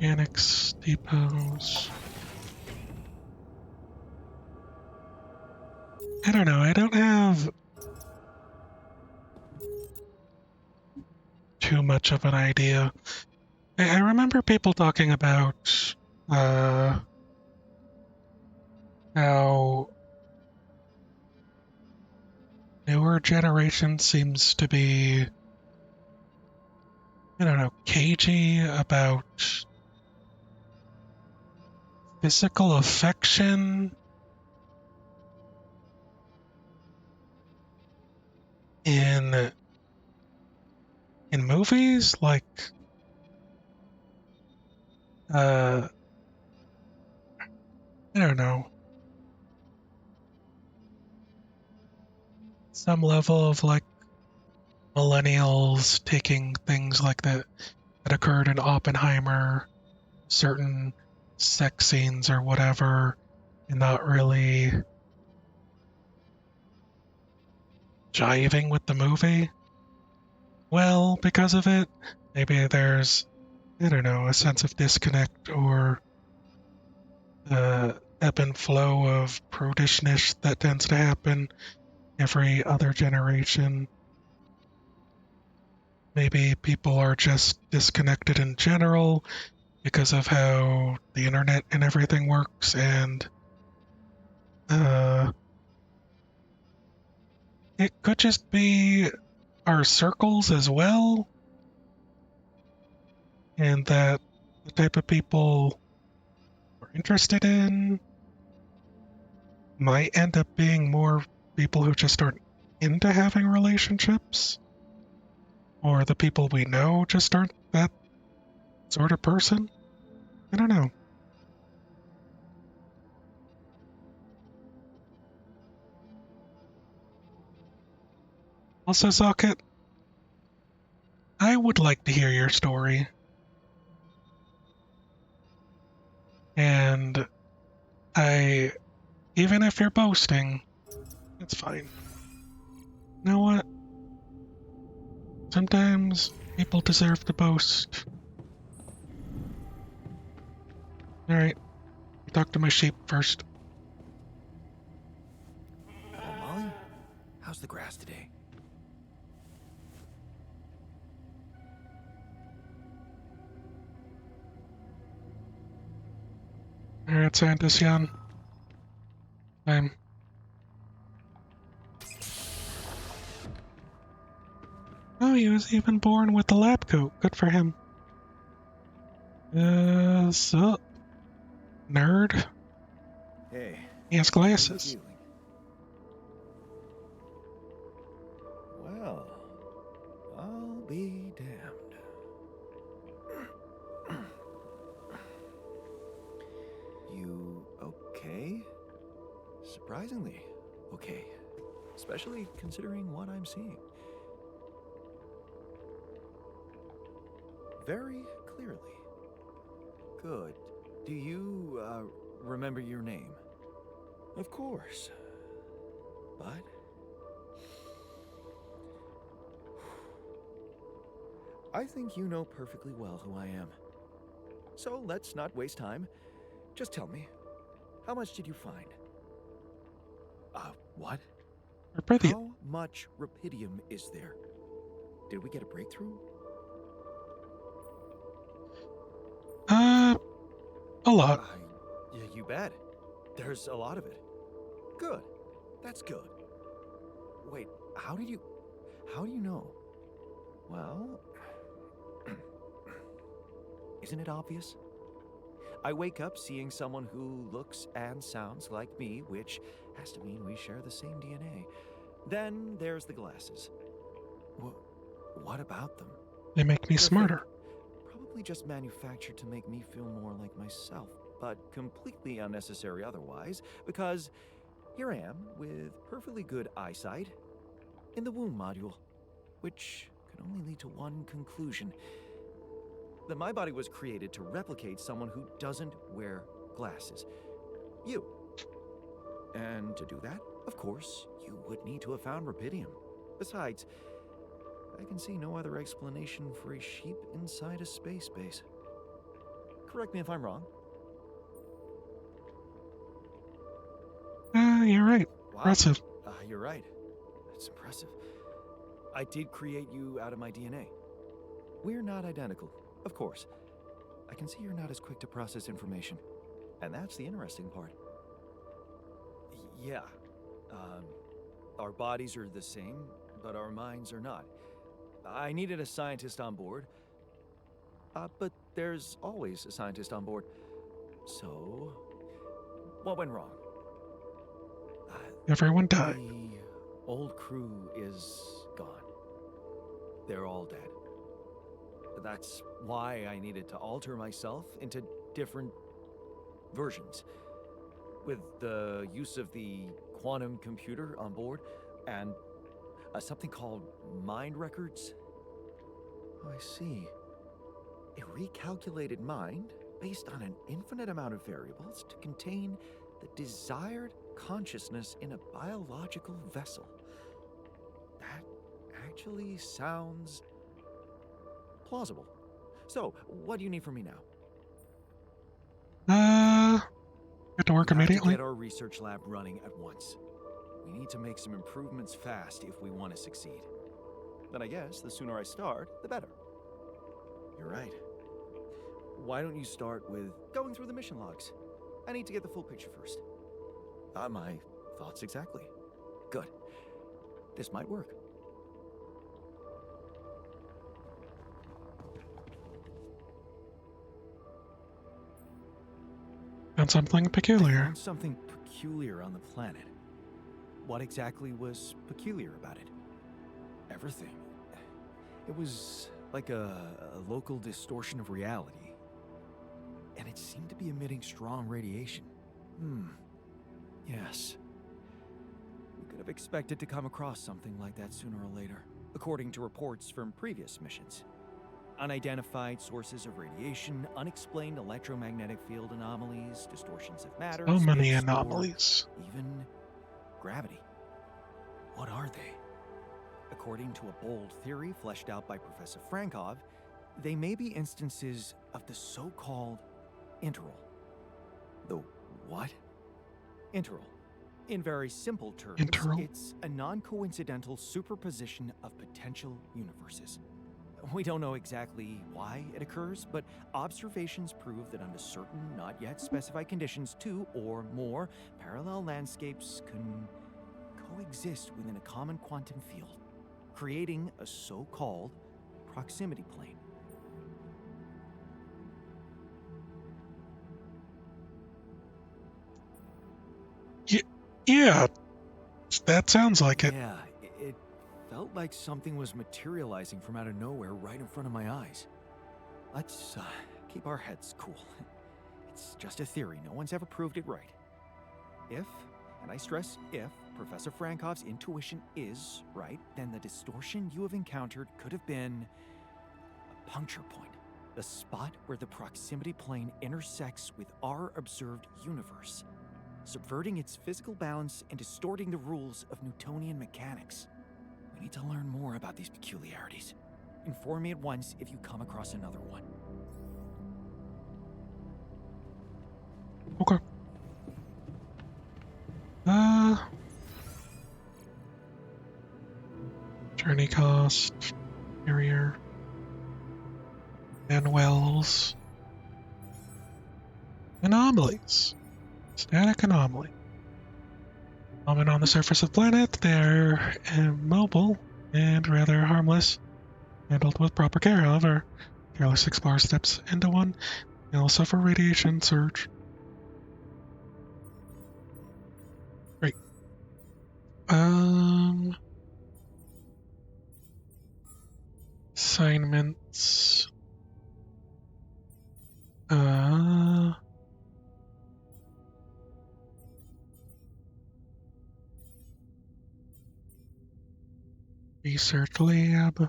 Mechanics depots. I don't know. I don't have too much of an idea. I remember people talking about how newer generation seems to be, I don't know, cagey about physical affection in movies, like I don't know, some level of like millennials taking things like that occurred in Oppenheimer, certain sex scenes or whatever, and not really jiving with the movie well because of it. Maybe there's, I don't know, a sense of disconnect or ebb and flow of prudishness that tends to happen every other generation. Maybe people are just disconnected in general because of how the internet and everything works, and it could just be our circles as well, and that the type of people we're interested in might end up being more people who just aren't into having relationships, or the people we know just aren't that sort of person. I don't know. Also, Socket, I would like to hear your story. And even if you're boasting, it's fine. You know what? Sometimes people deserve to boast. Alright, talk to my sheep first. Oh, Molly, how's the grass today? Alright, Scientist Jan. Time. Oh, he was even born with the lab coat. Good for him. Sup? Nerd? Hey, He has how you glasses. feeling? Well, I'll be damned. You okay? Surprisingly okay. Especially considering what I'm seeing. Very clearly. Good. Do you, remember your name? Of course. But... I think you know perfectly well who I am. So let's not waste time. Just tell me, how much did you find? What? Brilliant. How much rupidium is there? Did we get a breakthrough? A lot. Yeah, you bet. There's a lot of it. Good. That's good. Wait, how do you know? Well, isn't it obvious? I wake up seeing someone who looks and sounds like me, which has to mean we share the same DNA. Then there's the glasses. What about them? They make me They're smarter. fake. Probably just manufactured to make me feel more like myself, but completely unnecessary otherwise, because here I am with perfectly good eyesight in the womb module, which can only lead to one conclusion: that my body was created to replicate someone who doesn't wear glasses. You. And to do that, of course, you would need to have found rubidium. Besides, I can see no other explanation for a sheep inside a space base. Correct me if I'm wrong. You're right. Wow. Impressive. You're right. That's impressive. I did create you out of my DNA. We're not identical, of course. I can see you're not as quick to process information. And that's the interesting part. Yeah. Our bodies are the same, but our minds are not. I needed a scientist on board. But there's always a scientist on board. So, what went wrong? Everyone died. The old crew is gone. They're all dead. That's why I needed to alter myself into different versions. With the use of the quantum computer on board and something called mind records. Oh, I see. A recalculated mind based on an infinite amount of variables to contain the desired consciousness in a biological vessel. That actually sounds plausible. So, what do you need from me now? Get to work We have to immediately. get our research lab running at once. We need to make some improvements fast if we want to succeed. Then I guess the sooner I start, the better. You're right. Why don't you start with going through the mission logs? I need to get the full picture first. My thoughts exactly. Good. This might work. Found something I peculiar. found something peculiar on the planet. What exactly was peculiar about it? Everything. It was like a local distortion of reality. And it seemed to be emitting strong radiation. Yes. We could have expected to come across something like that sooner or later, according to reports from previous missions. Unidentified sources of radiation, unexplained electromagnetic field anomalies, distortions of matter, So many space, or anomalies. even gravity. What are they? According to a bold theory fleshed out by Professor Frankov, they may be instances of the so-called interval. The what? Interval. In very simple terms, Interval? it's a non-coincidental superposition of potential universes. We don't know exactly why it occurs, but observations prove that under certain, not yet specified conditions, two or more parallel landscapes can coexist within a common quantum field, creating a so-called proximity plane. Yeah, that sounds like it. Yeah, it felt like something was materializing from out of nowhere right in front of my eyes. Let's keep our heads cool. It's just a theory. No one's ever proved it right. If, and I stress if, Professor Frankov's intuition is right, then the distortion you have encountered could have been a puncture point. The spot where the proximity plane intersects with our observed universe, subverting its physical balance and distorting the rules of Newtonian mechanics. We need to learn more about these peculiarities. Inform me at once if you come across another one. Okay. Journey cost, carrier, Manuels, anomalies, static anomaly. Common on the surface of the planet, they're immobile and rather harmless. Handled with proper care, however, careless explorer steps into one, I'll suffer radiation surge. Great. Assignments. Research lab.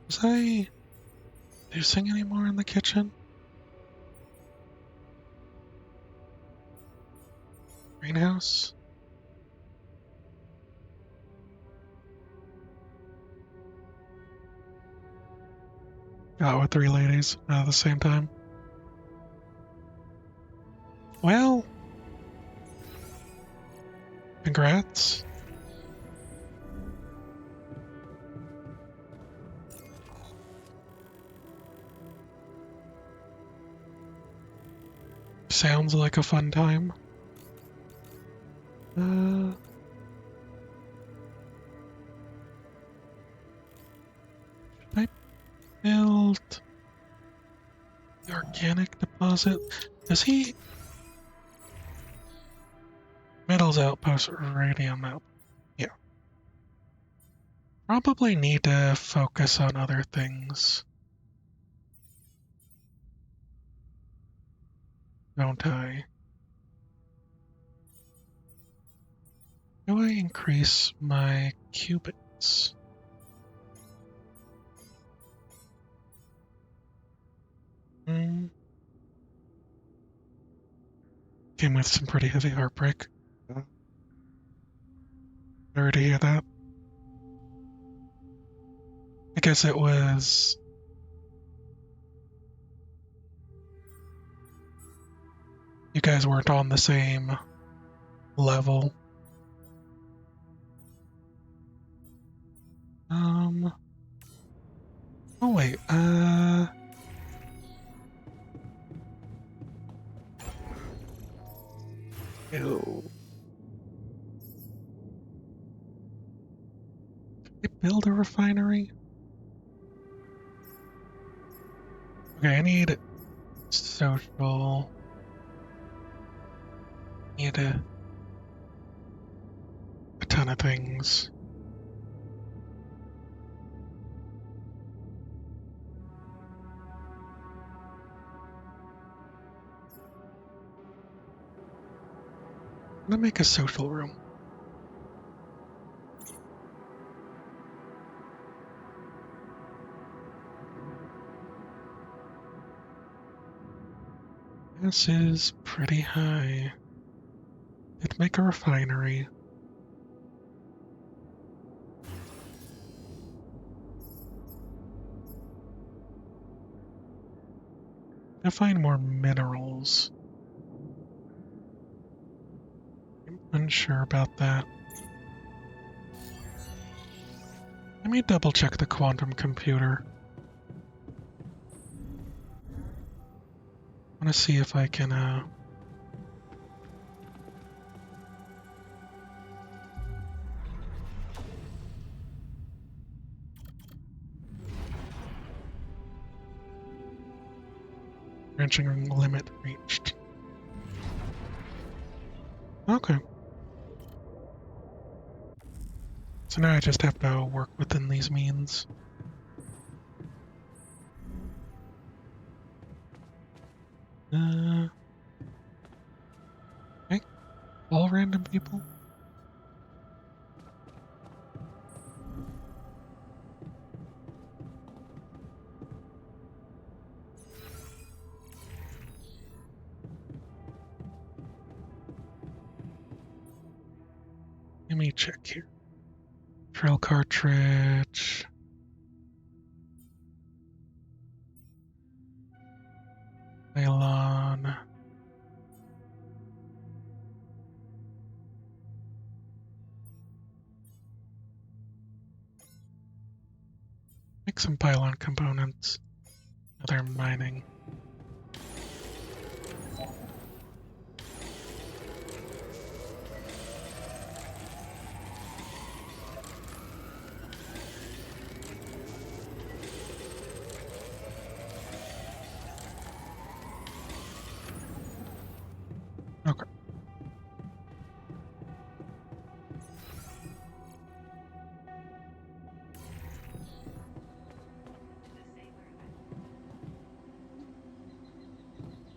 Was I producing any more in the kitchen? Greenhouse? Got with 3 ladies at the same time. Well, congrats. Sounds like a fun time. Should I build the organic deposit? Does he? Metals outpost, radium outpost. Yeah. Probably need to focus on other things. Don't I? Do I increase my qubits? Came with some pretty heavy heartbreak. Sorry to hear that. I guess it was... You guys weren't on the same level. Oh wait, Ew. Did I build a refinery? Okay, I need social. Need a ton of things. I'm gonna make a social room. This is pretty high. It'd make a refinery. Gotta find more minerals. I'm unsure about that. Let me double check the quantum computer. I want to see if I can, branching limit reached. Okay. So now I just have to work within these means. Okay. All random people? Let me check here. Trail cartridge. Nylon. Make some pylon components. Other mining.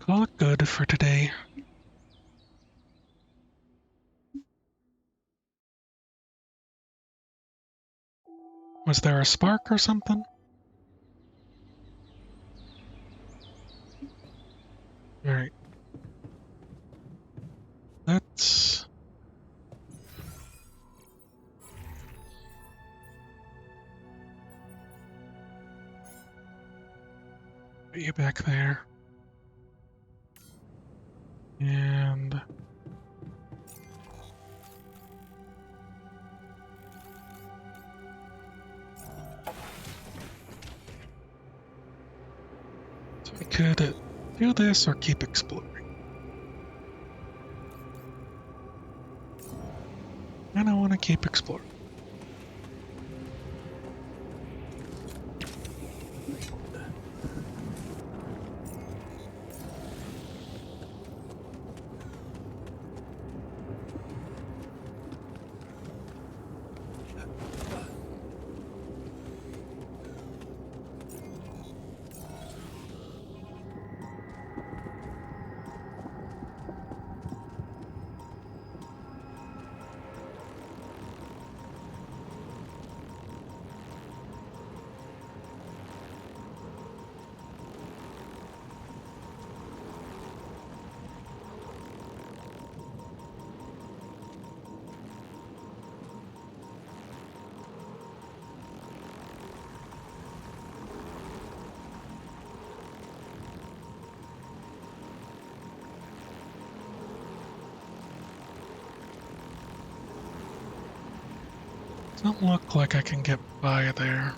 Call it good for today. Was there a spark or something? Alright. Let's... Put you back there. And... So we could do this or keep exploring. And I want to keep exploring. Doesn't look like I can get by there.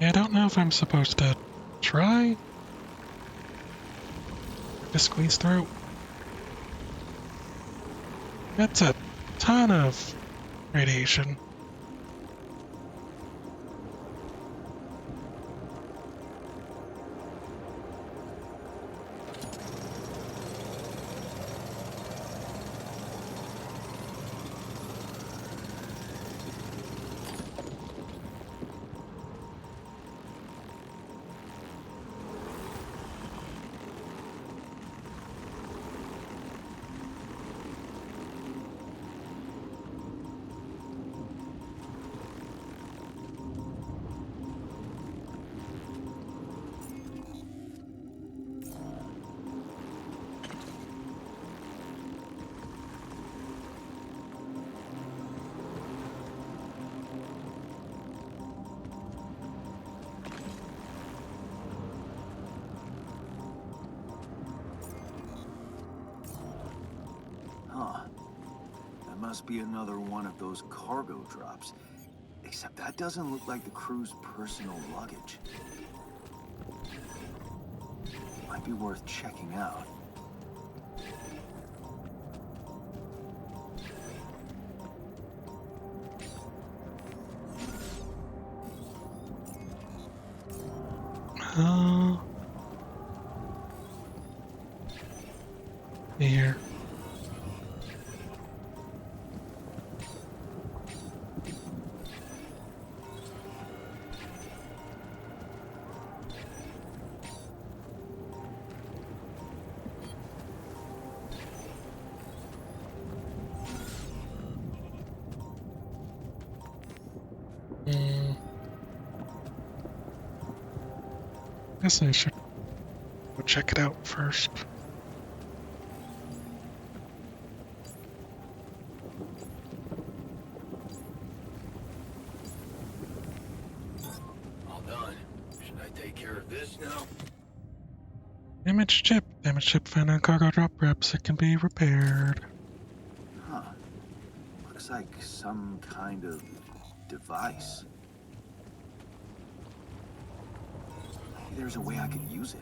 Yeah, I don't know if I'm supposed to try to squeeze through. That's a ton of radiation. Huh. That must be another one of those cargo drops. Except that doesn't look like the crew's personal luggage. Might be worth checking out. Uh, here. Guess I should go check it out first. All done. Should I take care of this now? Damaged chip. Damaged chip found on cargo drop reps. It can be repaired. Huh. Looks like some kind of device. Maybe there's a way I could use it.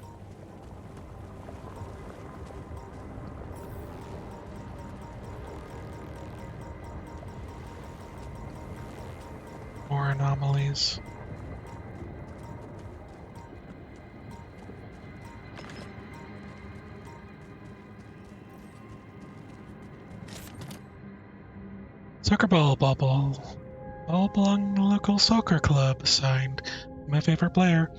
More anomalies. Soccer ball, bubble. All belong to the local soccer club. Signed, my favorite player.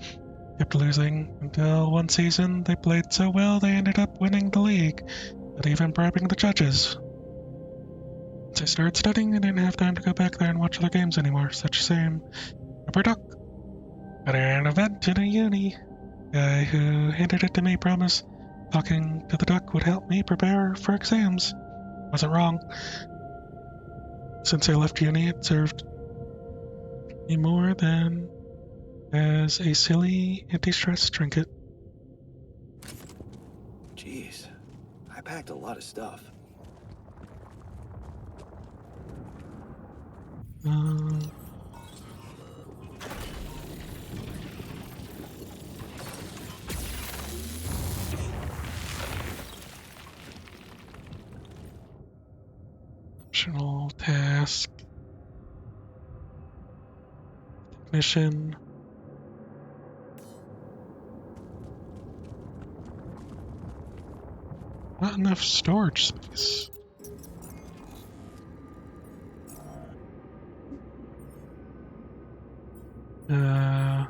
Kept losing until one season they played so well they ended up winning the league, not even bribing the judges. Once I started studying, I didn't have time to go back there and watch other games anymore. Such a shame. Rubber duck. Got an event in a uni. Guy who handed it to me promised talking to the duck would help me prepare for exams. Wasn't wrong. Since I left uni, it served me more than as a silly anti-stress trinket. Jeez, I packed a lot of stuff. Optional task. Technician. Not enough storage space. Uh,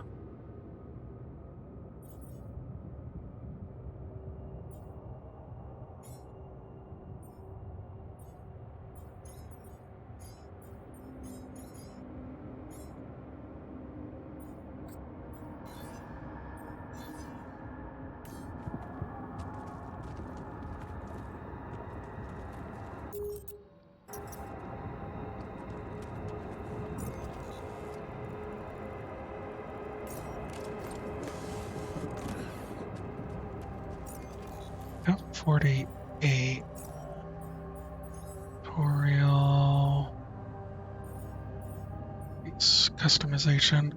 About 48. Tutorial. Customization.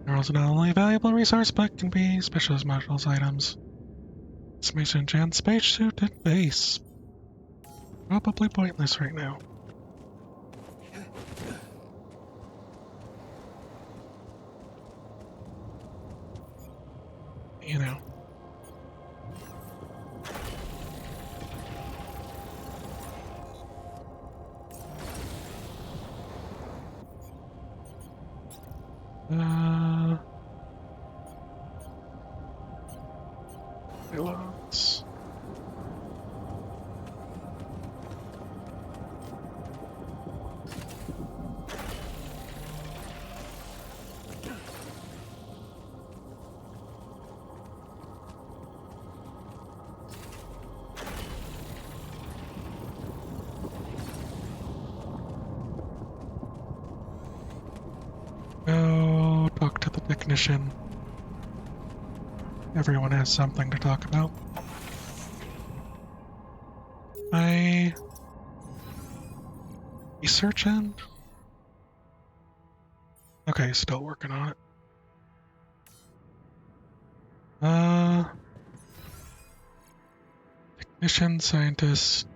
Minerals are not only a valuable resource, but can be specialist modules items. Customization gen spacesuit and base. Probably pointless right now. You know. Payloads. Go talk to the technician. Everyone has something to talk about. My research end? Okay, still working on it. Technician, scientist.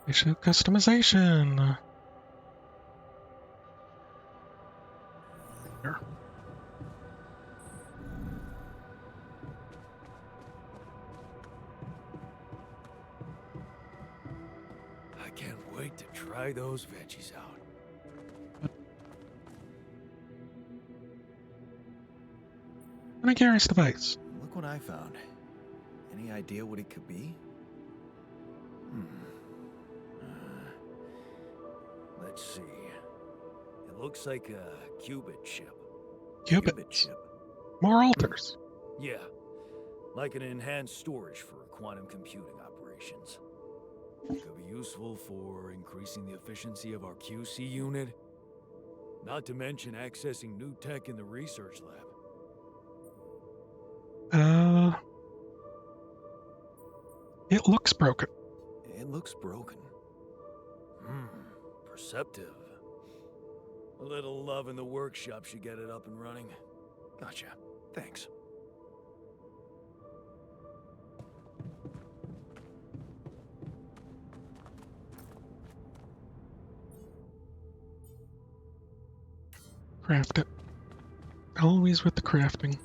Issue customization. Here. I can't wait to try those veggies out. And a curious device. Look what I found. Any idea what it could be? Let's see. It looks like a qubit chip. Qubits. chip. More alters. Yeah. Like an enhanced storage for quantum computing operations. Could be useful for increasing the efficiency of our QC unit. Not to mention accessing new tech in the research lab. It looks broken. It looks broken. Perceptive. A little love in the workshop should get it up and running. Gotcha. Thanks. Craft it. Always with the crafting.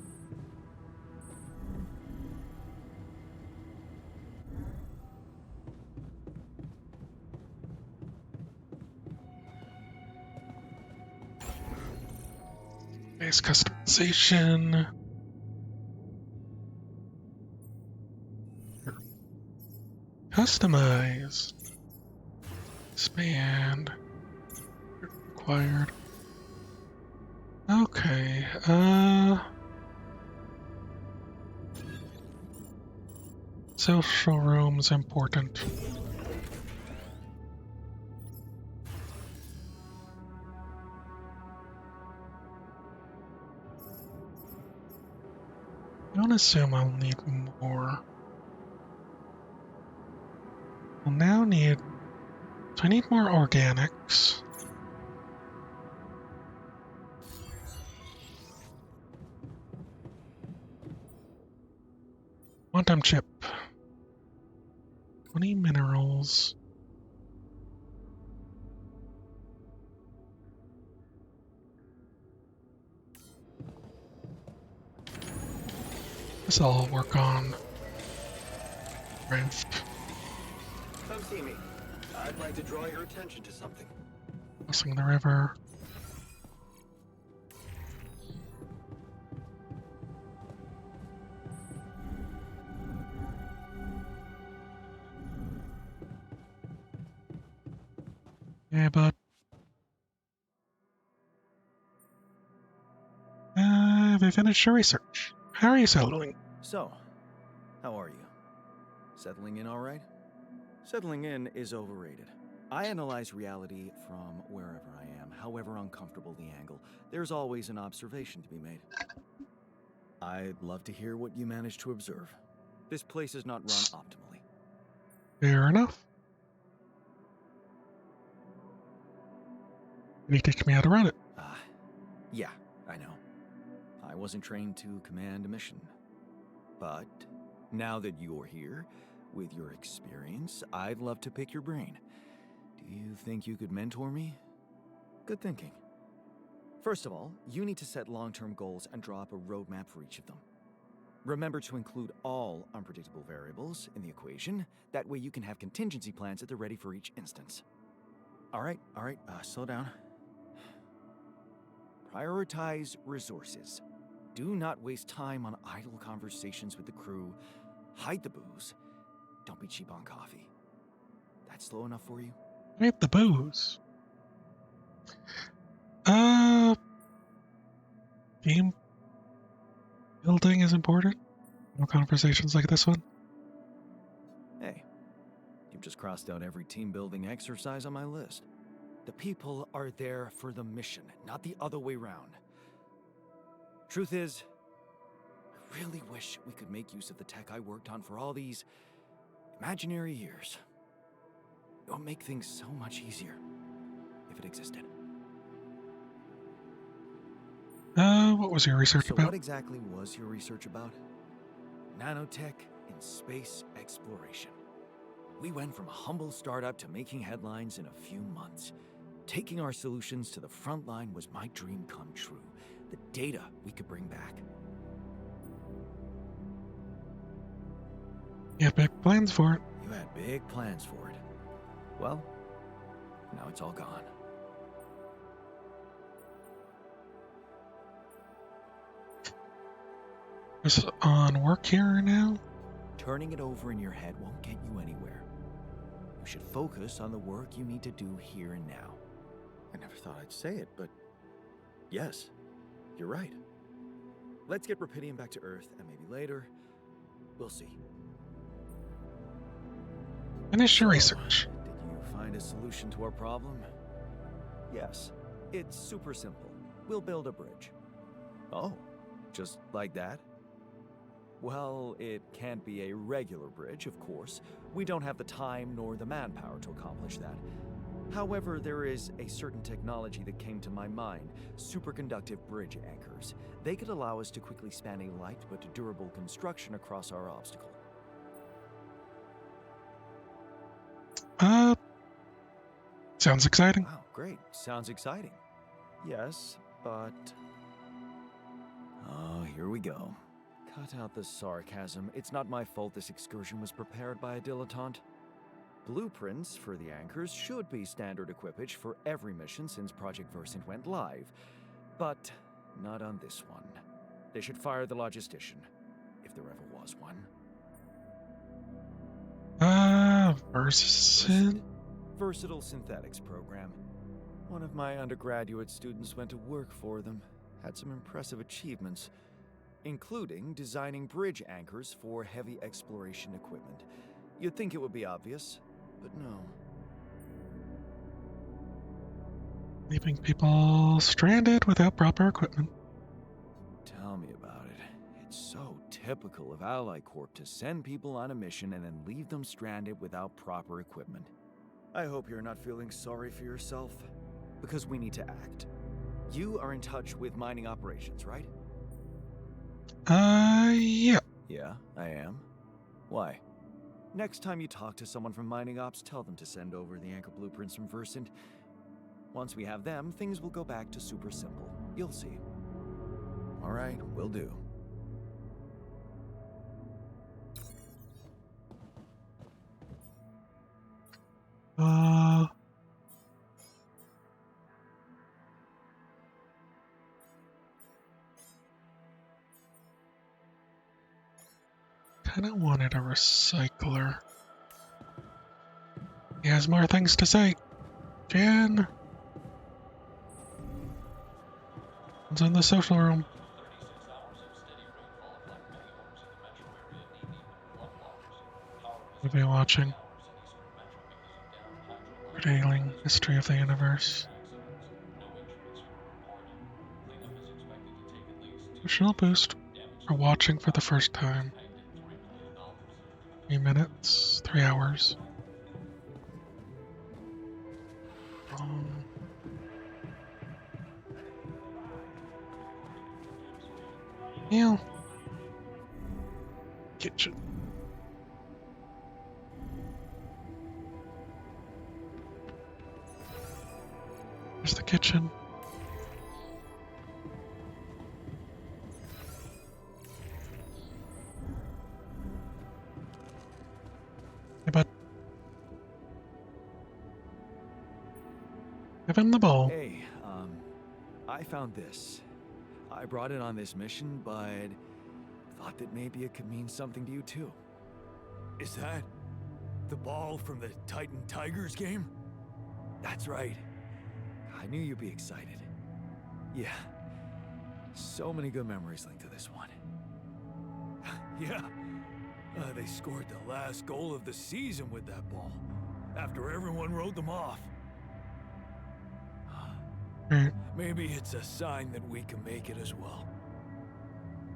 Nice customization. Customize. Expand. Required. Okay, social room's important. I don't assume I'll need more. I'll now need... So I need more organics. Quantum chip. 20 minerals. This I'll work on. Rift. Come see me. I'd like to draw your attention to something. Crossing the river. Yeah, but have I finished your research? How are you settling? So, how are you? Settling in all right? Settling in is overrated. I analyze reality from wherever I am, however uncomfortable the angle. There's always an observation to be made. I'd love to hear what you managed to observe. This place is not run optimally. Fair enough. Can you teach me how to run it? Yeah, I know. I wasn't trained to command a mission. But now that you're here, with your experience, I'd love to pick your brain. Do you think you could mentor me? Good thinking. First of all, you need to set long-term goals and draw up a roadmap for each of them. Remember to include all unpredictable variables in the equation. That way you can have contingency plans at the ready for each instance. All right, slow down. Prioritize resources. Do not waste time on idle conversations with the crew. Hide the booze. Don't be cheap on coffee. That's slow enough for you? Hide the booze. Team building is important. No conversations like this one. Hey, you've just crossed out every team building exercise on my list. The people are there for the mission, not the other way round. Truth is, I really wish we could make use of the tech I worked on for all these imaginary years. It would make things so much easier if it existed. What was your research So about? what exactly was your research about? Nanotech in space exploration. We went from a humble startup to making headlines in a few months. Taking our solutions to the front line was my dream come true. The data we could bring back. You have big plans for it. You had big plans for it. Well, now it's all gone. Is on work here now? Turning it over in your head won't get you anywhere. You should focus on the work you need to do here and now. I never thought I'd say it, but yes, you're right. Let's get Rapidium back to Earth, and maybe later, we'll see. Finish your research. Did you find a solution to our problem? Yes, it's super simple. We'll build a bridge. Oh, just like that? Well, it can't be a regular bridge, of course. We don't have the time nor the manpower to accomplish that. However, there is a certain technology that came to my mind, superconductive bridge anchors. They could allow us to quickly span a light but durable construction across our obstacle. Sounds exciting. Wow, great. Sounds exciting. Yes, but... Oh, here we go. Cut out the sarcasm. It's not my fault this excursion was prepared by a dilettante. Blueprints for the anchors should be standard equipage for every mission since Project Versant went live. But Not on this one. They should fire the logistician, if there ever was one. Versus. Versatile synthetics program. One of my undergraduate students went to work for them. Had some impressive achievements, including designing bridge anchors for heavy exploration equipment. You'd think it would be obvious, but no. Leaving people stranded without proper equipment. Tell me about it. It's so typical of Ally Corp to send people on a mission and then leave them stranded without proper equipment. I hope you're not feeling sorry for yourself, because we need to act. You are in touch with mining operations, right? Yeah. Yeah, I am. Why? Next time you talk to someone from mining ops, tell them to send over the anchor blueprints from Versant. Once we have them, things will go back to super simple. You'll see. All right, will do. Kinda wanted a recycler. He has more things to say. Jan. It's in the social room. We'll be watching. Prevailing history of the universe. Additional boost for watching for the first time. 3 minutes, 3 hours. Yeah. Kitchen. Here's the kitchen. Hey, bud. Give him the ball. Hey, I found this. I brought it on this mission, but thought that maybe it could mean something to you too. Is that the ball from the Titan Tigers game? That's right. I knew you'd be excited. Yeah. So many good memories linked to this one. Yeah. They scored the last goal of the season with that ball, after everyone wrote them off. Maybe it's a sign that we can make it as well.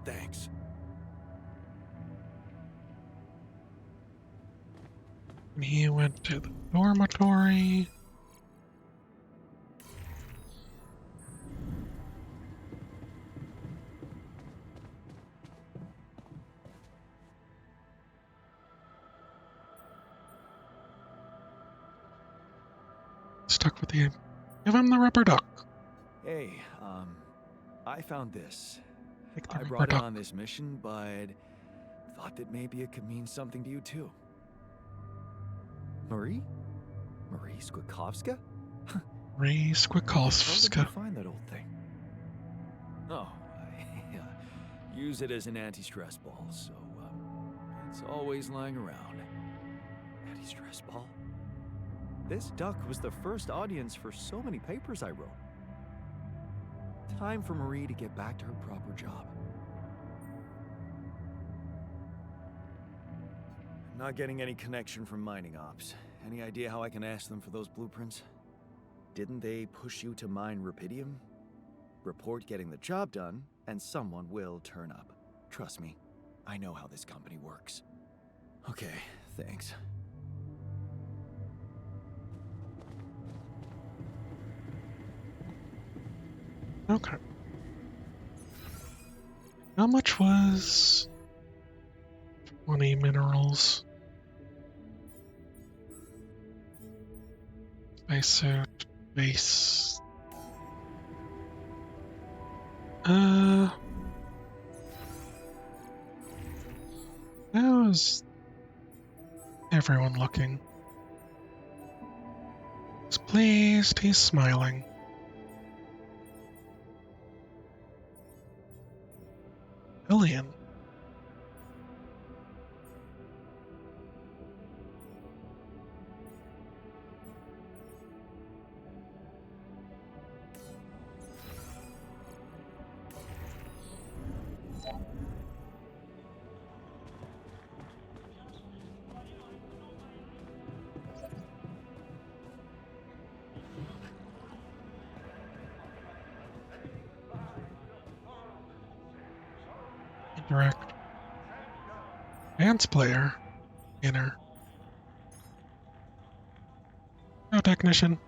Thanks. He went to the dormitory. Stuck with the... Give him the rubber duck. Hey, I found this. Take the I rubber brought it duck. on this mission, but thought that maybe it could mean something to you too. Marie? Marie Skwikovska? Ray How did you Skwikovska. find that old thing? Oh, I use it as an anti-stress ball, so it's always lying around. Anti-stress ball? This duck was the first audience for so many papers I wrote. Time for Marie to get back to her proper job. I'm not getting any connection from mining ops. Any idea how I can ask them for those blueprints? Didn't they push you to mine rubidium? Report getting the job done, and someone will turn up. Trust me, I know how this company works. Okay, thanks. Okay. How much was 20 minerals? Spacesuit, base. How's everyone looking? He's pleased, he's smiling. civilian. Indirect. Dance player. Inner. No technician.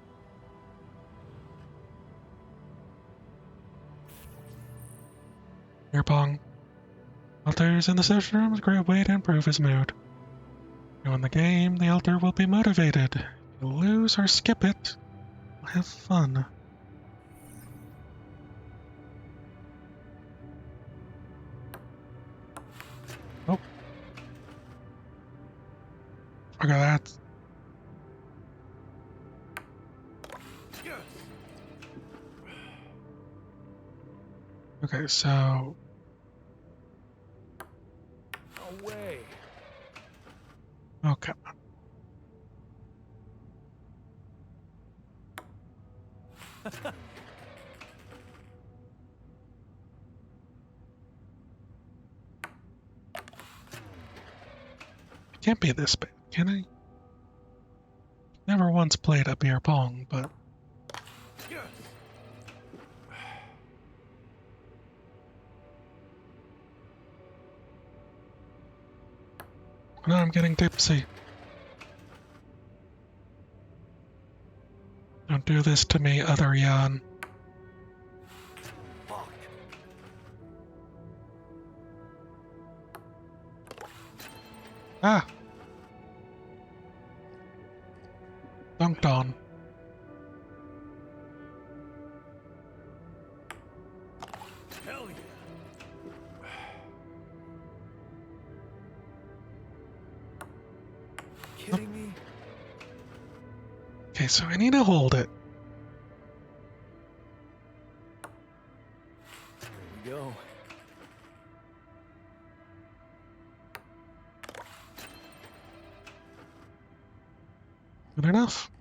Beer pong. Alters in the social room is a great way to improve his mood. You win the game, the elder will be motivated. If you lose or skip it, you'll have fun. Oh. Forgot that. Okay, so... No way. Okay. Can't be this bad, can I? Never once played a beer pong, but... No, I'm getting tipsy. Don't do this to me, other Jan. Fuck. Ah! Dunked on. Hell yeah. Kidding me? Okay, so I need to hold it. Here we go. Good enough?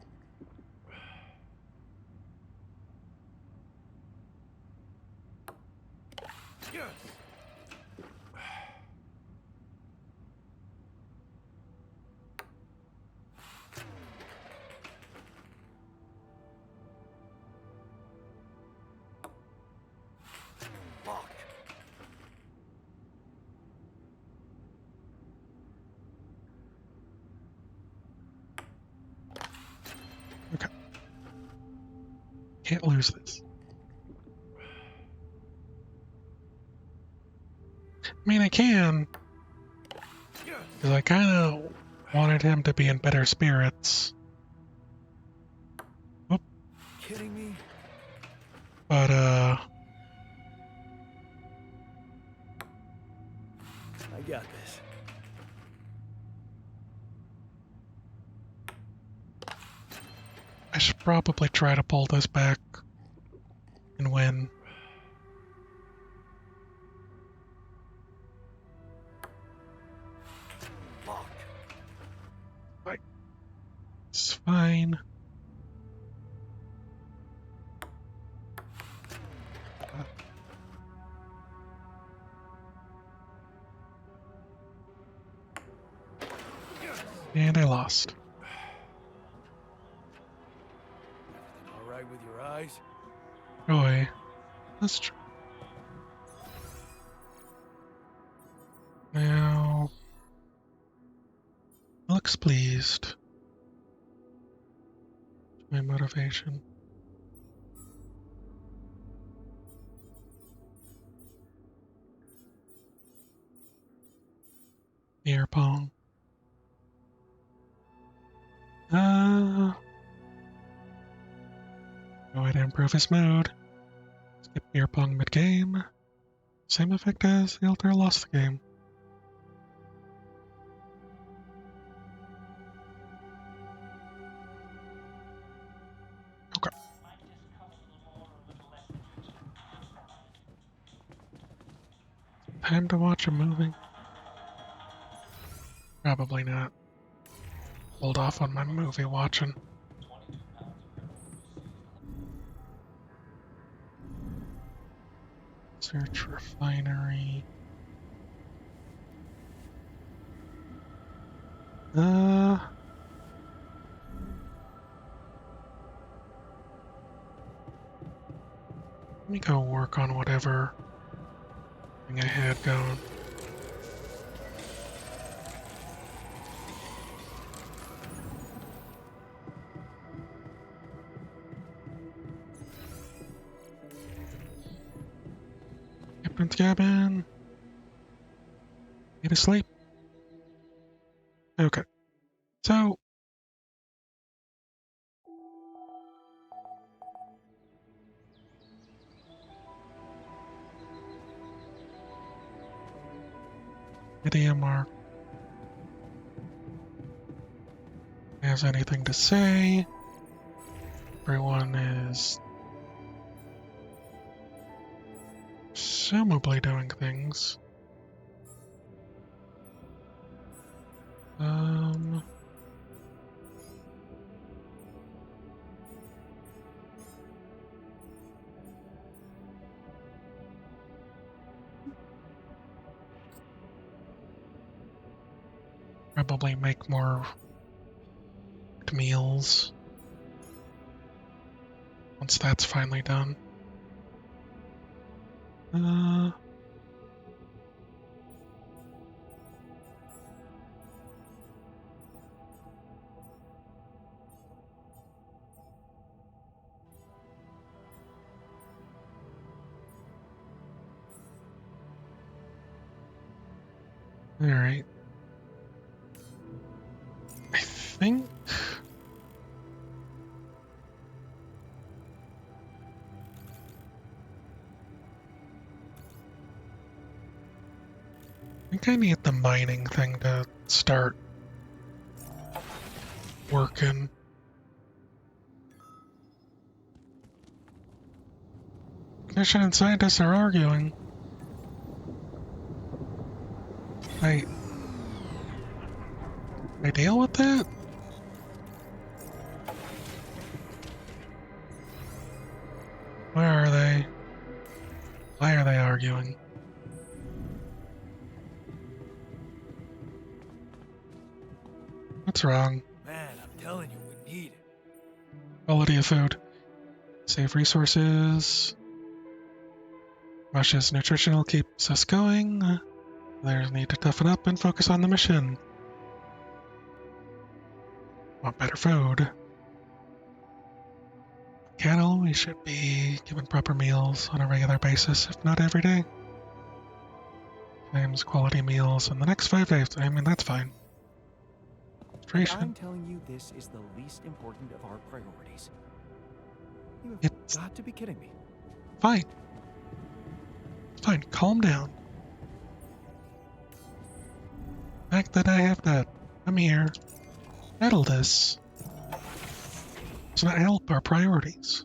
Fuck. Okay. Can't lose this. I mean, I can. Because I kind of wanted him to be in better spirits. Oop. Kidding me? But, I got this. I should probably try to pull this back and win. Fuck. It's fine. And I lost. Everything all right with your eyes? Joy. That's true. Now, looks pleased. My motivation. Beer pong. No way to improve his mood. Skip beer pong mid-game. Same effect as the Elder lost the game. Okay. time to watch a movie? Probably not. Hold off on my movie watching. Search refinery. Let me go work on whatever thing I had going. Captain's cabin. Need to sleep. Okay. So idiom mark has anything to say. Everyone is presumably doing things. Probably make more meals once that's finally done. Alright. I think I need the mining thing to start working. Technician and scientists are arguing. I deal with that? Where are they? Why are they arguing? What's wrong? Man, I'm telling you, we need it. Quality of food. Save resources. Mush's nutritional keeps us going. There's need to toughen up and focus on the mission. Want better food. Cattle, we should be given proper meals on a regular basis, if not every day. Times quality meals in the next 5 days. I mean, that's fine. And I'm telling you, this is the least important of our priorities. You've It's got to be kidding me. fine. It's fine. Calm down. The fact that I have that. I'm here. Settle this. Does not help our priorities.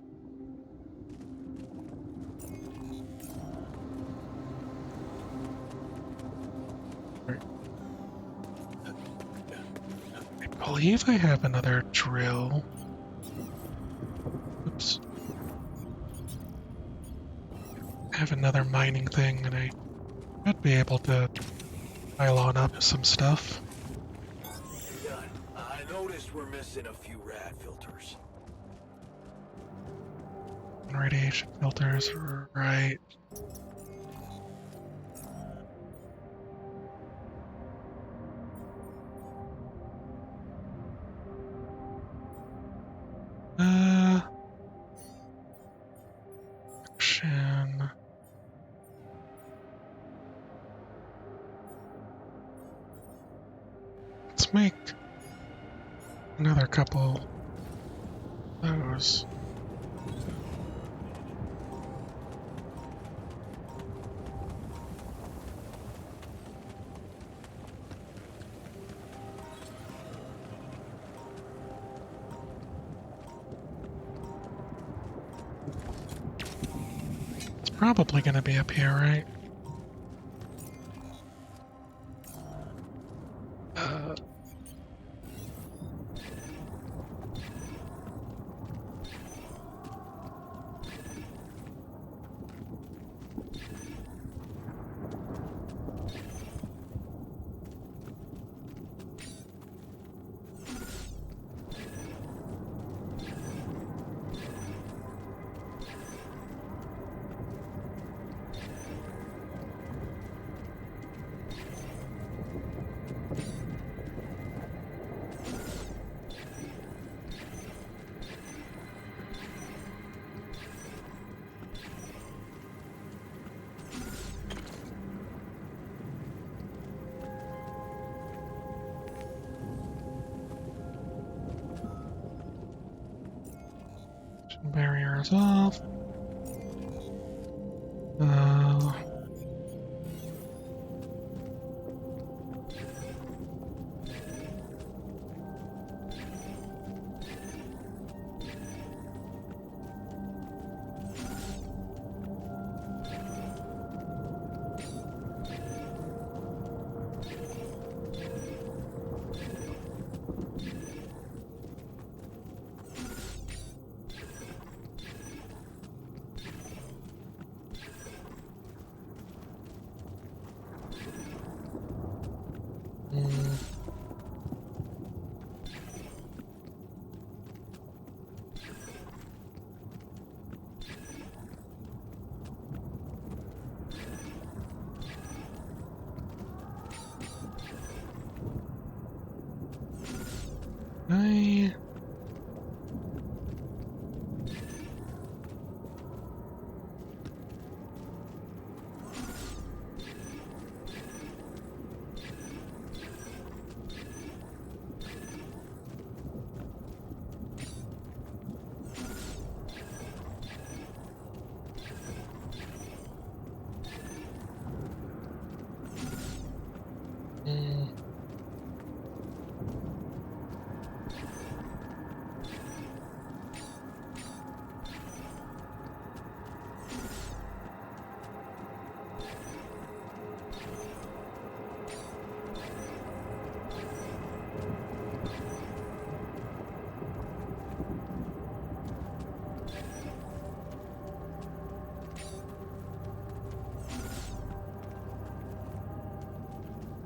I believe I have another drill. Oops. I have another mining thing, and I should be able to pile on up some stuff. Done. I noticed we're missing a few rad filters. Radiation filters, right. Action. Let's make another couple of those. It's probably going to be up here, right? Barriers off. Uh, mm, I mm,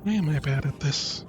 why am I bad at this?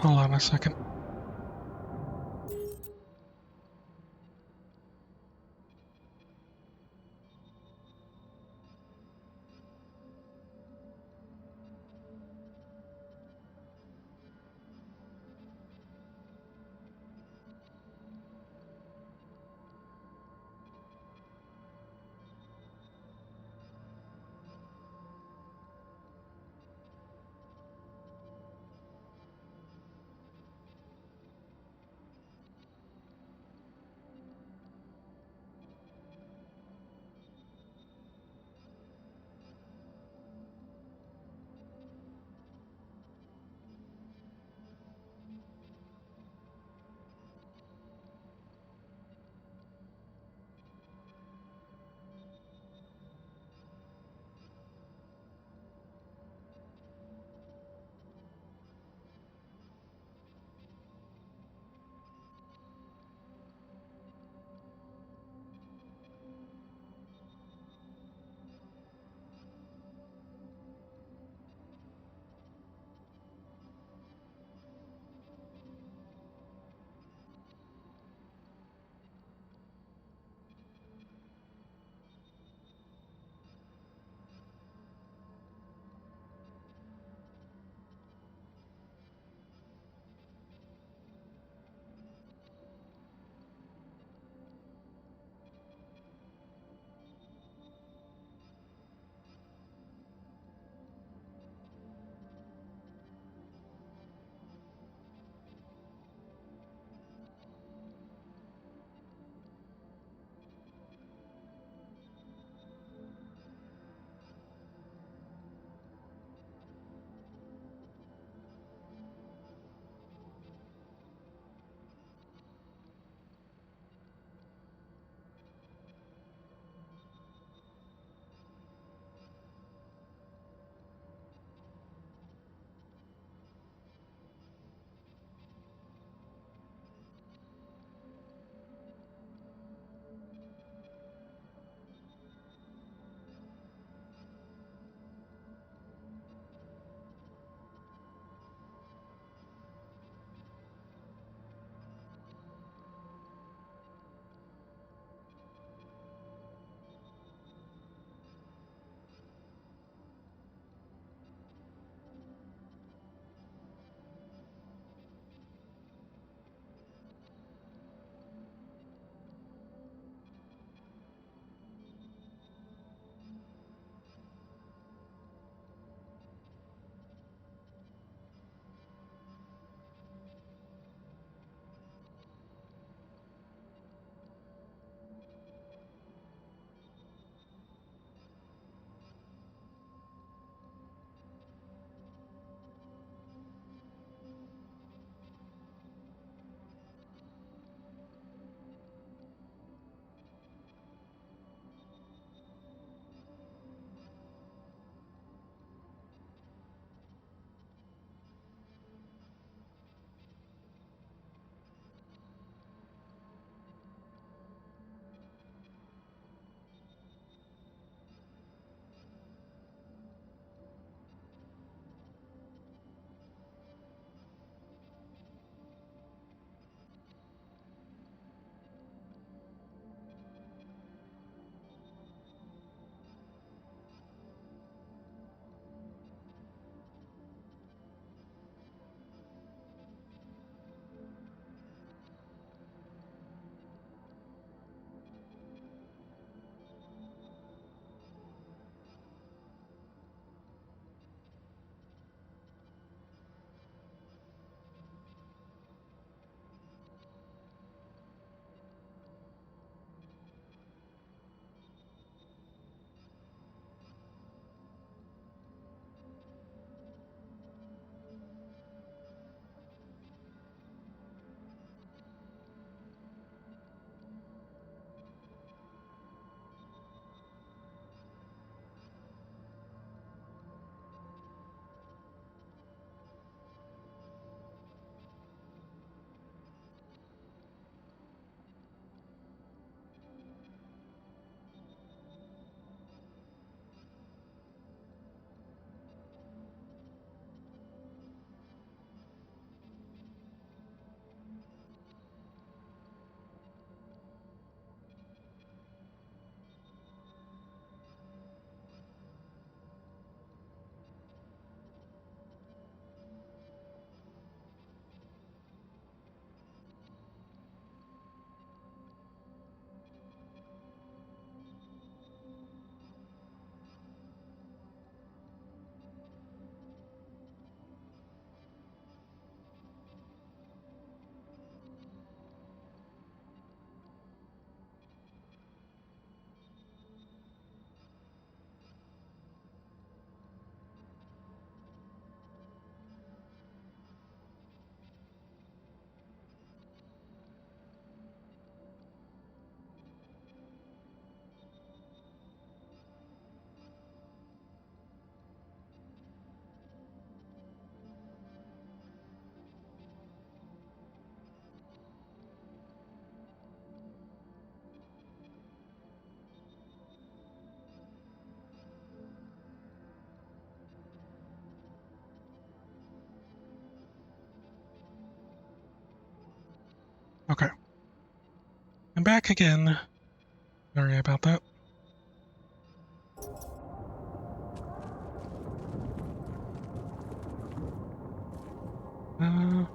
Hold on a second. Okay. I'm back again. Sorry about that. Uh,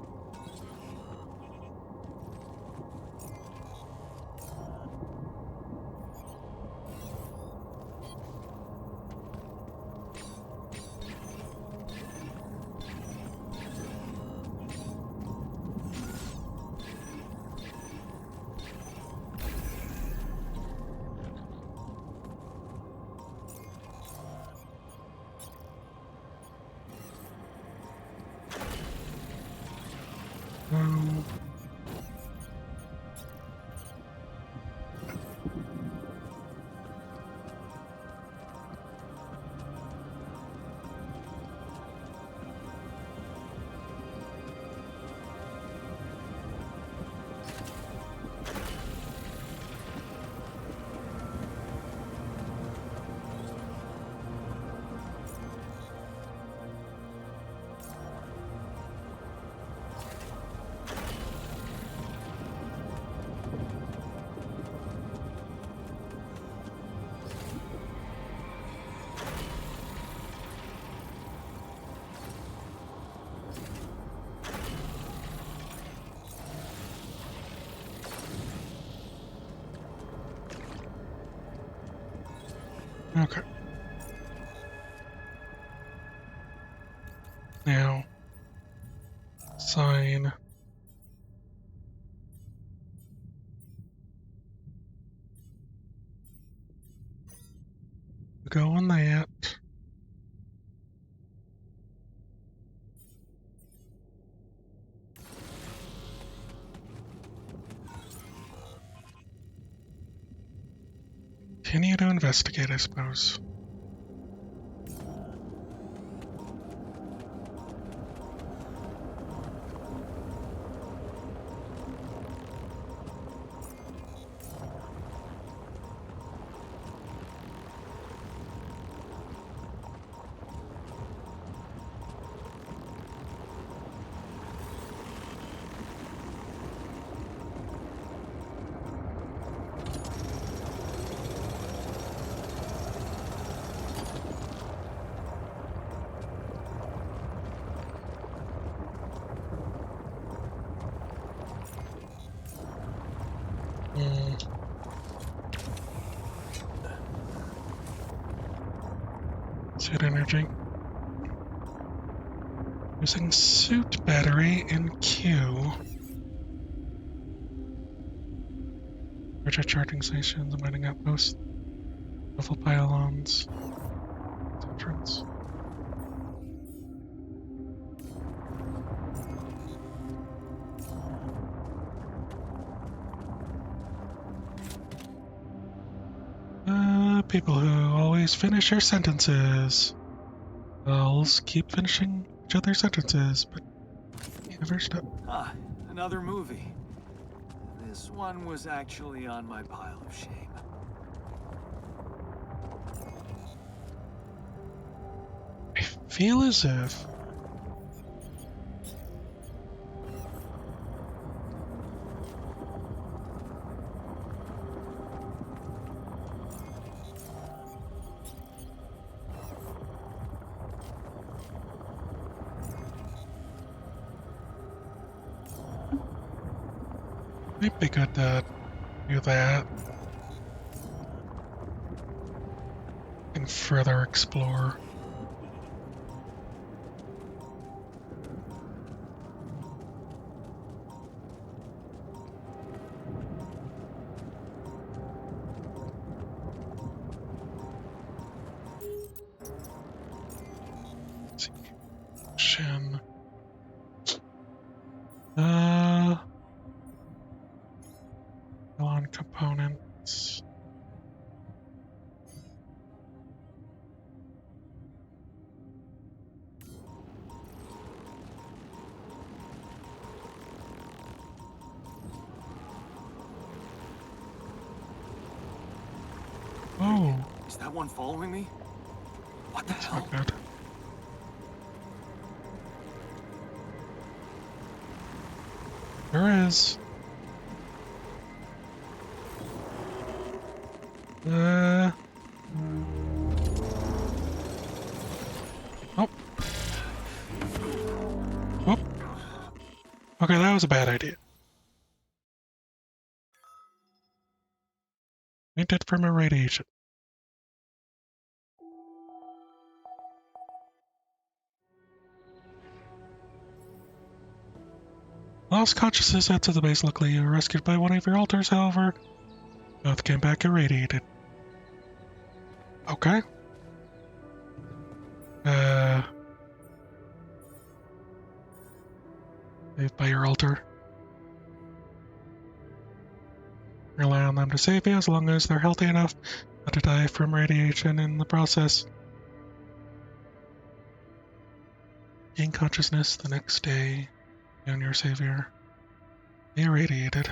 um, okay. Now, sign. Go on that. Continue to investigate, I suppose. Suit energy. Using suit battery in Q. Project charging stations, mining outposts, level pylons, entrance. People who always finish their sentences. I'll keep finishing each other's sentences, but never stop. Ah, another movie. This one was actually on my pile of shame. I feel as if might be good to do that and further explore. Let's see. Shin. On components. Oh, Is that one following me? What the that's hell? not good. There is. Oh. Whoop. Okay, that was a bad idea. Fainted from irradiation. Lost consciousness out to the base. Luckily, you were rescued by one of your alters, however. Both came back irradiated. Okay. Saved by your alter. Rely on them to save you as long as they're healthy enough not to die from radiation in the process. Gain consciousness the next day, and your savior irradiated.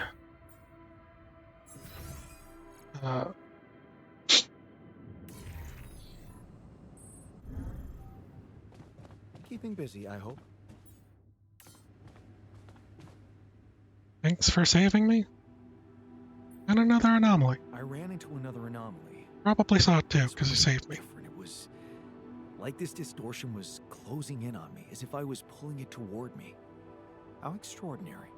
Keeping busy, I hope. Thanks for saving me. And another anomaly. I ran into another anomaly. Probably saw it too, This because you one saved was me. different. It was like this distortion was closing in on me, as if I was pulling it toward me. How extraordinary.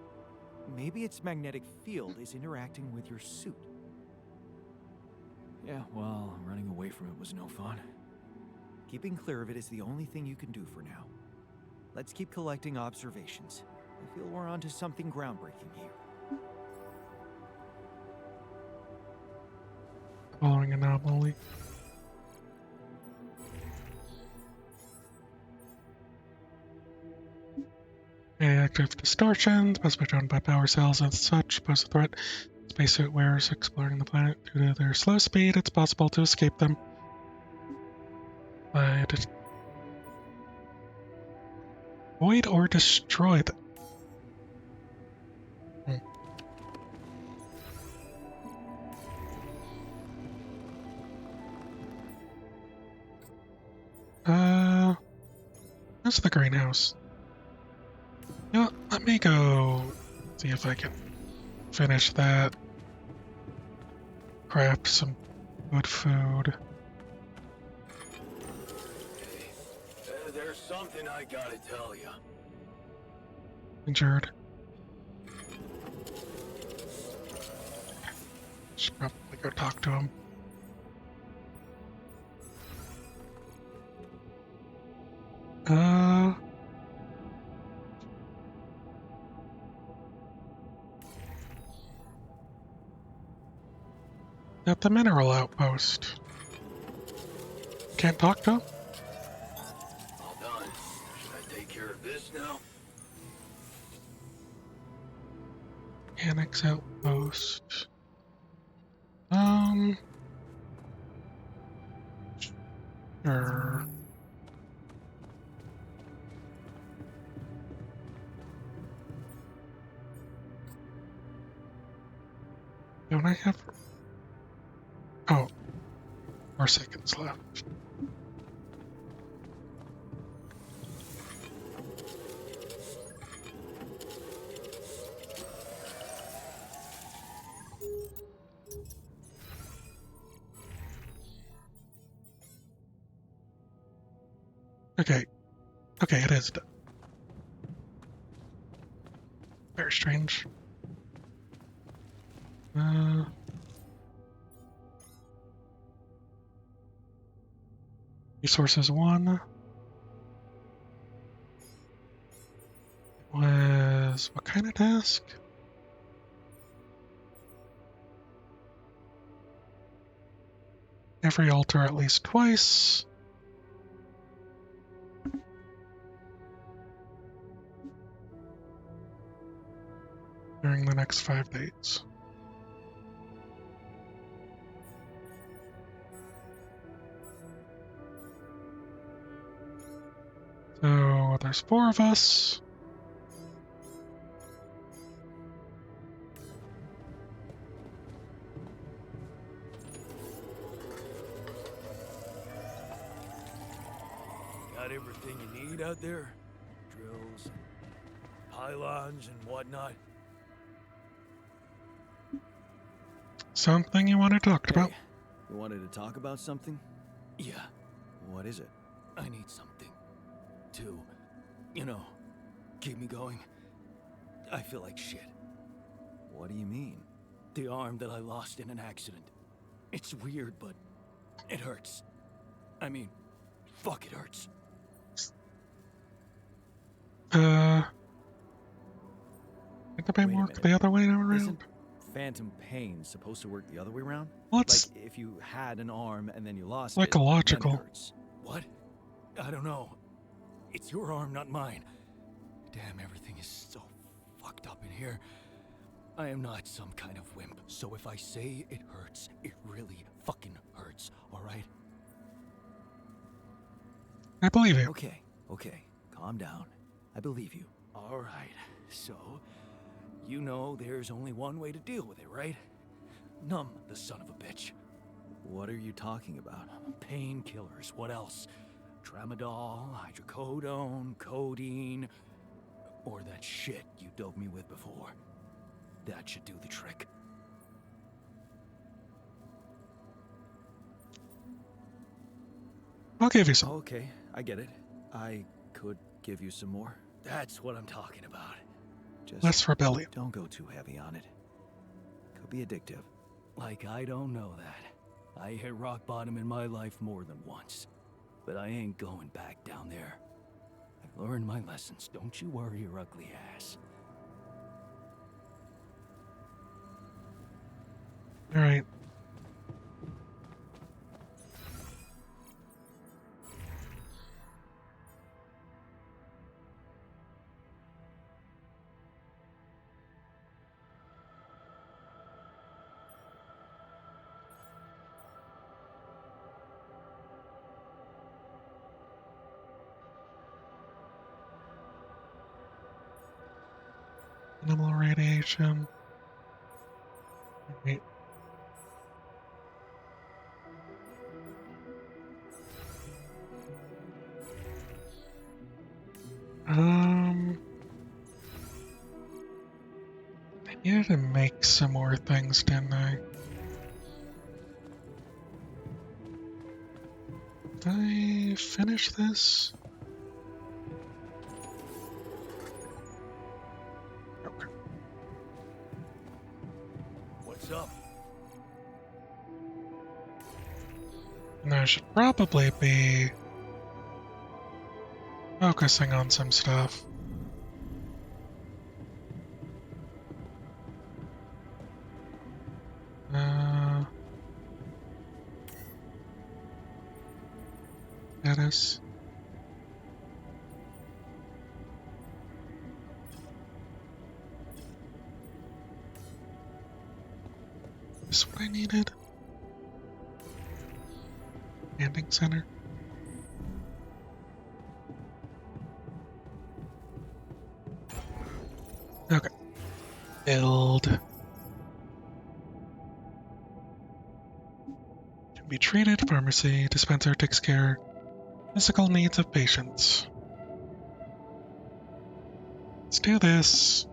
Maybe its magnetic field is interacting with your suit. Yeah, well, running away from it was no fun. Keeping clear of it is the only thing you can do for now. Let's keep collecting observations. I feel we're onto something groundbreaking here. Following anomaly. Active distortions must be drawn by power cells and such pose a threat. Spacesuit wearers exploring the planet due to their slow speed, it's possible to escape them. Avoid or destroy them. That's the greenhouse. You know what, let me go see if I can finish that. Craft some good food. There's something I gotta tell you. Injured. Should probably go talk to him. At the mineral outpost. Can't talk to him? All done. Should I take care of this now? Annex outpost. Sure. Don't I have... Oh. 4 seconds left. Okay. Okay, it is done. Very strange. Resources 1. Was what kind of task? Every altar at least twice. During the next 5 days. So there's 4 of us. Got everything you need out there? Drills, pylons, and whatnot? Something you want to talk about? You wanted to talk about something? Yeah, What is it? I need something to, keep me going. I feel like shit. What do you mean? The arm that I lost in an accident. It's weird, but it hurts. I mean, fuck, it hurts. Did they Wait a work minute. the other way around? Isn't phantom pain supposed to work the other way around? What's Like if you had an arm and then you lost psychological? it, then it hurts. What? I don't know. It's your arm, not mine. Damn, everything is so fucked up in here. I am not some kind of wimp, so if I say it hurts, it really fucking hurts, alright? I believe you. Okay. Calm down. I believe you. Alright, so, you know there's only one way to deal with it, right? Numb the son of a bitch. What are you talking about? Painkillers, what else? Tramadol, hydrocodone, codeine, or that shit you doped me with before. That should do the trick. I'll give you some. Okay, I get it. I could give you some more. That's what I'm talking about. Just Less rebellion. don't go too heavy on it. Could be addictive. Like I don't know that. I hit rock bottom in my life more than once. But I ain't going back down there. I've learned my lessons. Don't you worry your ugly ass. All right. Minimal radiation. Wait. I needed to make some more things, didn't I? Did I finish this? Okay. What's up? And I should probably be focusing on some stuff. Status. Is this what I needed? Landing center. Okay. Build. To be treated. Pharmacy. Dispenser takes care. Physical needs of patients. Let's do this.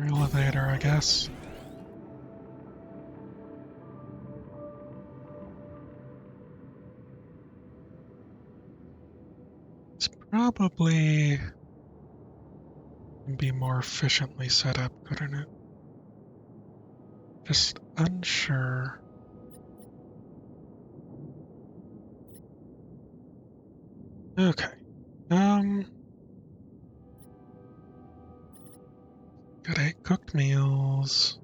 Elevator, I guess. It's probably be more efficiently set up, couldn't it? Just unsure. Okay. Got 8 cooked meals,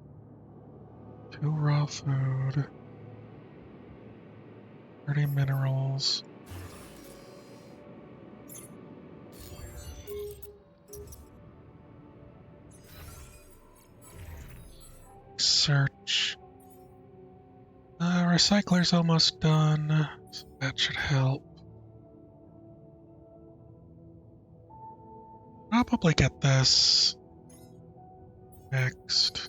2 raw food, 30 minerals. Search. Recycler's almost done, so that should help. probably get this next.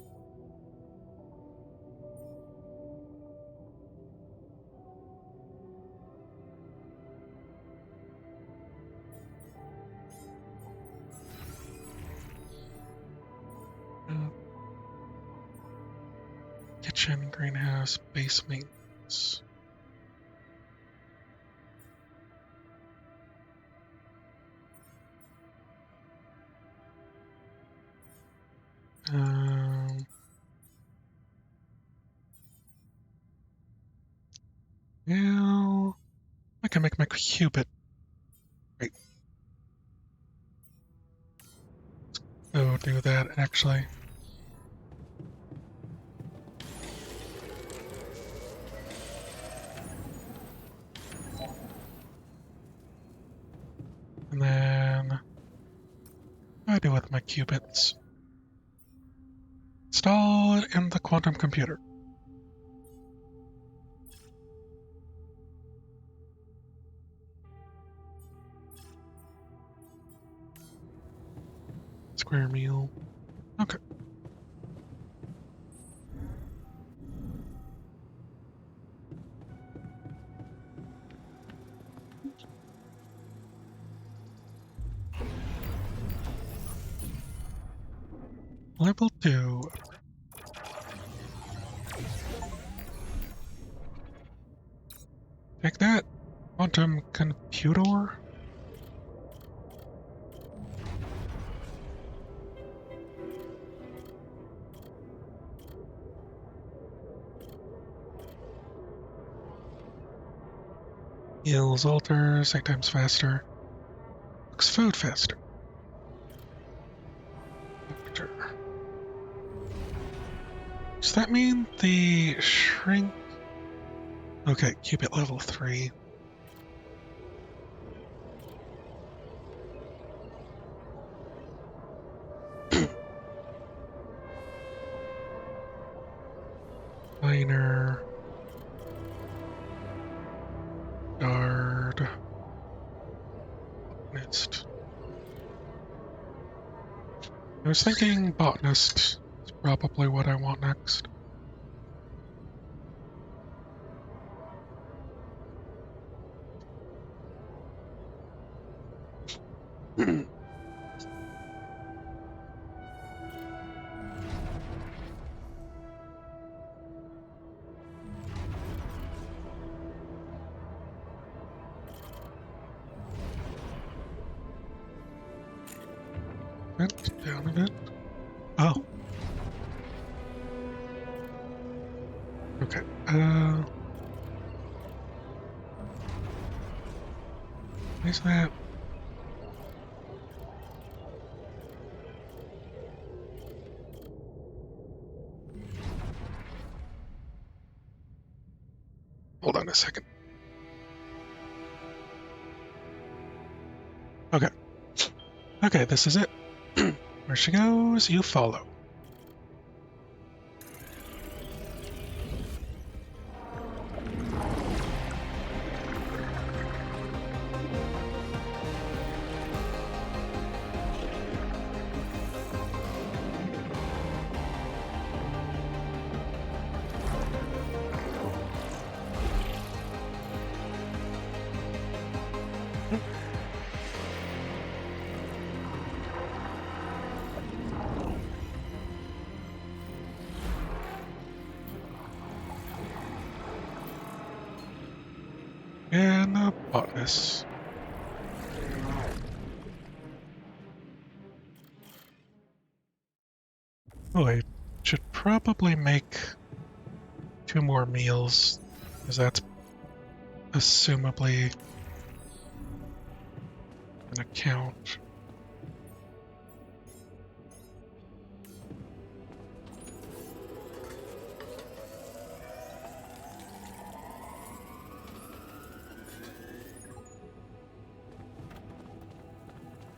Kitchen, greenhouse, base maintenance. Now I can make my cubit. Wait. Oh, do that actually. And then what do I do with my qubits? Install it in the quantum computer. Square meal. Okay. Level 2. Take that, quantum computer. Heals alters 8 times faster. Cooks food faster. Doctor. Does that mean the shrink? Okay, qubit level 3. Miner. Guard. Botanist. I was thinking botanist is probably what I want next. Vent down a bit. Oh. Okay. Is that? Hold on a second. Okay. Okay, this is it. Where she goes, you follow. And a botanist. Oh, I should probably make 2 more meals, because that's assumably an account.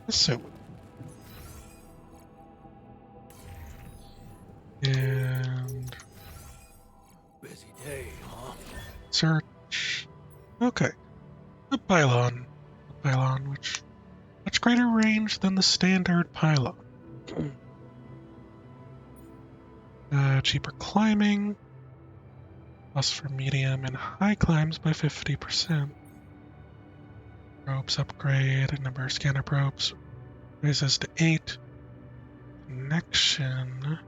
Assume. And Busy day, huh? search. Okay. A pylon. A pylon, which Much greater range than the standard pylon. Cheaper climbing. Plus for medium and high climbs by 50%. Probes upgrade. Number of scanner probes raises to 8. Connection.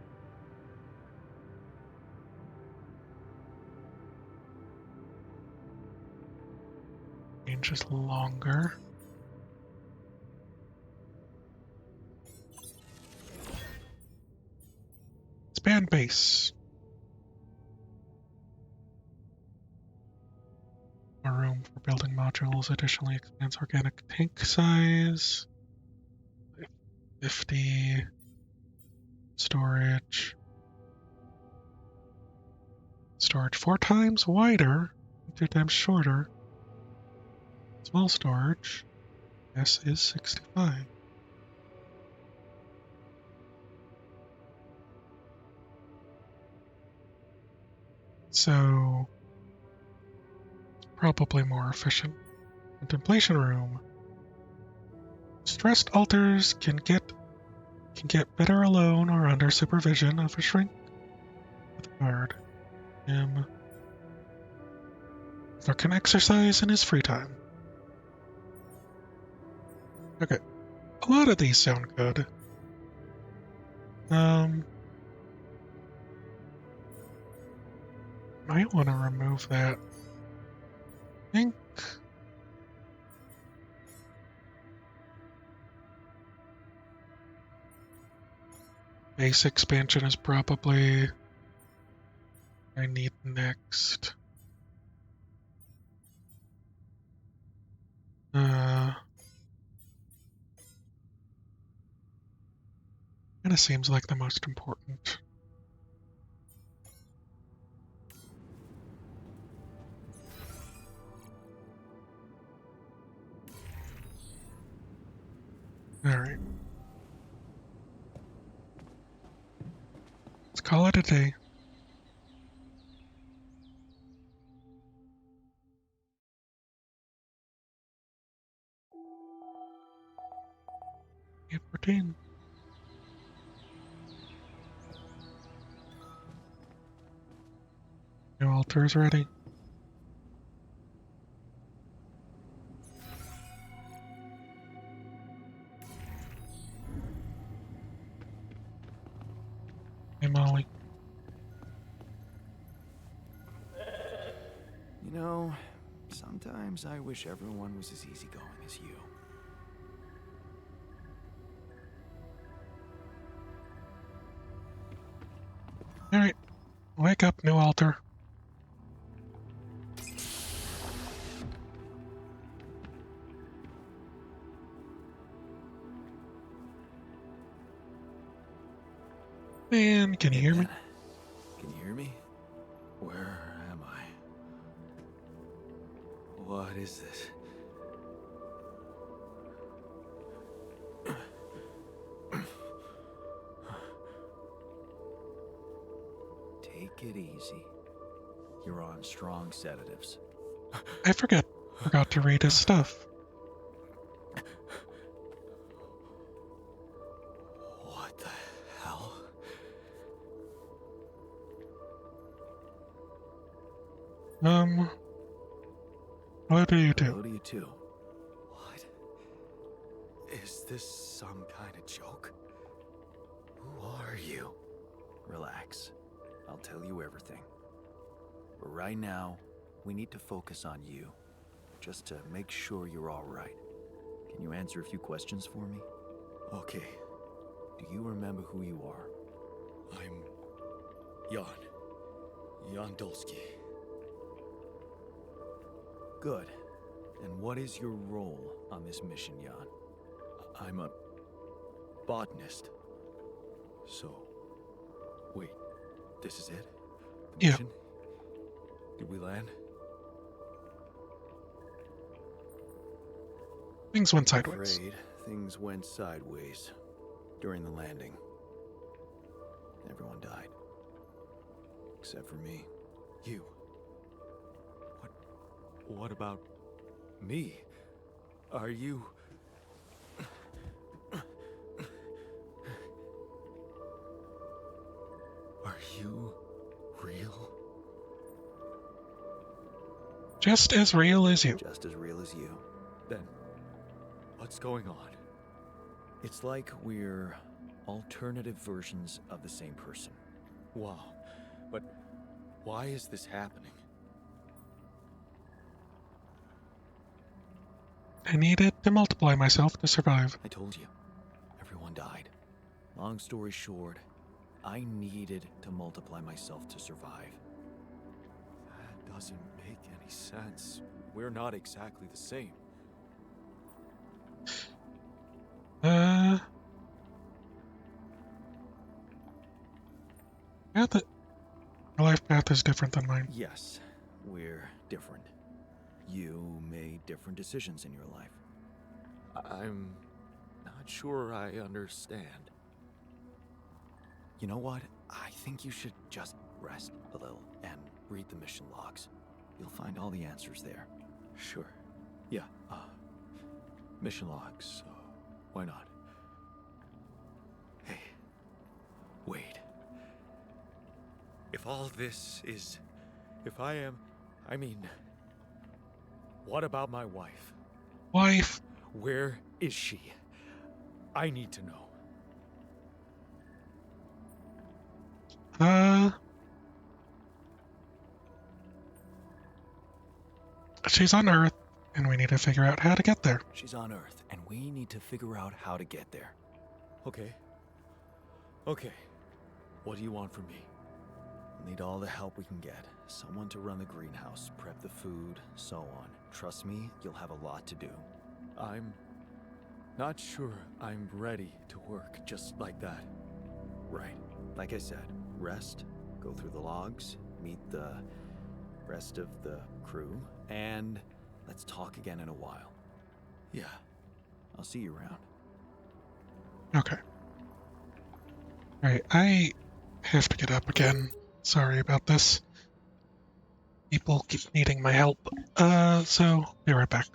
Range is longer. Expand base. More room for building modules. Additionally expands organic tank size. 50. Storage. Storage 4 times wider, 2 times shorter. Small storage. S is 65. So, probably more efficient. Contemplation room. Stressed alters can get better alone or under supervision of a shrink with a guard. Or can exercise in his free time. Okay. A lot of these sound good. Might want to remove that. I think base expansion is probably I need next. Kinda seems like the most important. Alright. Let's call it a day. Eight 14. New altar is ready. Hey, Molly. You know, sometimes I wish everyone was as easygoing as you. Alright. Wake up, new altar. Man, can you hear me? Can you hear me? Where am I? What is this? Take it easy. You're on strong sedatives. I forgot to read his stuff. What the hell? What do you do? What do you do? What? Is this some kind of joke? Who are you? Relax. I'll tell you everything. But right now, we need to focus on you. Just to make sure you're all right. Can you answer a few questions for me? Okay. Do you remember who you are? I'm Jan Dolsky. Good. And what is your role on this mission, Jan? I'm a botanist. So, wait, this is it? The Yeah. mission? Did we land? Things went I'm sideways. afraid things went sideways during the landing. Everyone died. Except for me. You. What about me? Are you... Just as real as you. Just as real as you. Then, what's going on? It's like we're alternative versions of the same person. Wow. But why is this happening? I needed to multiply myself to survive. I told you, everyone died. Long story short, I needed to multiply myself to survive. That doesn't make any sense. We're not exactly the same. Path, your life path is different than mine. Yes, we're different. You made different decisions in your life. I'm not sure I understand. You know what? I think you should just rest a little and read the mission logs. You'll find all the answers there. Sure. Yeah, mission logs. Why not? Hey, wait. If all this is... If I am... I mean... What about my wife? Wife. Where is she? I need to know. She's on Earth, and we need to figure out how to get there. She's on Earth, and we need to figure out how to get there. Okay. Okay. What do you want from me? We'll need all the help we can get. Someone to run the greenhouse, prep the food, so on. Trust me, you'll have a lot to do. I'm not sure I'm ready to work just like that. Right. Like I said, rest, go through the logs, meet the rest of the crew, and let's talk again in a while. Yeah. I'll see you around. Okay. Alright, I have to get up again. Sorry about this. People keep needing my help. So, be right back.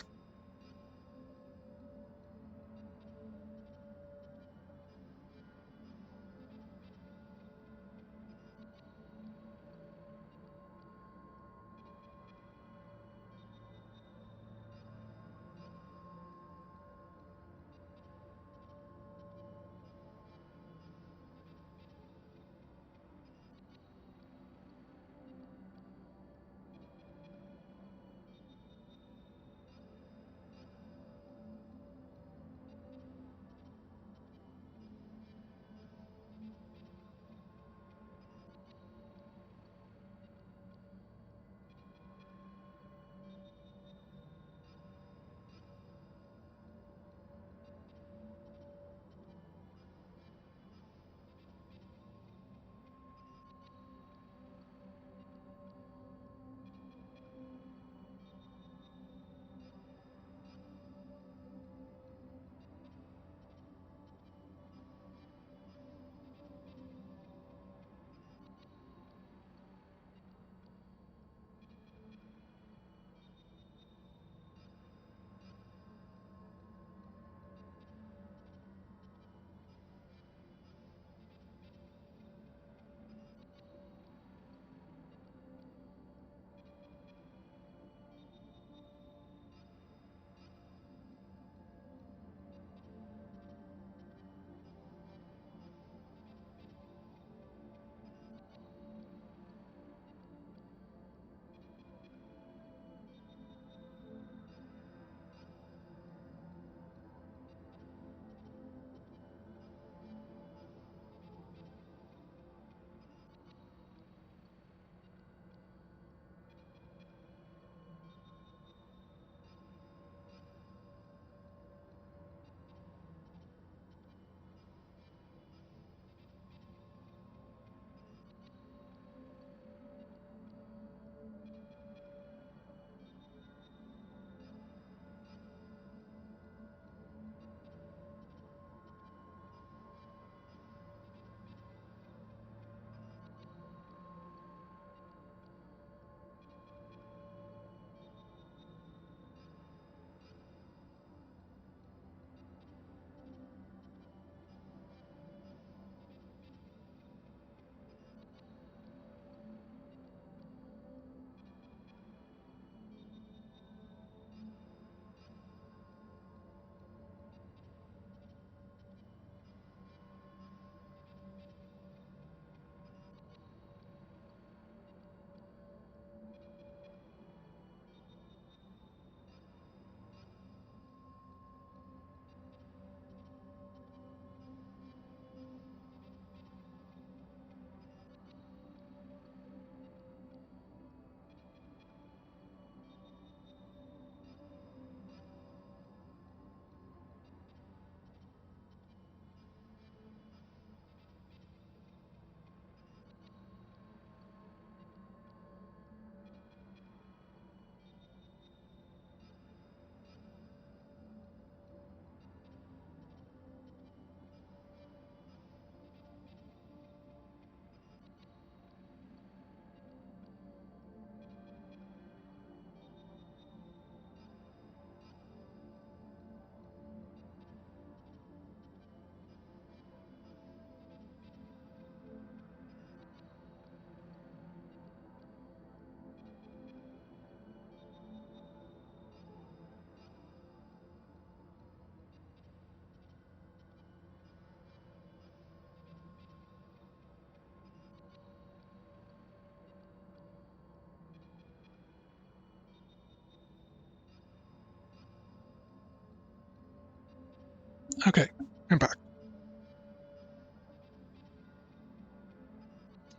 Okay, I'm back.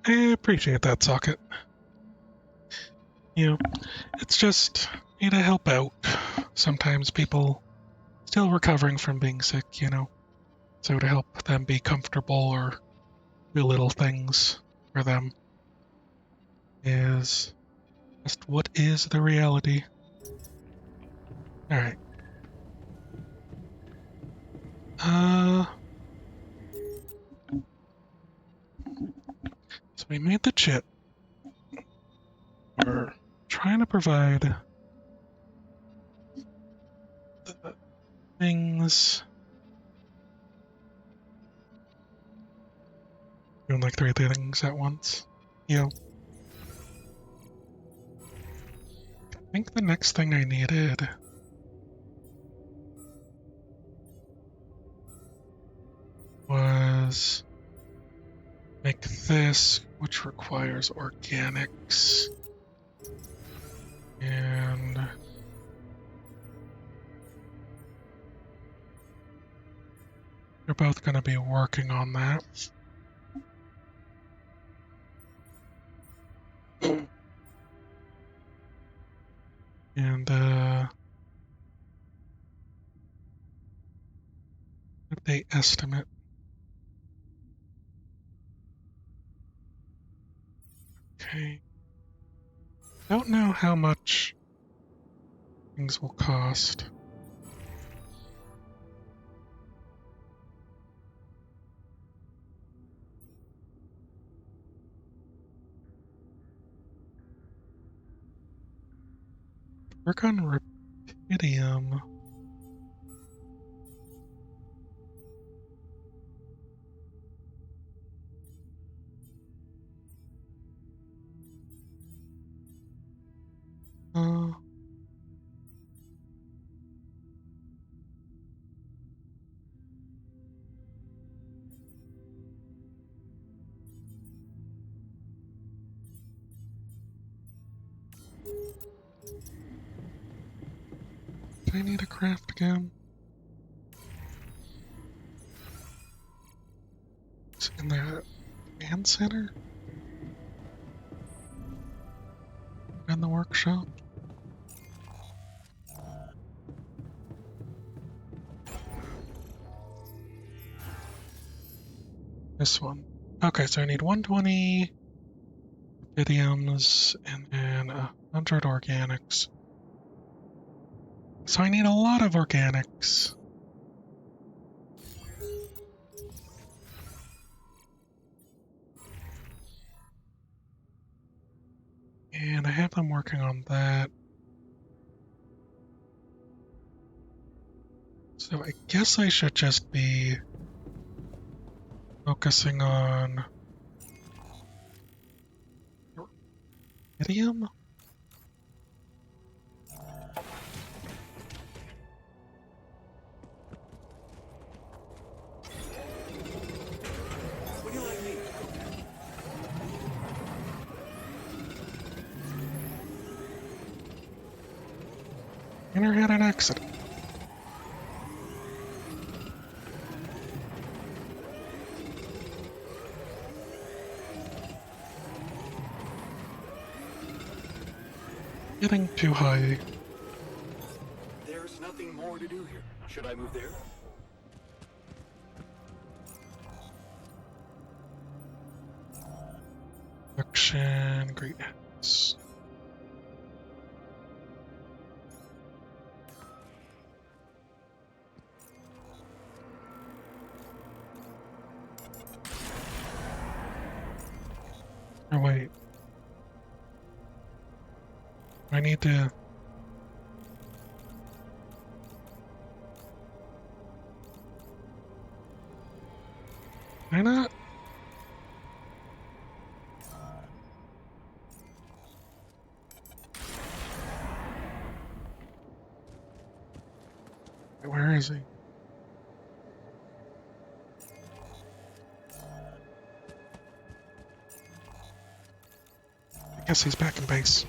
I appreciate that, Socket. You know, it's just need to help out. Sometimes people still recovering from being sick, you know. So to help them be comfortable or do little things for them is just what is the reality. Alright. So we made the chip. We're trying to provide the things. Doing like 3 things at once. You know. I think the next thing I needed was make this, which requires organics. And we're both going to be working on that. And they estimate. Okay. Don't know how much things will cost. Work on rubidium. Uh, do I need a craft again? It's in the command center? In the workshop? This one. Okay, so I need 120 rubidiums and then 100 organics. So I need a lot of organics. And I have them working on that. So I guess I should just be focusing on rubidium? What do you like me? Inner had an accident. Getting too high. There's nothing more to do here. Should I move there? Action, greatness. Oh wait. I need to... Can I not? Where is he? I guess he's back in base.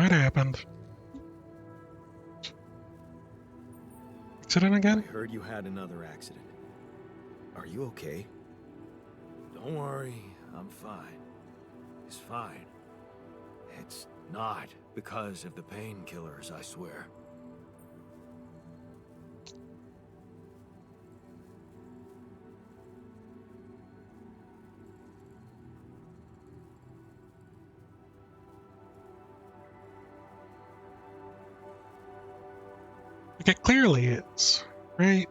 Might have happened. Accident I again? heard you had another accident. Are you okay? Don't worry, I'm fine. It's fine. It's not because of the painkillers, I swear. Like it clearly is, right?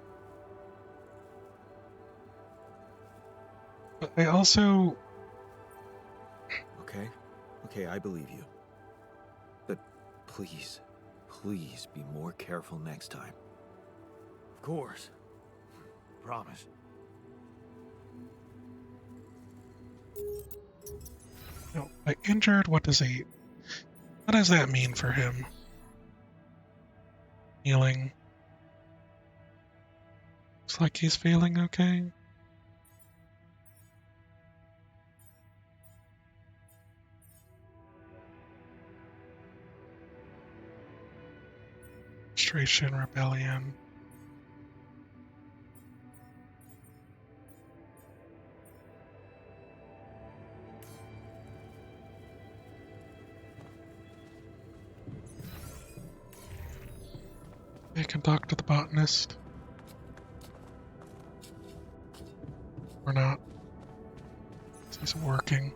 But I also... Okay. Okay, I believe you. But please, please be more careful next time. Of course. Promise. No, by injured, what does that mean for him? Healing. Looks like he's feeling okay. Frustration, rebellion. I can talk to the botanist. Or not. He's working.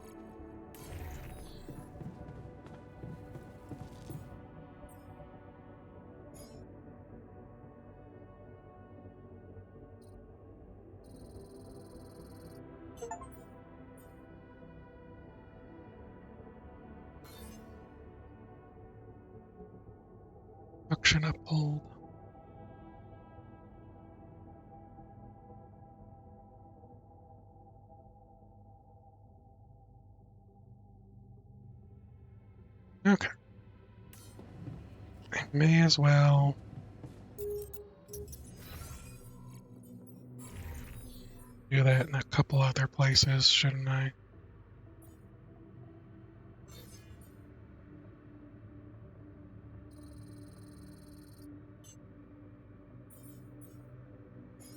Production uphold. Okay. I may as well do that in a couple other places, shouldn't I?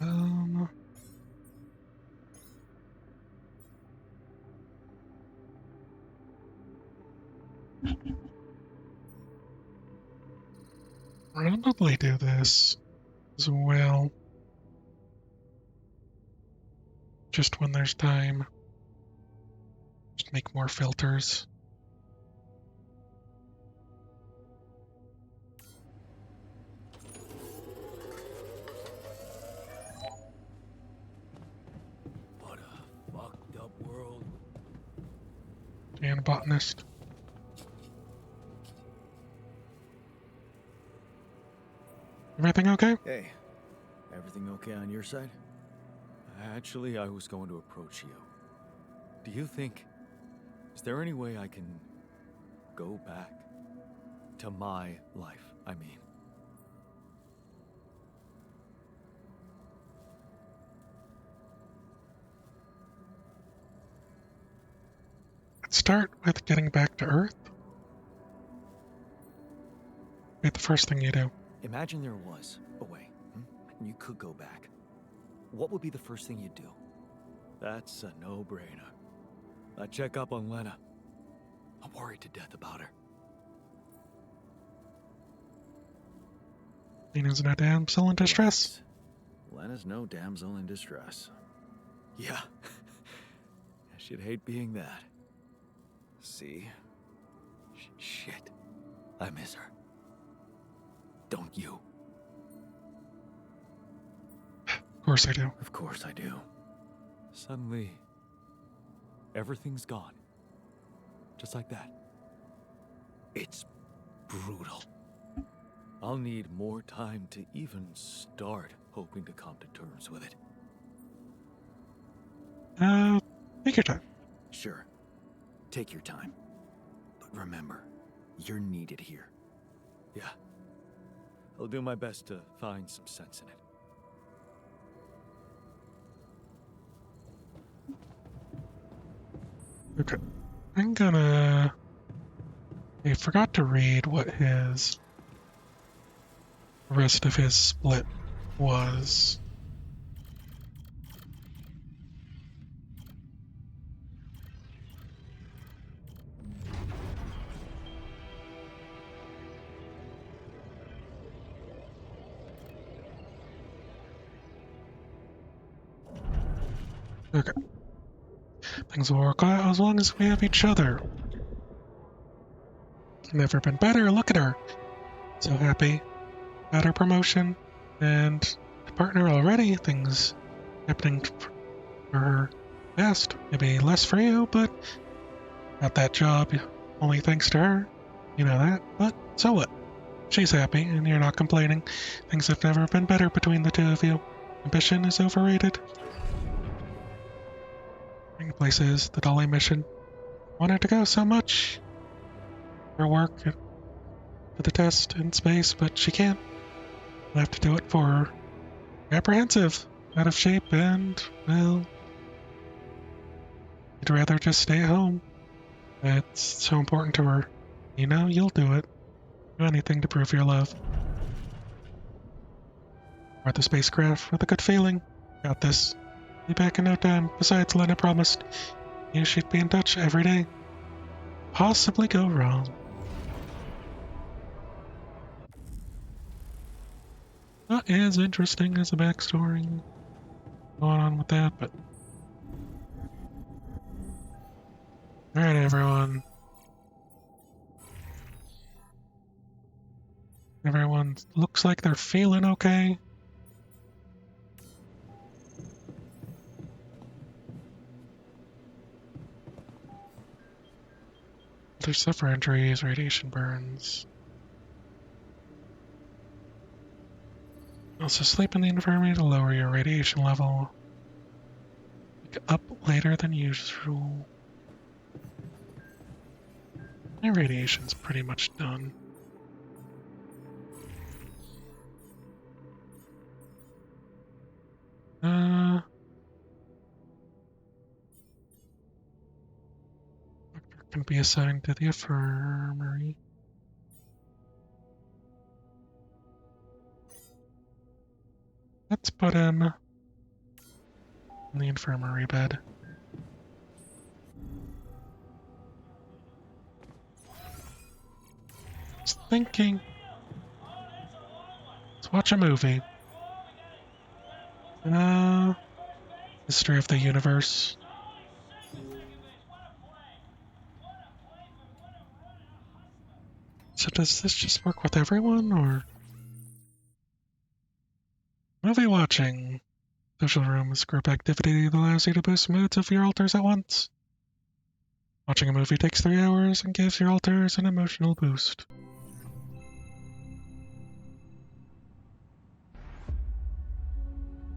Um, probably do this as well. Just when there's time. Just make more filters. What a fucked up world. And botanist. Everything okay? Hey, everything okay on your side? Actually, I was going to approach you. Do you think... Is there any way I can go back to my life, I mean? Let's start with getting back to Earth. Be the first thing you do. Imagine there was a way, and you could go back. What would be the first thing you'd do? That's a no-brainer. I'd check up on Lena. I'm worried to death about her. Lena's no damsel in distress. Lena's no damsel in distress. Yeah. She'd hate being that. See? Shit. I miss her. Don't you? Of course I do. Of course I do. Suddenly, everything's gone. Just like that. It's brutal. I'll need more time to even start hoping to come to terms with it. Take your time. Sure. Take your time. But remember, you're needed here. Yeah. I'll do my best to find some sense in it. Okay. I'm gonna I forgot to read what the rest of his split was. Okay. Things will work out as long as we have each other. Never been better. Look at her. So happy. Got her promotion. And a partner already. Things happening for her fast. Maybe less for you, but got that job only thanks to her. You know that. But so what? She's happy, and you're not complaining. Things have never been better between the two of you. Ambition is overrated. Places, the Dolly mission. Wanted to go so much. Her work for the test in space, but she can't. I'll have to do it for her. Apprehensive, out of shape, and, well, I'd rather just stay at home. It's so important to her. You know, you'll do it. Do anything to prove your love. Or the spacecraft with a good feeling. Got this. Be back in no time. Besides, Lena promised you she'd be in touch every day. Possibly go wrong. Not as interesting as a backstory going on with that, but... Alright, everyone. Everyone looks like they're feeling okay. They suffer injuries, radiation burns. Also, sleep in the infirmary to lower your radiation level. Wake up later than usual. My radiation's pretty much done. Doctor can be assigned to the infirmary. Let's put him in the infirmary bed. Just thinking. Let's watch a movie. History of the universe. So does this just work with everyone, or? Movie watching. Social room is group activity that allows you to boost moods of your alters at once. Watching a movie takes 3 hours and gives your alters an emotional boost.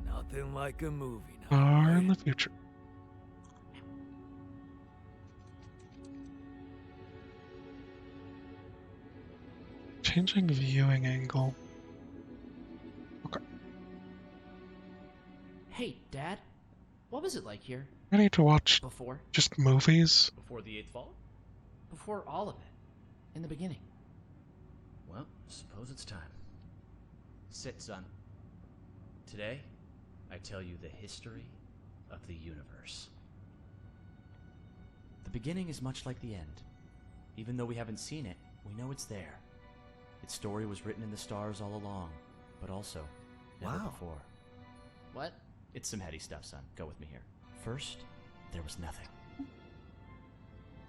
Nothing like a movie now. Far in the future. Changing viewing angle. Okay. Hey, Dad. What was it like here? Ready to watch Before? just movies? Before the 8th Fall? Before all of it. In the beginning. Well, suppose it's time. Sit, son. Today, I tell you the history of the universe. The beginning is much like the end. Even though we haven't seen it, we know it's there. Its story was written in the stars all along, but also never before. What? It's some heady stuff, son. Go with me here. First, there was nothing.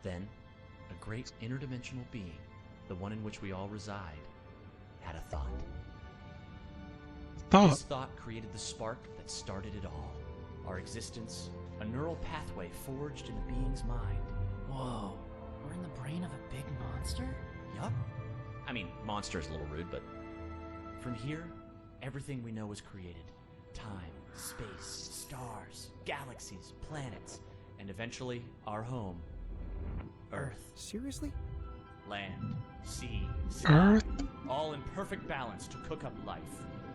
Then, a great interdimensional being, the one in which we all reside, had a thought. This thought created the spark that started it all. Our existence, a neural pathway forged in the being's mind. Whoa, we're in the brain of a big monster? Yup. I mean, monster is a little rude, but from here, everything we know is created. Time, space, stars, galaxies, planets, and eventually, our home, Earth. Seriously? Land, sea, sky, Earth? all in perfect balance to cook up life.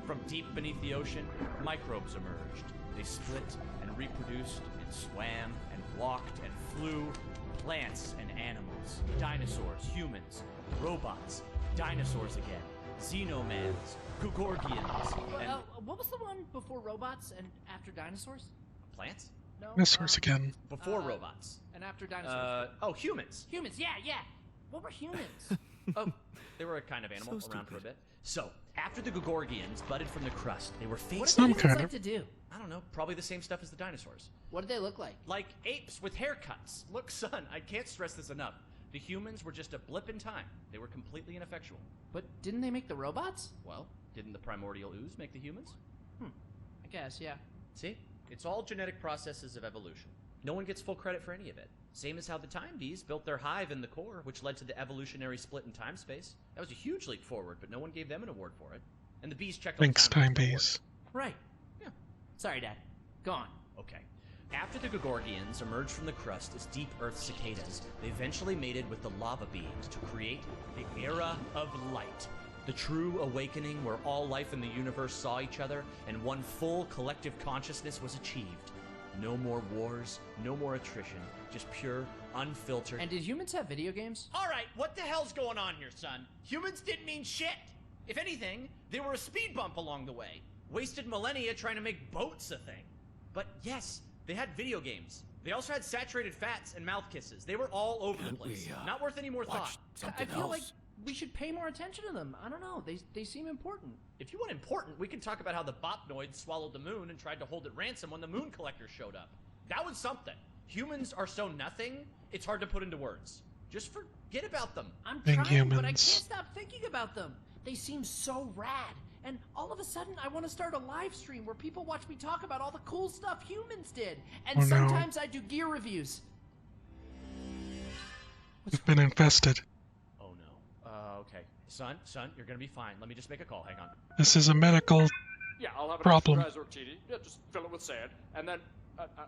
From deep beneath the ocean, microbes emerged. They split and reproduced and swam and walked and flew. plants and animals, dinosaurs, humans, robots, dinosaurs again, xenomans, Gugorgians, and... what was the one before robots and after dinosaurs? Plants? No. Dinosaurs again. Before robots. And after dinosaurs. Humans. Humans, yeah. What were humans? Oh, they were a kind of animal around for a bit. So, after the Gugorgians budded from the crust, they were faced... What Some did humans kind like to do? I don't know, probably the same stuff as the dinosaurs. What did they look like? Like apes with haircuts. Look, son, I can't stress this enough. The humans were just a blip in time. They were completely ineffectual. But didn't they make the robots? Well, didn't the primordial ooze make the humans? I guess, yeah. See? It's all genetic processes of evolution. No one gets full credit for any of it. Same as how the time bees built their hive in the core, which led to the evolutionary split in time-space. That was a huge leap forward, but no one gave them an award for it. And the bees checked all the Thanks, time time bees. Right. Yeah. Sorry, Dad. Go on. Okay. After the Gugorgians emerged from the crust as deep earth cicadas, they eventually mated with the lava beings to create the Era of Light. The true awakening where all life in the universe saw each other and one full collective consciousness was achieved. No more wars, no more attrition, just pure, unfiltered... And did humans have video games? Alright, what the hell's going on here, son? Humans didn't mean shit! If anything, they were a speed bump along the way. Wasted millennia trying to make boats a thing. But yes, they had video games. They also had saturated fats and mouth kisses. They were all over the place. Not worth any more thought. I feel like we should pay more attention to them. I don't know. They seem important. If you want important, we can talk about how the Bopnoids swallowed the moon and tried to hold it ransom when the moon collectors showed up. That was something. Humans are so nothing, it's hard to put into words. Just forget about them. I'm Being trying, but I humans. can't stop thinking about them. They seem so rad. And all of a sudden, I want to start a live stream where people watch me talk about all the cool stuff humans did. And Oh, no. sometimes I do gear reviews. We've been infested. Oh no. Okay. Son, you're gonna be fine. Let me just make a call. Hang on. This is a medical Yeah, I'll have an problem. extra martini. Yeah, just fill it with sand. And then,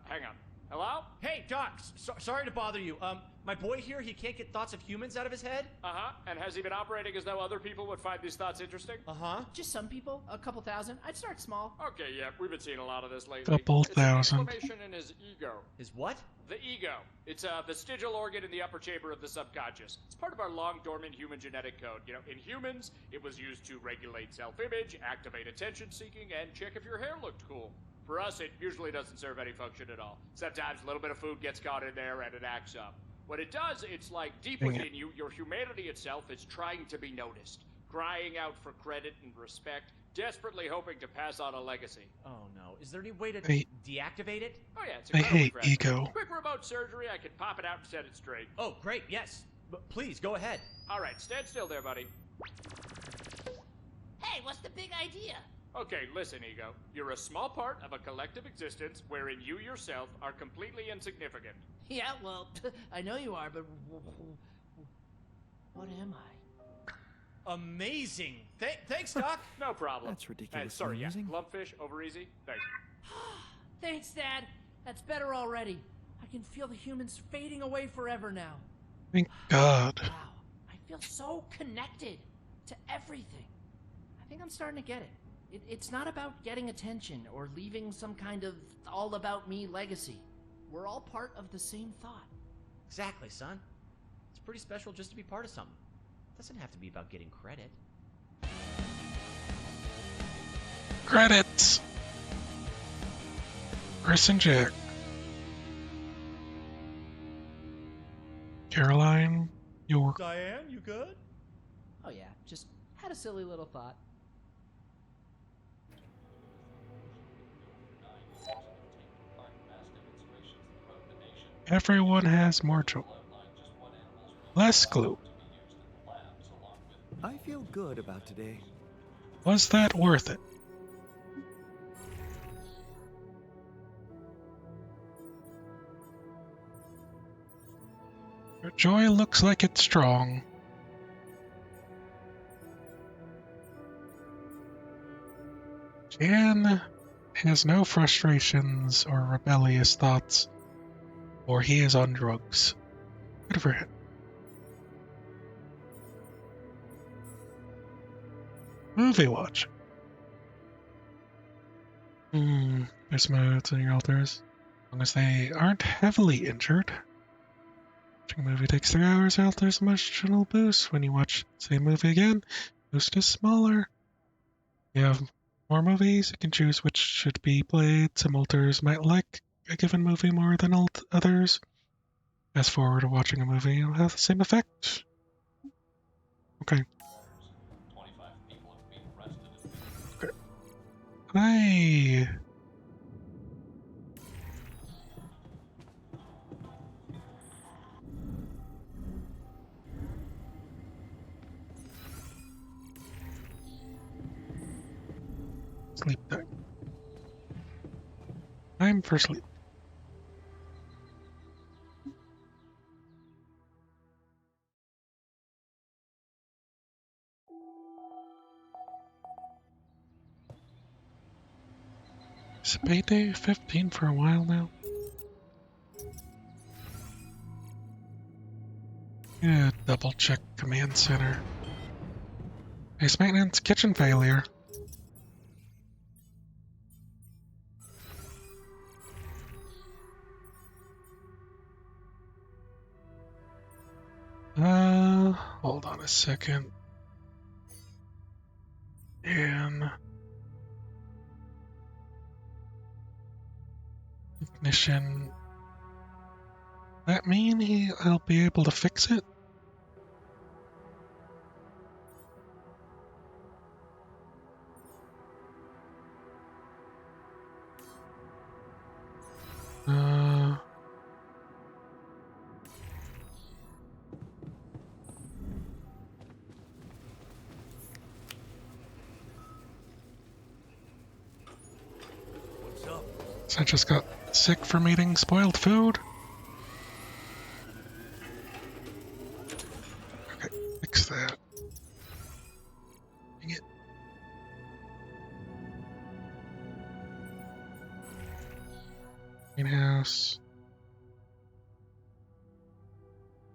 hang on. Hello? Hey, Doc. Sorry to bother you. My boy here, he can't get thoughts of humans out of his head. Uh-huh. And has he been operating as though other people would find these thoughts interesting? Uh-huh. Just some people, a couple thousand. I'd start small. Okay, yeah, we've been seeing a lot of this lately. Couple It's an thousand. inflammation in his ego. His what? The ego. It's a vestigial organ in the upper chamber of the subconscious. It's part of our long-dormant human genetic code. You know, in humans, it was used to regulate self-image, activate attention-seeking, and check if your hair looked cool. For us, it usually doesn't serve any function at all. Sometimes a little bit of food gets caught in there and it acts up. What it does, it's like deep Dang within it. you, your humanity itself is trying to be noticed, crying out for credit and respect, desperately hoping to pass on a legacy. Oh no. Is there any way to I- deactivate it? Oh yeah, it's I incredibly hate fragile. ego. Quick remote surgery, I can pop it out and set it straight. Oh, great. Yes. But please go ahead. All right, stand still there, buddy. Hey, what's the big idea? Okay, listen, Ego. You're a small part of a collective existence wherein you yourself are completely insignificant. Yeah, well, I know you are, but what am I? Amazing. Thanks, Doc. No problem. That's ridiculously Sorry, amusing. yeah. Lumpfish, over easy. Thanks. Thanks, Dad. That's better already. I can feel the humans fading away forever now. Thank God. Wow, I feel so connected to everything. I think I'm starting to get it. It's not about getting attention or leaving some kind of all-about-me legacy. We're all part of the same thought. Exactly, son. It's pretty special just to be part of something. It doesn't have to be about getting credit. Credits! Chris and Jack. Caroline, York. Diane, you good? Oh yeah, just had a silly little thought. Everyone has more joy. Less glue. I feel good about today. Was that worth it? Your joy looks like it's strong. Jan has no frustrations or rebellious thoughts, or he is on drugs. Good for him. Movie watch. There's modes in your altars. As long as they aren't heavily injured. Watching a movie takes 3 hours out. There's emotional boost. When you watch the same movie again, boost is smaller. You have more movies. You can choose which should be played. Some alters might like a given movie more than others. Fast forward to watching a movie, it'll have the same effect. Okay. Okay. Hey! Sleep time. Time for sleep. It's payday 15 for a while now. Yeah, double check command center. Base maintenance, kitchen failure. Hold on a second. And ignition. That mean I'll be able to fix it? What's up? I just got sick from eating spoiled food. Okay, fix that. Dang it. Greenhouse.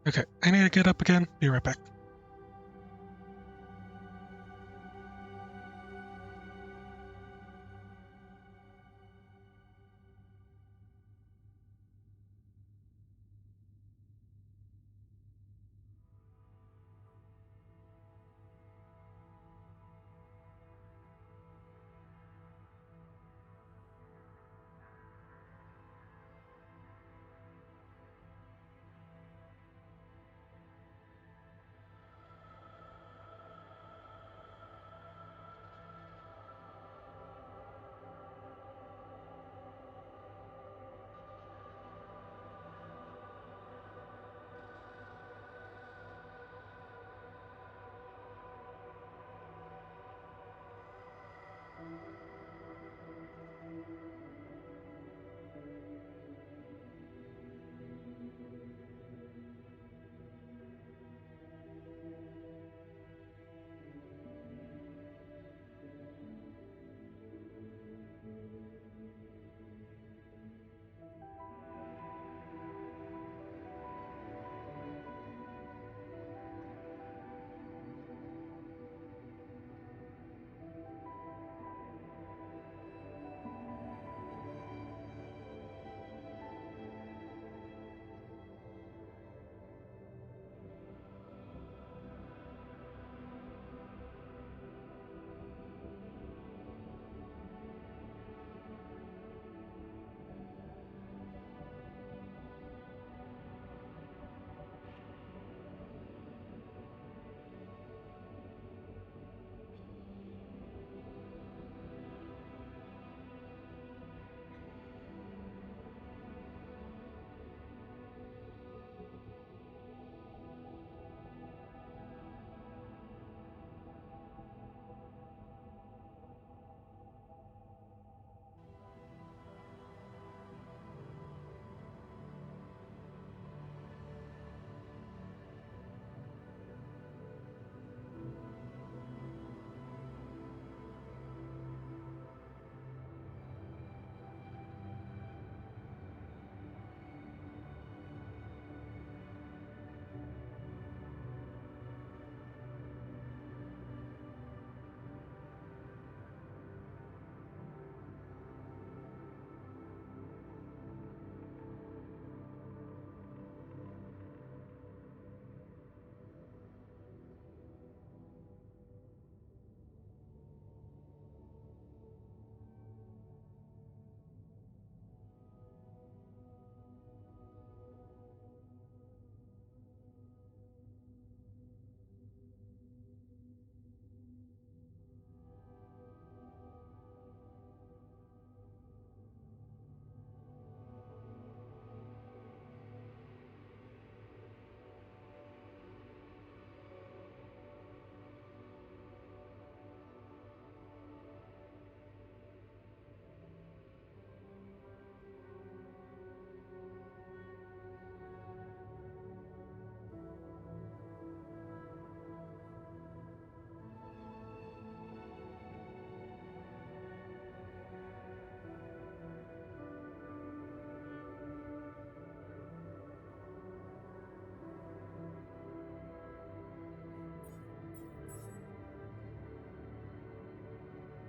Okay, I need to get up again. Be right back.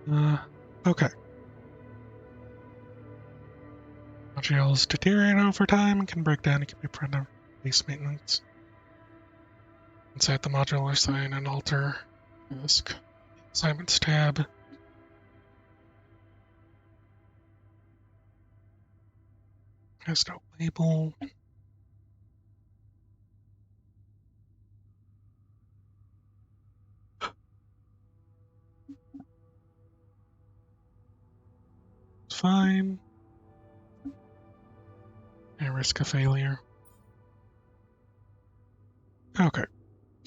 Okay. Modules deteriorate over time and can break down and can be put under base maintenance. Inside the module, assign and alter risk. Assignments tab. Has no label. It's fine. And risk of failure. Okay.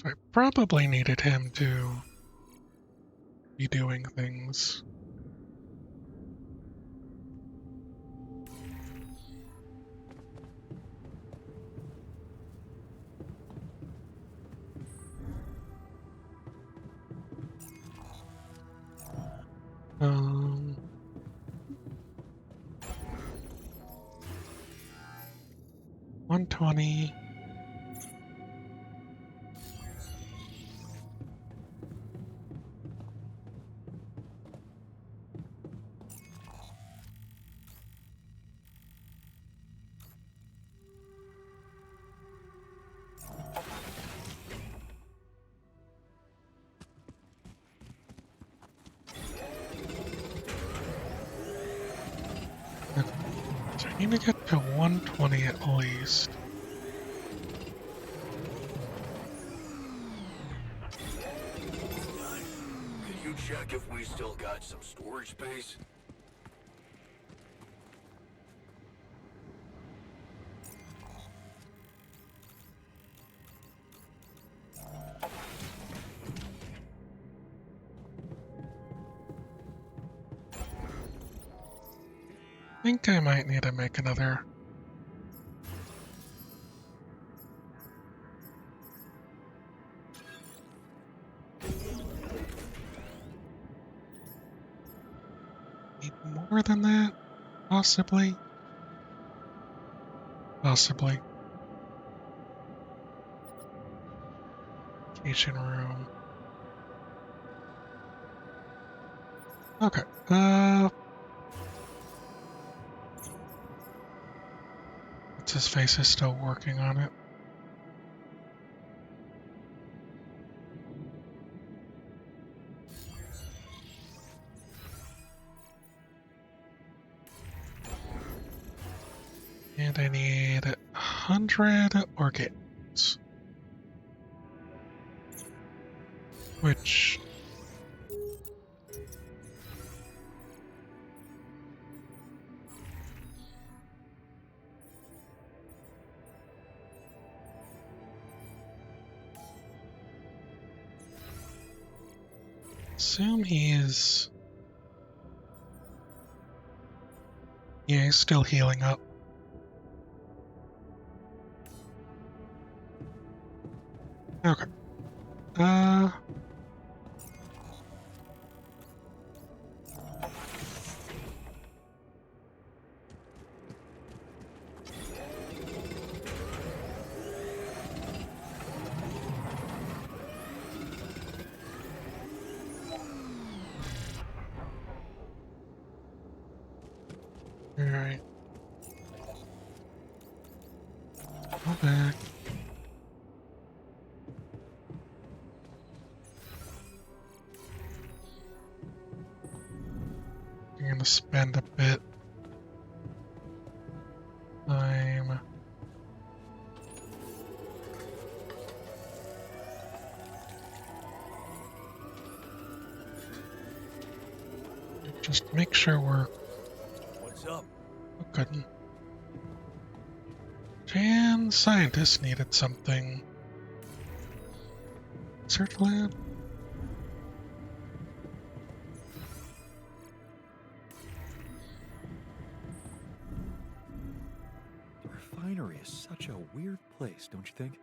So I probably needed him to be doing things. Um, 120. Okay. So I need to get to 120 at least. Can you check if we still got some storage space? I think I might need to make another. Need more than that? Possibly. Possibly. Vacation room. Okay. What's his face is still working on it. And I need 100 orchids. Which... assume he's... yeah, he's still healing up. Okay. Alright. Go back. I'm gonna spend a bit time just make sure we're What's up? good. Jan scientists needed something. Search lab? The refinery is such a weird place, don't you think?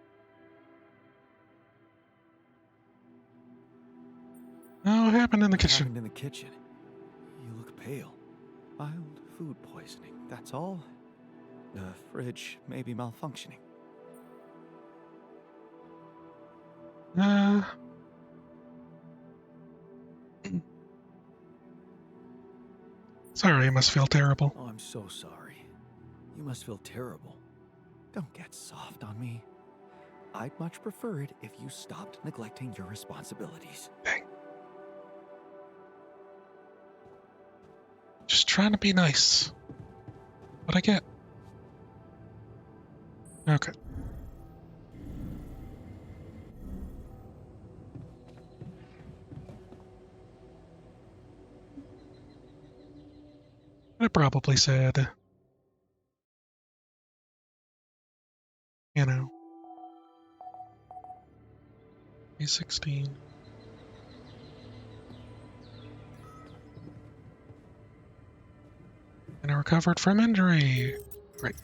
Oh, what happened in the What kitchen? happened in the kitchen? You look pale. Mild food poisoning, that's all? The fridge may be malfunctioning. Sorry, I must feel terrible. Oh, I'm so sorry. You must feel terrible. Don't get soft on me. I'd much prefer it if you stopped neglecting your responsibilities. Dang. Just trying to be nice. What I get? Okay. I probably said, you know, A16. And I recovered from injury. Great.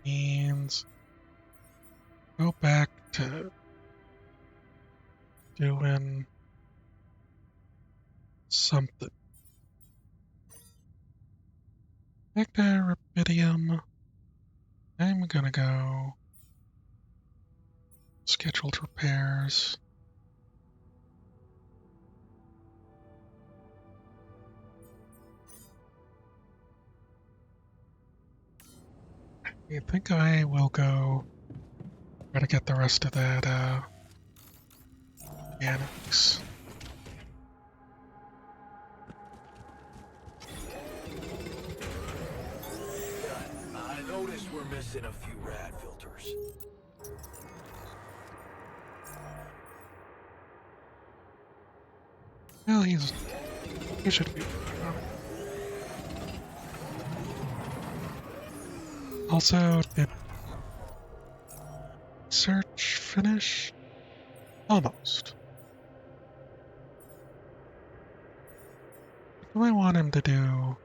Means go back to doing something. Back to Rubidium. I'm gonna go scheduled repairs. I think I will go try to get the rest of that mechanics. I noticed we're missing a few rad filters. Well, he should be. Also, did search finish? Almost. What do I want him to do?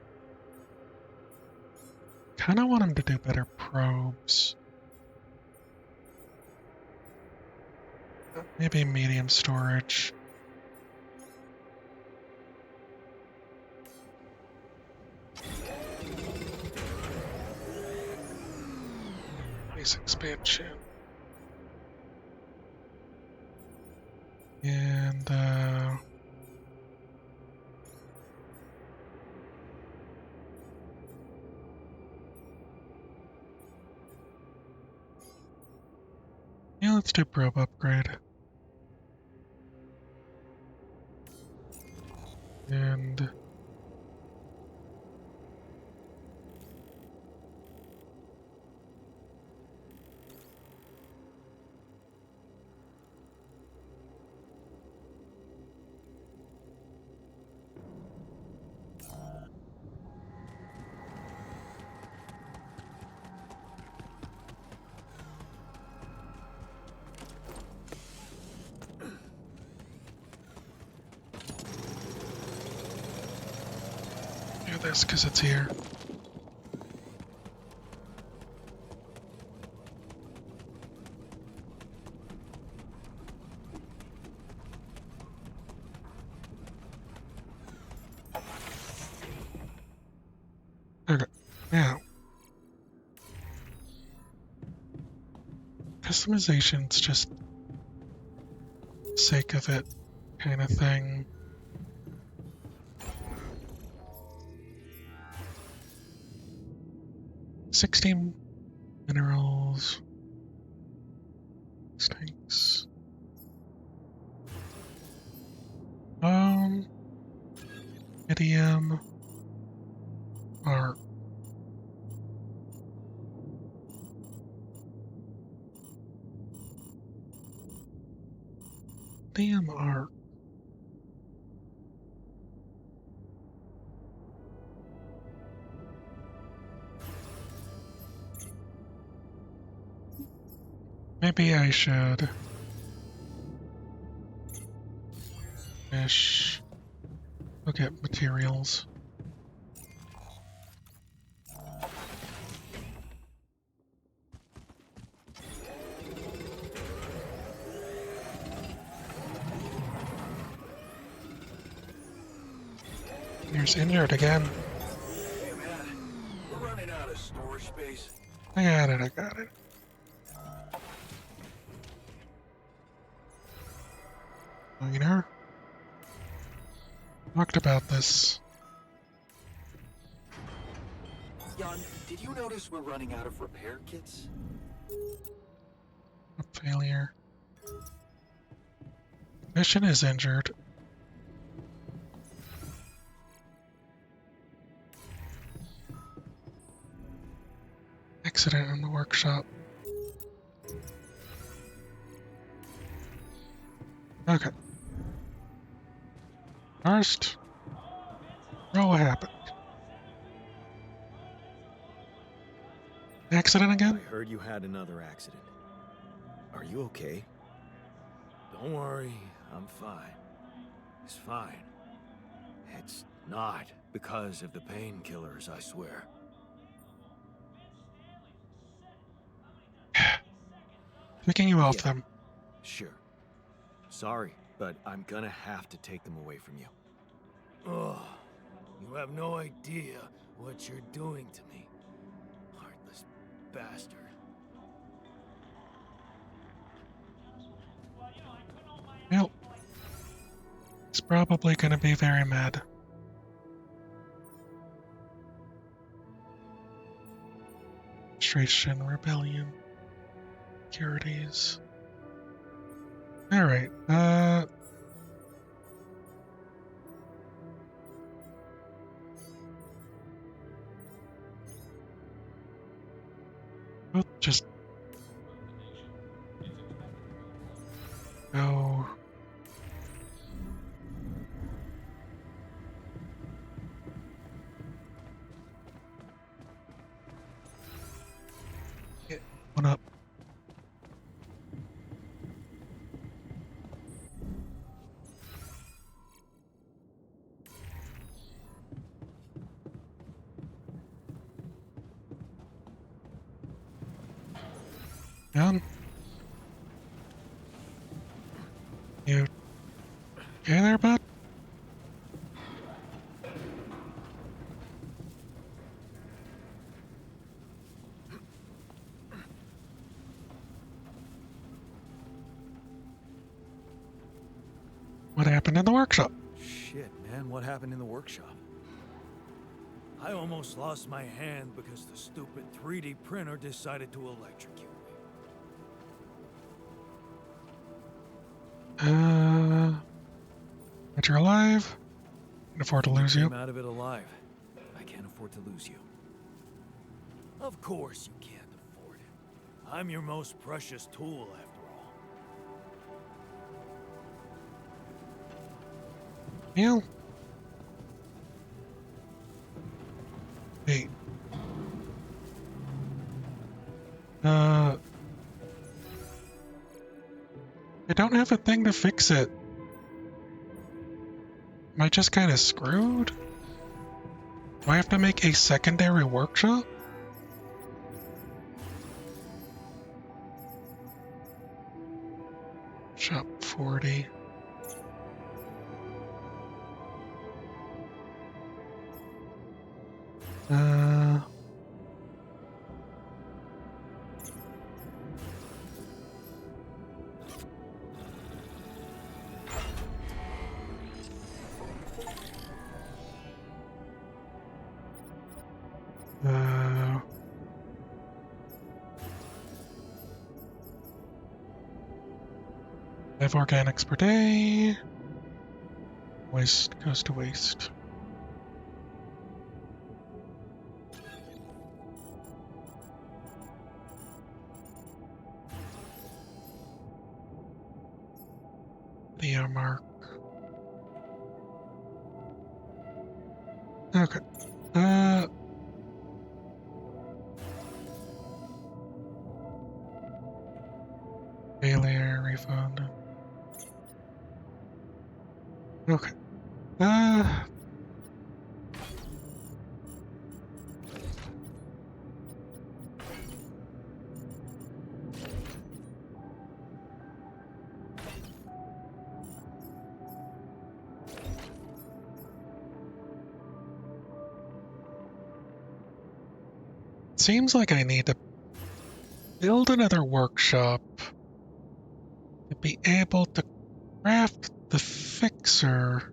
Kinda want him to do better probes. Maybe medium storage. Base expansion. And yeah, let's do probe upgrade. And do this because it's here. Okay, now customization's just sake of it kind of thing. $16 minerals. Stinks. Idiom. Art. Damn art. Maybe I should finish. Look at materials. Here's injured again. Hey man, we're running out of storage space. I got it. Miner. Talked about this. Jan, did you notice we're running out of repair kits? Failure. Mission is injured. Accident in the workshop. Okay. First, what happened? Accident again? I heard you had another accident. Are you okay? Don't worry, I'm fine. It's fine. It's not because of the painkillers, I swear. Picking you off them. Sure. Sorry, but I'm gonna have to take them away from you. Ugh. You have no idea what you're doing to me. Heartless bastard. Well, he's probably gonna be very mad. Frustration, rebellion, securities. Alright, we'll just go. Get one up. Down. You okay there, bud? What happened in the workshop? Shit, man, what happened in the workshop? I almost lost my hand because the stupid 3D printer decided to electrocute me. But you're alive. Can afford to lose you. Came out of it alive. I can't afford to lose you. Of course you can't afford it. I'm your most precious tool, after all. Yeah. Hey. I don't have a thing to fix it. Am I just kind of screwed? Do I have to make a secondary workshop? Shop 40. Five organics per day. Waste goes to waste. Video mark. Okay. Failure, refund. Okay. Seems like I need to build another workshop to be able to craft the fixer.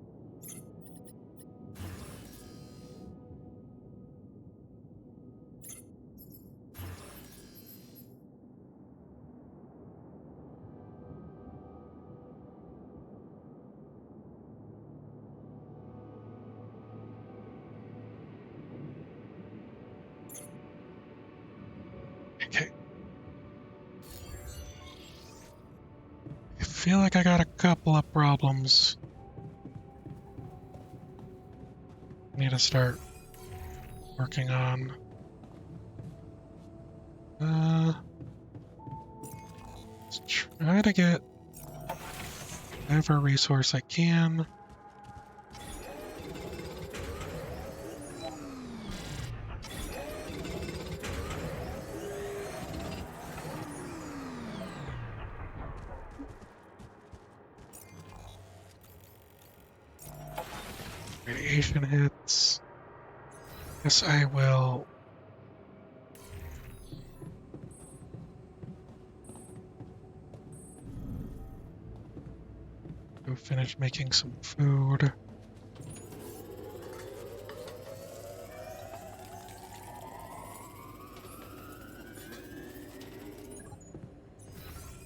Okay. I feel like I got a couple of problems. I need to start working on. Let's try to get whatever resource I can. Radiation hits. Guess I will go finish making some food.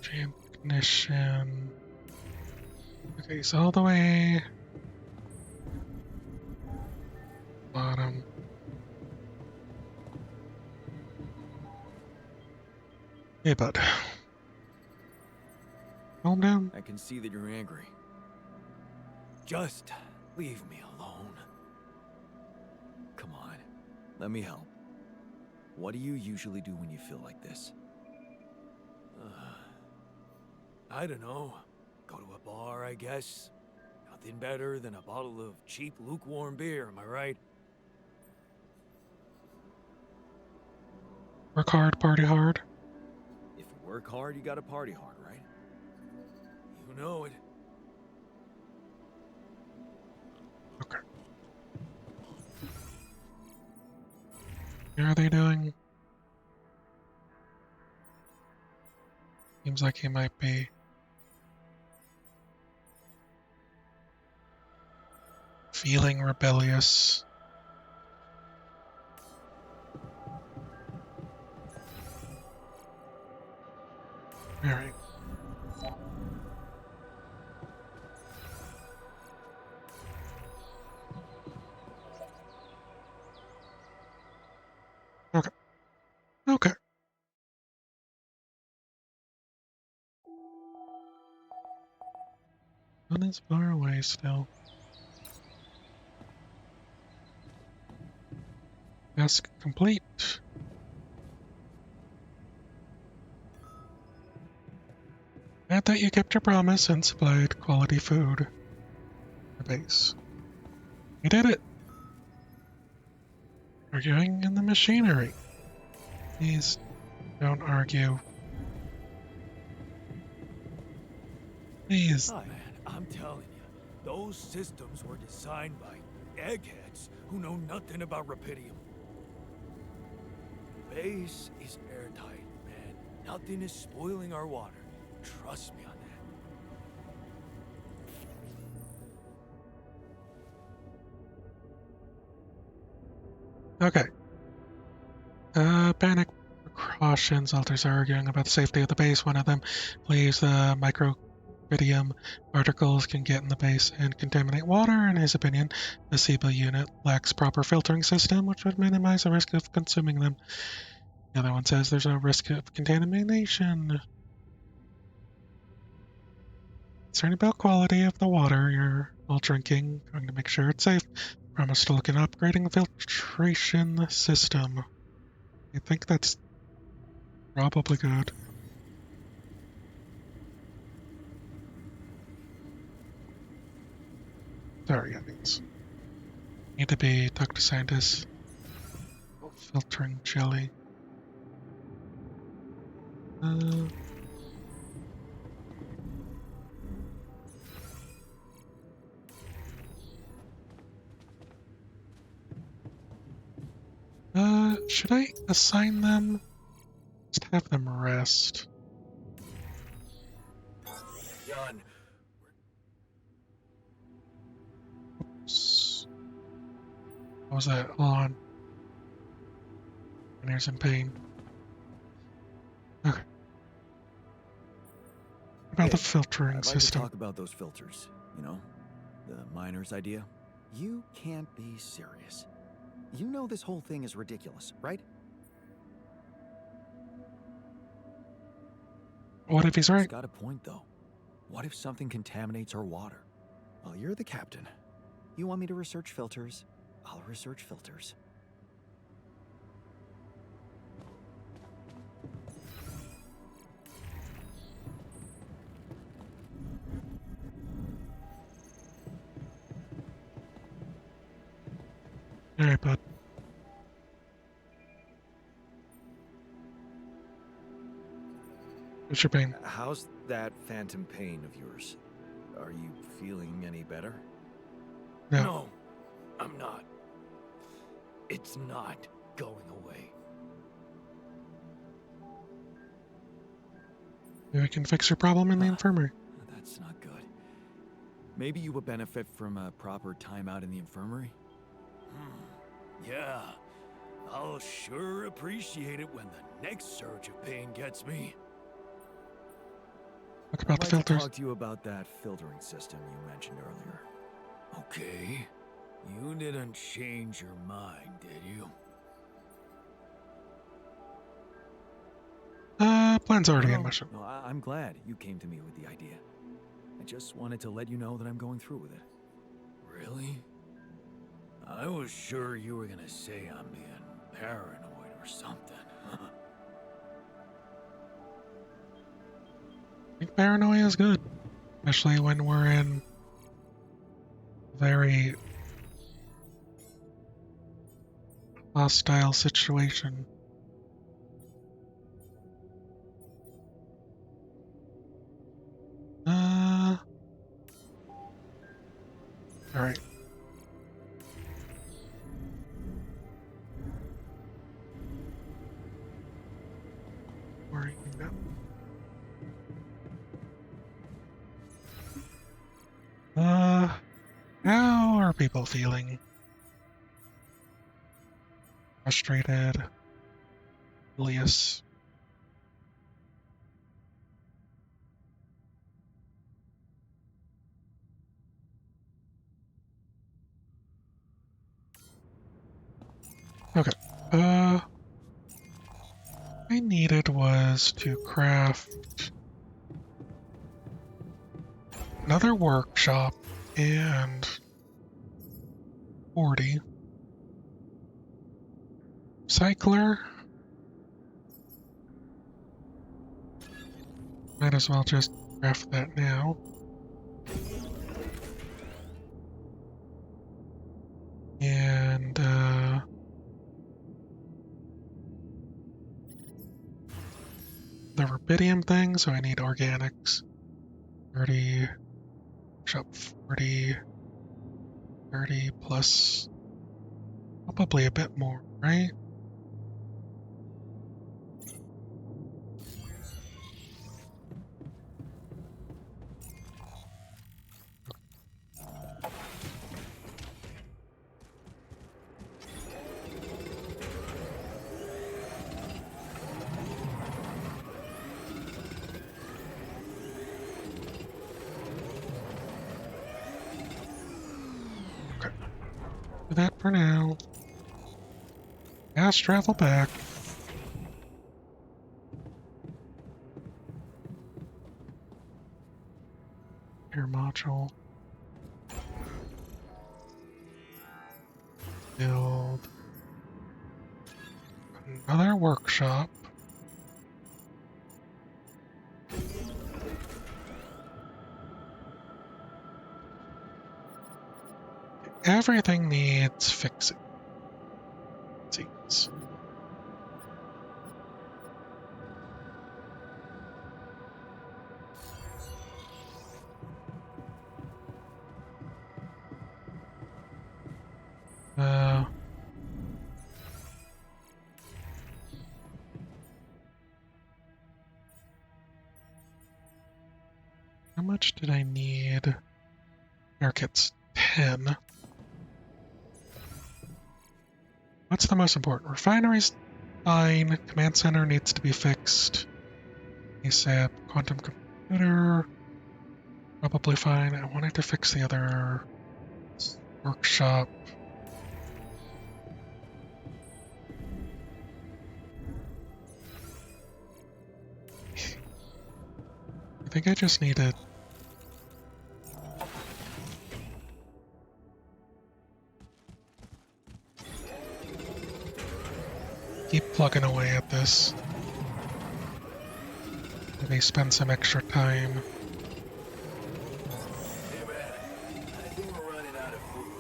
Jam ignition. Okay, so all the way bottom. Hey, bud. Calm down. I can see that you're angry. Just leave me alone. Come on, let me help. What do you usually do when you feel like this? I don't know. Go to a bar, I guess. Nothing better than a bottle of cheap, lukewarm beer, am I right? Work hard, party hard. If you work hard, you gotta party hard, right? You know it. Okay. How are they doing? Seems like he might be. Feeling rebellious. Alright. Okay. Okay. One is far away still. Task complete. Glad that you kept your promise and supplied quality food. The base. You did it! Arguing in the machinery. Please don't argue. Please. Oh, man, I'm telling you, those systems were designed by eggheads who know nothing about Rapidium. The base is airtight, man. Nothing is spoiling our water. Trust me on that. Okay. Panic precautions. Alters arguing about the safety of the base. One of them believes the microbiome particles can get in the base and contaminate water. In his opinion, the SIBA unit lacks proper filtering system, which would minimize the risk of consuming them. The other one says there's no risk of contamination. Concerned about quality of the water you're all drinking. Going to make sure it's safe. Promise to look at upgrading the filtration system. I think that's probably good. Sorry, guys. Need to be talk to scientists. Filtering jelly. Should I assign them? Just have them rest. Done. Oops. What was that? Hold on. Miner's in pain. Okay. What about the filtering I'd like system? to talk about those filters, you know? The miner's idea. You can't be serious. You know this whole thing is ridiculous, right? What if he's right? He's got a point, though. What if something contaminates our water? Well, you're the captain. You want me to research filters? I'll research filters. Alright, bud. What's your pain? How's that phantom pain of yours? Are you feeling any better? No. No, I'm not. It's not going away. Maybe we can fix your problem in the infirmary. That's not good. Maybe you would benefit from a proper timeout in the infirmary? Yeah, I'll sure appreciate it when the next surge of pain gets me. What about the I'd like to filters? talk to you about that filtering system you mentioned earlier. Okay, you didn't change your mind, did you? Plan's already in No, motion. no, I'm glad you came to me with the idea. I just wanted to let you know that I'm going through with it. Really? I was sure you were gonna say I'm being paranoid or something. I think paranoia is good. Especially when we're in a very hostile situation. Alright. Where are you now? How are people feeling? Frustrated? Bilious? Okay. I needed was to craft another workshop and 40. Cycler. Might as well just craft that now. And, the rubidium thing, so I need organics. 30, shop 40, 30 plus probably a bit more, right? Do that for now. Fast travel back. Air module. Build another workshop. Everything needs fixing. Seems. How much did I need? Air kits 10. What's the most important? Refinery's fine. Command center needs to be fixed. ASAP. Quantum computer. Probably fine. I wanted to fix the other workshop. I think I just need to keep plugging away at this. Maybe spend some extra time. Hey man, I think we're running out of food.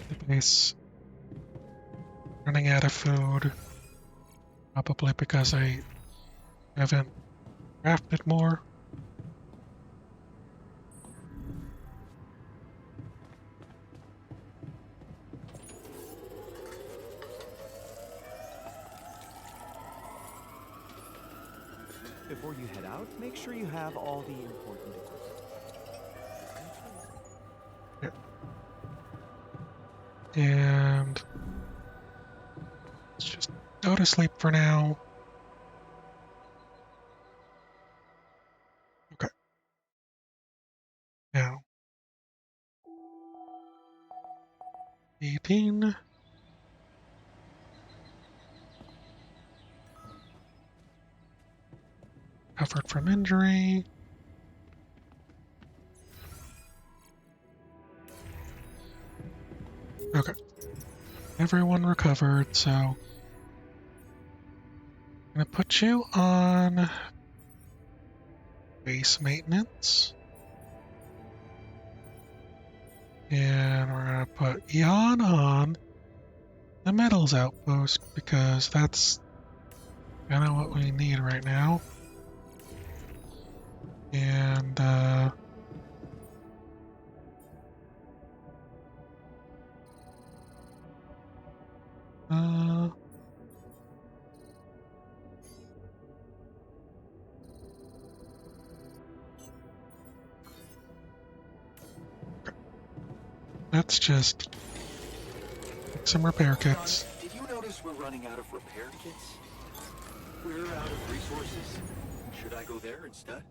The base. Running out of food. Probably because I haven't crafted more. Before you head out, make sure you have all the important equipment. Yeah. And let's just go to sleep for now. Okay. Now. 18. Recovered from injury. Okay. Everyone recovered, so I'm gonna put you on base maintenance. And we're gonna put Jan on the metals outpost because that's kind of what we need right now. And let's just make some repair kits. Did you notice we're running out of repair kits? We're out of resources. Should I go there instead?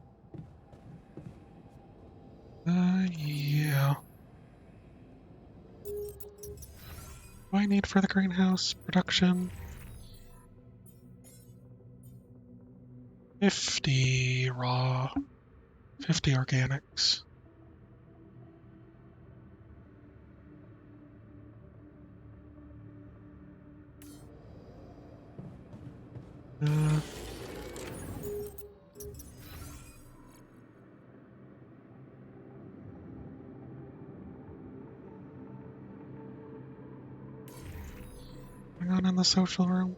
Yeah. What do I need for the greenhouse production? 50 raw, 50 organics. Hang on in the social room.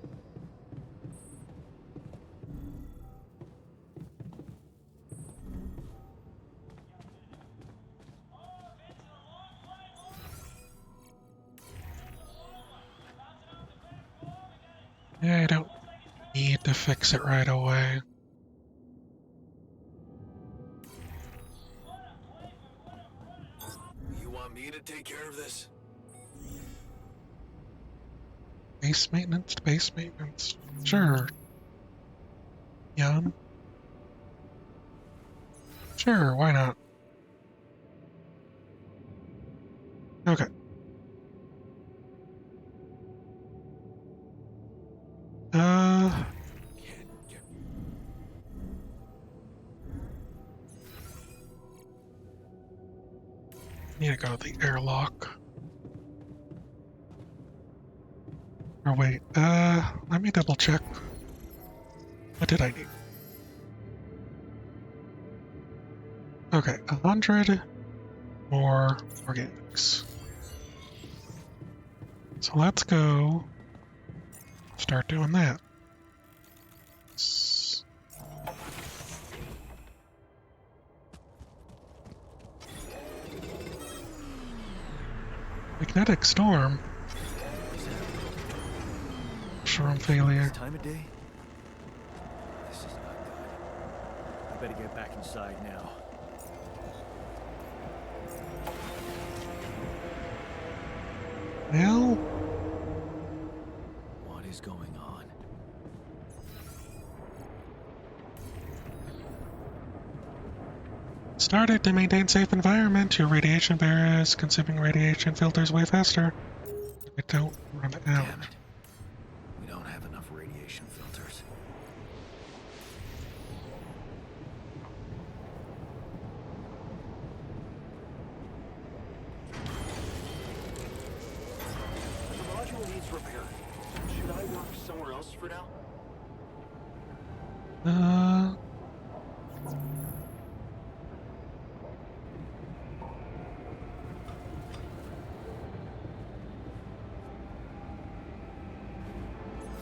Yeah, I don't need to fix it right away. You want me to take care of this? Base maintenance to base maintenance. Sure. Jan? Sure, why not? Okay. Need to go to the airlock. Or wait, let me double check. What did I need? Okay, 100 more organics. So let's go start doing that. Magnetic storm. Mushroom failure. Time of day? This is not good. I better get back inside now. Well, What is going on? Started to maintain safe environment. Your radiation barrier is consuming radiation filters way faster. I don't run out. Damn it. We don't have enough radiation filters. The module needs repair. Should I work somewhere else for now?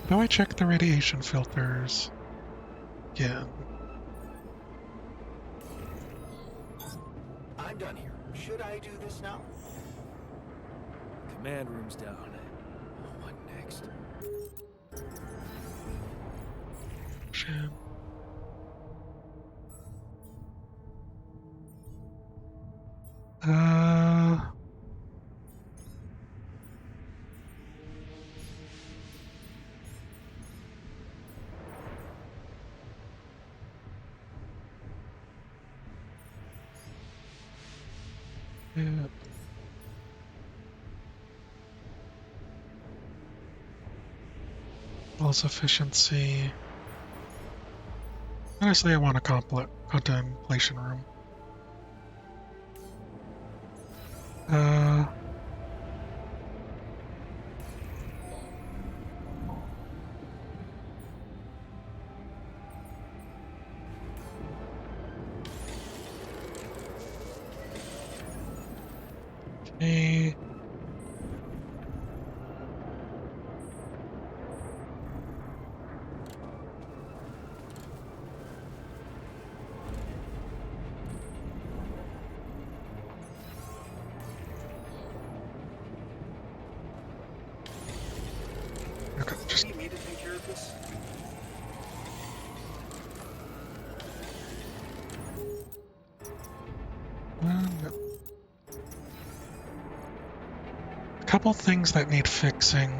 Do I check the radiation filters? Yeah. I'm done here. Should I do this now? Command room's down. What next? Shit. Yeah. Pulse efficiency. Honestly, I want a contemplation room. Okay. Okay, just... Do you need me to take care of this? No. A couple things that need fixing.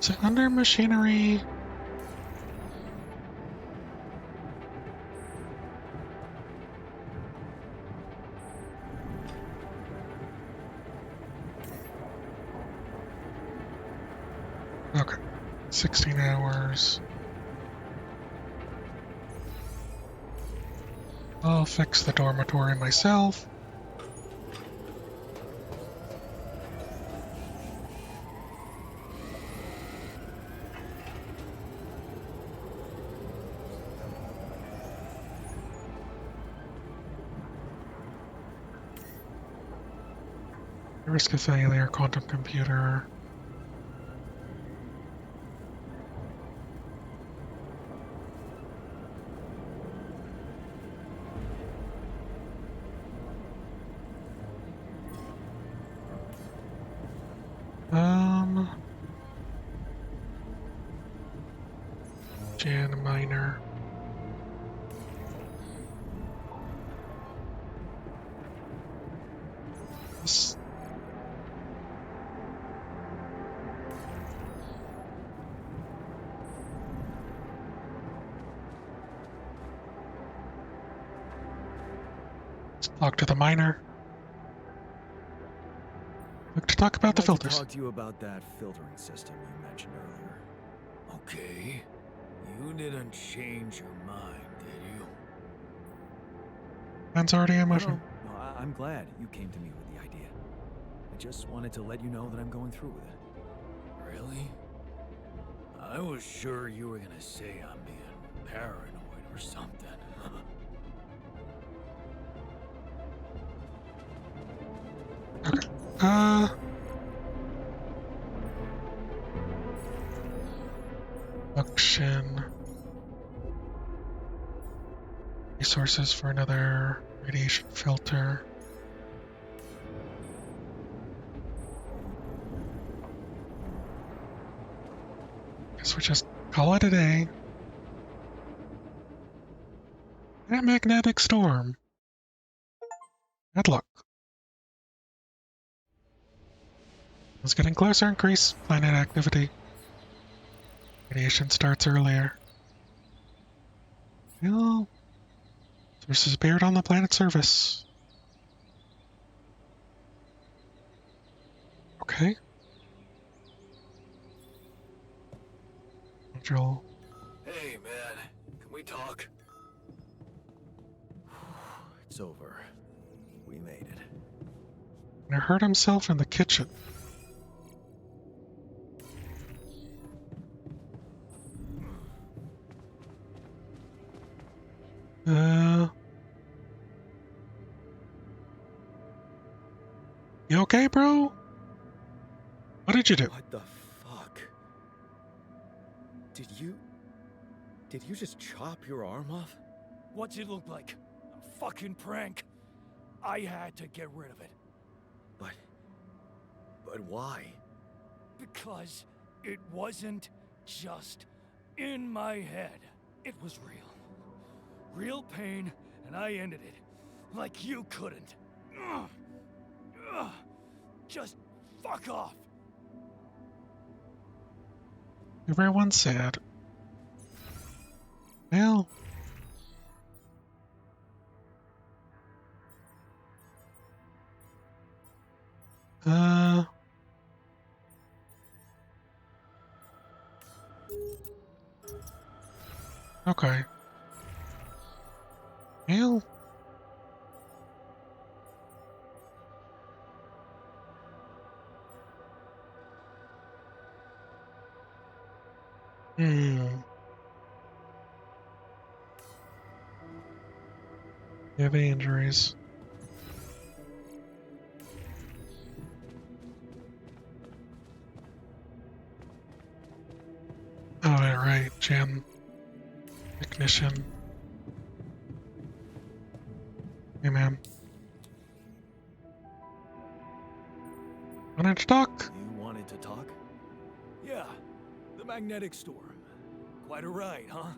Is it under machinery? Okay, 16 hours. I'll fix the dormitory myself. Risk of failure, quantum computer. Jan Minor. This... Let's talk to the miner. Look to talk about the filters. Talk to you about that filtering system you mentioned earlier. Okay. You didn't change your mind, did you? Man's already in motion. No, I'm glad you came to me with the idea. I just wanted to let you know that I'm going through with it. Really? I was sure you were gonna say I'm being paranoid or something. Okay. Function. Resources for another radiation filter. Guess we just call it a day. That magnetic storm. Bad luck. It's getting closer. Increase planet activity. Radiation starts earlier. Well, sources appeared on the planet's surface. Okay. Joel. Hey, man. Can we talk? It's over. We made it. And hurt himself in the kitchen. You okay, bro? What did you do? What the fuck? Did you just chop your arm off? What's it look like? A fucking prank. I had to get rid of it. But why? Because it wasn't just in my head. It was real. Real pain, and I ended it. Like you couldn't. Just fuck off. Everyone's sad. Well. Okay. Well. You have any injuries? Oh, yeah, right. Jam. Technician. Hey, man. Wanted to talk? You wanted to talk? Yeah, the magnetic store. Quite a ride, huh?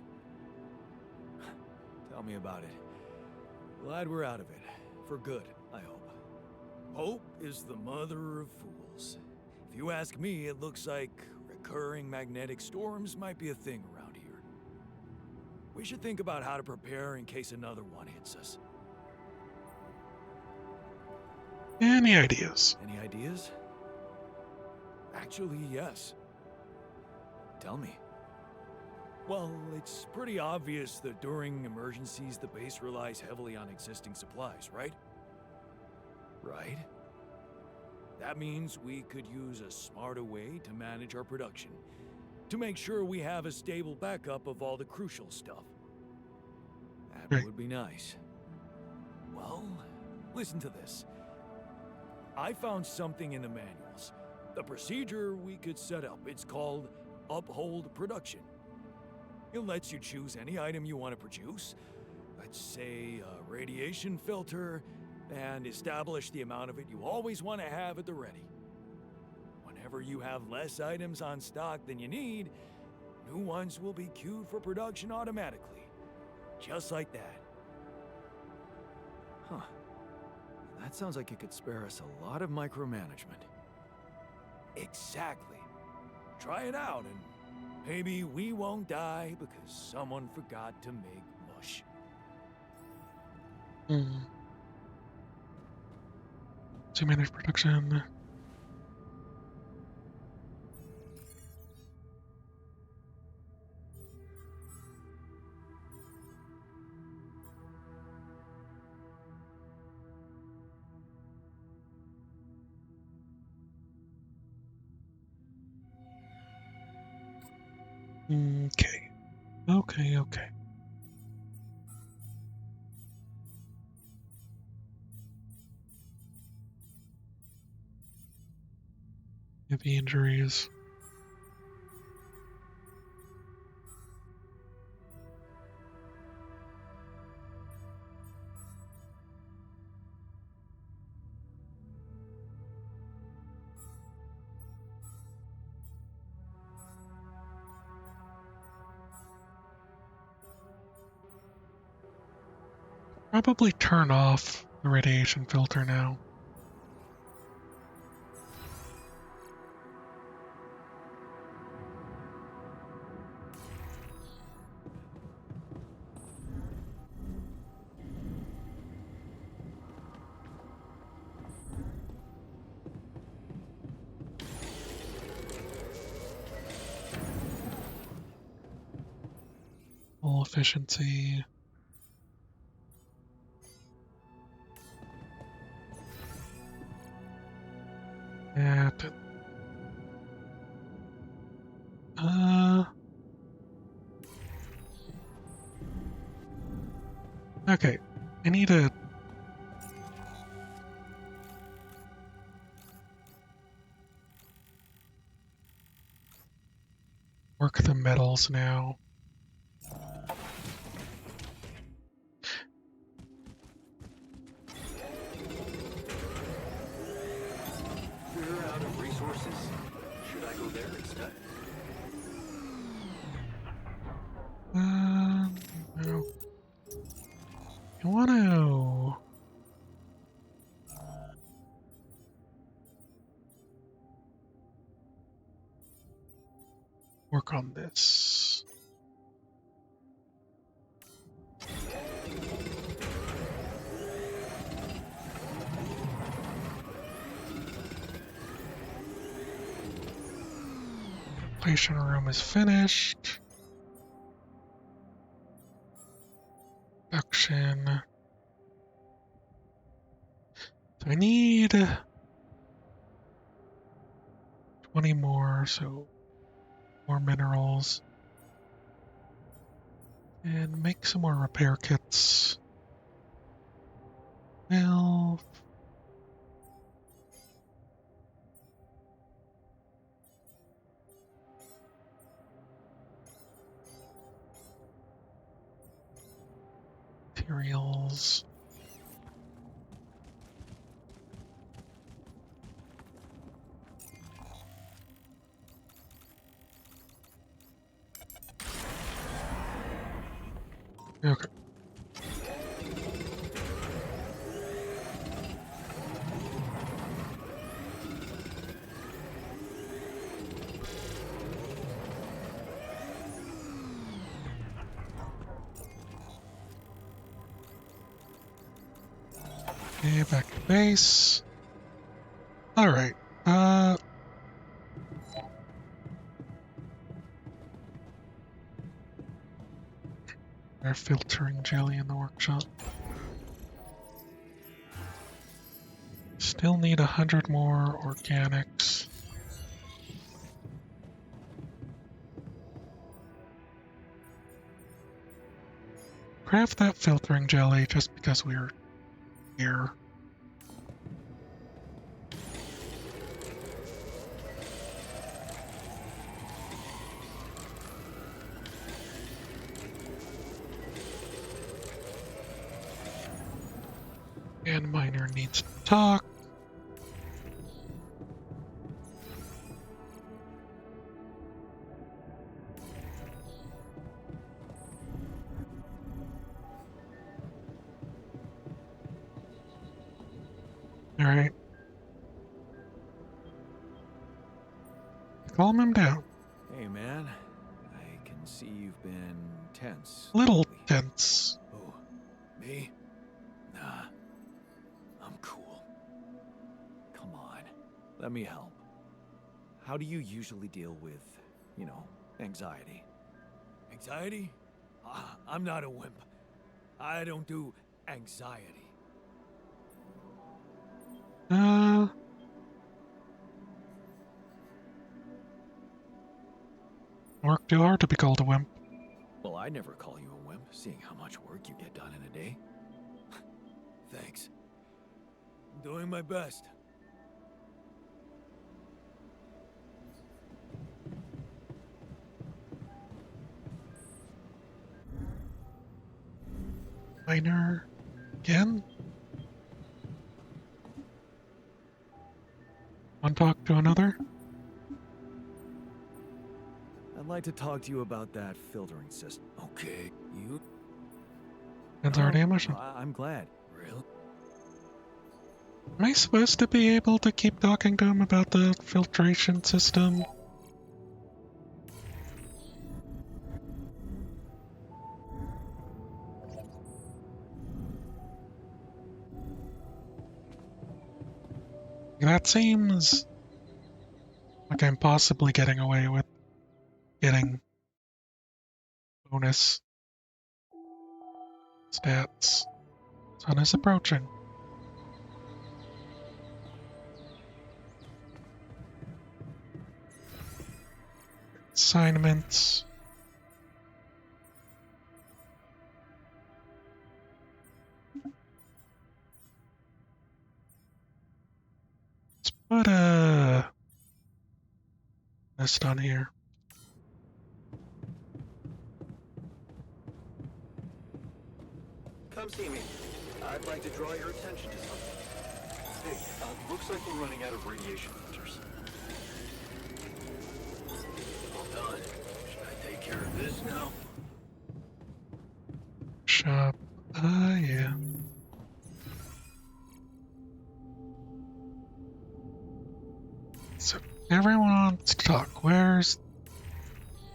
Tell me about it. Glad we're out of it. For good, I hope. Hope is the mother of fools. If you ask me, it looks like recurring magnetic storms might be a thing around here. We should think about how to prepare in case another one hits us. Any ideas? Any ideas? Actually, yes. Tell me. Well, it's pretty obvious that during emergencies, the base relies heavily on existing supplies, right? Right? That means we could use a smarter way to manage our production, to make sure we have a stable backup of all the crucial stuff. That would be nice. Well, listen to this. I found something in the manuals. A procedure we could set up. It's called Uphold Production. It lets you choose any item you want to produce. Let's say a radiation filter, and establish the amount of it you always want to have at the ready. Whenever you have less items on stock than you need, new ones will be queued for production automatically. Just like that. Huh. That sounds like it could spare us a lot of micromanagement. Exactly. Try it out, and maybe we won't die because someone forgot to make mush. To manage production. Okay. Okay. Heavy injuries. Probably turn off the radiation filter now. Full efficiency. At okay. I need to work the metals now. We're out of resources. Should I go there instead? No. I want to work on this. Completion room is finished. Production. So I need 20 more, so more minerals. And make some more repair kits. Well, materials. Okay. Okay, back to base. All right. Air filtering jelly in the workshop. Still need 100 more organics. Craft that filtering jelly just because we're here. And miner needs to talk. All right. Calm him down. Hey, man. I can see you've been tense. Little lately. tense. Oh, me? Nah. I'm cool. Come on. Let me help. How do you usually deal with, anxiety? Anxiety? I'm not a wimp. I don't do anxiety. Work too hard to be called a wimp. Well, I never call you a wimp, seeing how much work you get done in a day. Thanks. I'm doing my best. Miner again? One talk to another? I'd like to talk to you about that filtering system. Okay, you... It's already a mission. I'm glad. Really? Am I supposed to be able to keep talking to him about the filtration system? That seems like I'm possibly getting away with getting bonus Stats. Sun is approaching. Assignments. Let's put a nest on here. Come see me. I'd like to draw your attention to something. Hey, looks like we're running out of radiation filters. All done. Should I take care of this now? Shop. Yeah. So everyone wants to talk. Where's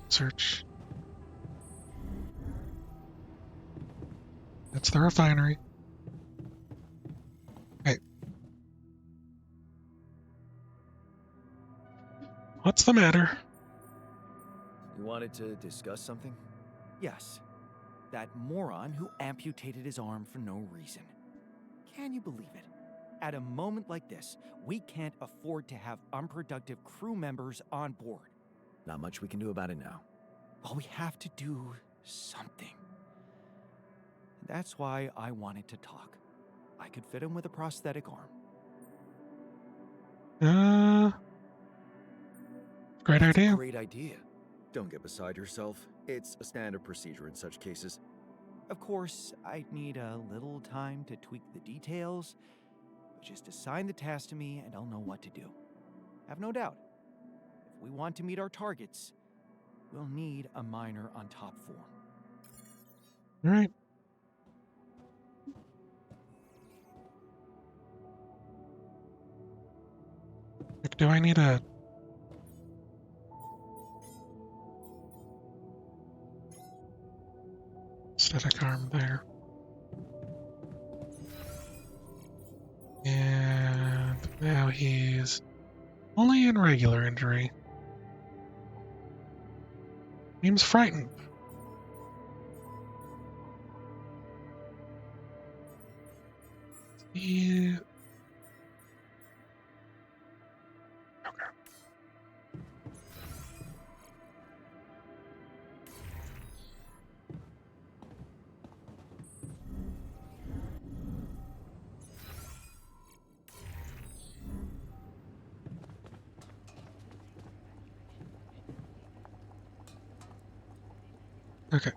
search? That's the refinery. Okay. What's the matter? You wanted to discuss something? Yes. That moron who amputated his arm for no reason. Can you believe it? At a moment like this, we can't afford to have unproductive crew members on board. Not much we can do about it now. Well, we have to do something. That's why I wanted to talk. I could fit him with a prosthetic arm. Great That's idea. A great idea. Don't get beside yourself. It's a standard procedure in such cases. Of course, I'd need a little time to tweak the details. Just assign the task to me and I'll know what to do. Have no doubt. If we want to meet our targets, we'll need a miner on top form. All right. Do I need a static arm there? And now he's only in regular injury. Seems frightened. Yeah. Okay. Okay.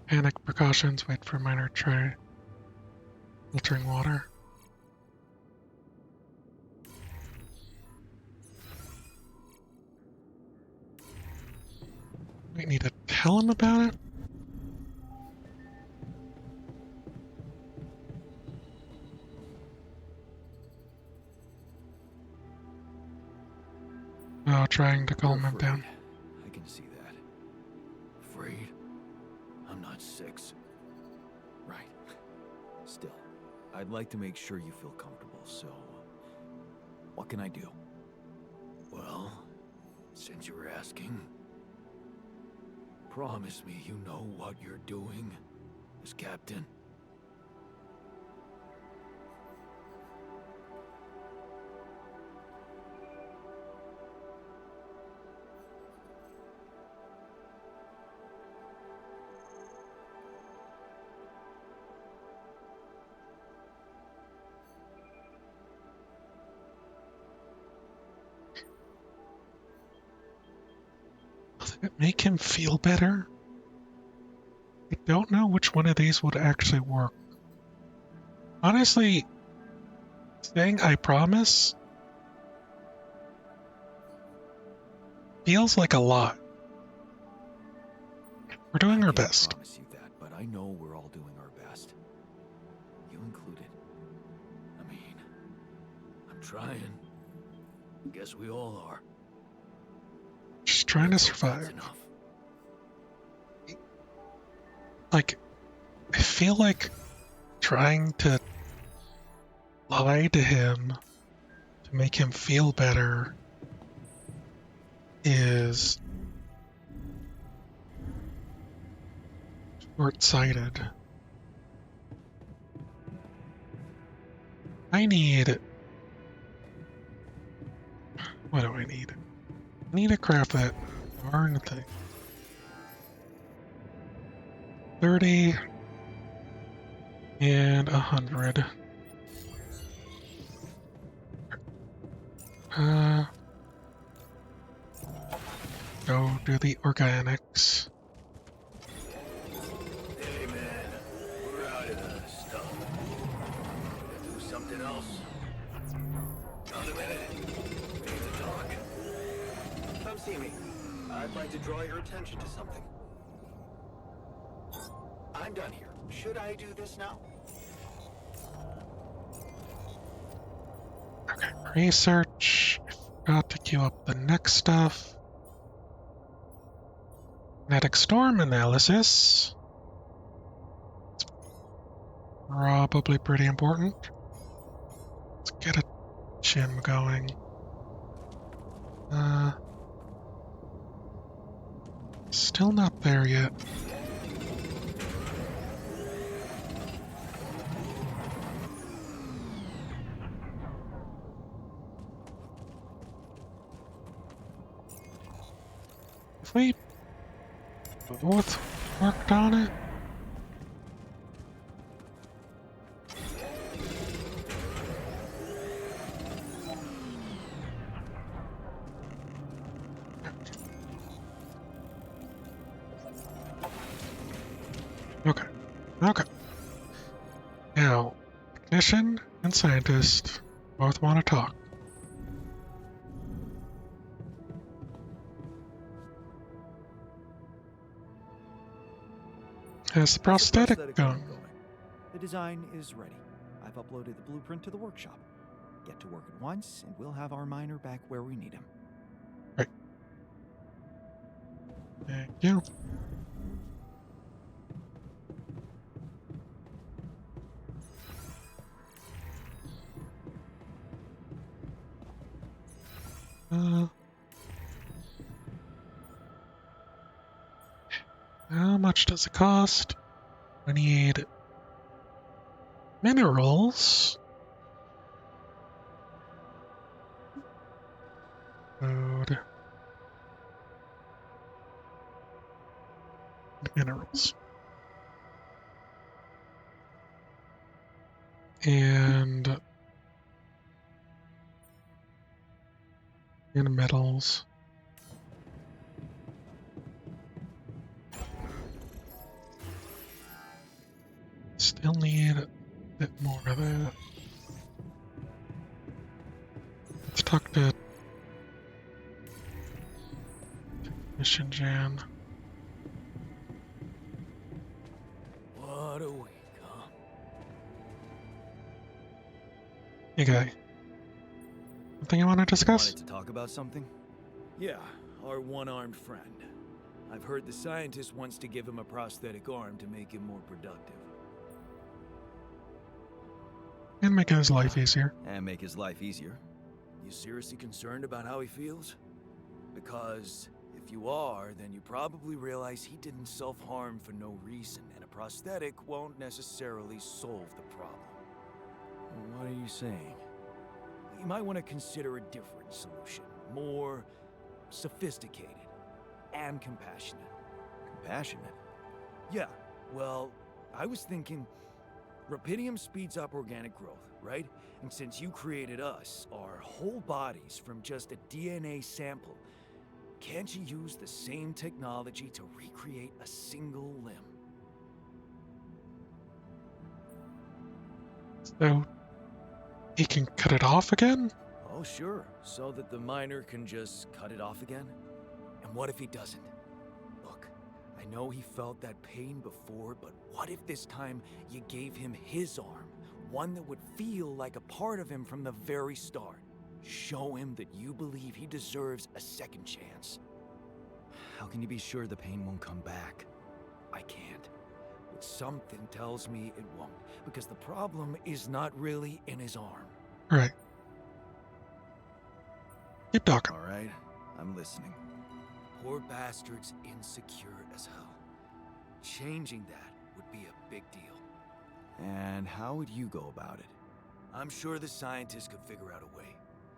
Panic precautions. Wait for miner try filtering water. We need to tell him about it. Oh, trying to calm him down. I can see that. Afraid? I'm not 6. Right. Still, I'd like to make sure you feel comfortable, so... what can I do? Well, since you were asking... promise me you know what you're doing, as captain. Does it make him feel better? I don't know which one of these would actually work. Honestly, saying I promise feels like a lot. We're doing our best. I promise you that, but I know we're all doing our best. You included. I mean, I'm trying. Guess we all are. Just trying to survive. Enough. Like, I feel like trying to lie to him to make him feel better is short-sighted. I need... What do I need? I need to craft that darn thing. 30 and 100. Go do the organics. Hey man, we're out of the stuff. Gonna do something else? Not a minute. We need to talk. Come see me. I'd like to draw your attention to something. I'm done here. Should I do this now? Okay, research. I forgot to queue up the next stuff. Kinetic storm analysis. It's probably pretty important. Let's get a gym going. Still not there yet. If we both worked on it. Okay. Okay. Now, technician and scientist both want to talk. How's the prosthetic going? The design is ready. I've uploaded the blueprint to the workshop. Get to work at once, and we'll have our miner back where we need him. Right. Thank you. How much does it cost? I need minerals. Food. Minerals. And metals. Still need a bit more of that. Let's talk to Mission Jan. What a week, huh? Hey guy. Something you want to discuss? Wanted to talk about something? Yeah, our one-armed friend. I've heard the scientist wants to give him a prosthetic arm to make him more productive. And make his life easier. And make his life easier. You seriously concerned about how he feels? Because if you are, then you probably realize he didn't self-harm for no reason, and a prosthetic won't necessarily solve the problem. What are you saying? You might want to consider a different solution. More sophisticated and compassionate. Compassionate? Yeah, well, I was thinking Rapidium speeds up organic growth, right? And since you created us, our whole bodies from just a DNA sample, can't you use the same technology to recreate a single limb? So, he can cut it off again? Oh, sure. So that the miner can just cut it off again? And what if he doesn't? Look, I know he felt that pain before, but what if this time you gave him his arm? One that would feel like a part of him from the very start. Show him that you believe he deserves a second chance. How can you be sure the pain won't come back? I can't. But something tells me it won't, because the problem is not really in his arm. Right. Keep talking. All right, I'm listening. Poor bastard's insecure as hell. Changing that would be a big deal. And how would you go about it? I'm sure the scientist could figure out a way.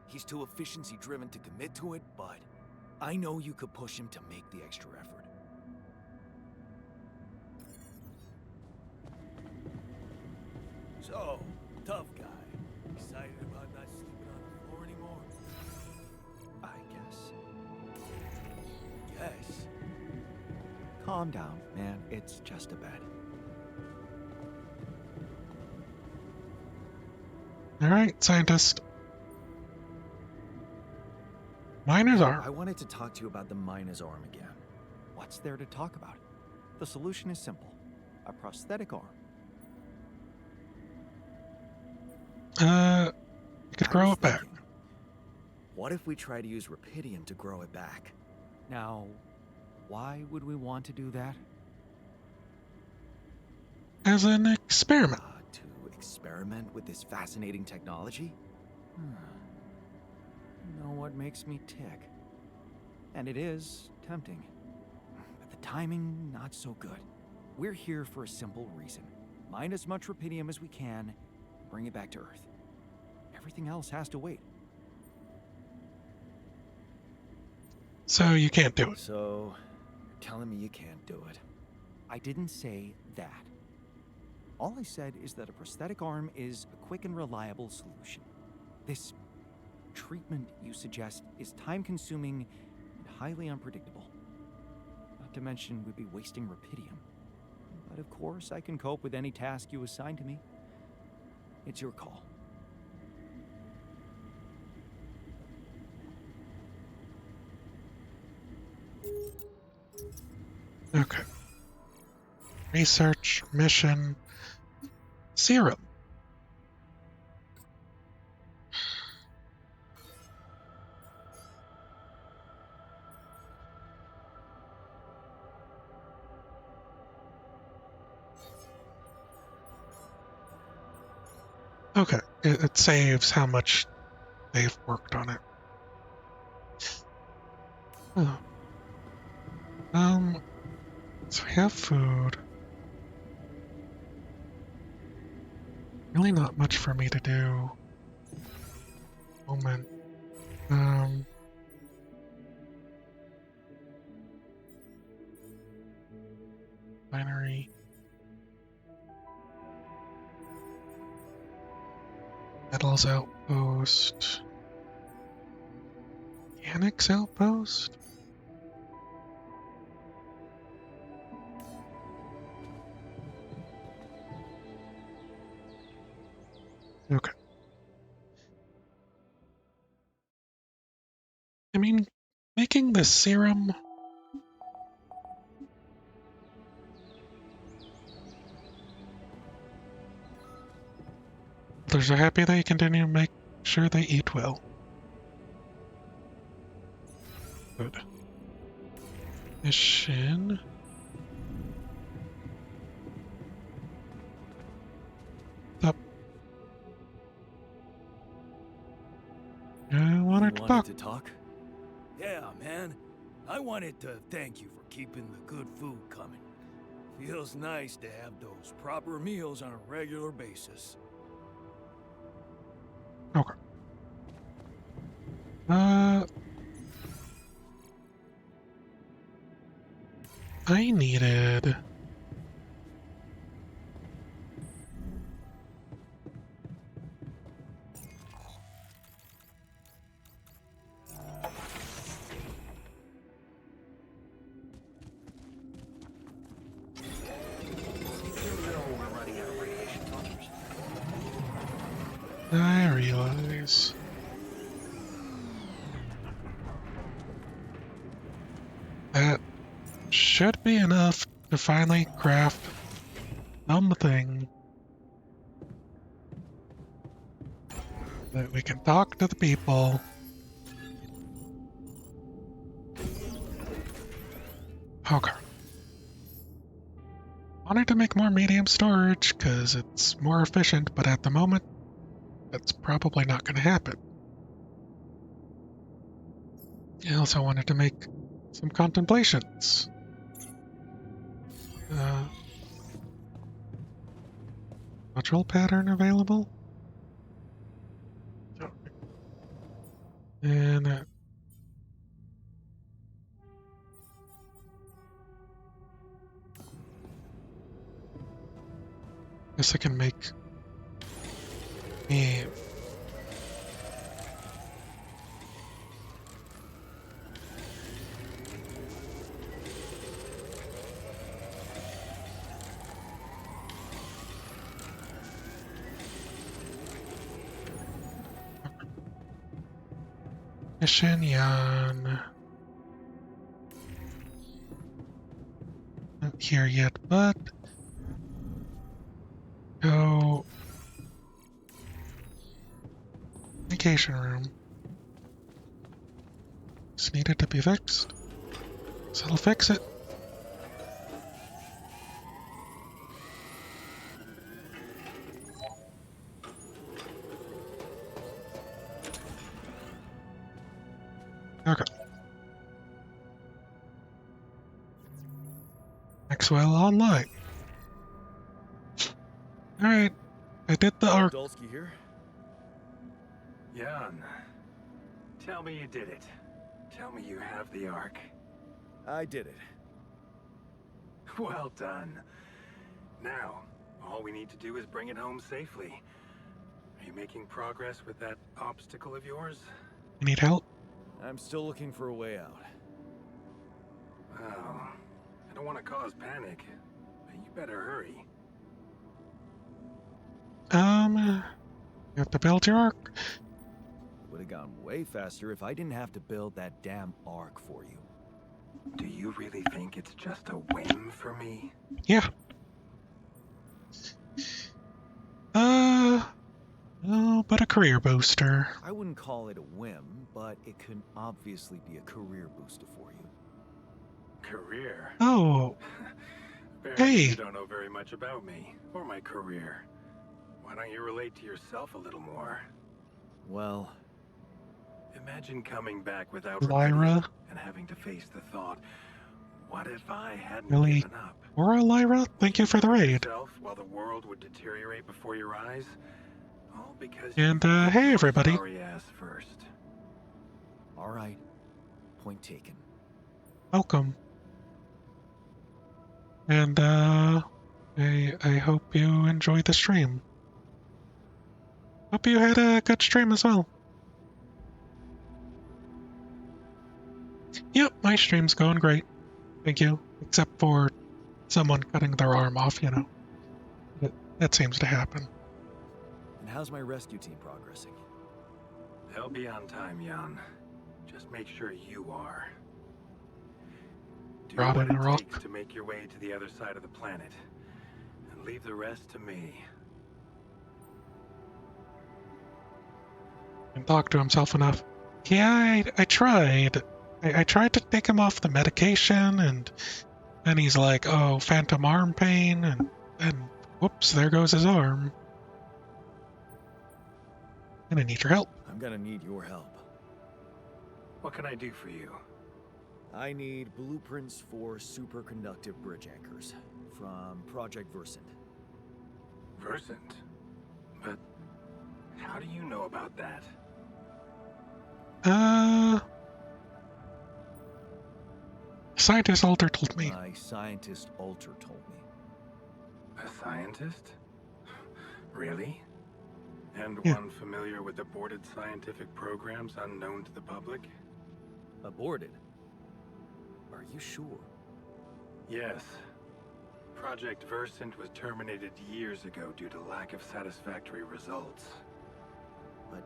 He's too efficiency-driven to commit to it, but I know you could push him to make the extra effort. So, tough guy. Excited about not sleeping on the floor anymore? I guess. Yes. Calm down, man. It's just a bed. Alright, scientist. Miner's arm. I wanted to talk to you about the miner's arm again. What's there to talk about? The solution is simple. A prosthetic arm. You could grow it back. What if we try to use Rapidium to grow it back? Now, why would we want to do that? As an experiment. To experiment with this fascinating technology? You know what makes me tick? And it is tempting. But the timing, not so good. We're here for a simple reason. Mine as much Rapidium as we can, bring it back to Earth. Everything else has to wait. So you can't do it. So, you're telling me you can't do it? I didn't say that. All I said is that a prosthetic arm is a quick and reliable solution. This treatment you suggest is time-consuming and highly unpredictable. Not to mention we'd be wasting Rapidium. But of course, I can cope with any task you assign to me. It's your call. Okay. Research, mission, serum. Okay, it saves how much they've worked on it. Oh. So we have food. Really not much for me to do. Moment. Binary. Metals outpost. Mechanics outpost? Okay. I mean, making the serum... Others are happy they continue to make sure they eat well. Good. Mission... Up. I wanted to talk. Yeah, man. I wanted to thank you for keeping the good food coming. Feels nice to have those proper meals on a regular basis. Okay. I needed... I realize. That should be enough to finally craft something that we can talk to the people. Okay. Wanted to make more medium storage because it's more efficient, but at the moment, that's probably not going to happen. I also wanted to make some contemplations. Module pattern available? And guess I can make me mission Yan. Not here yet, but go vacation room. This needed to be fixed, so I'll fix it. Okay. Maxwell online. Alright, I did the arc. Dulski here. Jan, tell me you did it. Tell me you have the Ark. I did it. Well done. Now, all we need to do is bring it home safely. Are you making progress with that obstacle of yours? You need help? I'm still looking for a way out. Well, I don't want to cause panic, but you better hurry. You have to build your arc. Would have gone way faster if I didn't have to build that damn ark for you. Do you really think it's just a whim for me? Yeah. Oh, but a career booster. I wouldn't call it a whim, but it could obviously be a career booster for you. Career? Oh. Apparently Hey. you don't know very much about me, or my career. Why don't you relate to yourself a little more? Well... Imagine coming back without Lyra. remedy and having to face the thought, what if I hadn't Really? given up? Or Lyra, thank you for the raid. While the world would deteriorate before your eyes? All because And, you put hey your everybody. sorry ass first. Alright. Point taken. Welcome. And, I hope you enjoyed the stream. Hope you had a good stream as well. Yep, my stream's going great. Thank you. Except for someone cutting their arm off, you know. That seems to happen. And how's my rescue team progressing? They'll be on time, Jan. Just make sure you are. Do Rod what in it a rock. takes to make your way to the other side of the planet. And leave the rest to me. And talk to himself enough. Yeah, I tried. I tried to take him off the medication, and then he's like, oh, phantom arm pain, and whoops, there goes his arm. And I need your help. I'm gonna need your help. What can I do for you? I need blueprints for superconductive bridge anchors from Project Versant. Versant? But how do you know about that? Scientist Alter told me. My scientist Alter told me. A scientist? Really? And Yeah. one familiar with aborted scientific programs unknown to the public? Aborted? Are you sure? Yes. Project Versant was terminated years ago due to lack of satisfactory results. But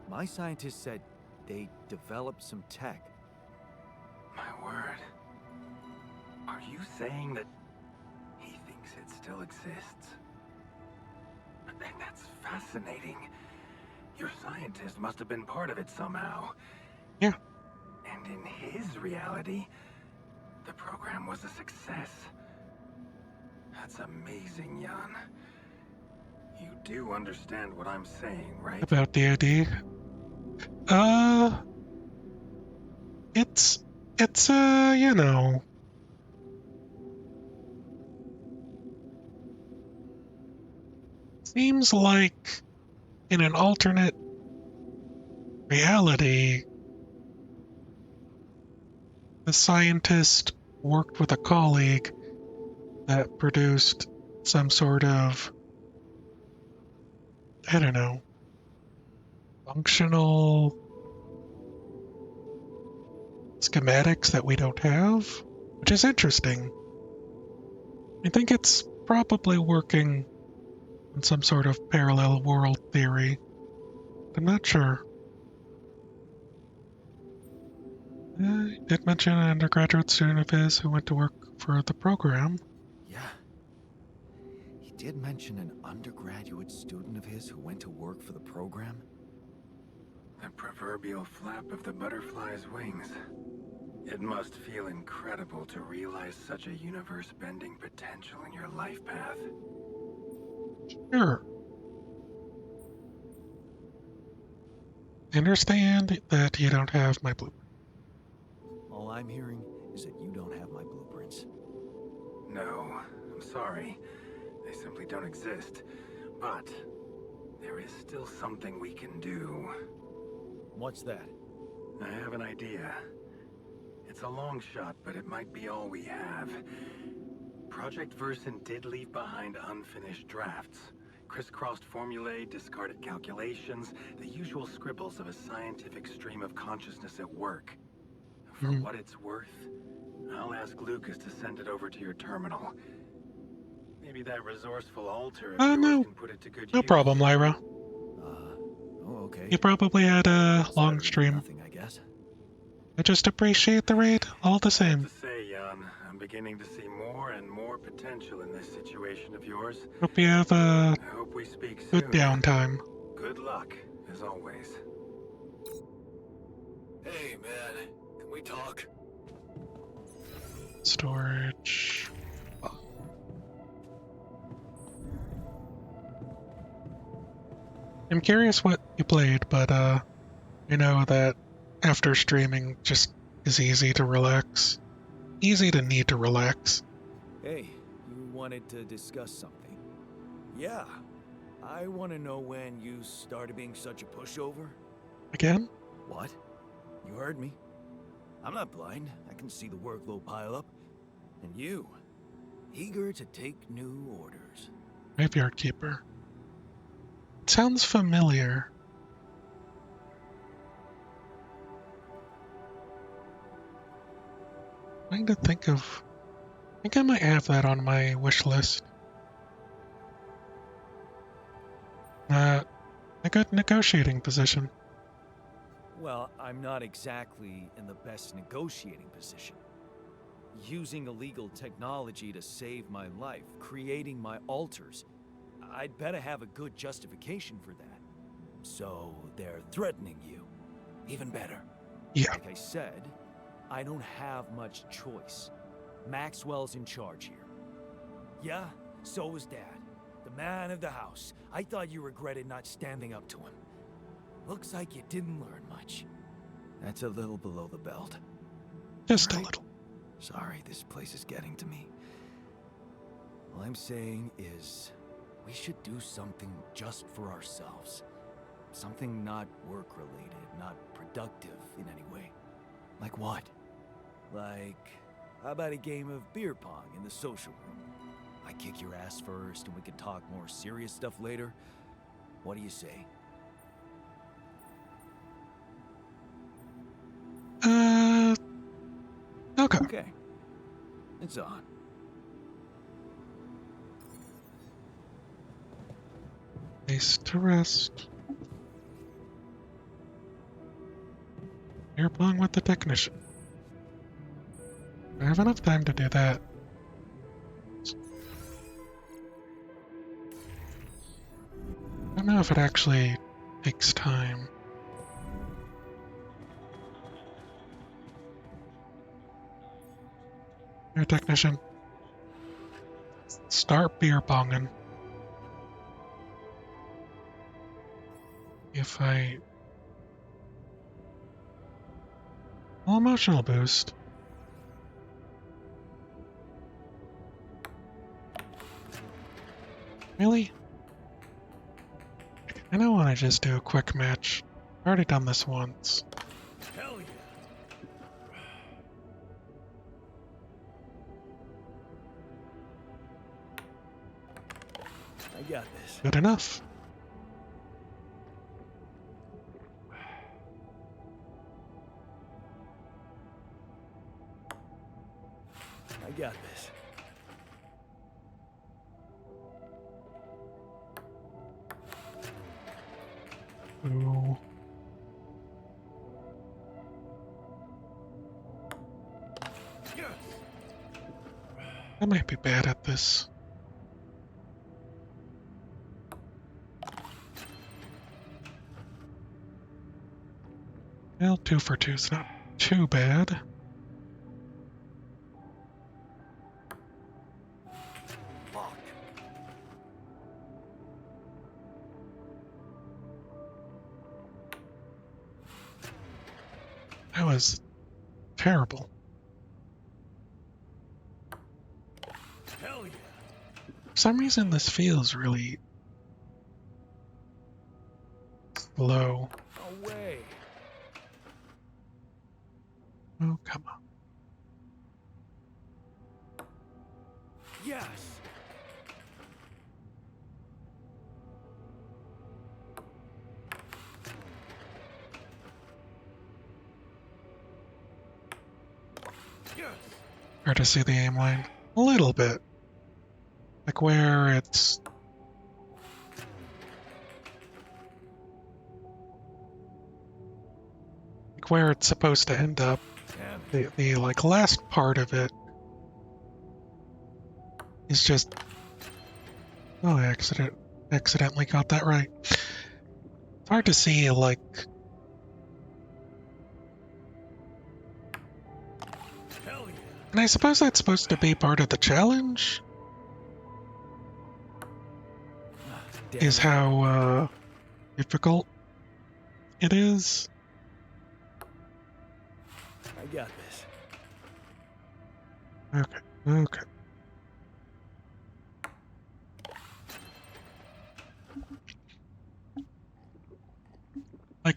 my scientist said they developed some tech. My word. Are you saying that he thinks it still exists? That's fascinating. Your scientist must have been part of it somehow. Yeah. And in his reality, the program was a success. That's amazing, Jan. You do understand what I'm saying, right? About the ID. It's you know. Seems like in an alternate reality, the scientist worked with a colleague that produced some sort of, I don't know, functional schematics that we don't have, which is interesting. I think it's probably working on some sort of parallel world theory. I'm not sure. He did mention an undergraduate student of his who went to work for the program. Yeah. He did mention an undergraduate student of his who went to work for the program. The proverbial flap of the butterfly's wings. It must feel incredible to realize such a universe-bending potential in your life path. Sure. I understand that you don't have my blueprint. All I'm hearing is that you don't have my blueprints. No, I'm sorry. They simply don't exist. But there is still something we can do. What's that? I have an idea. It's a long shot, but it might be all we have. Project Versant did leave behind unfinished drafts. Crisscrossed formulae, discarded calculations, the usual scribbles of a scientific stream of consciousness at work. For what it's worth, I'll ask Lucas to send it over to your terminal. Maybe that resourceful alter of yours can put it to good use. No problem, Lyra. Okay. You probably had a long stream. Nothing, I guess. I just appreciate the raid all the same. Say, Jan, I'm beginning to see more and more potential in this situation of yours. Hope you have a I hope we speak good soon. downtime. Good luck, as always. Hey, man. Can we talk? Storage. I'm curious what you played, but I know that after streaming just is easy to relax. Easy to need to relax. Hey, you wanted to discuss something? Yeah. I want to know when you started being such a pushover. Again? What? You heard me. I'm not blind. I can see the workload pile up. And you, eager to take new orders. Graveyard Keeper. It sounds familiar. Trying to think of... I think I might have that on my wish list. A good negotiating position. Well, I'm not exactly in the best negotiating position. Using illegal technology to save my life, creating my alters, I'd better have a good justification for that. So they're threatening you. Even better. Yeah. Like I said, I don't have much choice. Maxwell's in charge here. Yeah, so was Dad. The man of the house. I thought you regretted not standing up to him. Looks like you didn't learn much. That's a little below the belt. Just a little. Sorry, this place is getting to me. All I'm saying is, we should do something just for ourselves. Something not work-related, not productive in any way. Like what? Like, how about a game of beer pong in the social room? I kick your ass first, and we can talk more serious stuff later. What do you say? Okay. Okay. It's on. Place to rest. Beer pong with the technician. I have enough time to do that. I don't know if it actually takes time. Here, technician. Start beer ponging. If I... Well, emotional boost. Really? I don't want to just do a quick match. Already done this once. Hell yeah. I got this. Good enough. I got this. Ooh. I might be bad at this. Well, 2 for 2 is not too bad. That was terrible. Hell yeah. For some reason, this feels really low. No way. Oh, come on. Yes. Yes. Hard to see the aim line a little bit. Like where it's supposed to end up. The like last part of it is just oh, I accidentally got that right. It's hard to see like Hell yeah. and I suppose that's supposed to be part of the challenge. Is how difficult it is. I got this. Okay. Like,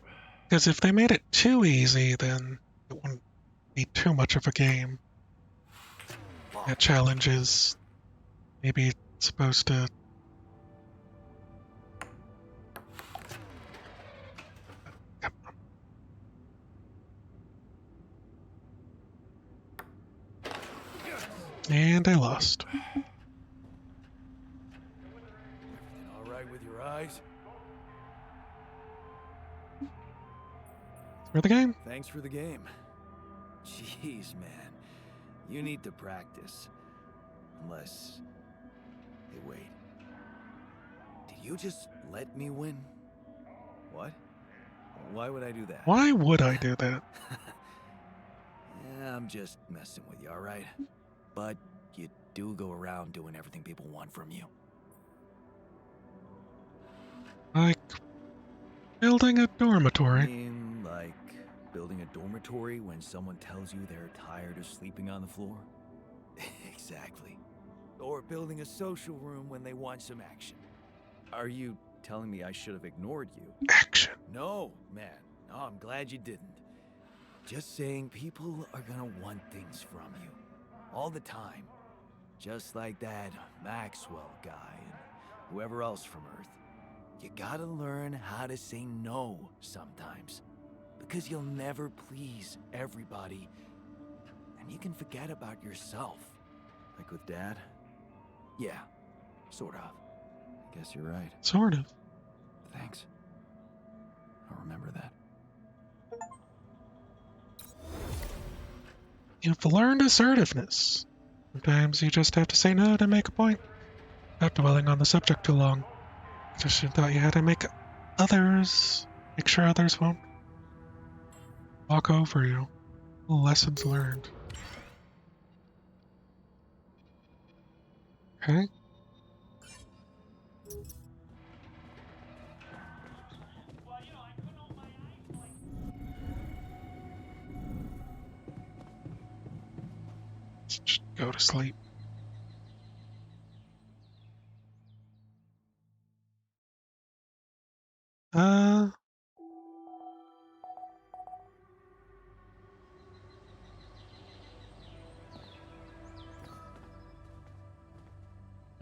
because if they made it too easy, then it wouldn't be too much of a game. That challenge is maybe supposed to. And I lost. Everything all right with your eyes? For the game? Thanks for the game. Jeez, man. You need to practice. Unless... Hey, wait. Did you just let me win? What? Why would I do that? Why would I do that? Yeah, I'm just messing with you, alright? But you do go around doing everything people want from you. Like building a dormitory. I mean, like building a dormitory when someone tells you they're tired of sleeping on the floor? Exactly. Or building a social room when they want some action. Are you telling me I should have ignored you? Action. No, man. No, I'm glad you didn't. Just saying people are gonna want things from you. All the time. Just like that Maxwell guy and whoever else from Earth. You gotta learn how to say no sometimes. Because you'll never please everybody. And you can forget about yourself. Like with Dad? Yeah, sort of. I guess you're right. Sort of. Thanks. I'll remember that. You've learned assertiveness. Sometimes you just have to say no to make a point. Not dwelling on the subject too long. Just thought you had to make sure others won't walk over you. Lessons learned. Okay. Let's just go to sleep.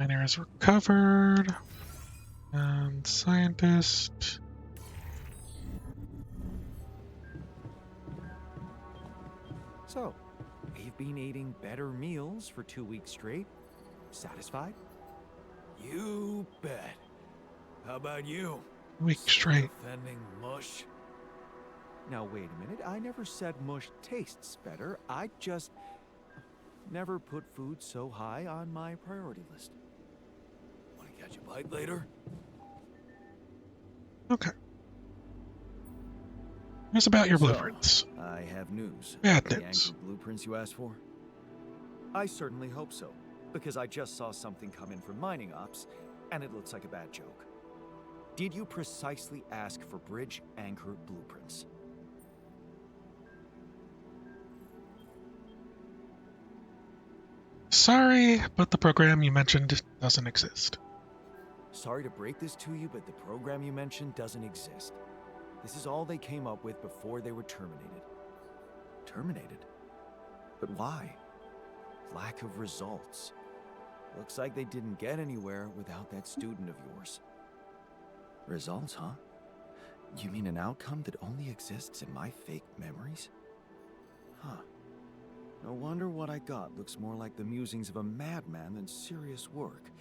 Miner is recovered. And scientist. So, you've been eating better meals for 2 weeks straight? Satisfied? You bet. How about you? Week Still straight. defending mush? Now, wait a minute. I never said mush tastes better. I just never put food so high on my priority list. Want to catch a bite later? Okay. Here's about your So, blueprints. I have news. Bad The news. anchor blueprints you asked for? I certainly hope so, because I just saw something come in from mining ops, and it looks like a bad joke. Did you precisely ask for bridge anchor blueprints? Sorry, but the program you mentioned doesn't exist. Sorry to break this to you, but the program you mentioned doesn't exist. This is all they came up with before they were terminated. Terminated? But why? Lack of results. Looks like they didn't get anywhere without that student of yours. Results, huh? You mean an outcome that only exists in my fake memories? Huh. No wonder what I got looks more like the musings of a madman than serious work.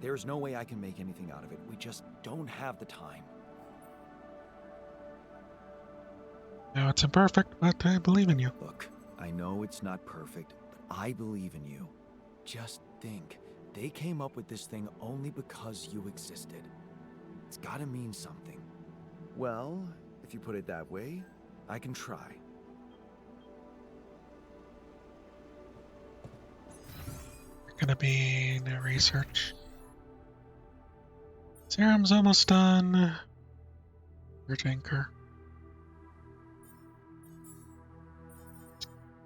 There's no way I can make anything out of it. We just don't have the time. Now it's imperfect, but I believe in you. Look, I know it's not perfect, but I believe in you. Just think, they came up with this thing only because you existed. It's gotta mean something. Well, if you put it that way, I can try. Gonna be new research. Serum's almost done. Bridge anchor.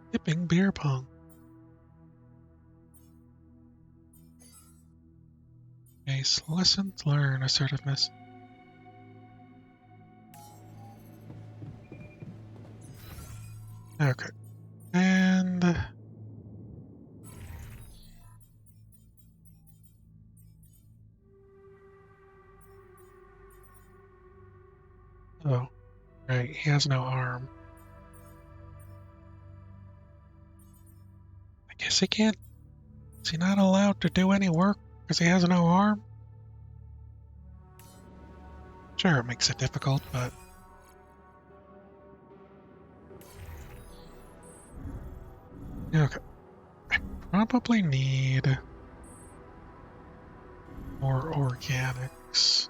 Skipping beer pong. Base lessons learned. Assertiveness. Okay. And oh, right, he has no arm. I guess he can't. Is he not allowed to do any work because he has no arm? Sure, it makes it difficult, but okay. I probably need more organics.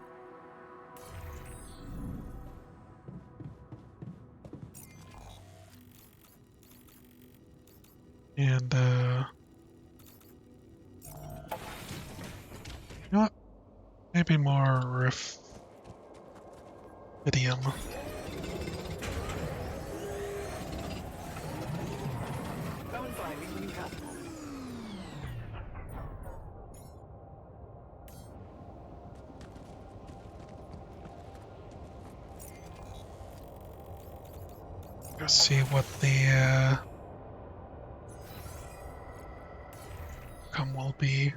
And, you know what? Maybe more rubidium. Come and find me when you have to. Let's see what the outcome will be.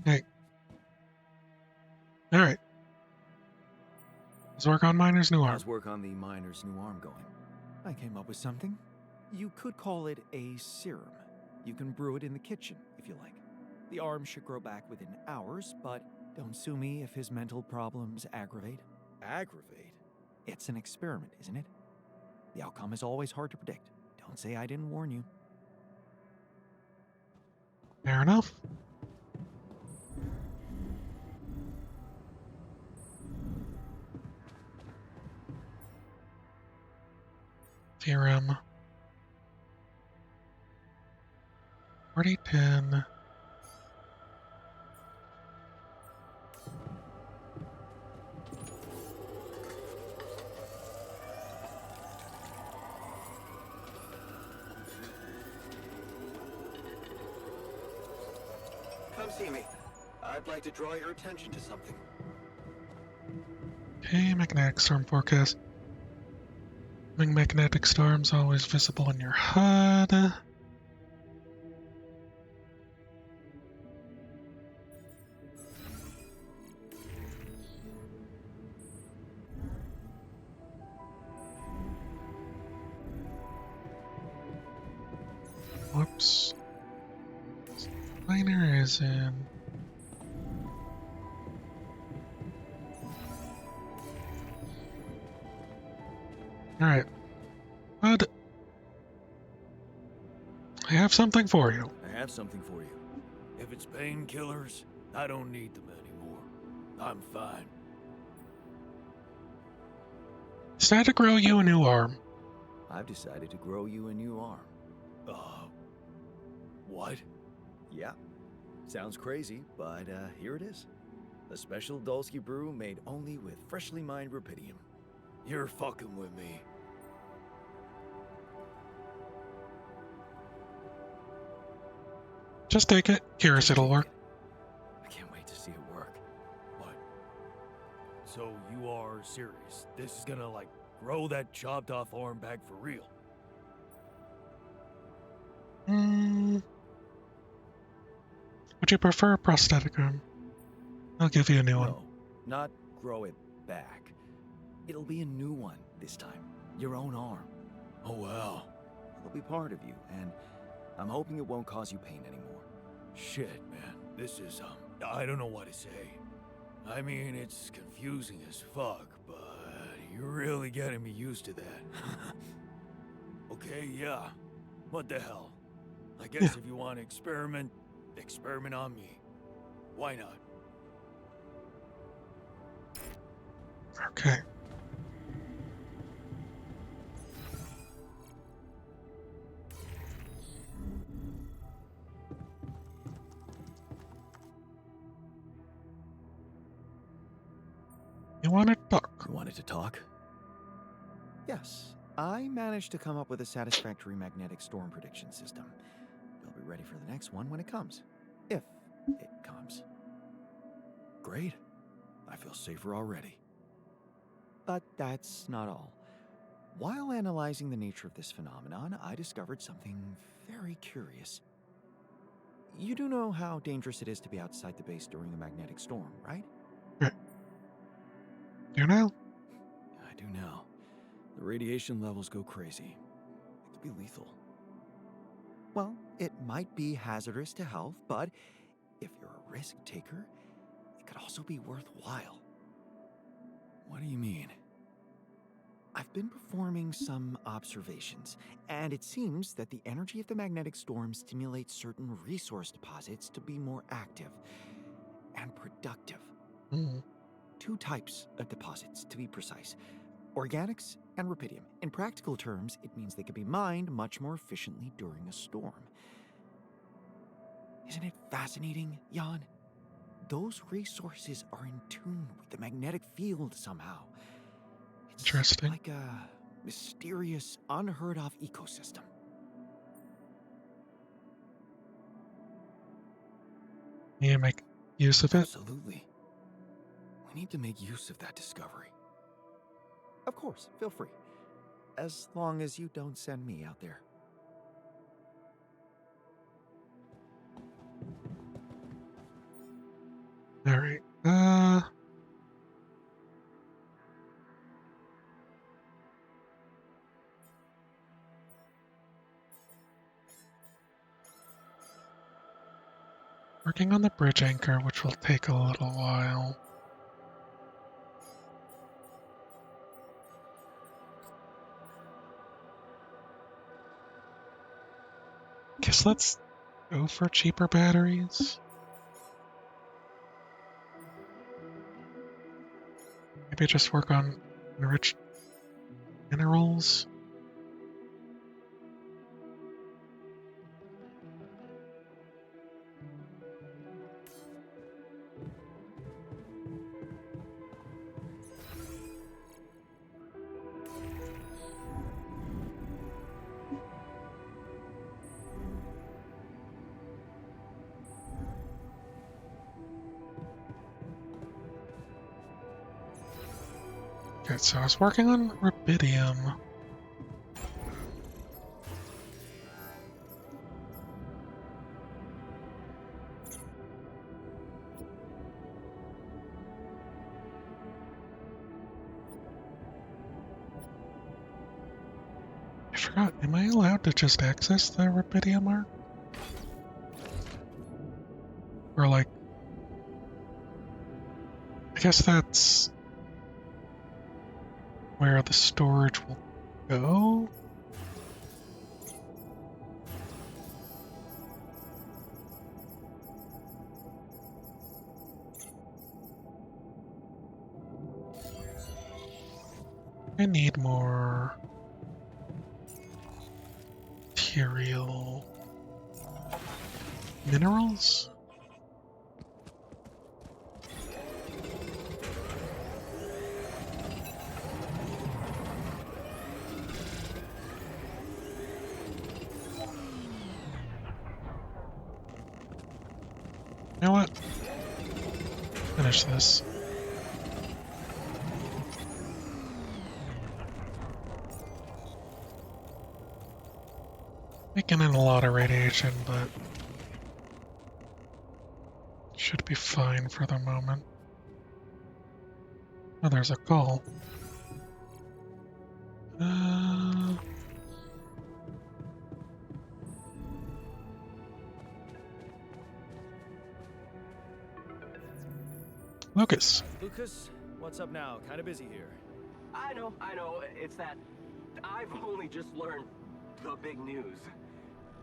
Hey. Alright. Let's work on Miner's new arm. How's work on the miner's new arm going? I came up with something. You could call it a serum. You can brew it in the kitchen, if you like. The arm should grow back within hours, but don't sue me if his mental problems aggravate. Aggravate? It's an experiment, isn't it? The outcome is always hard to predict. Don't say I didn't warn you. Fair enough. Theorem 4010. Come see me. I'd like to draw your attention to something. Okay, magnetic storm forecast. Magnetic storms always visible in your HUD. Whoops. Miner is in. Alright. Bud, I have something for you. I have something for you. If it's painkillers, I don't need them anymore. I'm fine. Decided to grow you a new arm. I've decided to grow you a new arm. What? Yeah. Sounds crazy, but here it is. A special Dulski brew made only with freshly mined rubidium. You're fucking with me. Just take it. Curious it'll work. I can't wait to see it work. What? So you are serious? This is gonna, like, grow that chopped off arm back for real? Would you prefer a prosthetic arm? I'll give you a new one. No, not grow it back. It'll be a new one this time. Your own arm. Oh, wow. It'll be part of you, and I'm hoping it won't cause you pain anymore. Shit, man. This is, I don't know what to say. I mean, it's confusing as fuck, but you're really getting me used to that. Okay, yeah. What the hell? I guess if you want to experiment on me. Why not? Okay. You wanted to talk? You wanted to talk? Yes. I managed to come up with a satisfactory magnetic storm prediction system. We'll be ready for the next one when it comes. If it comes. Great. I feel safer already. But that's not all. While analyzing the nature of this phenomenon, I discovered something very curious. You do know how dangerous it is to be outside the base during a magnetic storm, right? You know? I do now. The radiation levels go crazy. It could be lethal. Well, it might be hazardous to health, but if you're a risk taker, it could also be worthwhile. What do you mean? I've been performing some observations, and it seems that the energy of the magnetic storm stimulates certain resource deposits to be more active and productive. Mm. 2 types of deposits, to be precise. Organics and rubidium. In practical terms, it means they can be mined much more efficiently during a storm. Isn't it fascinating, Jan? Those resources are in tune with the magnetic field somehow. It's Interesting. like a mysterious, unheard-of ecosystem. You make use of it? Absolutely. We need to make use of that discovery. Of course, feel free. As long as you don't send me out there. Alright. Working on the bridge anchor, which will take a little while. Guess let's go for cheaper batteries. Maybe just work on enriched minerals. Okay, so I was working on rubidium. try. Am I allowed to just access the Rapidium Arc? Or like, I guess that's where the storage will go? I need more material minerals? You know what? Finish this. Making in a lot of radiation, but should be fine for the moment. Oh, there's a call. Lucas. Lucas, what's up now? Kind of busy here. I know. It's that I've only just learned the big news.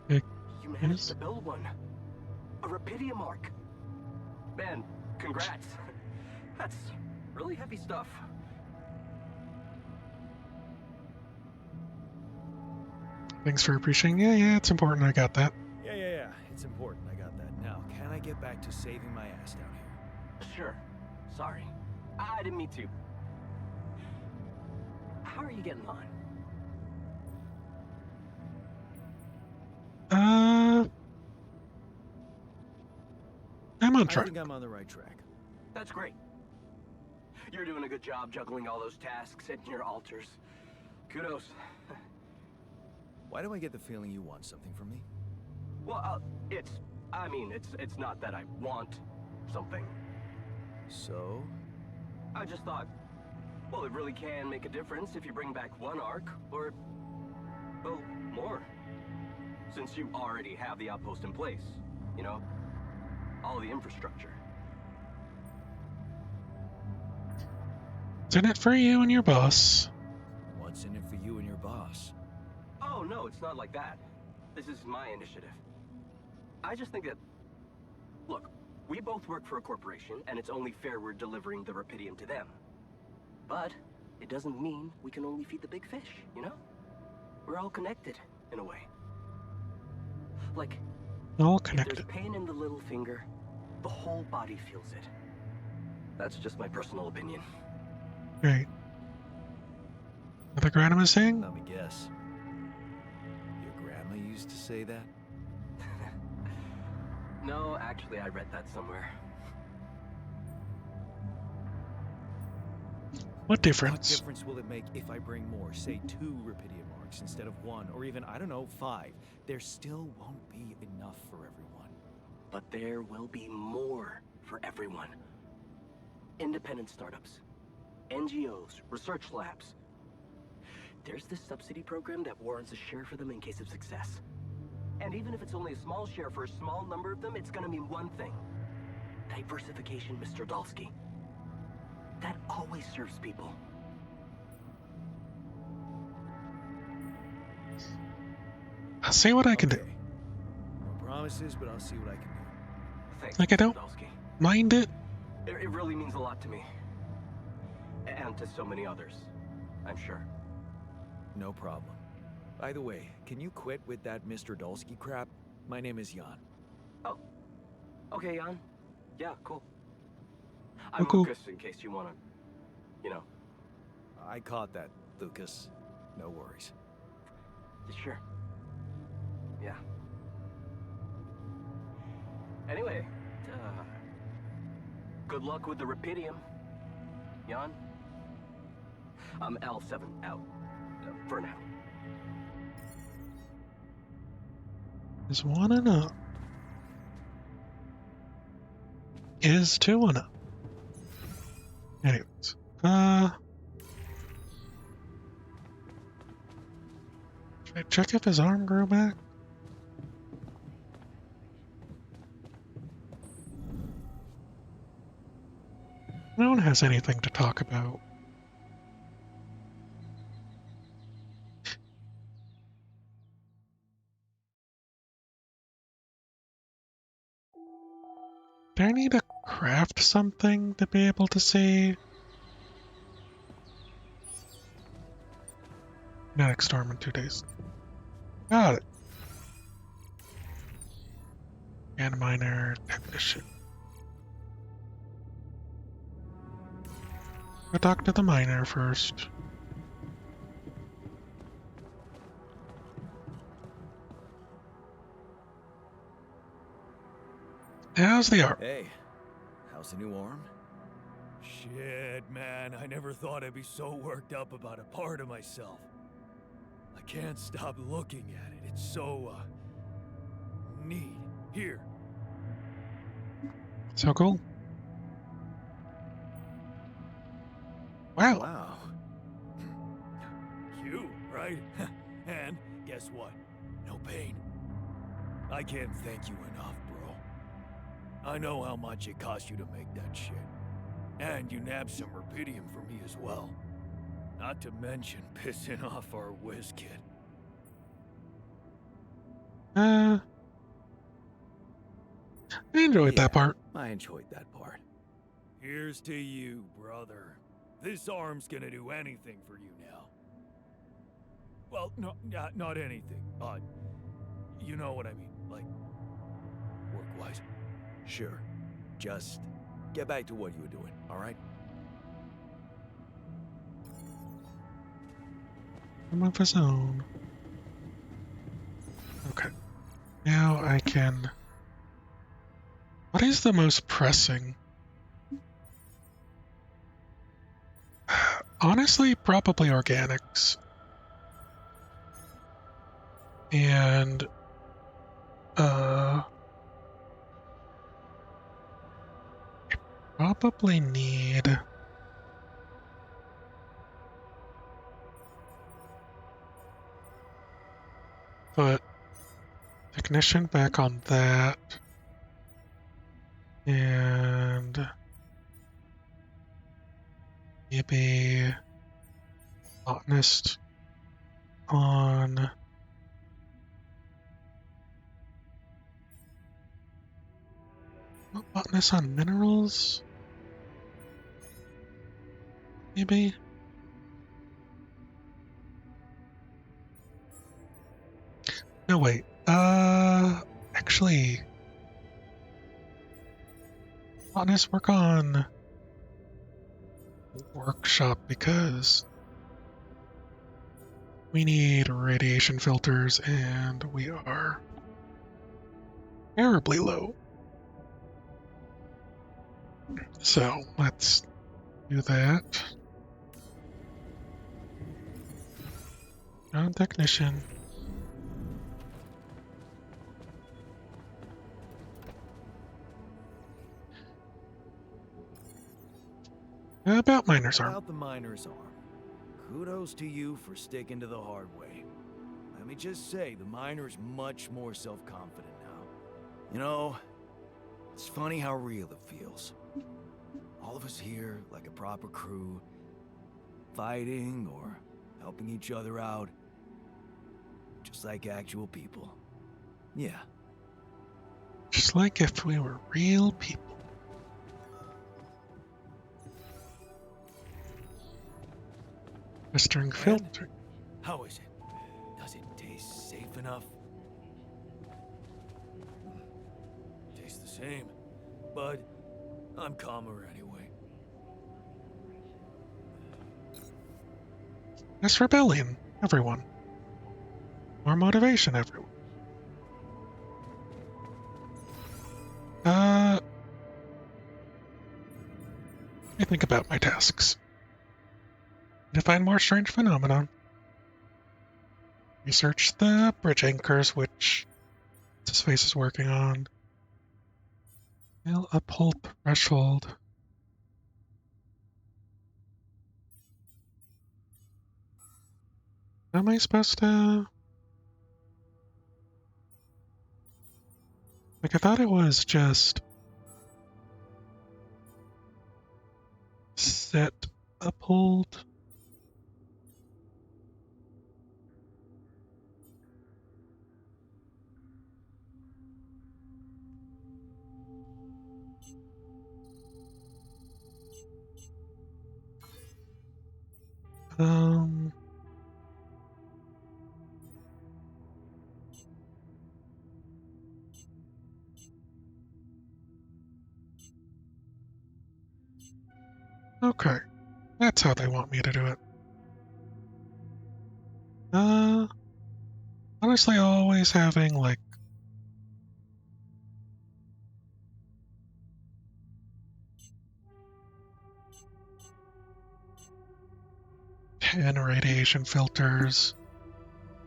Big You managed news? to build one. A Rapidium Arc. Man, congrats. That's really heavy stuff. Thanks for appreciating. Yeah, it's important. I got that. Yeah. It's important. I got that. Now, can I get back to saving my ass down here? Sure. Sorry. I didn't mean to. How are you getting on? I'm on track. I think I'm on the right track. That's great. You're doing a good job juggling all those tasks and your altars. Kudos. Why do I get the feeling you want something from me? Well, it's not that I want something. So? I just thought, well, it really can make a difference if you bring back one arc, or, well, more. Since you already have the outpost in place, you know? All the infrastructure. It's in it for you and your boss. What's in it for you and your boss? Oh, no, it's not like that. This is my initiative. I just think that... Look, we both work for a corporation, and it's only fair we're delivering the Rapidium to them. But it doesn't mean we can only feed the big fish, you know? We're all connected, in a way. Like, All if connected. there's pain in the little finger, the whole body feels it. That's just my personal opinion. Great. What the grandma was saying? Let me guess. Your grandma used to say that? No, actually, I read that somewhere. What difference? What difference will it make if I bring more, say 2 Rapidium Arcs instead of 1, or even, I don't know, 5? There still won't be enough for everyone. But there will be more for everyone. Independent startups, NGOs, research labs. There's this subsidy program that warrants a share for them in case of success. And even if it's only a small share for a small number of them, it's gonna mean one thing. Diversification, Mr. Dalsky. That always serves people. I'll see what I can do. No promises, but I'll see what I can do. Thanks, Like I don't Mr. Dalsky. mind it. It really means a lot to me. And to so many others, I'm sure. No problem. By the way, can you quit with that Mr. Dalsky crap? My name is Jan. Oh. Okay, Jan. Yeah, cool. I'm Cool. Lucas, in case you wanna, you know. I caught that, Lucas. No worries. Sure. Yeah. Anyway, good luck with the Rapidium, Jan. I'm L7 out, for now. Is 1 enough? Is 2 enough? Anyways, Can I check if his arm grew back? No one has anything to talk about. Do I need to craft something to be able to see? Next storm in 2 days. Got it. And miner technician. Go talk to the miner first. How's the arm? Hey, how's the new arm? Shit, man, I never thought I'd be so worked up about a part of myself. I can't stop looking at it. It's so, neat. Here. So cool. Wow. Wow. Cute, right? And guess what? No pain. I can't thank you enough, bro. I know how much it cost you to make that shit. And you nabbed some rubidium for me as well. Not to mention pissing off our whiz kid. I enjoyed that part. I enjoyed that part. Here's to you, brother. This arm's gonna do anything for you now. Well, no, not anything. You know what I mean, like, work-wise. Sure. Just get back to what you were doing, all right? I'm of his own. Okay. Now I can... What is the most pressing? Honestly, probably organics. And... I probably need... Put technician back on that. And... maybe... botanist on... botanist on minerals? Maybe? No, wait. Actually... botanist work on... workshop because... we need radiation filters and we are... terribly low. So, let's do that. Non-technician. About miner's arm. About the miner's arm. Kudos to you for sticking to the hard way. Let me just say, the miner's much more self-confident now. You know, it's funny how real it feels. All of us here, like a proper crew, fighting or helping each other out. Just like actual people. Yeah. Just like if we were real people. Mr. Filter. How is it? Does it taste safe enough? Tastes the same, but I'm calmer anyway. Less rebellion, everyone. More motivation, everyone. I think about my tasks. To find more strange phenomenon. Research the bridge anchors, which his face is working on. Fail uphold threshold. How am I supposed to... Like, I thought it was just set uphold. Um, okay. That's how they want me to do it. Honestly, always having, like, and radiation filters,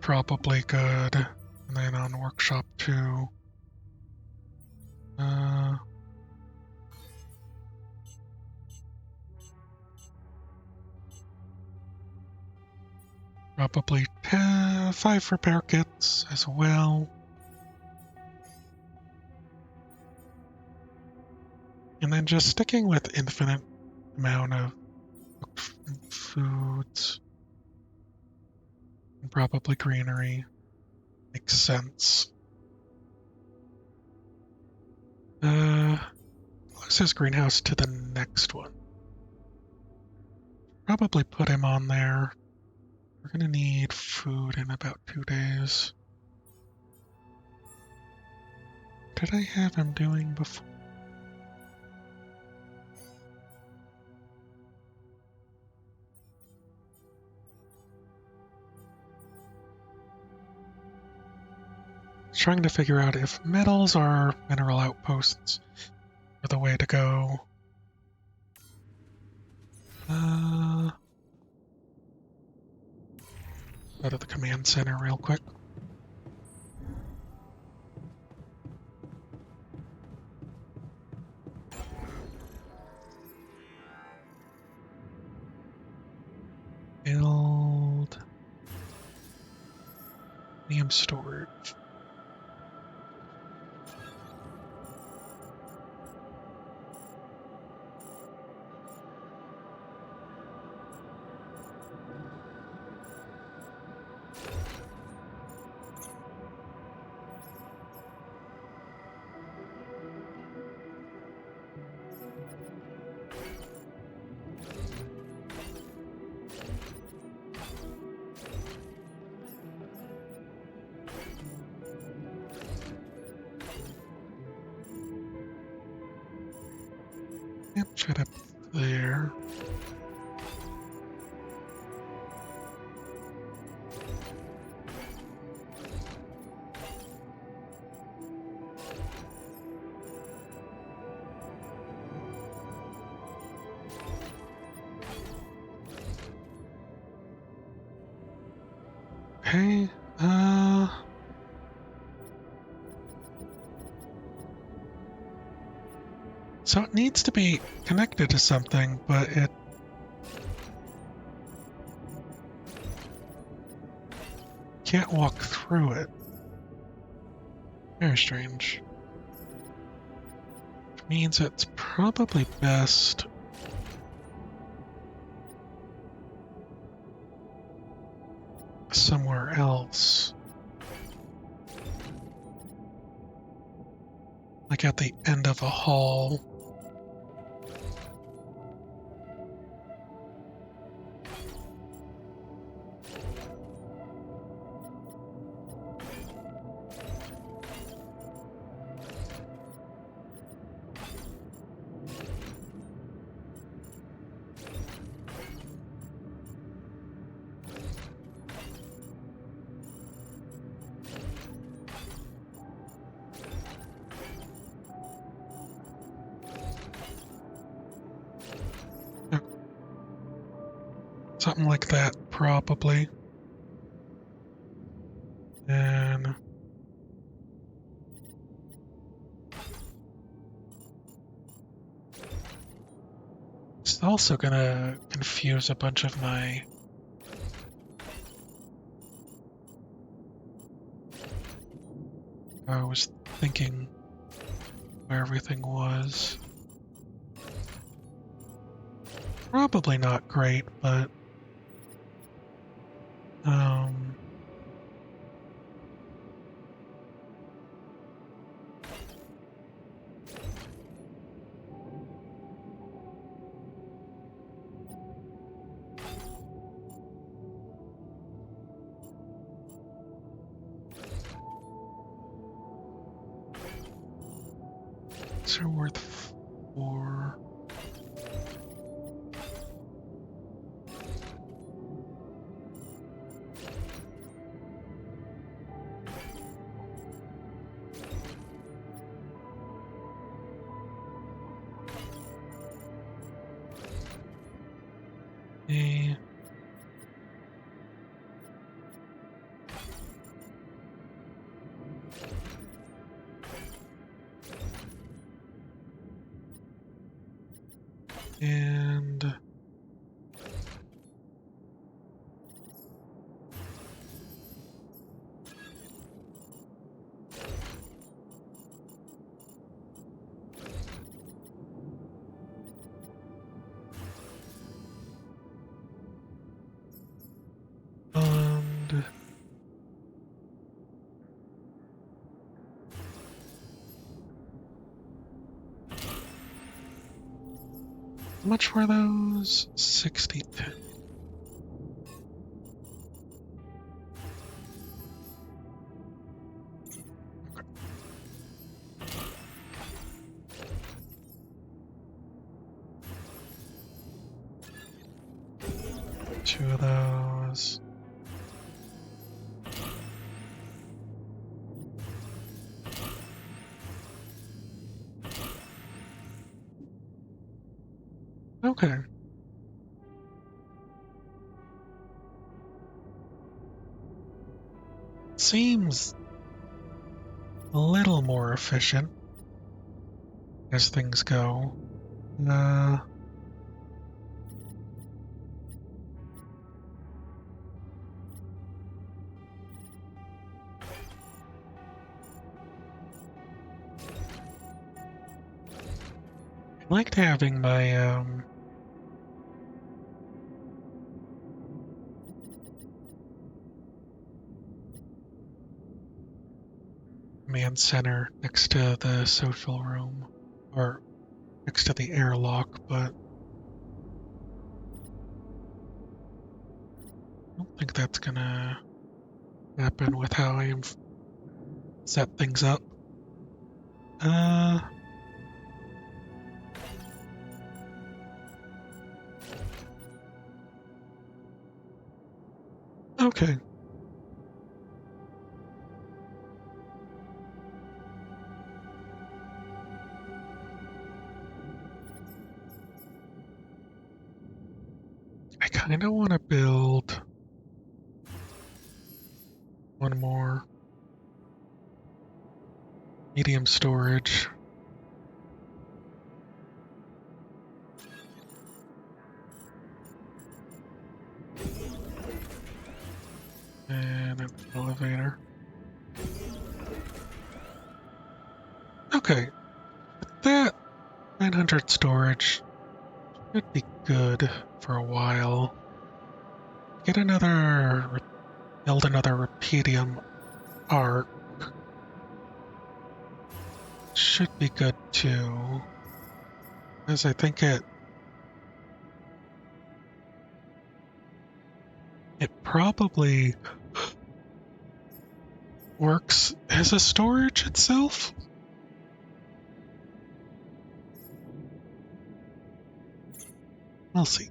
probably good. And then on workshop 2, probably 5 repair kits as well. And then just sticking with infinite amount of foods. And probably greenery. Makes sense. Closest greenhouse to the next one. Probably put him on there. We're gonna need food in about 2 days. What did I have him doing before? Trying to figure out if metals are mineral outposts are the way to go. Go to the command center real quick. Build medium storage. Yep, shut up there. Okay, so it needs to be connected to something, but it can't walk through it. Very strange. Which means it's probably best somewhere else. Like at the end of a hall. Something like that, probably. And it's also gonna confuse a bunch of my I was thinking where everything was. Probably not great, but these are worth 4. Okay. And how much were those? 62. Two of those. Okay. Seems a little more efficient as things go. I liked having my command center next to the social room, or next to the airlock, but I don't think that's gonna happen with how I have set things up. Okay. I kind of want to build one more medium storage. And an elevator. Okay. With that 900 storage should be good for a while. Build another Repedium arc. Should be good too. Because I think it probably works as a storage itself. We'll see.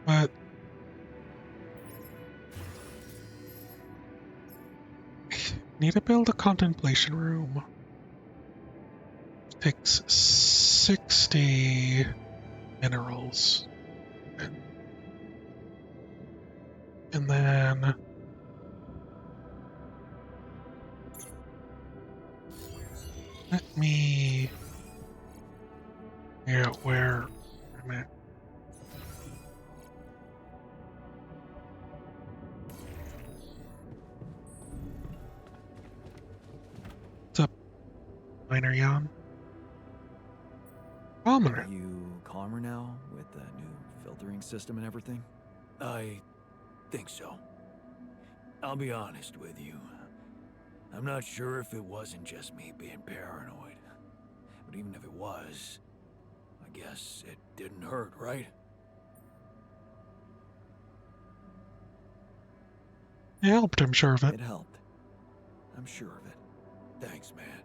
But I need to build a contemplation room. It takes 60 minerals. And then let me figure out where I'm at. It's up Minor yawn. Calmer. Are you calmer now with the new filtering system and everything? I think so. I'll be honest with you. I'm not sure if it wasn't just me being paranoid. But even if it was, I guess it didn't hurt, right? It helped, I'm sure of it. It helped. I'm sure of it. Thanks, man.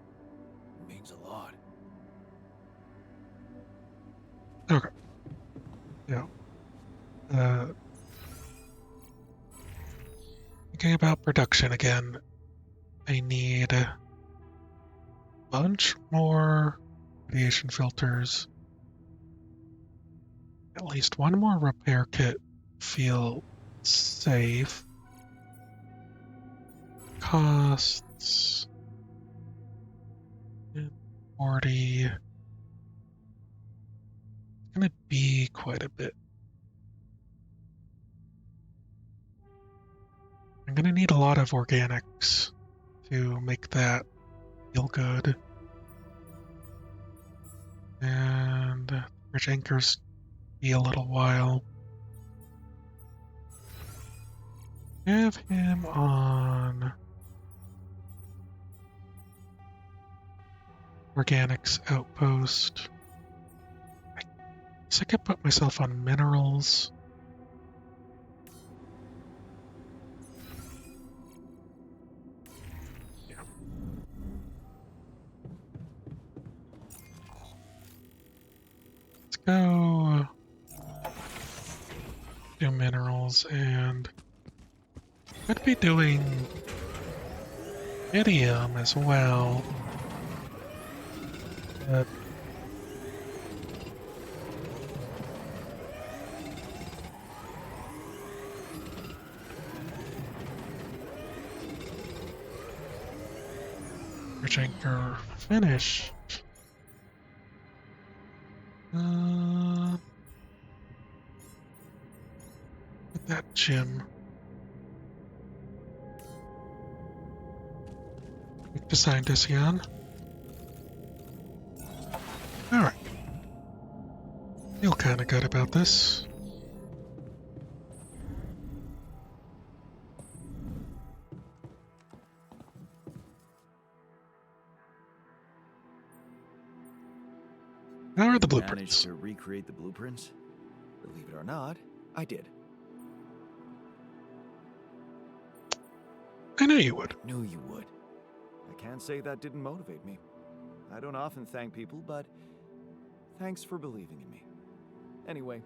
It means a lot. Okay. Yeah. Thinking about production again. I need a bunch more radiation filters. At least one more repair kit. Feel safe. Costs 40. It's gonna be quite a bit. I'm gonna need a lot of organics to make that feel good. And bridge anchors be a little while. Have him on organics outpost. I guess I could put myself on minerals. Yeah. Let's go do minerals, and could be doing idiom as well. But bridge anchor finished. Get that gym. Take the scientist again. Alright. Feel kinda good about this. How are the blueprints? Managed to recreate the blueprints? Believe it or not, I did. I knew you would. Knew you would. I can't say that didn't motivate me. I don't often thank people, but thanks for believing in me. Anyway,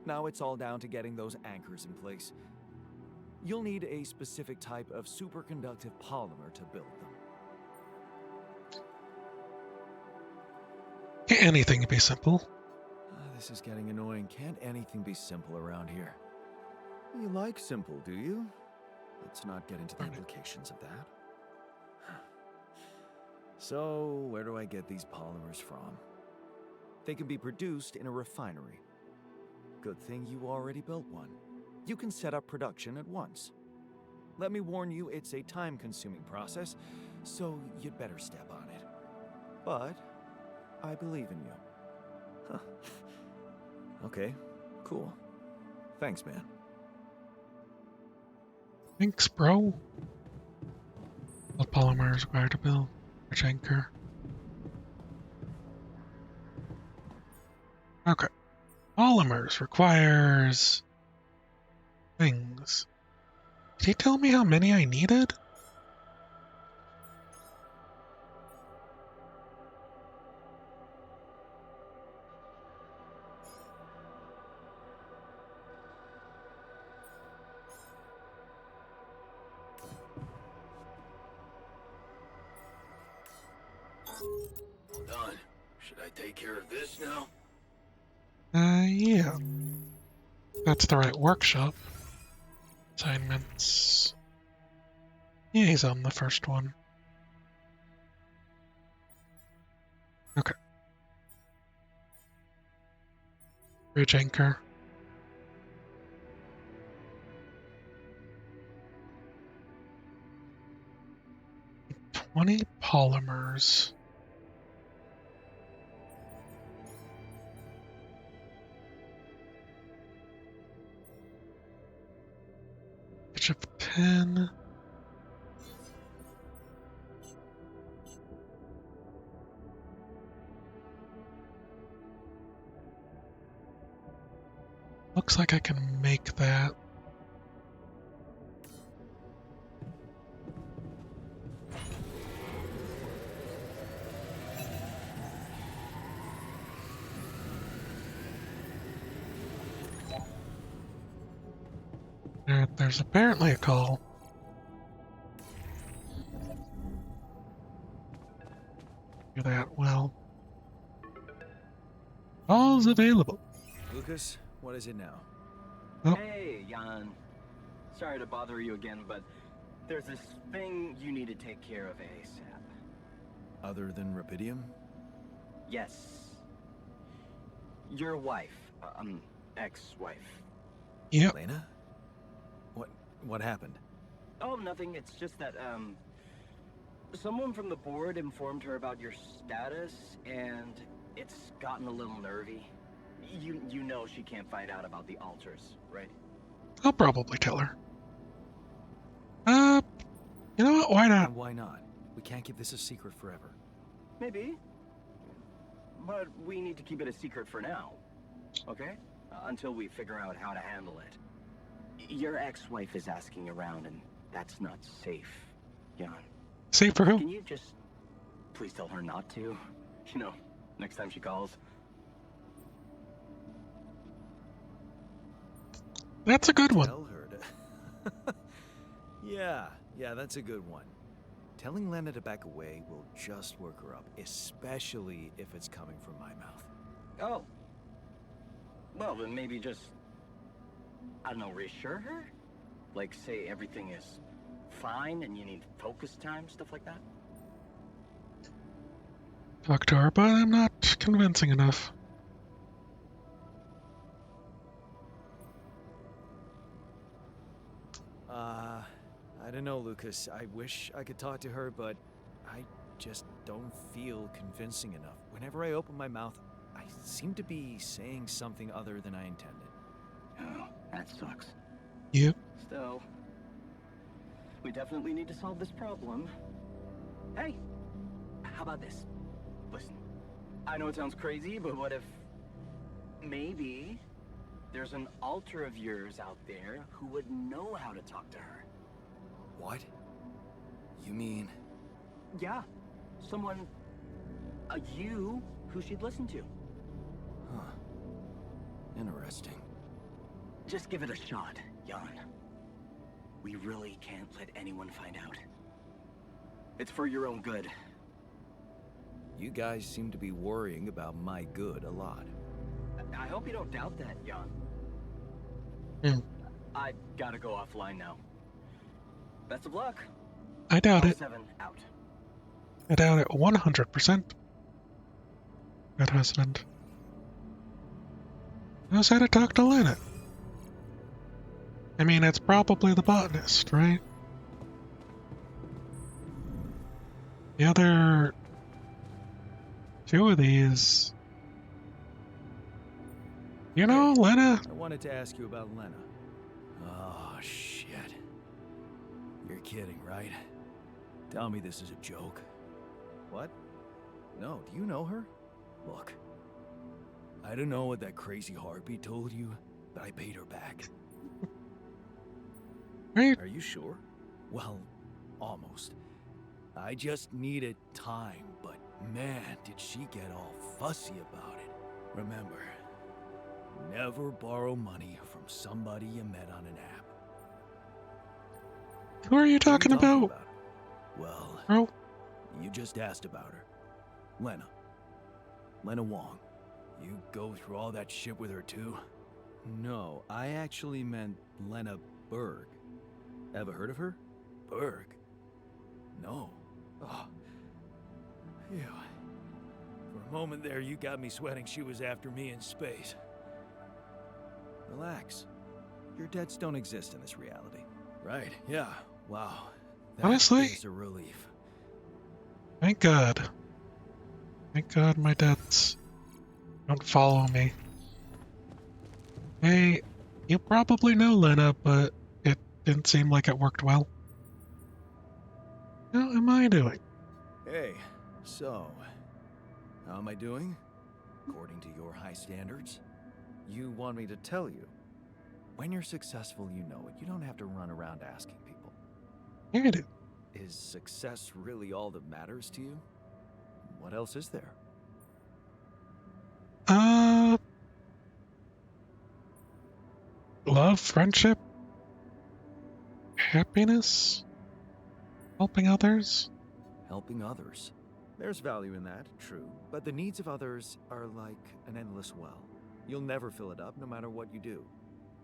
now it's all down to getting those anchors in place. You'll need a specific type of superconductive polymer to build them. Can't anything be simple? This is getting annoying. Can't anything be simple around here? You like simple, do you? Let's not get into the implications of that. So, where do I get these polymers from? They can be produced in a refinery. Good thing you already built one. You can set up production at once. Let me warn you, it's a time-consuming process, so you'd better step on it. But I believe in you. Huh. Okay, cool. Thanks, man. Thanks, bro. What polymer is required to build bridge anchor? Okay. Polymers requires things. Did he tell me how many I needed? Done. Should I take care of this now? Yeah. That's the right workshop. Assignments. Yeah, he's on the first one. Okay. Bridge anchor. $20 polymers. Average of 10. Looks like I can make that. There's apparently a call. Do that well. All's available. Lucas, what is it now? Oh. Hey, Jan. Sorry to bother you again, but there's this thing you need to take care of ASAP. Other than Rapidium? Yes. Your wife, ex-wife. Yep. Lena? What happened? Oh, nothing. It's just that, someone from the board informed her about your status, and it's gotten a little nervy. You know she can't find out about the altars, right? I'll probably tell her. You know what? Why not? And why not? We can't keep this a secret forever. Maybe. But we need to keep it a secret for now. Okay? Until we figure out how to handle it. Your ex-wife is asking around, and that's not safe, Jan. Safe for who? Can you just please tell her not to? You know, next time she calls. That's a good one. Tell her to... Yeah, that's a good one. Telling Lena to back away will just work her up, especially if it's coming from my mouth. Oh. Well, then maybe just, I don't know, reassure her? Like, say everything is fine and you need focus time, stuff like that? Talk to her, but I'm not convincing enough. I don't know, Lucas. I wish I could talk to her, but I just don't feel convincing enough. Whenever I open my mouth, I seem to be saying something other than I intended. Oh, that sucks. Yep. Still, we definitely need to solve this problem. Hey, how about this? Listen, I know it sounds crazy, but what if maybe there's an alter of yours out there who would know how to talk to her? What? You mean? Yeah, someone, you, who she'd listen to. Huh. Interesting. Just give it a shot, Jan. We really can't let anyone find out. It's for your own good. You guys seem to be worrying about my good a lot. I hope you don't doubt that, Jan. I gotta go offline now. Best of luck. I doubt it. 7 out. I doubt it 100%. Good husband. Knows how to talk to Lena. I mean, it's probably the botanist, right? The other two of these... You know, Lena... I wanted to ask you about Lena. Oh, shit. You're kidding, right? Tell me this is a joke. What? No, do you know her? Look, I don't know what that crazy heartbeat told you, but I paid her back. Right? Are you sure? Well, almost. I just needed time, but man, did she get all fussy about it. Remember, never borrow money from somebody you met on an app. Who are you talking about? Well, Bro? You just asked about her. Lena. Lena Wong. You go through all that shit with her too? No, I actually meant Lena Berg. Ever heard of her? Berg? No. Oh. Phew. For a moment there, you got me sweating she was after me in space. Relax. Your debts don't exist in this reality. Right, yeah. Wow. That Honestly, is a relief. Thank God. Thank God my debts don't follow me. Hey, you probably know Lena, but it Didn't seem like it worked well. How am I doing? Hey, so, how am I doing? According to your high standards? You want me to tell you? When you're successful, you know it. You don't have to run around asking people. Yeah, I do. Is success really all that matters to you? What else is there? Love, friendship, happiness, helping others. Helping others. There's value in that, true. But the needs of others are like an endless well. You'll never fill it up, no matter what you do.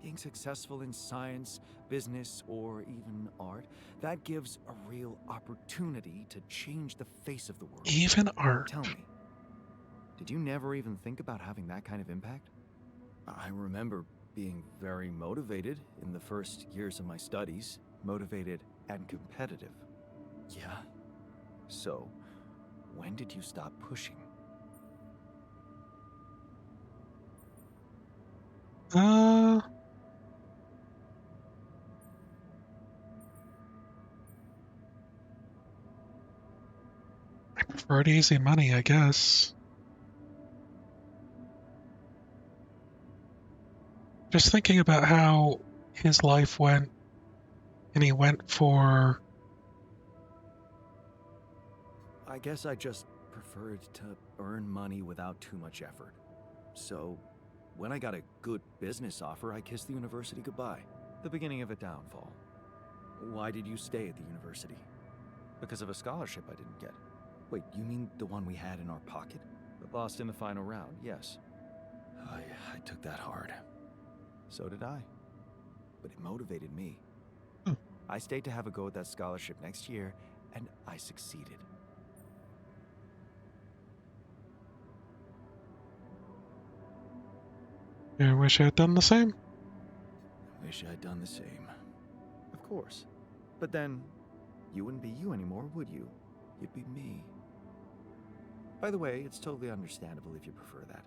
Being successful in science, business, or even art, that gives a real opportunity to change the face of the world. Even art. Tell me, did you never even think about having that kind of impact? I remember being very motivated in the first years of my studies. Motivated and competitive. Yeah? So, when did you stop pushing? I preferred easy money, I guess. Just thinking about how his life went, and he went for... I guess I just preferred to earn money without too much effort. So, when I got a good business offer, I kissed the university goodbye. The beginning of a downfall. Why did you stay at the university? Because of a scholarship I didn't get. Wait, you mean the one we had in our pocket? But lost in the final round, yes. I took that hard. So did I. But it motivated me. I stayed to have a go at that scholarship next year, and I succeeded. I wish I had done the same. Wish I'd done the same. Of course. But then, you wouldn't be you anymore, would you? You'd be me. By the way, it's totally understandable if you prefer that.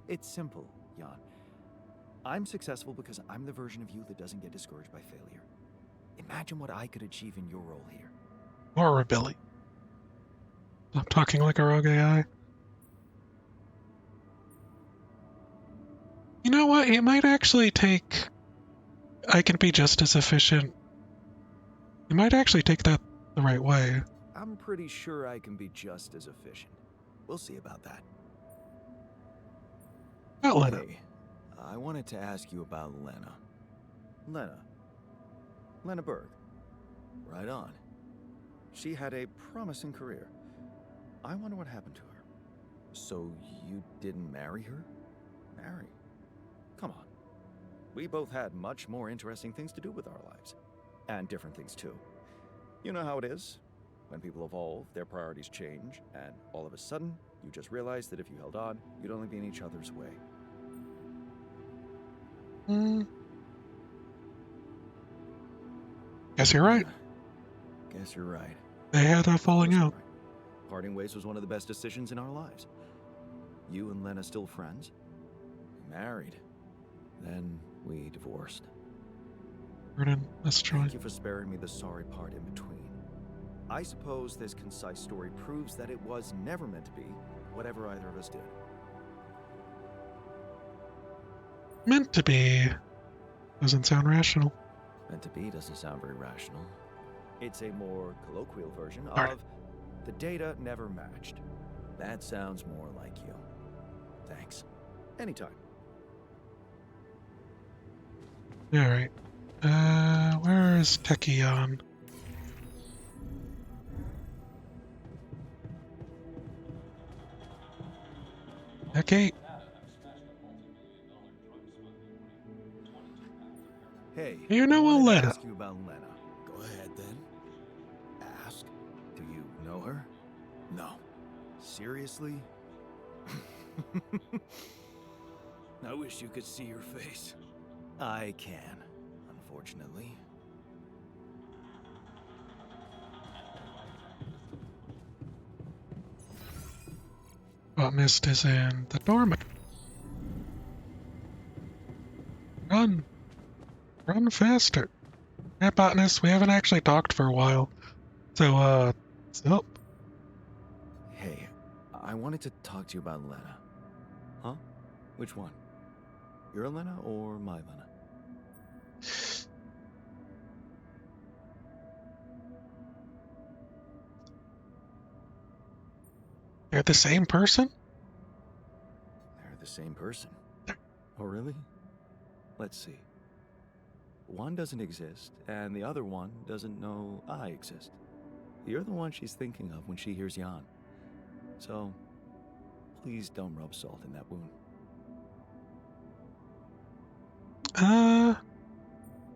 It's simple, Jan. I'm successful because I'm the version of you that doesn't get discouraged by failure. Imagine what I could achieve in your role here. Or a Billy. Stop talking like a rogue AI. You know what? It might actually take... I can be just as efficient. You might actually take that the right way. I'm pretty sure I can be just as efficient. We'll see about that. About Lena. Hey, I wanted to ask you about Lena. Lena Berg. Right on. She had a promising career. I wonder what happened to her. So you didn't marry her? Marry? Come on. We both had much more interesting things to do with our lives. And different things too. You know how it is. When people evolve, their priorities change, and all of a sudden, you just realize that if you held on, you'd only be in each other's way. Guess you're right. Guess you're right. They had a falling out. Parting ways was one of the best decisions in our lives. You and Lena still friends? We married. Then we divorced. Pardon, that's true. Thank you for sparing me the sorry part in between. I suppose this concise story proves that it was never meant to be whatever either of us did. Meant to be doesn't sound rational. Meant to be doesn't sound very rational. It's a more colloquial version of the data never matched. That sounds more like you. Thanks. Anytime. Alright. Where is Techion? Okay. Hey, you know a Lena. Ask you about Lena. Go ahead then. Ask. Do you know her? No. Seriously? I wish you could see your face. I can, unfortunately. But Mist is in the dormant. Run! Run faster! Yeah, botanist, we haven't actually talked for a while. So, oh, Hey, I wanted to talk to you about Lena. Huh? Which one? Your Lena or my Lena? they're the same person? They're the same person. Oh, really? Let's see. One doesn't exist, and the other one doesn't know I exist. You're the one she's thinking of when she hears Jan. So, please don't rub salt in that wound.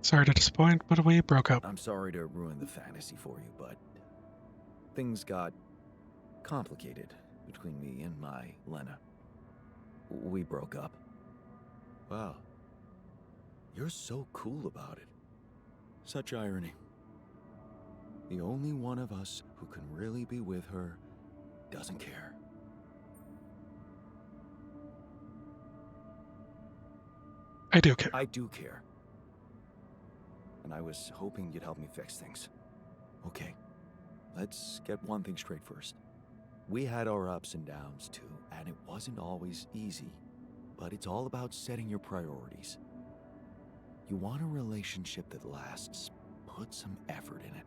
Sorry to disappoint, but we broke up. I'm sorry to ruin the fantasy for you, but things got complicated between me and my Lena. We broke up. Wow. You're so cool about it. Such irony. The only one of us who can really be with her doesn't care. I do care. I do care. And I was hoping you'd help me fix things. Okay, let's get one thing straight first. We had our ups and downs too, and it wasn't always easy. But it's all about setting your priorities. You want a relationship that lasts. Put some effort in it.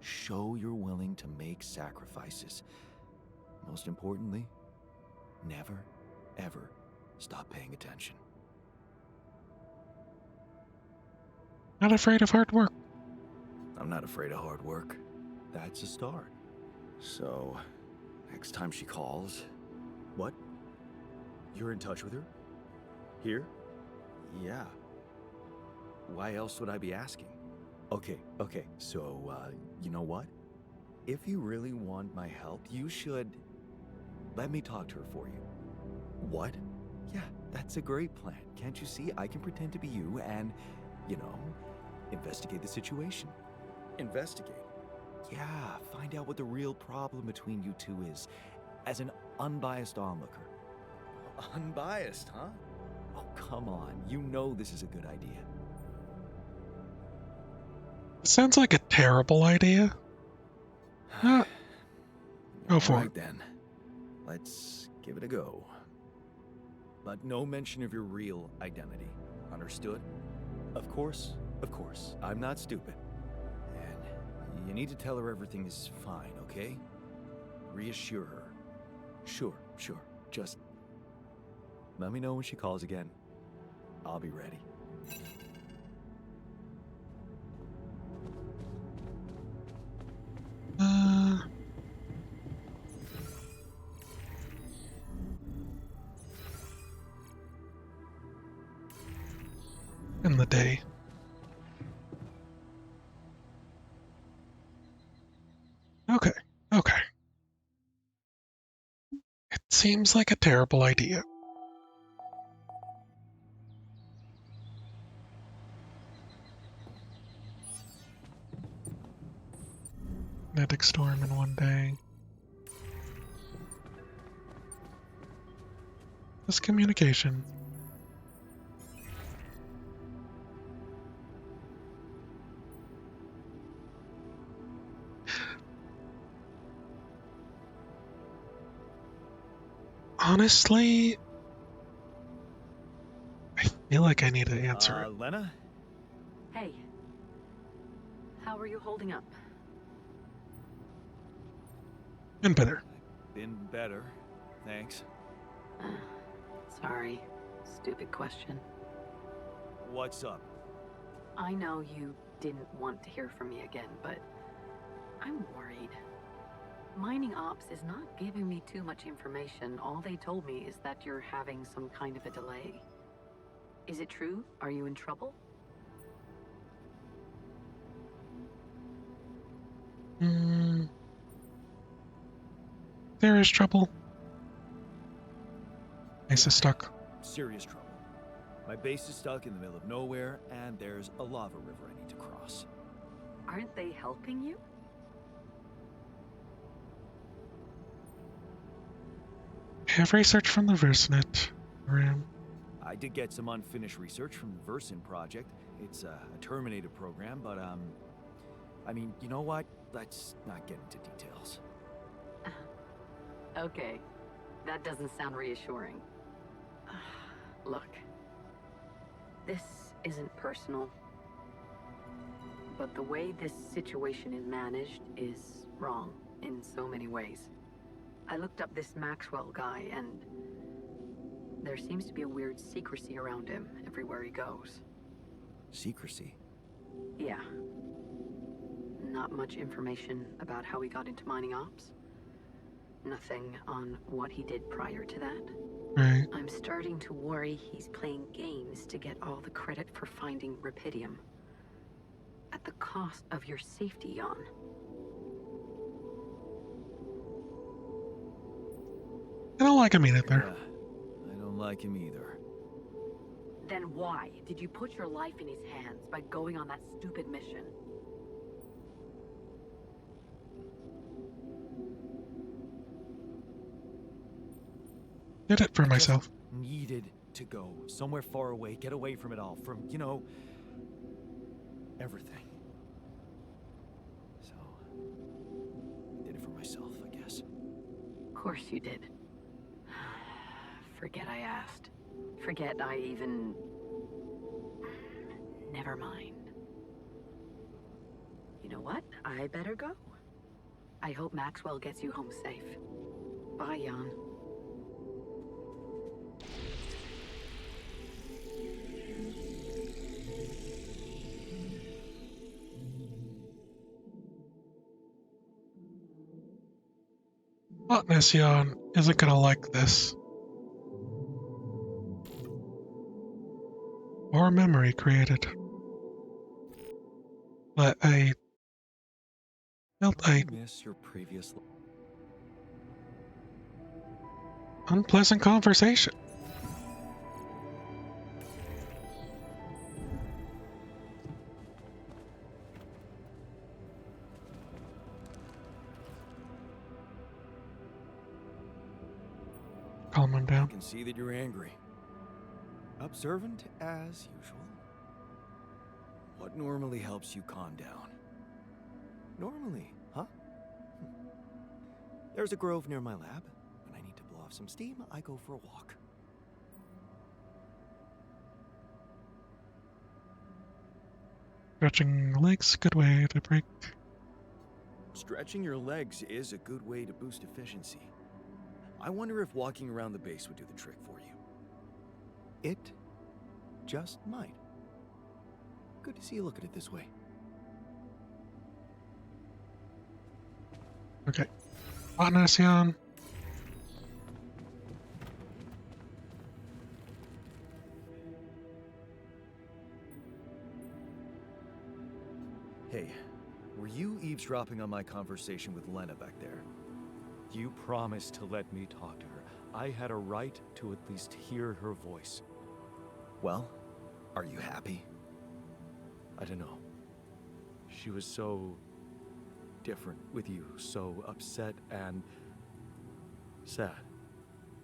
Show you're willing to make sacrifices. Most importantly, never, ever stop paying attention. Not afraid of hard work. I'm not afraid of hard work. That's a start. So, next time she calls... What? You're in touch with her? Here? Yeah. Why else would I be asking? Okay, so, you know what? If you really want my help, you should... let me talk to her for you. What? Yeah, that's a great plan. Can't you see? I can pretend to be you and, you know, investigate the situation. Investigate? Yeah, find out what the real problem between you two is, as an unbiased onlooker. Unbiased, huh? Oh, come on. You know this is a good idea. It sounds like a terrible idea. Go for All right, it. then. Let's give it a go. But no mention of your real identity. Understood? Of course. I'm not stupid. And you need to tell her everything is fine, okay? Reassure her. Sure. Just let me know when she calls again. I'll be ready. In the day. Okay. It seems like a terrible idea. Kinetic storm in one day. This communication. Honestly, I feel like I need to answer it. Lena? Hey. How are you holding up? Been better. Been better. Thanks. Sorry. Stupid question. What's up? I know you didn't want to hear from me again, but I'm worried. Mining Ops is not giving me too much information. All they told me is that you're having some kind of a delay. Is it true? Are you in trouble? There is trouble. Base is stuck. Serious trouble. My base is stuck in the middle of nowhere, and there's a lava river I need to cross. Aren't they helping you? I have research from the VerseNet. Ram. I did get some unfinished research from the Versin project. It's a terminated program, but, I mean, you know what? Let's not get into details. Okay, that doesn't sound reassuring. Look, this isn't personal, but the way this situation is managed is wrong in so many ways. I looked up this Maxwell guy, and there seems to be a weird secrecy around him everywhere he goes. Secrecy? Yeah. Not much information about how he got into mining ops. Nothing on what he did prior to that. Right. I'm starting to worry he's playing games to get all the credit for finding Rapidium. At the cost of your safety, Jan. I don't like him either. Yeah, I don't like him either. Then why did you put your life in his hands by going on that stupid mission? Did it for I myself. just needed to go somewhere far away, get away from it all, from, you know, everything. So, I did it for myself, I guess. Of course you did. Forget I asked. Forget I even... Never mind. You know what? I better go. I hope Maxwell gets you home safe. Bye, Jan. Hotness Jan isn't gonna like this. Or memory created. But I felt a miss your previous unpleasant conversation. Calm him I down. can see that you're angry. Observant as usual. What normally helps you calm down? Normally, huh? There's a grove near my lab. When I need to blow off some steam, I go for a walk. Stretching legs, good way to break. Stretching your legs is a good way to boost efficiency. I wonder if walking around the base would do the trick for you. It just might. Good to see you look at it this way. Okay. Hotness Jan. Hey, were you eavesdropping on my conversation with Lena back there? You promised to let me talk to her. I had a right to at least hear her voice. Well, are you happy? I don't know. She was so different with you, so upset and sad.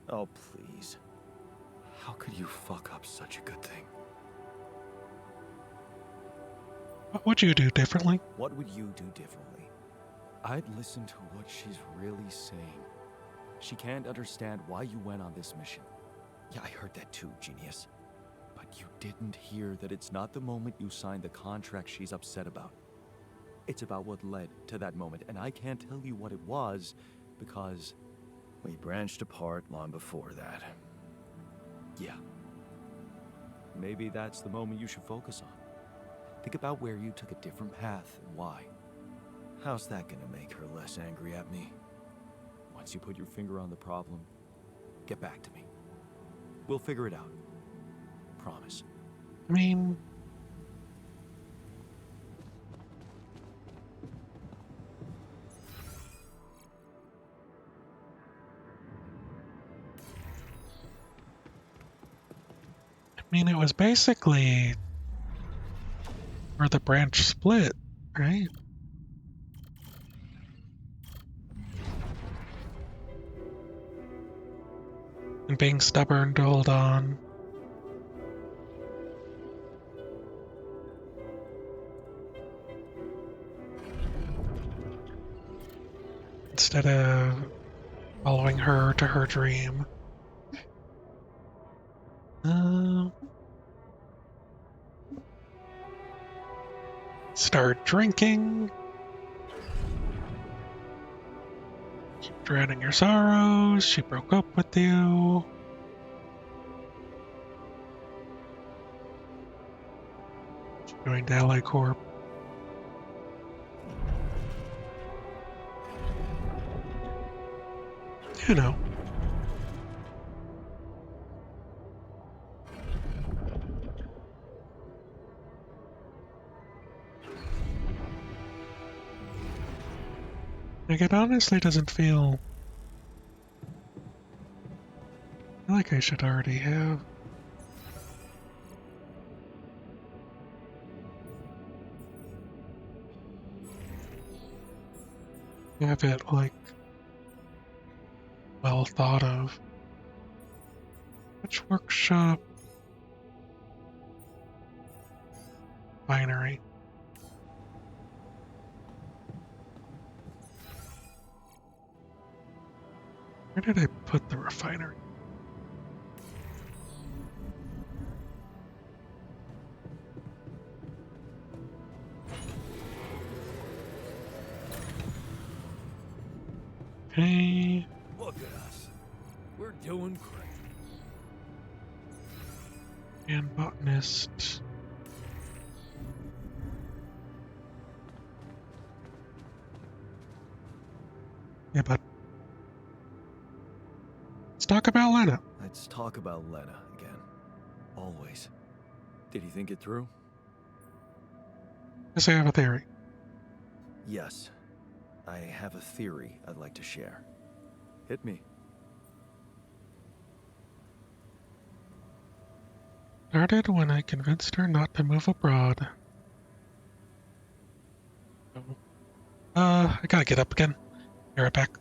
Oh, please. How could you fuck up such a good thing? What would you do differently? What would you do differently? I'd listen to what she's really saying. She can't understand why you went on this mission. Yeah, I heard that too, genius. But you didn't hear that it's not the moment you signed the contract she's upset about. It's about what led to that moment, and I can't tell you what it was because we branched apart long before that. Yeah. Maybe that's the moment you should focus on. Think about where you took a different path and why. How's that gonna make her less angry at me? Once you put your finger on the problem, get back to me. We'll figure it out. Promise. I mean... it was basically where the branch split, right? And being stubborn to hold on. instead of following her to her dream. Start drinking. Keep drowning your sorrows. She broke up with you. She joined Ally Corp. You know. Like, it honestly doesn't feel like I should already have. Have it, like, well thought of. Which workshop? Binary. Where did I put the refinery? Okay. Look at us. We're doing great. And botanist. Yeah, but let's talk about Lena. Let's talk about Lena again. Always. Did he think it through? Guess I have a theory. Yes. I have a theory I'd like to share. Hit me. Started when I convinced her not to move abroad. I gotta get up again. Be right back.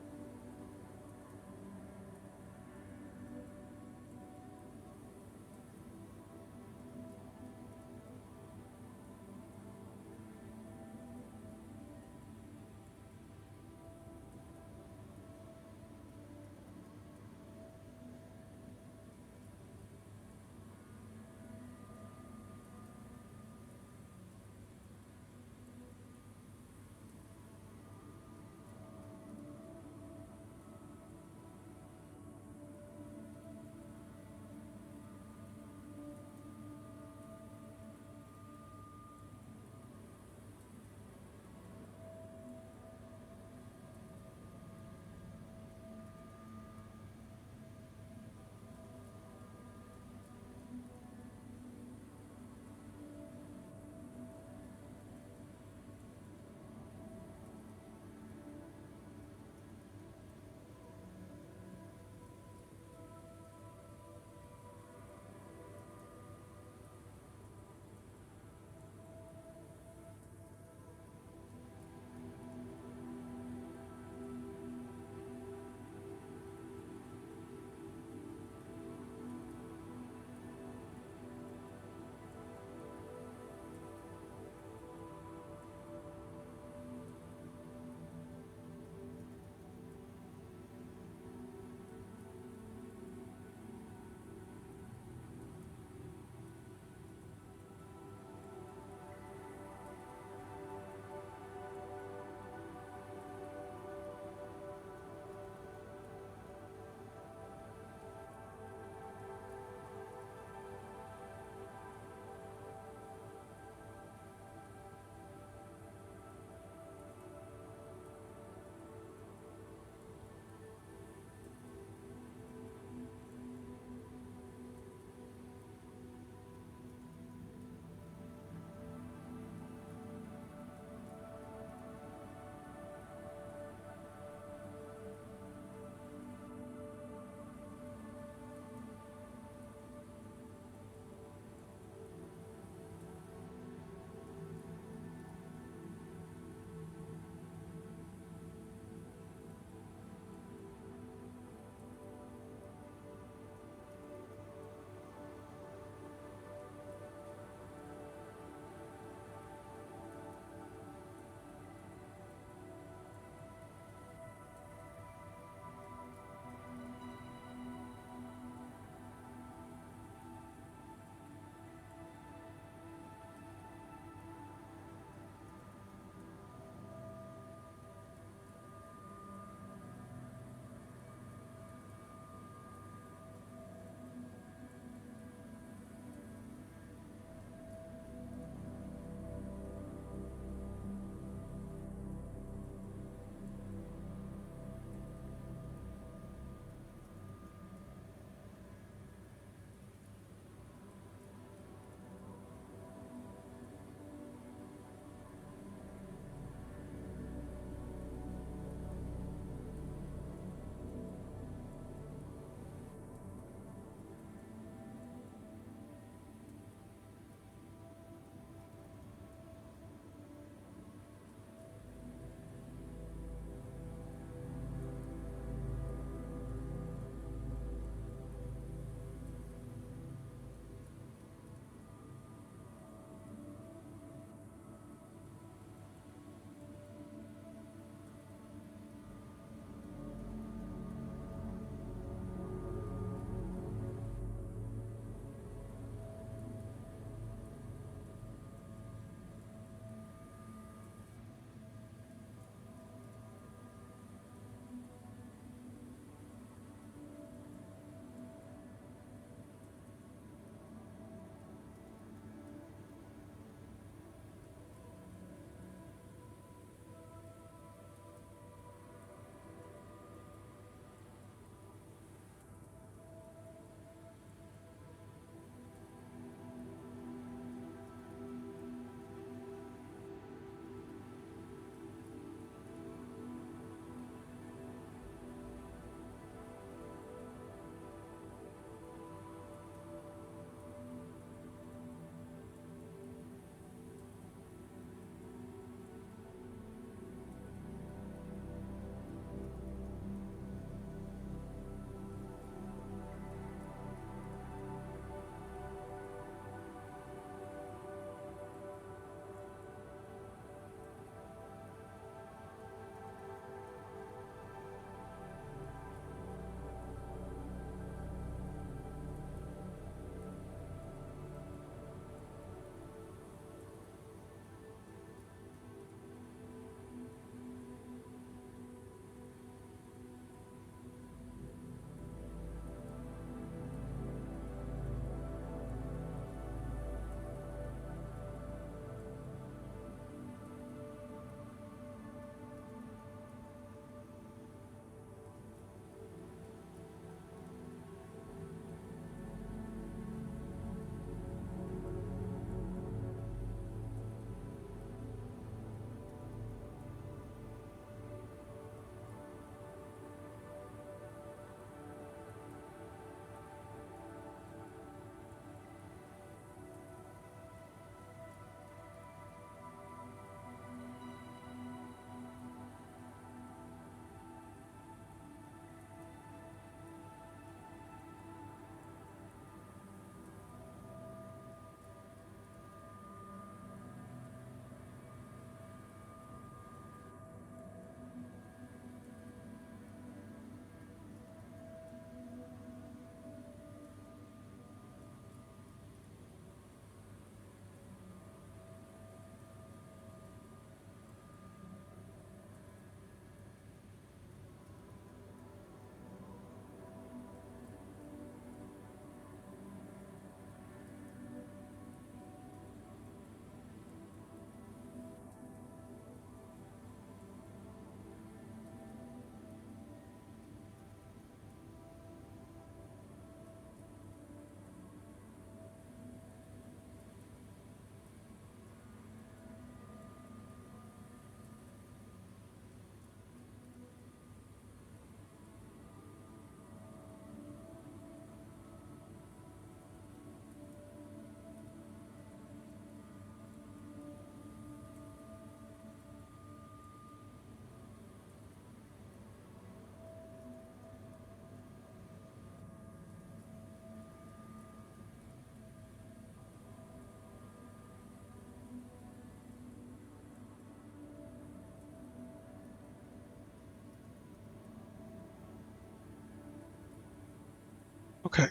Okay.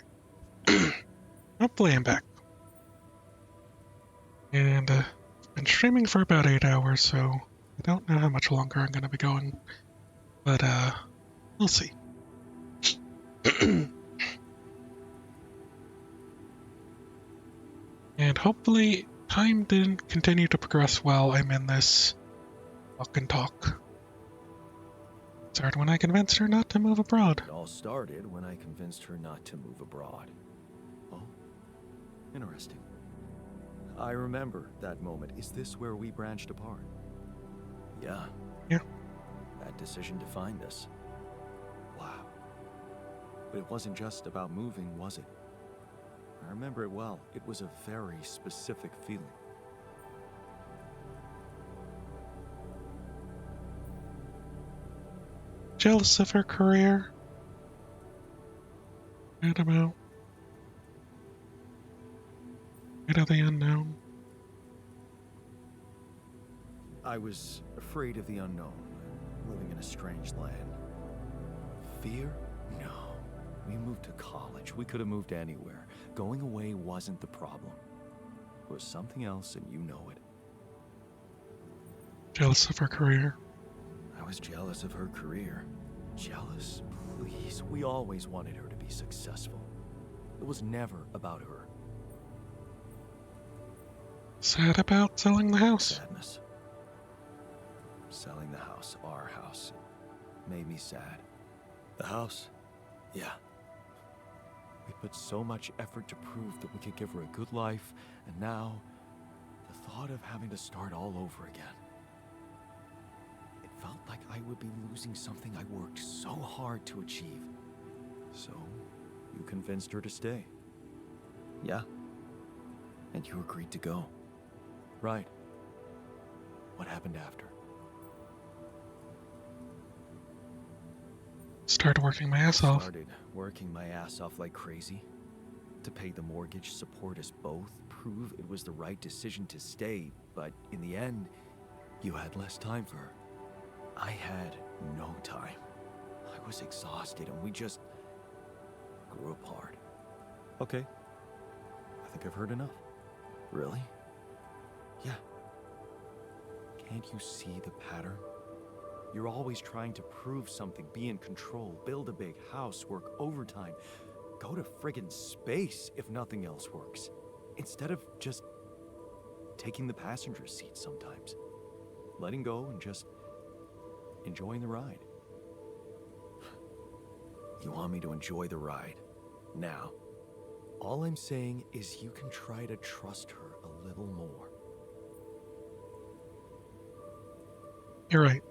Hopefully I'm back. And I've been streaming for about 8 hours, so I don't know how much longer I'm going to be going. But we'll see. And hopefully time didn't continue to progress while I'm in this walk and talk. Started when I convinced her not to move abroad. It all started when I convinced her not to move abroad. Oh, interesting. I remember that moment. Is this where we branched apart? Yeah. Yeah. That decision defined us. Wow. But it wasn't just about moving, was it? I remember it well. It was a very specific feeling. Jealous of her career? What about? Bit of the unknown. I was afraid of the unknown, living in a strange land. Fear? No. We moved to college. We could have moved anywhere. Going away wasn't the problem. It was something else, and you know it. Jealous of her career? I was jealous of her career. Jealous? Please. We always wanted her to be successful. It was never about her. Sad about selling the house? Sadness. Selling the house, our house, made me sad. The house? Yeah. We put so much effort to prove that we could give her a good life, and now, the thought of having to start all over again. It felt like I would be losing something I worked so hard to achieve. So, you convinced her to stay. Yeah. And you agreed to go. Right. What happened after? Started working my ass off. Started working my ass off like crazy. To pay the mortgage, support us both, prove it was the right decision to stay, but in the end, you had less time for her. I had no time. I was exhausted and we just grew apart. Okay. I think I've heard enough. Really? Yeah. Can't you see the pattern? You're always trying to prove something, be in control, build a big house, work overtime, go to friggin' space if nothing else works. Instead of just taking the passenger seat sometimes. Letting go and just enjoying the ride. You want me to enjoy the ride now. All I'm saying is you can try to trust her a little more. You're right.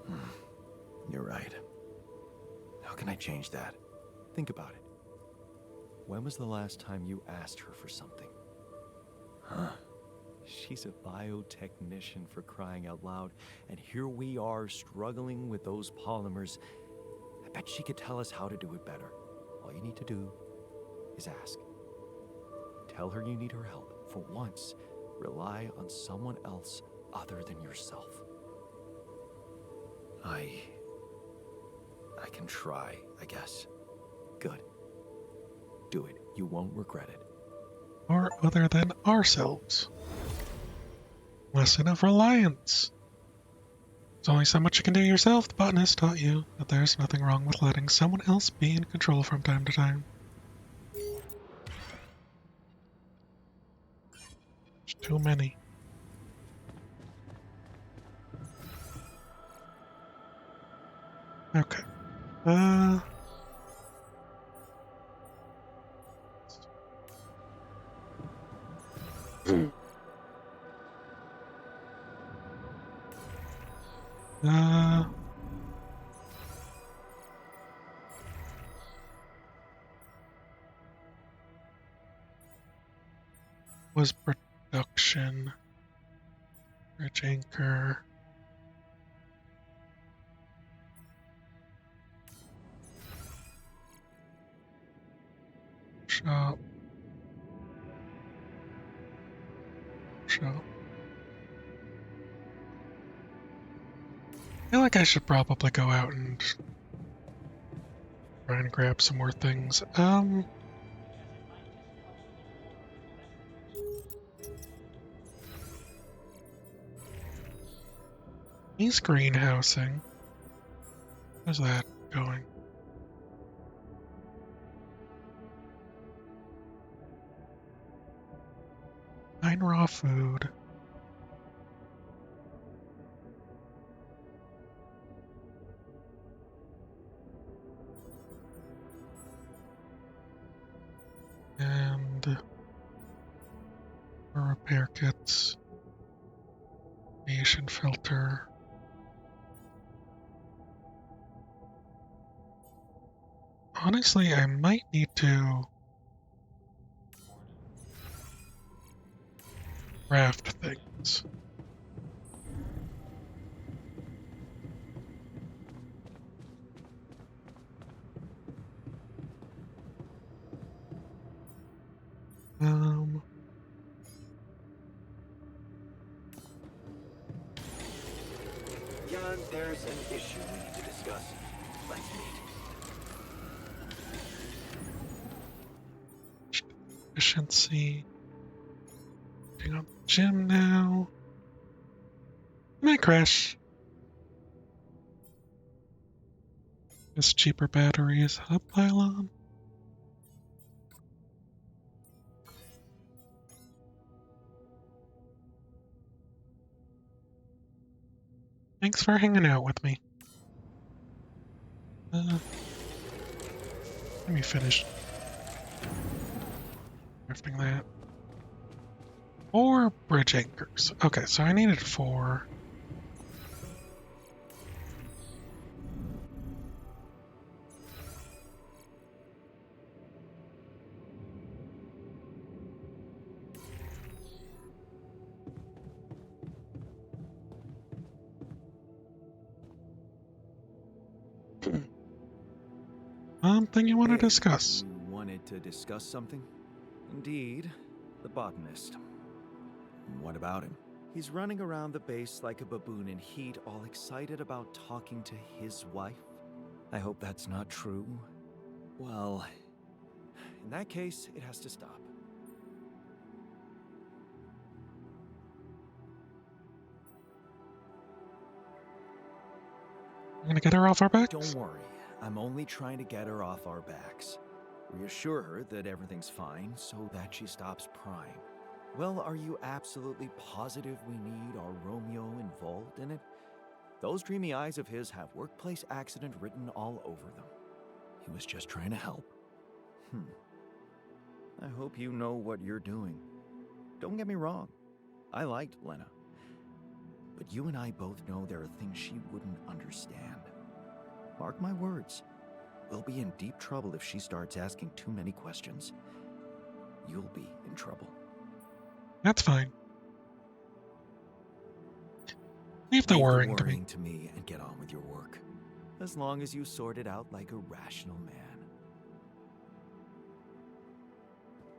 You're right. How can I change that? Think about it. When was the last time you asked her for something? Huh? She's a biotechnician, for crying out loud, and here we are struggling with those polymers. I bet she could tell us how to do it better. All you need to do is ask. Tell her you need her help. For once, rely on someone else other than yourself. I can try, I guess. Good. Do it. You won't regret it. Or other than ourselves. Lesson of reliance. There's only so much you can do yourself. The botanist taught you that there's nothing wrong with letting someone else be in control from time to time. There's too many. Okay. Was production, bridge anchor, shop, shop. I feel like I should probably go out and try and grab some more things. He's greenhousing. How's that going? Find raw food. And repair kits. Radiation filter. Honestly, I might need to craft things. Jan, there's an issue we need to discuss. Let's meet. Efficiency. Getting on the gym now. Might crash. Just cheaper batteries. Hub pylon. Thanks for hanging out with me. Let me finish crafting that. 4 bridge anchors. Okay, so I needed 4. Something you want to discuss? You wanted to discuss something? Indeed, the botanist. What about him? He's running around the base like a baboon in heat, all excited about talking to his wife. I hope that's not true. Well, in that case, it has to stop. I'm gonna get her off our backs? Don't worry, I'm only trying to get her off our backs. Reassure her that everything's fine so that she stops prying. Well, are you absolutely positive we need our Romeo involved in it? Those dreamy eyes of his have workplace accident written all over them. He was just trying to help. I hope you know what you're doing. Don't get me wrong, I liked Lena. But you and I both know there are things she wouldn't understand. Mark my words, we'll be in deep trouble if she starts asking too many questions. You'll be in trouble. That's fine. Leave the worrying to me. To me and get on with your work. As long as you sort it out like a rational man.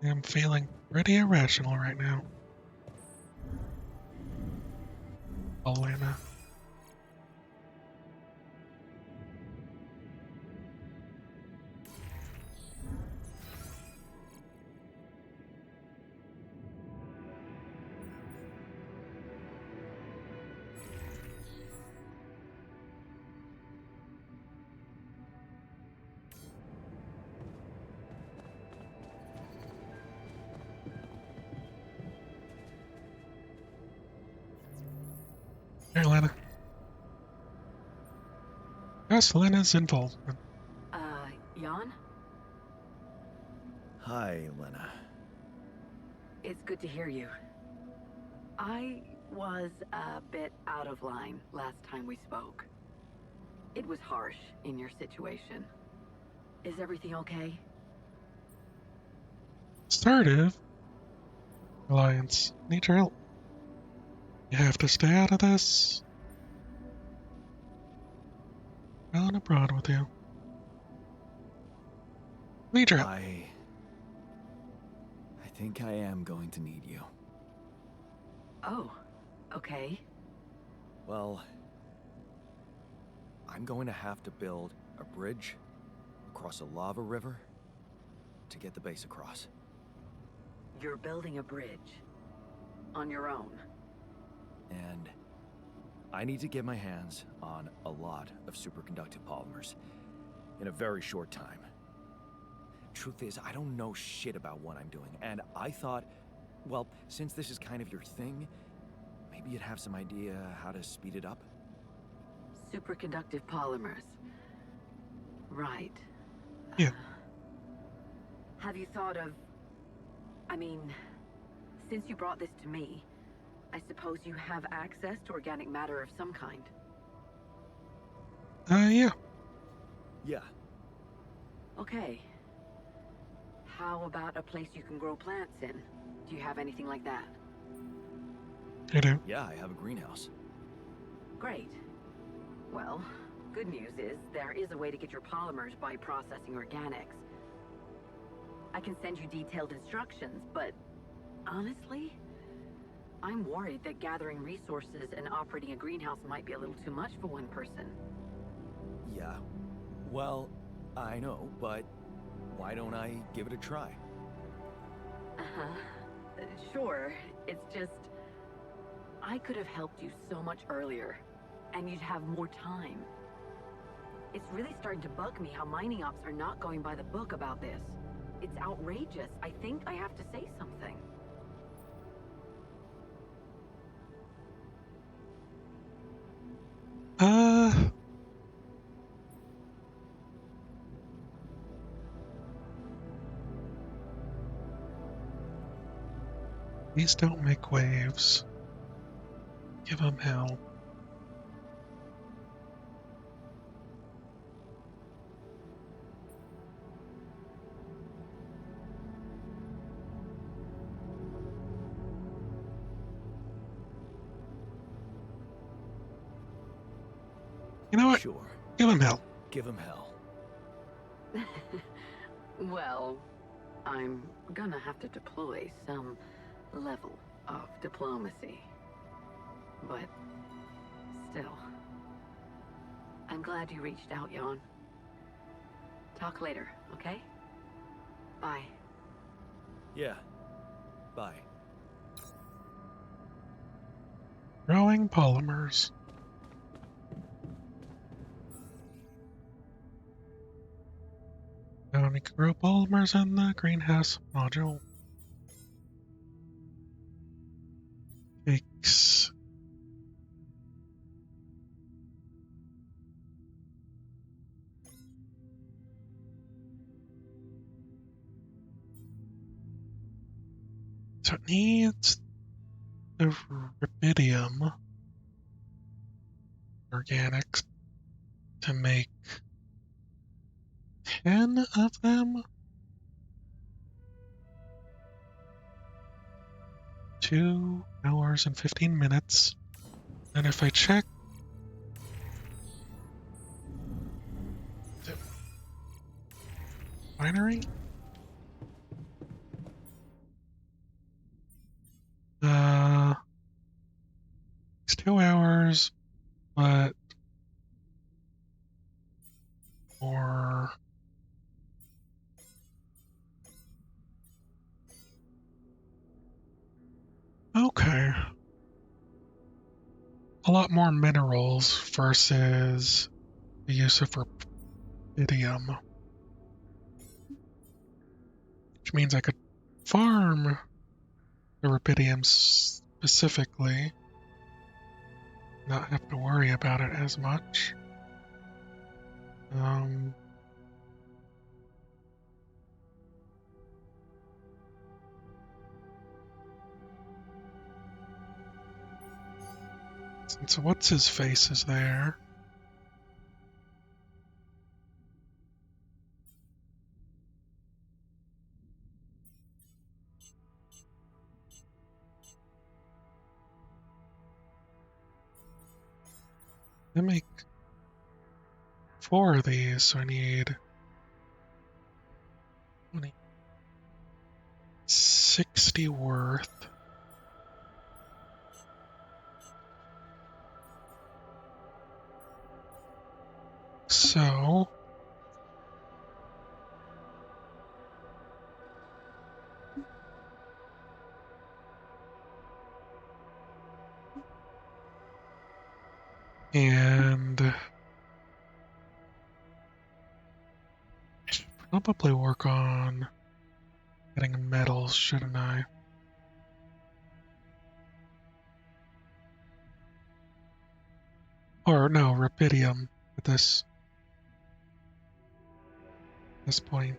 I'm feeling pretty irrational right now. Elena. Here, Lena. Yes, Lena's involvement. Jan? Hi, Lena. It's good to hear you. I was a bit out of line last time we spoke. It was harsh in your situation. Is everything okay? Assertive. Alliance. Need your help. You have to stay out of this. Going abroad with you. Need your help. I think I am going to need you. Oh, okay. Well, I'm going to have to build a bridge across a lava river to get the base across. You're building a bridge on your own. And I need to get my hands on a lot of superconductive polymers in a very short time. Truth is, I don't know shit about what I'm doing, and I thought, well, since this is kind of your thing, maybe you'd have some idea how to speed it up? Superconductive polymers. Right. Yeah. Have you thought of... I mean, since you brought this to me, I suppose you have access to organic matter of some kind. Yeah. Yeah. Okay. How about a place you can grow plants in? Do you have anything like that? I do. Yeah, I have a greenhouse. Great. Well, good news is there is a way to get your polymers by processing organics. I can send you detailed instructions, but honestly, I'm worried that gathering resources and operating a greenhouse might be a little too much for one person. Yeah. Well, I know, but why don't I give it a try? Sure. It's just... I could have helped you so much earlier, and you'd have more time. It's really starting to bug me how mining ops are not going by the book about this. It's outrageous. I think I have to say something. Please don't make waves. Give them hell. You know what? Sure. Give him hell. Give him hell. Well, I'm gonna have to deploy some level of diplomacy. But still, I'm glad you reached out, Jan. Talk later, okay? Bye. Yeah. Bye. Growing polymers. Now we can grow polymers in the greenhouse module. Takes so it needs the rubidium organics to make 10 of them. 2 hours and 15 minutes. And if I check the binary, it's 2 hours, but more. Okay. A lot more minerals versus the use of rubidium. Which means I could farm the rubidium specifically, not have to worry about it as much. Since what's his face is there. I make 4 of these, so I need 20, 60 worth. So And I should probably work on getting metals, shouldn't I? Or no, rubidium at this point.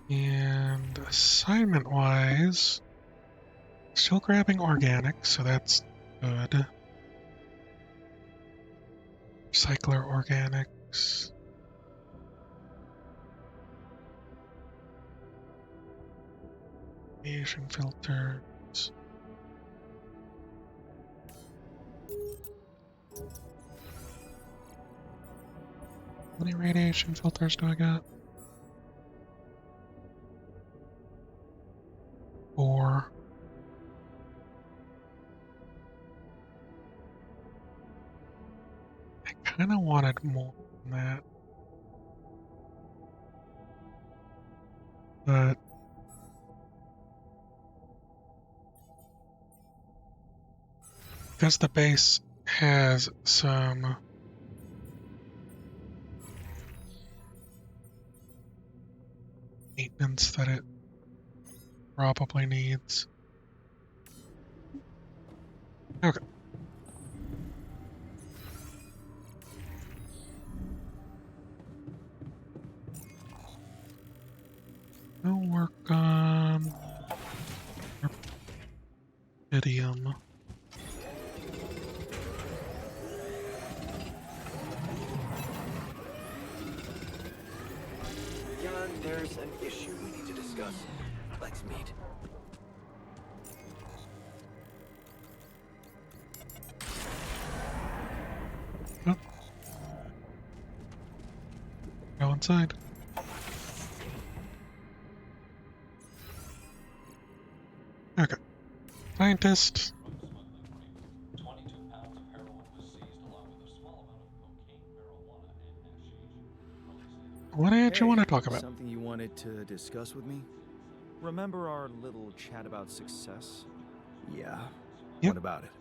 And assignment-wise, still grabbing organic, so that's good. Recycler organics. Radiation filters. How many radiation filters do I got? 4. I kind of wanted more than that. But because the base has some maintenance that it probably needs. Okay. We'll work on rubidium. Jan, there's an issue we need to discuss. Let's meet. Oh. Go inside. Okay. Scientist. What did you want to talk about? Something you wanted to discuss with me? Remember our little chat about success? Yeah. Yep. What about it?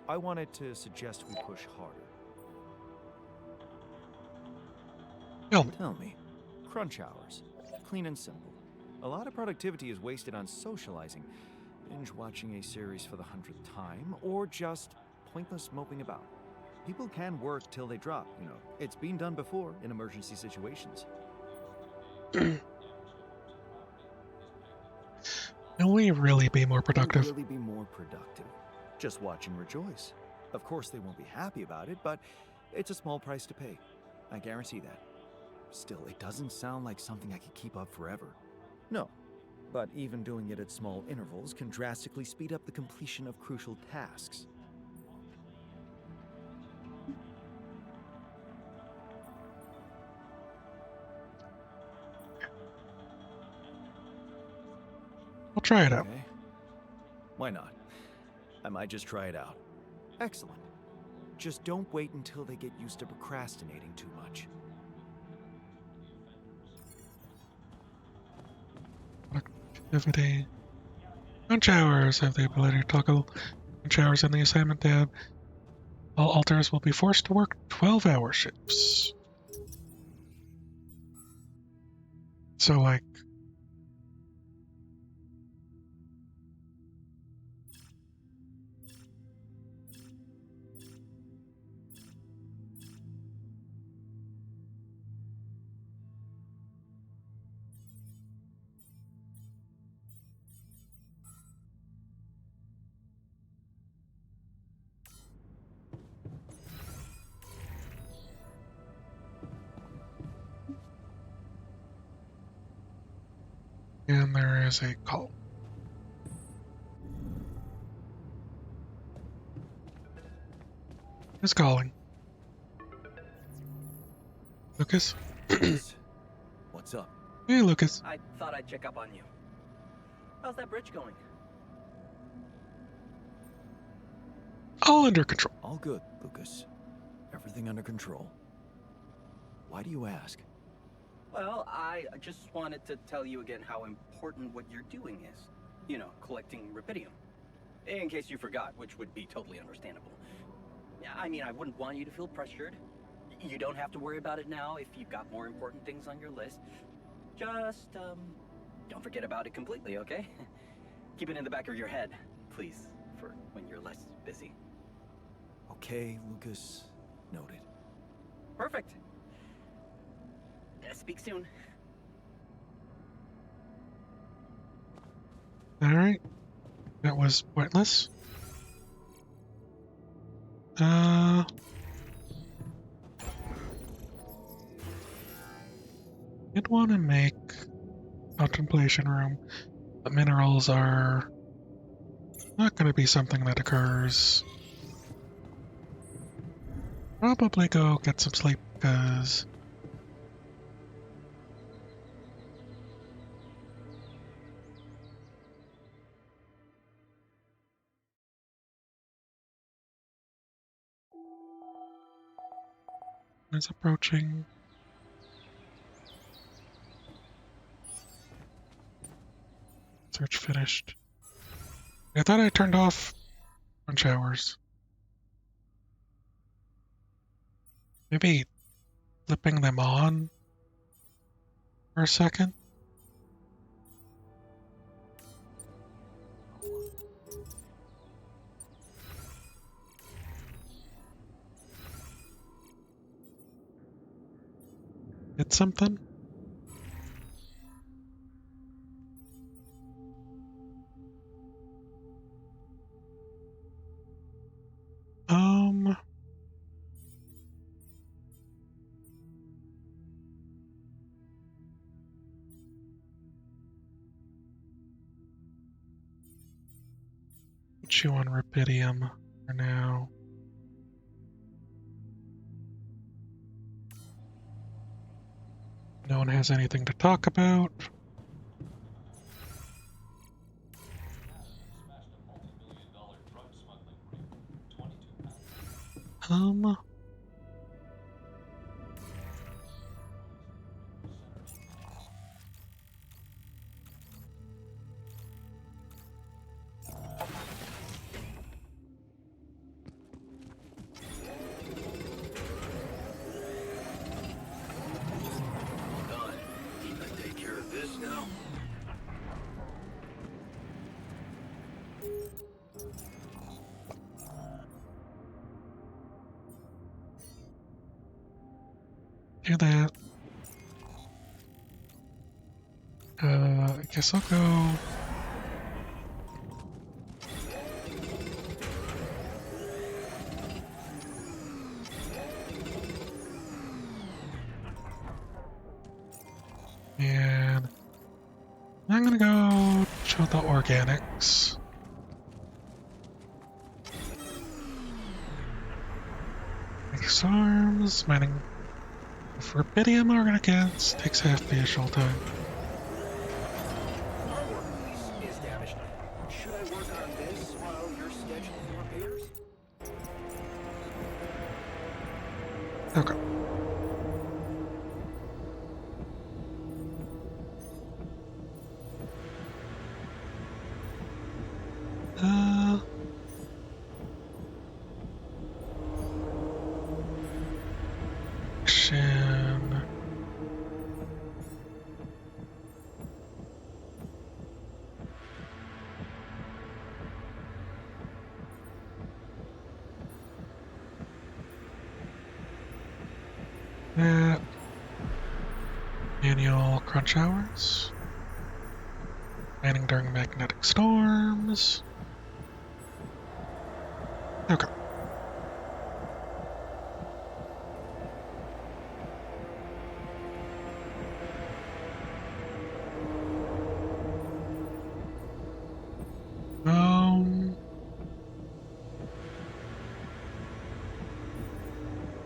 I wanted to suggest we push harder. Tell me. Crunch hours. Clean and simple. A lot of productivity is wasted on socializing, binge watching a series for the 100th time, or just pointless moping about. People can work till they drop, you know. It's been done before in emergency situations. Can we really be more productive? Really be more productive. Just watch and rejoice. Of course they won't be happy about it, but it's a small price to pay. I guarantee that. Still, it doesn't sound like something I could keep up forever. No, but even doing it at small intervals can drastically speed up the completion of crucial tasks. I'll try it out. Okay. Why not? I might just try it out. Excellent. Just don't wait until they get used to procrastinating too much. Productivity. Crunch hours have the ability to toggle crunch hours in the assignment tab. All alters will be forced to work 12-hour shifts. So, like, and there is a call. Who's calling? Lucas? What's up? Hey, Lucas. I thought I'd check up on you. How's that bridge going? All under control. All good, Lucas. Everything under control. Why do you ask? Well, I just wanted to tell you again how important what you're doing is. You know, collecting rubidium. In case you forgot, which would be totally understandable. I mean, I wouldn't want you to feel pressured. You don't have to worry about it now if you've got more important things on your list. Just, don't forget about it completely, okay? Keep it in the back of your head, please, for when you're less busy. Okay, Lucas. Noted. Perfect. Speak soon. Alright. That was pointless. I'd want to make contemplation room, but minerals are not going to be something that occurs. Probably go get some sleep because it's approaching. Search finished. I thought I turned off on showers. Maybe flipping them on for a second. Hit something? Put you on rubidium for now. No one has anything to talk about. Done. I take care of this now. Do that. I guess I'll go. And I'm gonna go show the organics. Makes arms, mining for rubidium organics takes half the usual time. Our workplace is damaged. Should I work on this while you're scheduling repairs? Okay. Action. That. Manual crunch hours. Mining during magnetic storms. Okay.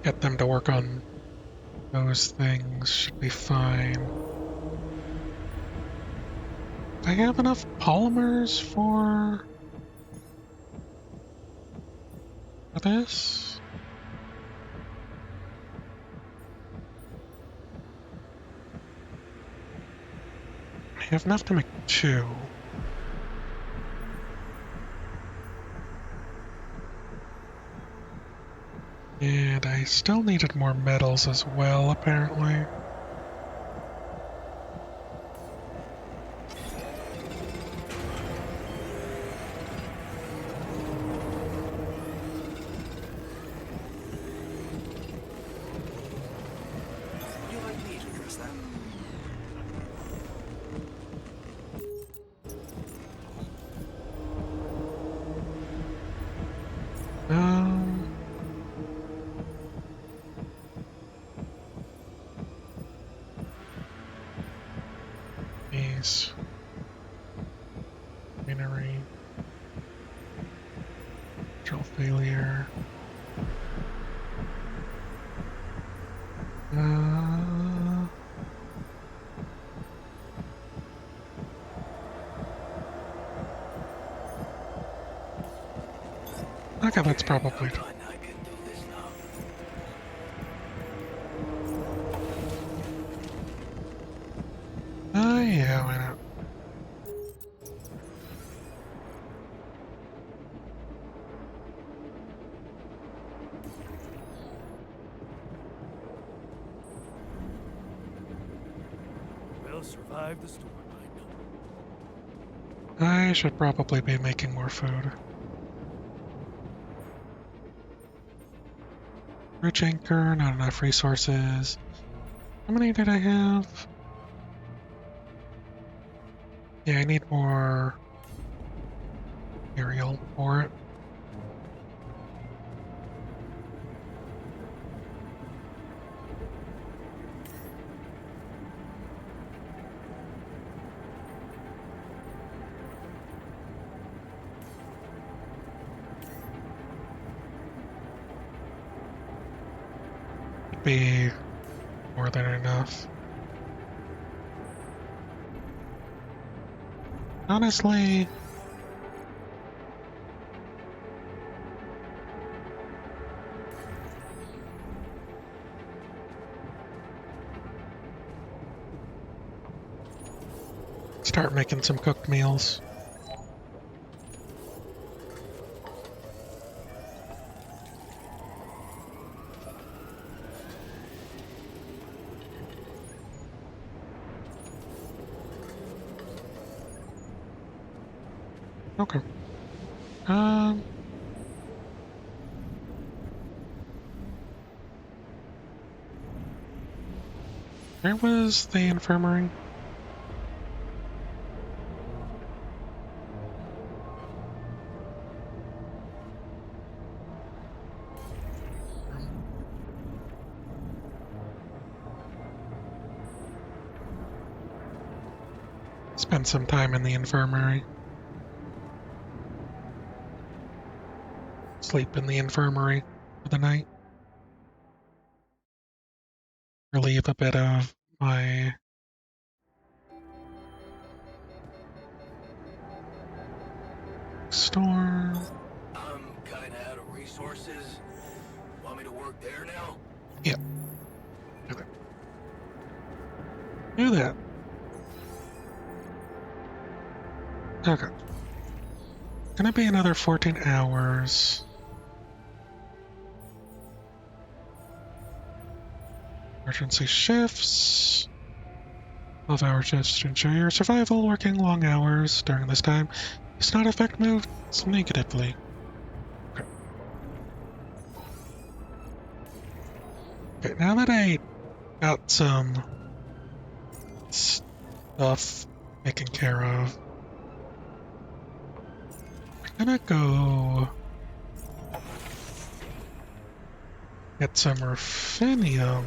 Get them to work on those things. Should be fine. Do I have enough polymers for this? I have enough to make 2. And I still needed more metals as well, apparently. You like me to address that? Um... These... Machinery... Control failure... Okay, that's probably... yeah, why not? We'll survive the storm, I should probably be making more food. Rich anchor, not enough resources. How many did I have? Yeah, I need more material for it. Be more than enough. Honestly, start making some cooked meals. Okay. Where was the infirmary? Spend some time in the infirmary. Sleep in the infirmary for the night. Relieve a bit of my storm. I'm kinda out of resources. Want me to work there now? Yeah. Okay. Do that. Okay. Gonna be another 14 hours. Emergency shifts. 12-hour shifts to ensure your survival. Working long hours during this time does not affect moves negatively. Okay. Okay, now that I got some stuff taken care of, I'm gonna go get some ruthenium.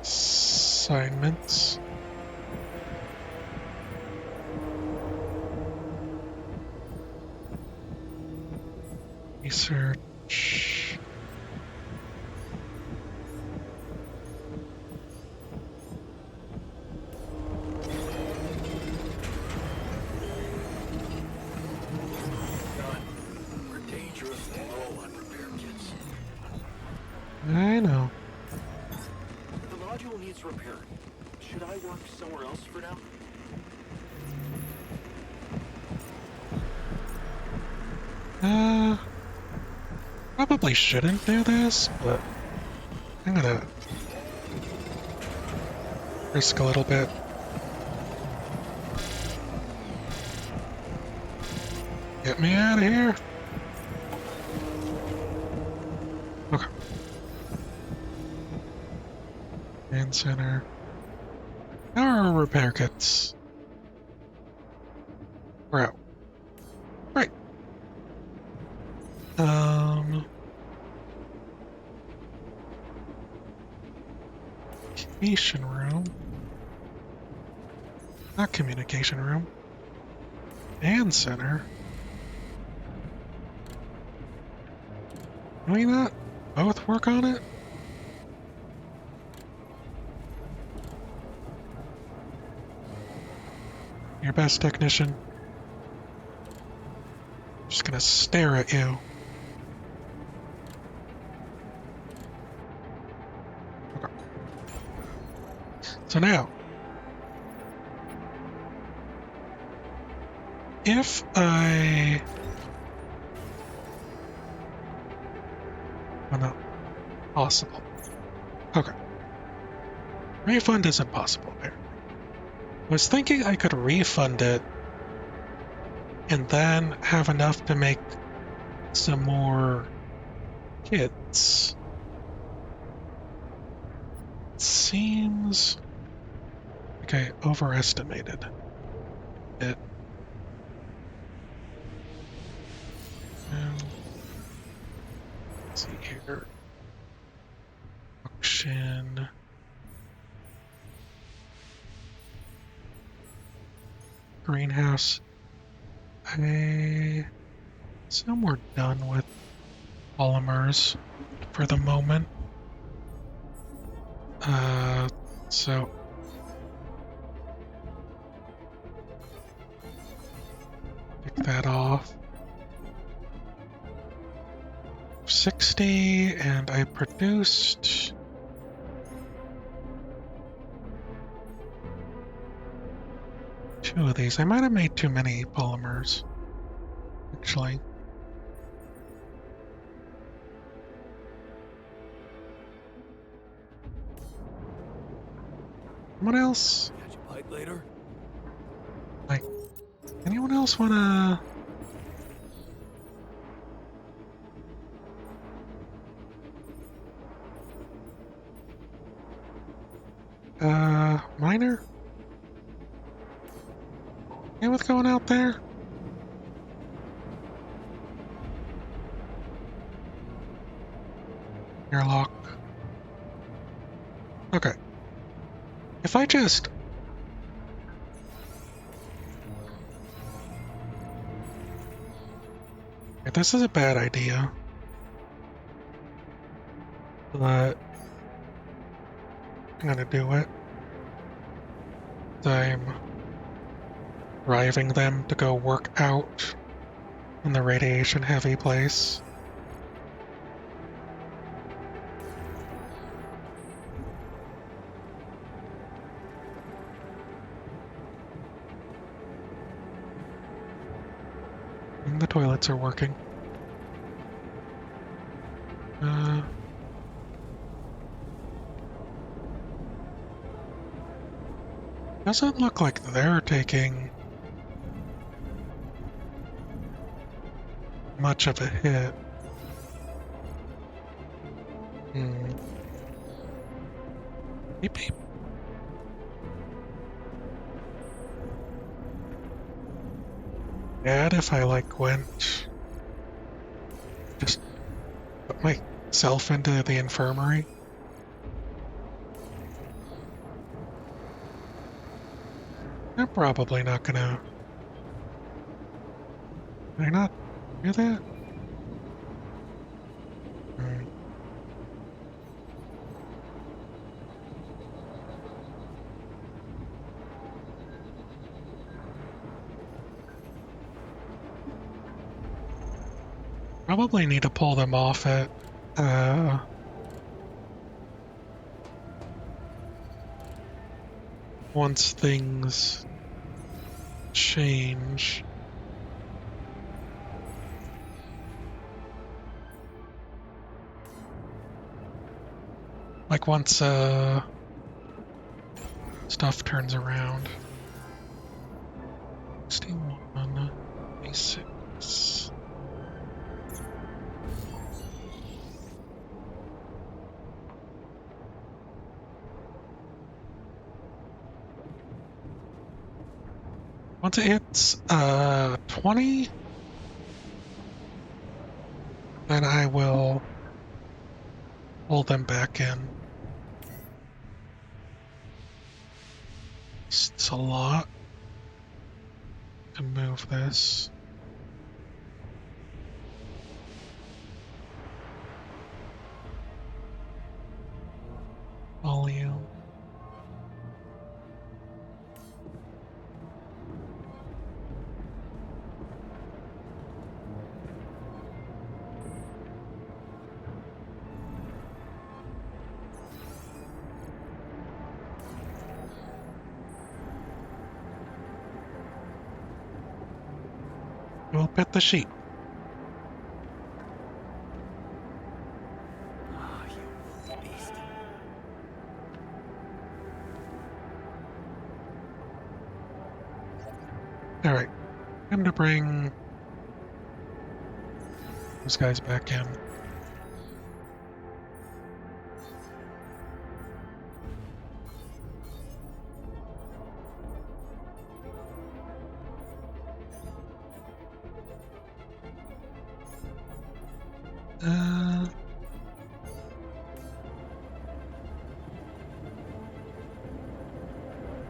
Assignments. Research. We're dangerously low on repair kits. I know. The module needs repairing. Should I work somewhere else for now? Probably shouldn't do this, but I'm gonna risk a little bit. Get me out of here. Okay. Command center. How are our repair kits? We're out. Right. Communication room. Not communication room. Command center. Can we not both work on it? Your best, technician. Just gonna stare at you. Okay. So now, if I... Oh no. Possible. Okay. Refund isn't possible there. I was thinking I could refund it and then have enough to make some more kits. It seems like I overestimated it. Let's see here. Auction. Greenhouse. I assume we're done with polymers for the moment. So pick that off. 60, and I produced 2 of these. I might have made too many polymers, actually. Someone else? Catch a bite later? Like, anyone else wanna... Miner? Okay with going out there? Airlock. Okay. If I just... Okay, this is a bad idea. But... I'm gonna do it. I'm driving them to go work out in the radiation-heavy place. And the toilets are working. Doesn't look like they're taking much of a hit. Beep beep. Bad if I went just put myself into the infirmary. They're probably not gonna... Can I not do that? Probably need to pull them off at, once things change. Like once stuff turns around. 61 26. Once it hits 20, then I will pull them back in. It's a lot to move this. Volume. We'll pet the sheep. Alright, time to bring those guys back in.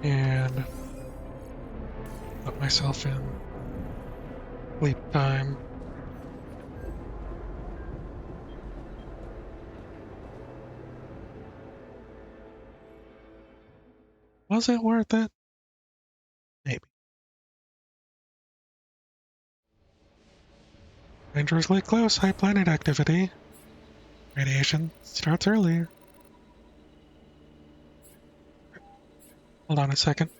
And put myself in sleep time. Was it worth it? Maybe. Dangerously close, high planet activity. Radiation starts earlier. Hold on a second.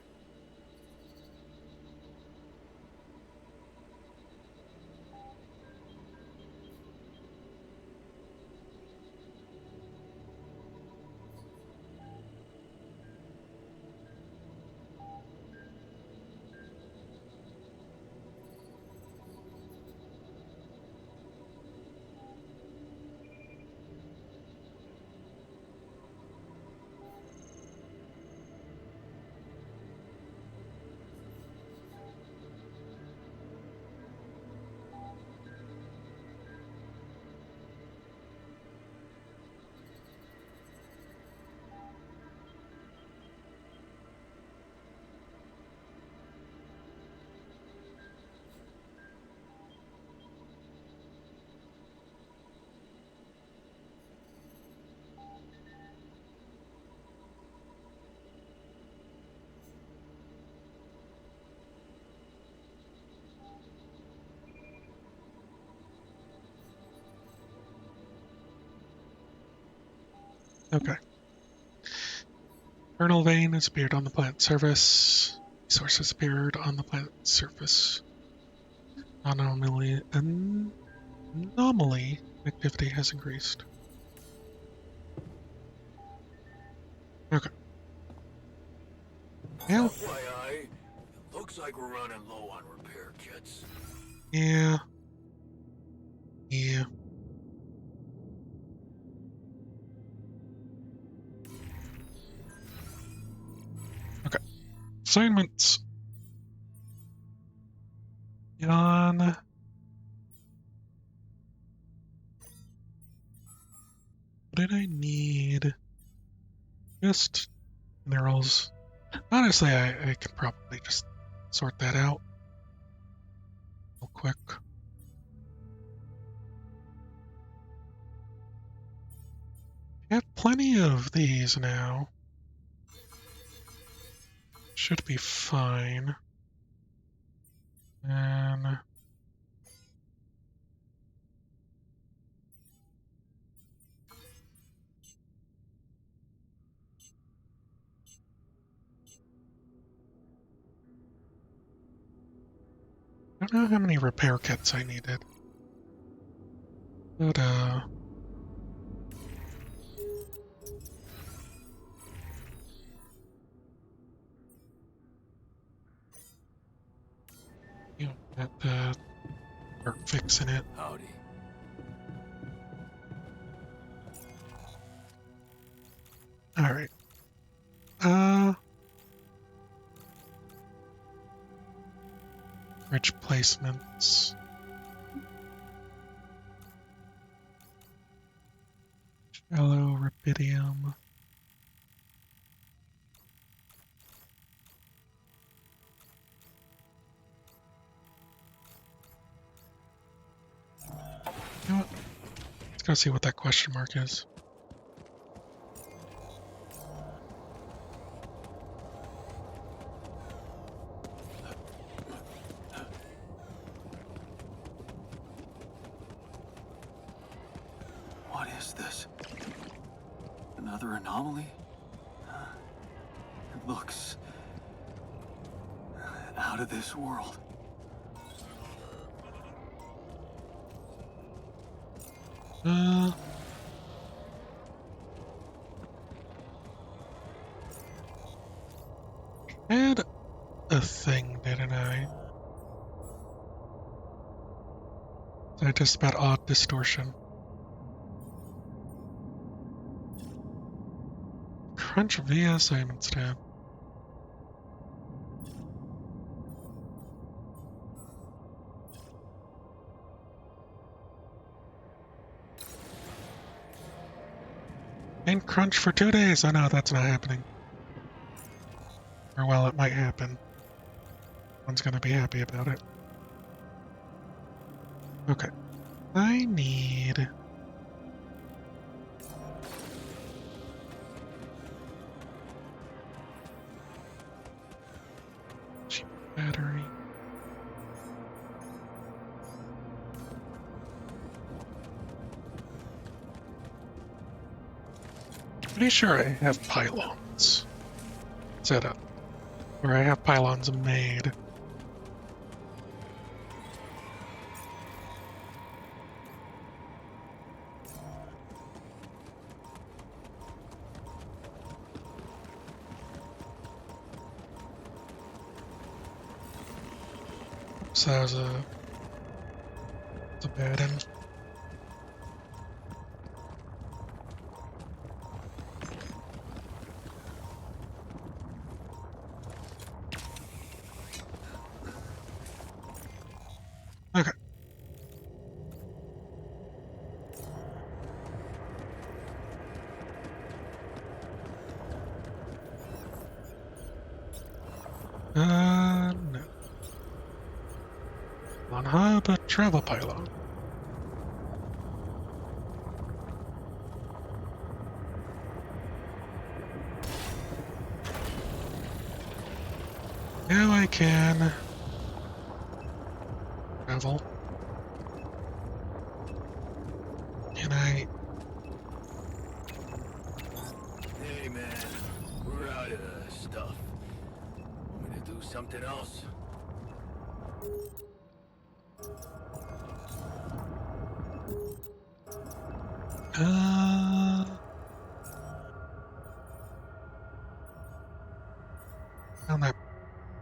Okay. Vernal vein has appeared on the planet's surface. Resources appeared on the planet's surface. Anomaly activity has increased. Okay. Now, FYI, it looks like we're running low on repair kits. yeah. Yeah. Okay. Assignments. On. What did I need? Just minerals. Honestly, I can probably just sort that out real quick. I have plenty of these now. Should be fine. And I don't know how many repair kits I needed. But, you know, start fixing it. Howdy. Alright. Bridge placements. Shallow rubidium. You know what? Let's go see what that question mark is. What is this? Another anomaly? It looks out of this world. I had a thing, didn't I? I just about odd distortion. Crunch VSM instead. And crunch for 2 days. Oh no, that's not happening. Or well, it might happen. One's gonna be happy about it. Okay. I need... cheap battery. Pretty sure I have pylons set up. Or I have pylons made. So that was a bad end. Okay. No. On hub, a travel pylon. Now I can travel. Can I? Hey man, we're out of stuff. Want me to do something else? On that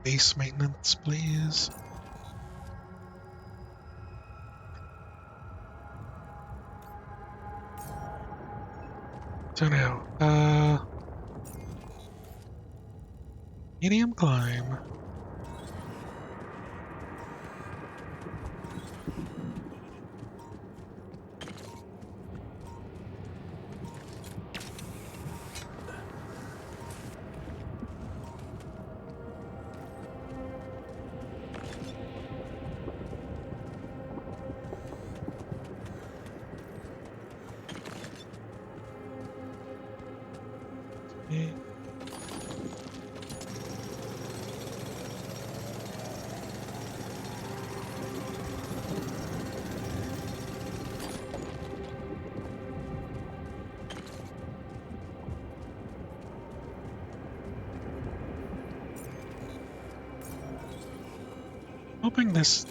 base maintenance, please. So now, medium climb. Okay. Hoping this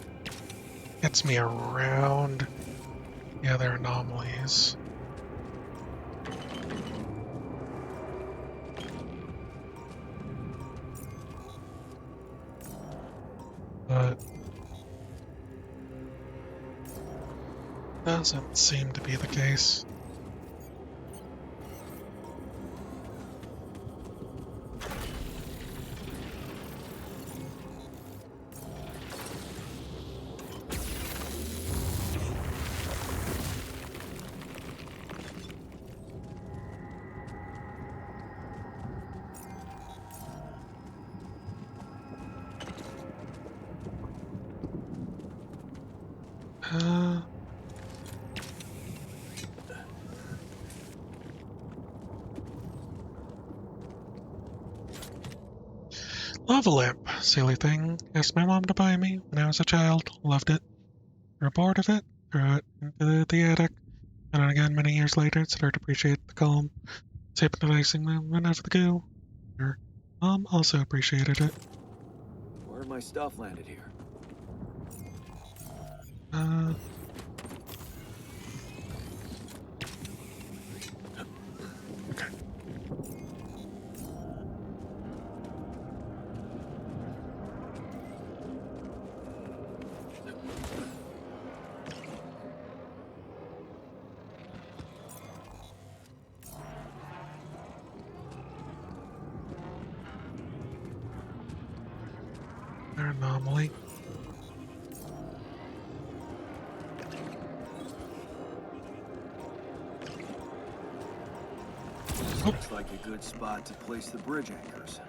gets me around the other anomalies. But doesn't seem to be the case. Lava lamp, silly thing. Asked my mom to buy me when I was a child. Loved it. Grew bored of it. Threw it into the attic. And then again, many years later, started to appreciate the calm. It's hypnotizing movement of the goo. Her mom also appreciated it. Where my stuff landed here? Okay. Anomaly. Looks like a good spot to place the bridge anchors.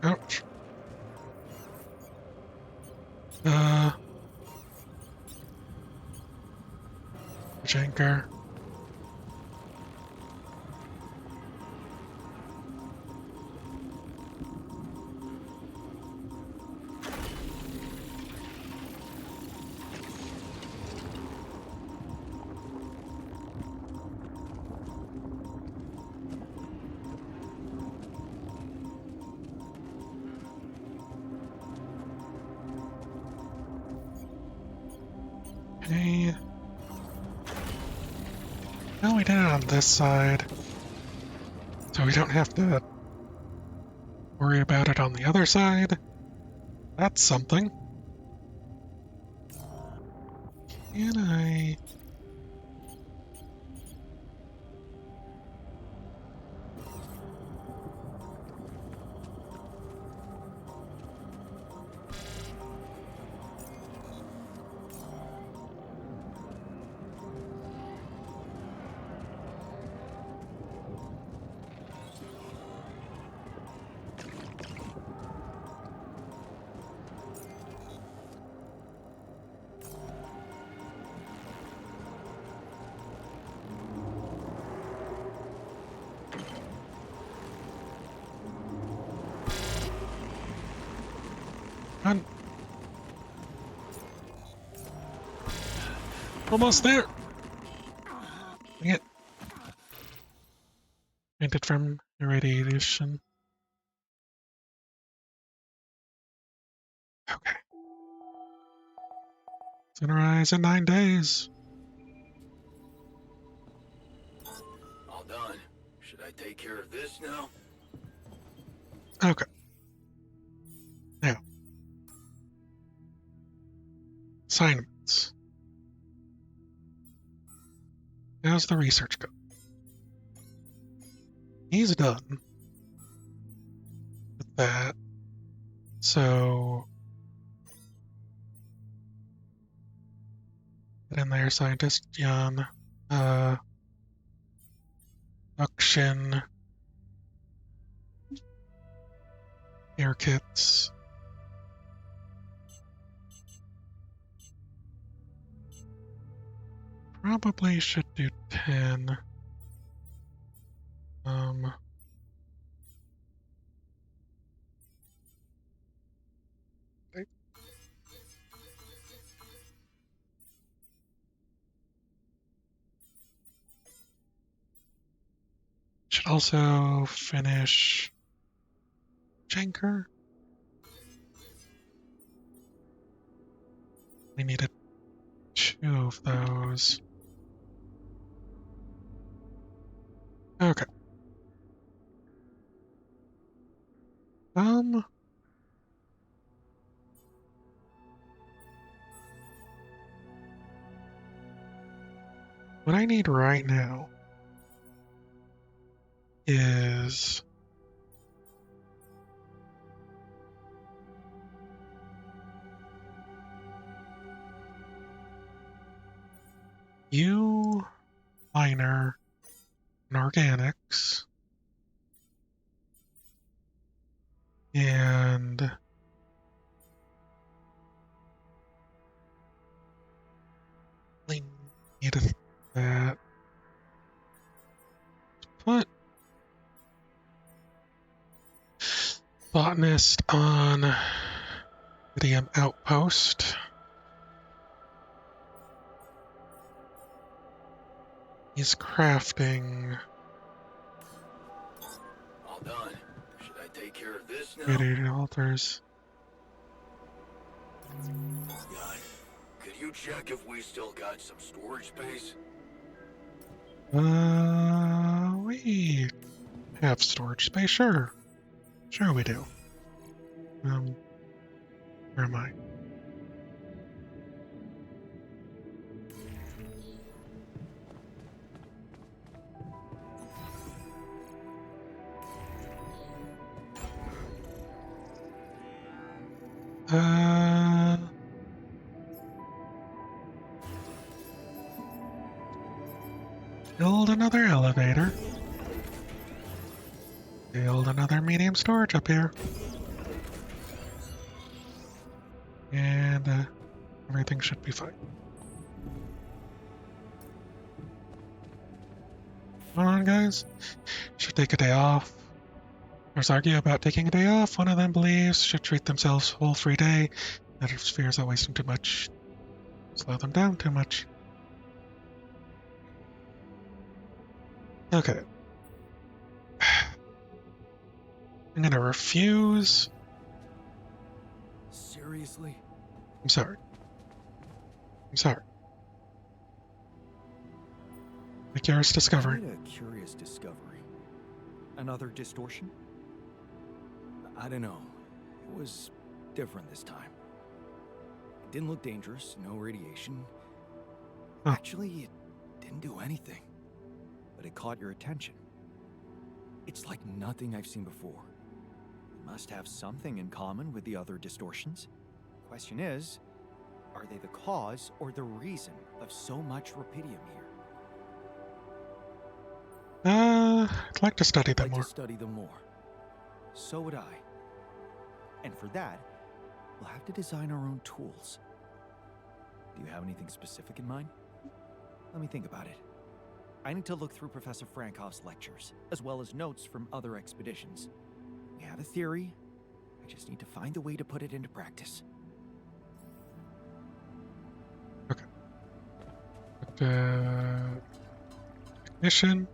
Ouch. Bridge anchor. Okay. Well, we did it on this side, so we don't have to worry about it on the other side. That's something. Can I... Run. Almost there. Dang it. Fainted from irradiation. Okay. Sunrise in 9 days. All done. Should I take care of this now? Okay. Now. Assignments. How's the research go? He's done with that. So get in there, scientist Jan. Production. Air kits. Probably should do 10. Okay. Should also finish Janker. We need a 2 of those. Okay. What I need right now is you, minor, and organics, and we need that. Put botanist on Idiom Outpost. He's crafting. All done. Should I take care of this now? Radiating altars. God, could you check if we still got some storage space? We have storage space, sure. Sure we do. Where am I? Build another elevator. Build another medium storage up here. And everything should be fine. Come on, guys. Should take a day off. There's argue about taking a day off. One of them believes should treat themselves whole free day. Others fears are wasting too much. Slow them down too much. Okay. I'm gonna refuse. Seriously? I'm sorry. I'm sorry. A curious discovery. I made a curious discovery. Another distortion? I don't know. It was different this time. It didn't look dangerous, no radiation. Actually, it didn't do anything. But it caught your attention. It's like nothing I've seen before. It must have something in common with the other distortions. Question is, are they the cause or the reason of so much rupidium here? I'd like to study them more. Study them more. So would I. And for that, we'll have to design our own tools. Do you have anything specific in mind? Let me think about it. I need to look through Professor Frankoff's lectures, as well as notes from other expeditions. We have a theory. I just need to find a way to put it into practice. Okay. Technician.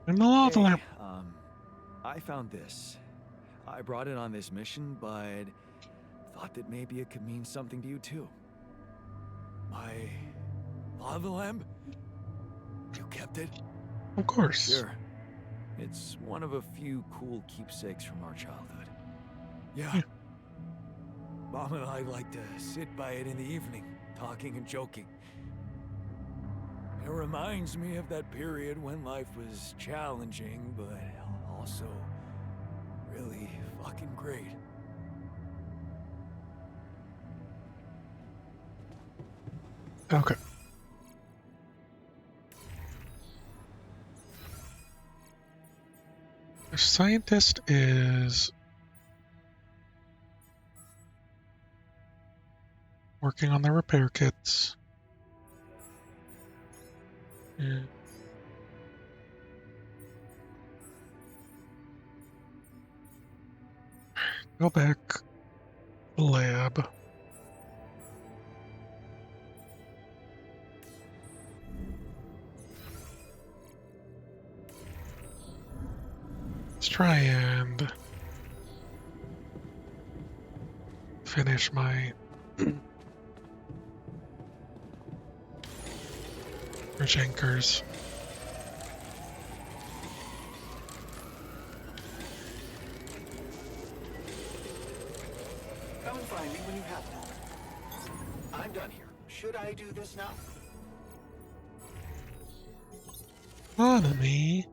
And the lava lamp. I found this. I brought it on this mission, but thought that maybe it could mean something to you too. My lava lamp? You kept it? Of course. Sure. It's one of a few cool keepsakes from our childhood. Yeah. Yeah. Mom and I like to sit by it in the evening, talking and joking. It reminds me of that period when life was challenging, but also really fucking great. Okay. The scientist is working on the repair kits. Yeah. Go back to the lab. Let's try and finish my bridge anchors. Come and find me when you have one. I'm done here. Should I do this now? Economy.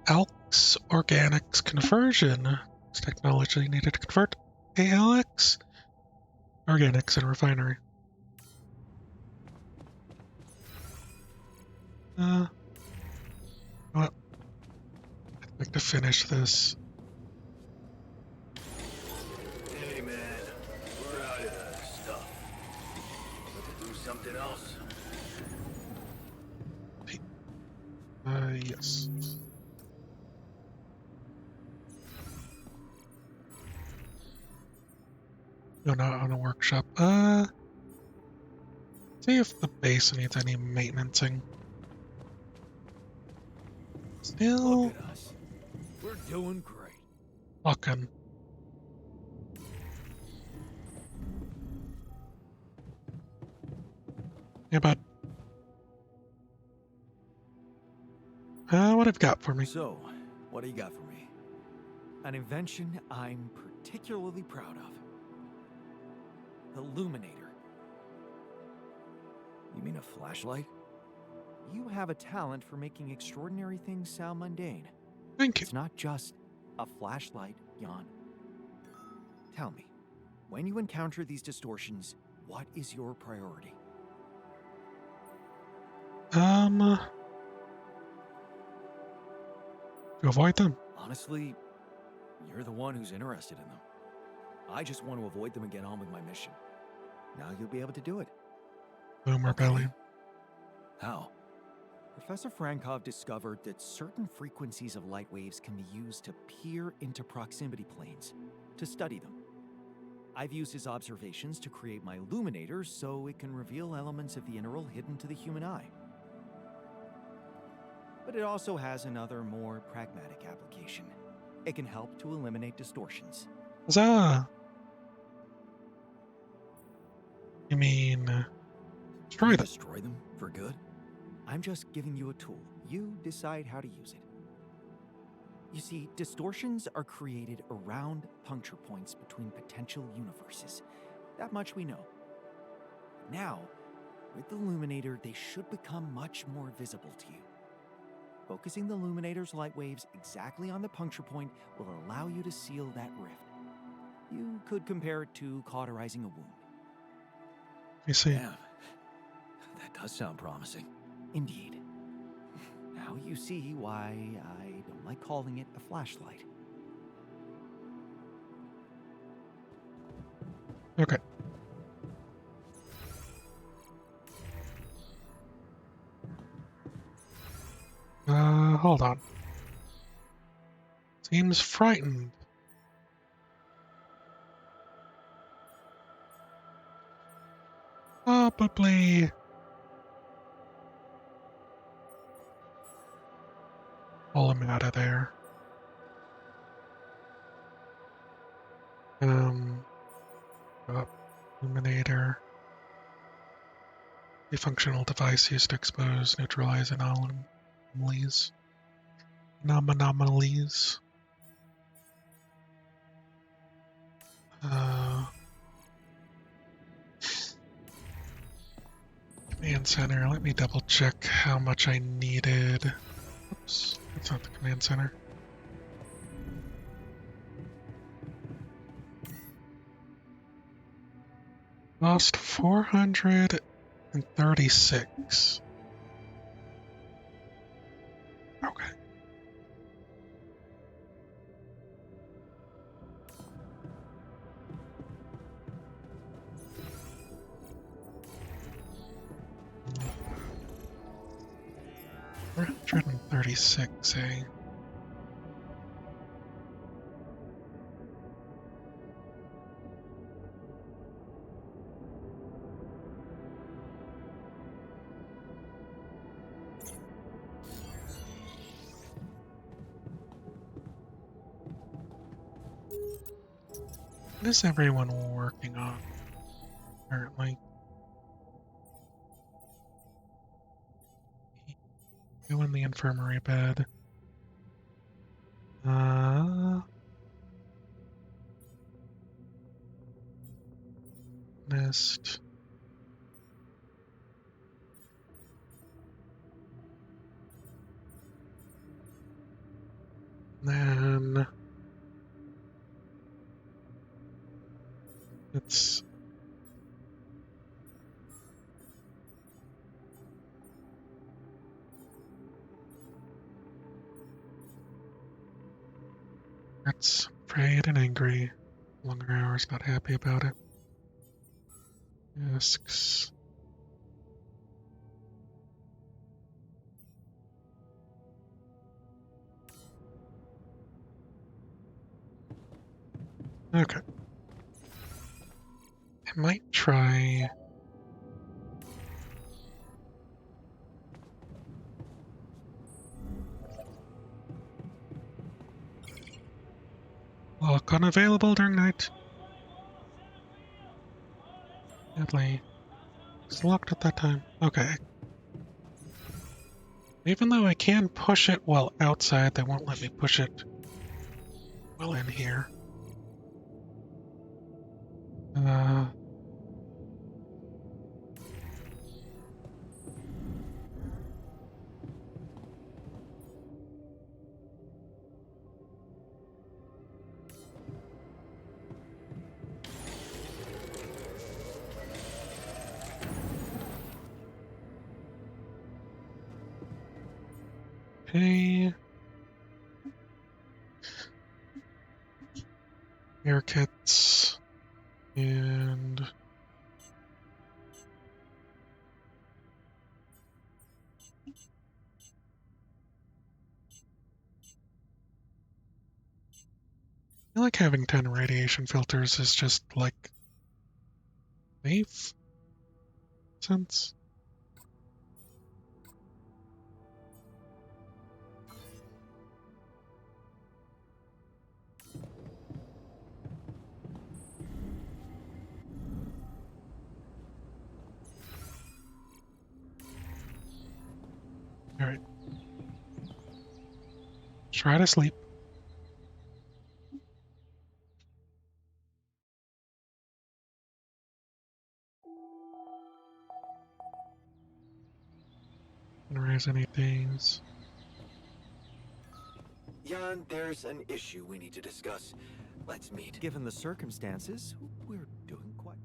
ALX Organics Conversion. This technology needed to convert ALX Organics and Refinery. What? I'd like to finish this. Hey man, we're out of that stuff. Let's do something else. Yes. No, not on a workshop. See if the base needs any maintenancing. Still Look at us. We're doing great. fucking. Yeah, bud. What have you got for me? So, what do you got for me? An invention I'm particularly proud of. The Luminator. You mean a flashlight? You have a talent for making extraordinary things sound mundane. Thank you. It's not just a flashlight, Jan. Tell me, when you encounter these distortions, what is your priority? To avoid them. Honestly, you're the one who's interested in them. I just want to avoid them and get on with my mission. Now you'll be able to do it. Boom rebellion. How? Professor Frankov discovered that certain frequencies of light waves can be used to peer into proximity planes, to study them. I've used his observations to create my illuminator so it can reveal elements of the integral hidden to the human eye. But it also has another, more pragmatic application. It can help to eliminate distortions. Huzzah! You mean destroy them? Destroy them for good? I'm just giving you a tool. You decide how to use it. You see, distortions are created around puncture points between potential universes. That much we know. Now, with the Illuminator, they should become much more visible to you. Focusing the Illuminator's light waves exactly on the puncture point will allow you to seal that rift. You could compare it to cauterizing a wound. You see. Damn, that does sound promising. Indeed. Now you see why I don't like calling it a flashlight. Okay. Hold on. Seems frightened. Probably. Pull him out of there. Illuminator. A functional device used to expose, neutralize anomalies. Anomalies. Command center. Let me double check how much I needed. Oops, that's not the command center. Lost 436. Okay. $436, eh? What is everyone working on currently? Doing the infirmary bed. Nest. Then it's afraid and angry. Longer hours, not happy about it. Asks. Okay. I might try. Lock unavailable during night. Sadly, it's locked at that time. Okay. Even though I can push it while outside, they won't let me push it while in here. Okay. Air kits and I like having 10 radiation filters is just like safe sense. All right. Try to sleep. Raise any things. Jan, there's an issue we need to discuss. Let's meet. Given the circumstances, we're doing quite.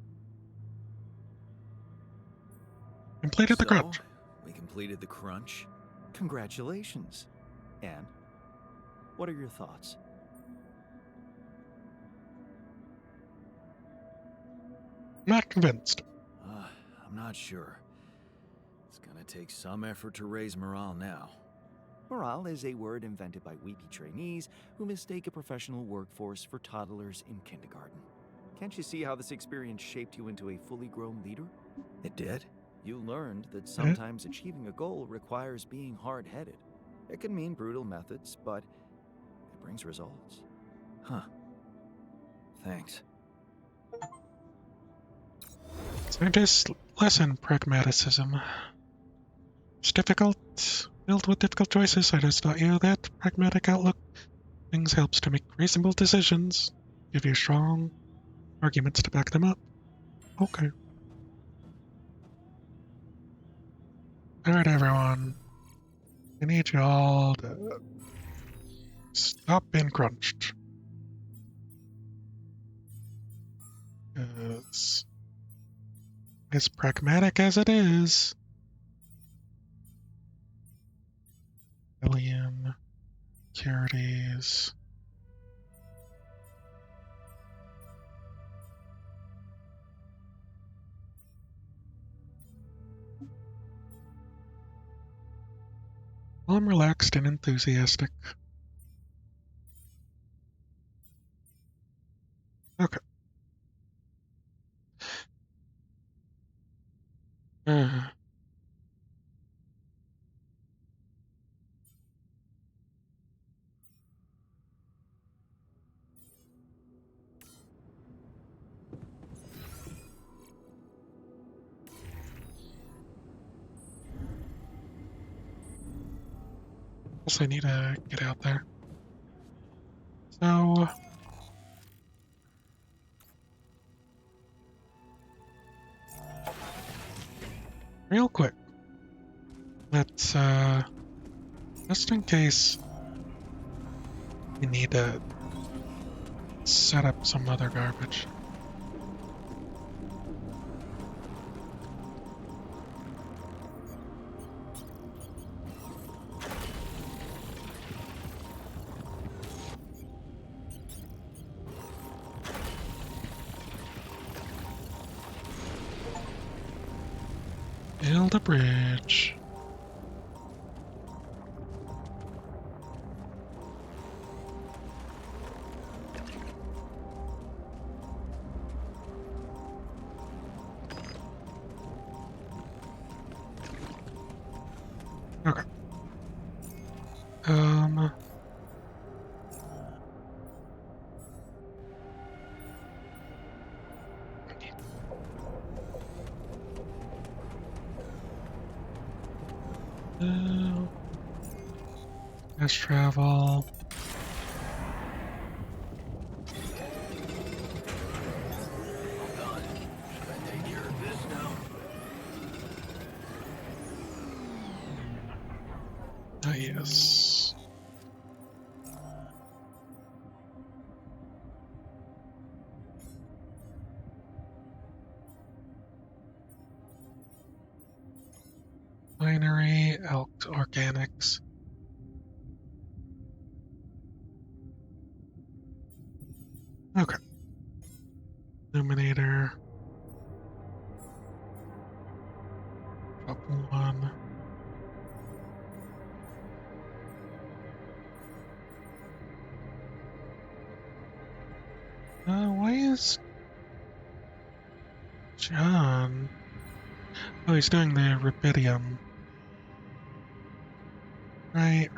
Completed the crunch. We completed the crunch. Congratulations. And what are your thoughts? Not convinced. I'm not sure. It's gonna take some effort to raise morale now. Morale is a word invented by weepy trainees who mistake a professional workforce for toddlers in kindergarten. Can't you see how this experience shaped you into a fully grown leader? It did? You learned that sometimes achieving a goal requires being hard-headed. It can mean brutal methods, but it brings results. Huh. Thanks. Scientists lesson pragmaticism. It's difficult, filled with difficult choices. I just taught you that pragmatic outlook things helps to make reasonable decisions, give you strong arguments to back them up. Okay. Alright, everyone. I need you all to stop being crunched. Because as pragmatic as it is, billion securities. I'm relaxed and enthusiastic. Okay. Uh, Guess I need to get out there. So... real quick. Let's, just in case we need to set up some other garbage. Build a bridge. Okay. Fast travel. Ah, yes. Winery, elk organics. Okay. Illuminator. Drop one. Why is John? Oh, he's doing the rubidium. Right.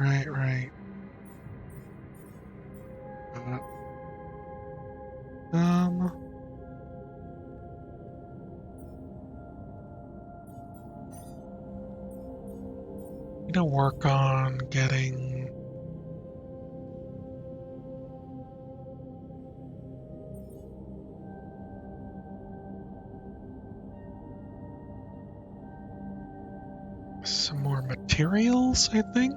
Need to work on getting some more materials, I think.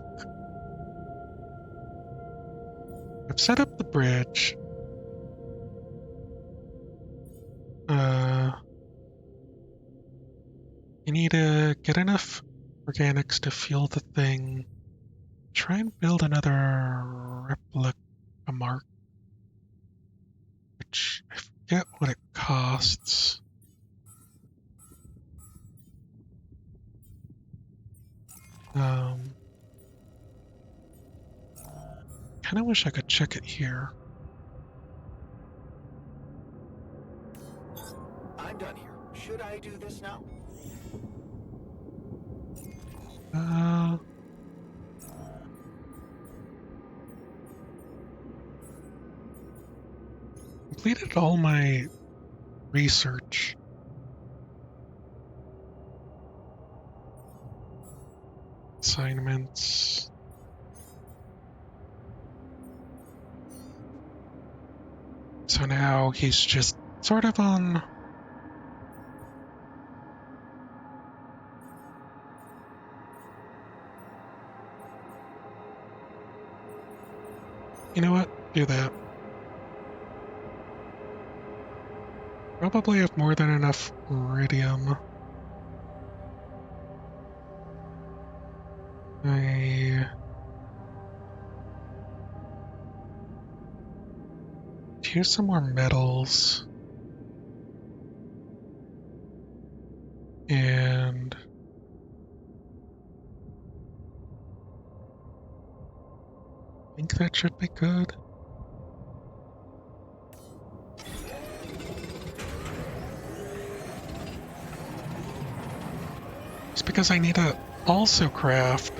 I've set up the bridge. You need to get enough organics to fuel the thing. Try and build another replica mark, which I forget what it costs. Kind of wish I could check it here. I'm done here. Should I do this now? Completed all my research. Assignments. So now he's just sort of on... You know what? Do that. Probably have more than enough iridium. Here's some more metals. And... I think that should be good. It's because I need to also craft,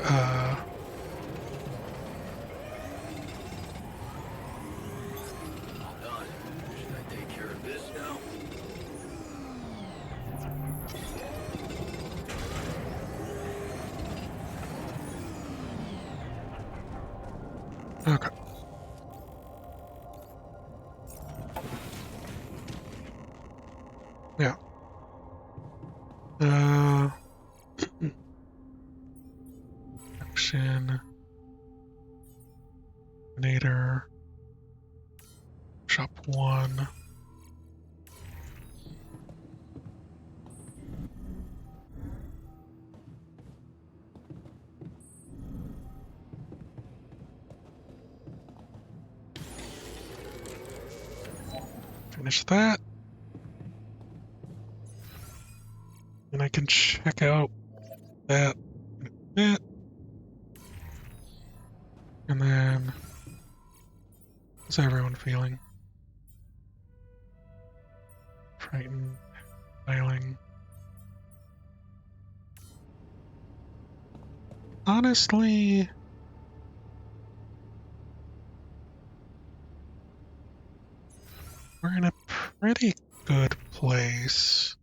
Okay. Yeah. Action. Nader. Shop 1. Finish that. And I can check out that in a bit. And then, how's everyone feeling? Frightened, smiling. Honestly, we're in a pretty good place.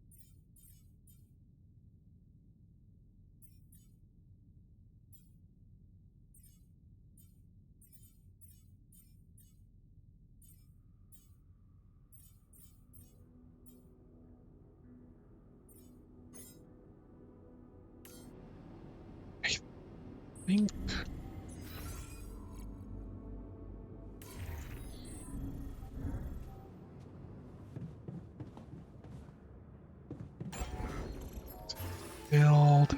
I think build.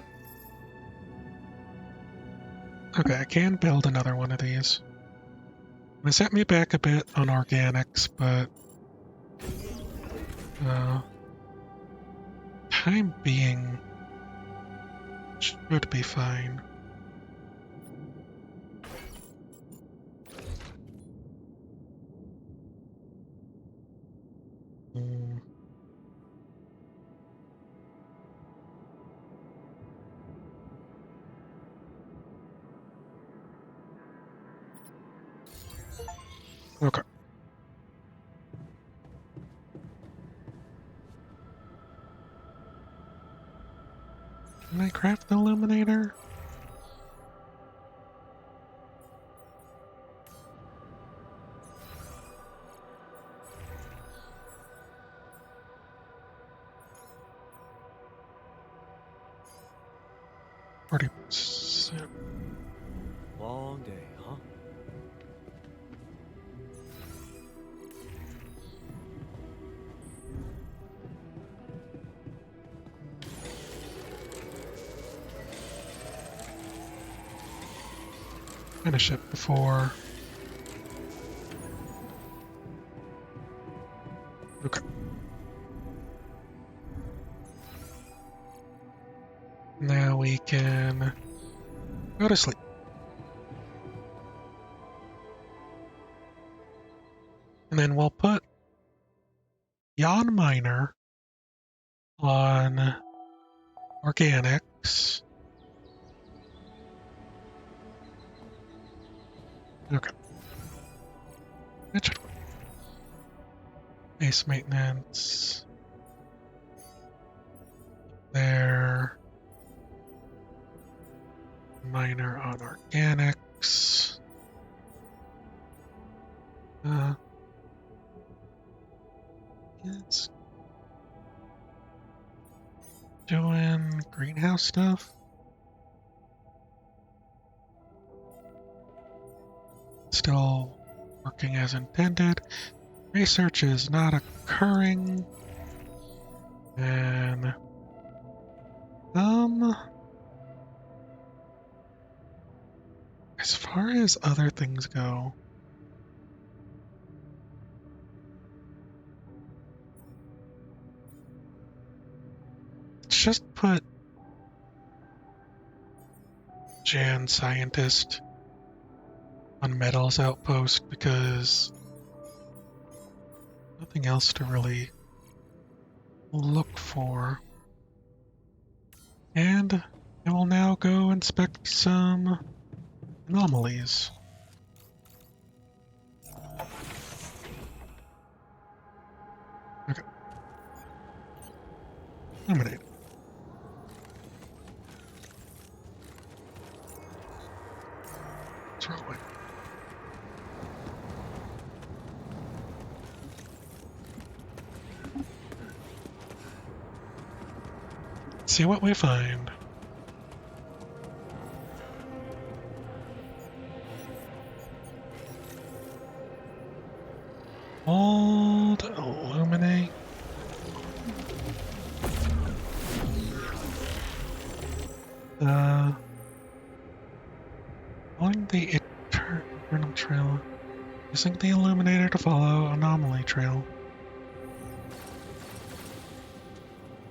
Okay, I can build another one of these. It set me back a bit on organics, but time being should be fine. Mm. Okay. Can I craft the illuminator? %. Long day, huh? Finish it before. Okay. Now we can go to sleep. And then we'll put Yon Miner on organics. Okay. That should work. Base maintenance. There. Miner on organics. Yes. Doing greenhouse stuff. Still working as intended. Research is not occurring. And as far as other things go, let's just put Jan Scientist on Metals Outpost because nothing else to really look for. And I will now go inspect some anomalies. Okay. Eliminate. What's wrong with it? Let's see what we find. Old illuminate. Following the eternal trail. Using the illuminator to follow anomaly trail.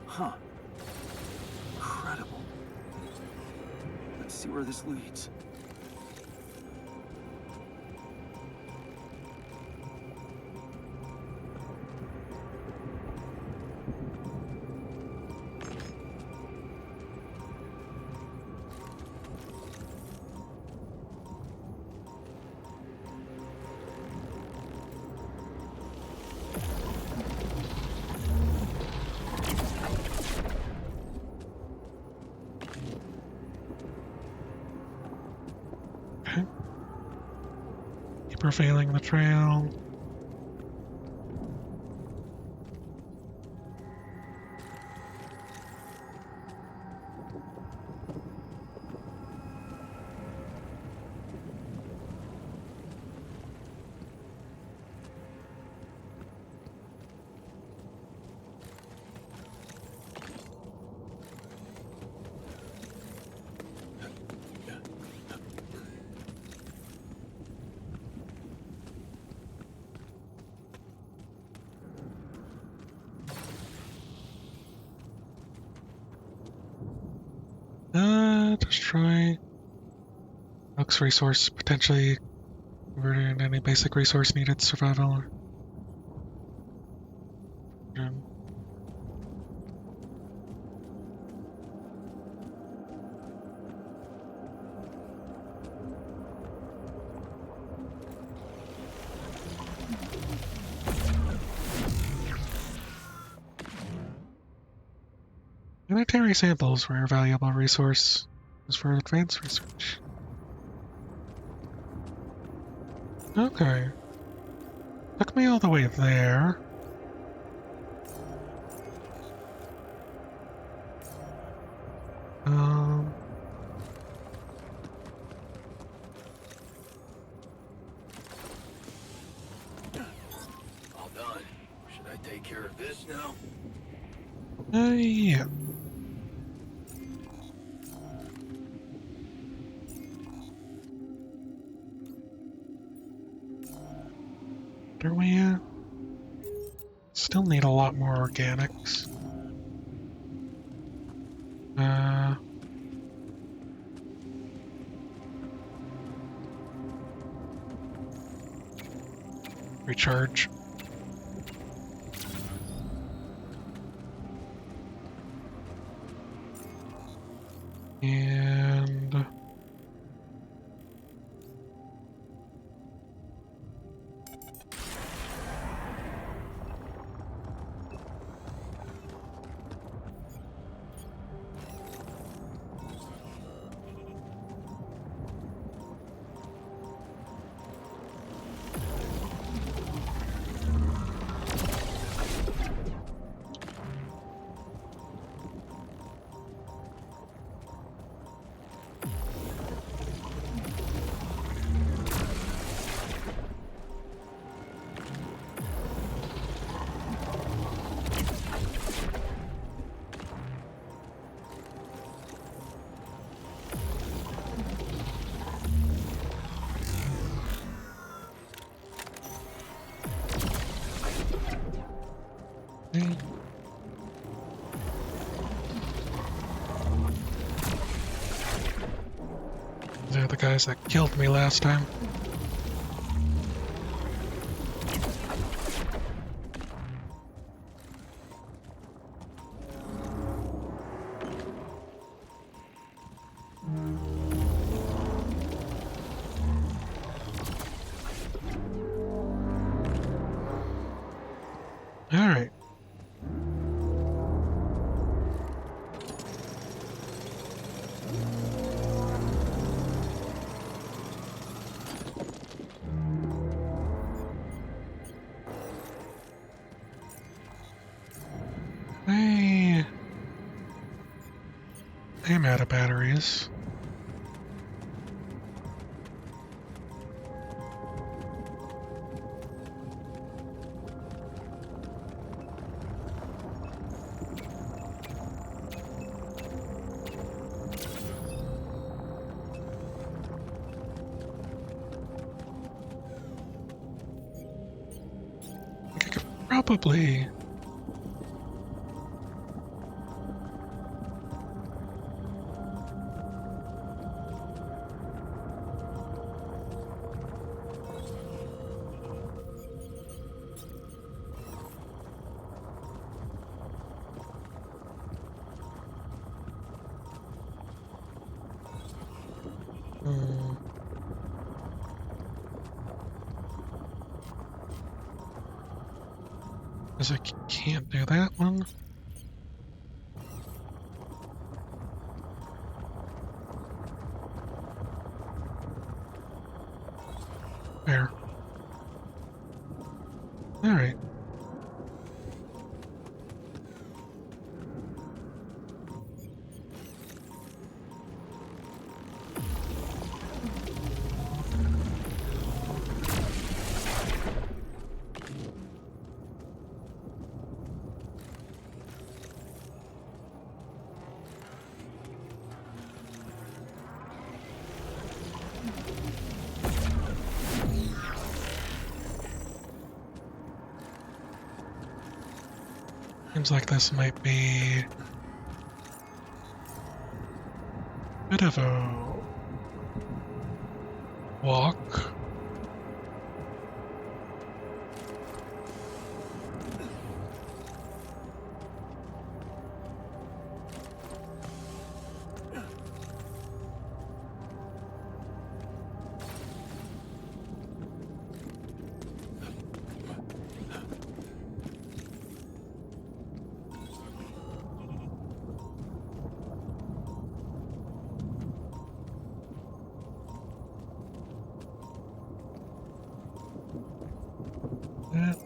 Huh. Incredible. Let's see where this leads. Okay. Keep revealing the trail. Destroy Oak's resource, potentially converting any basic resource needed to survival. Planetary samples were a valuable resource for advanced research. Okay. Took me all the way there. All done. Should I take care of this now? Yeah. Are we at? Still need a lot more organics. Recharge. And they're the guys that killed me last time. All right. I'm out of batteries. I could probably... Because I can't do that one. There. Alright. Seems like this might be a bit of a walk. That.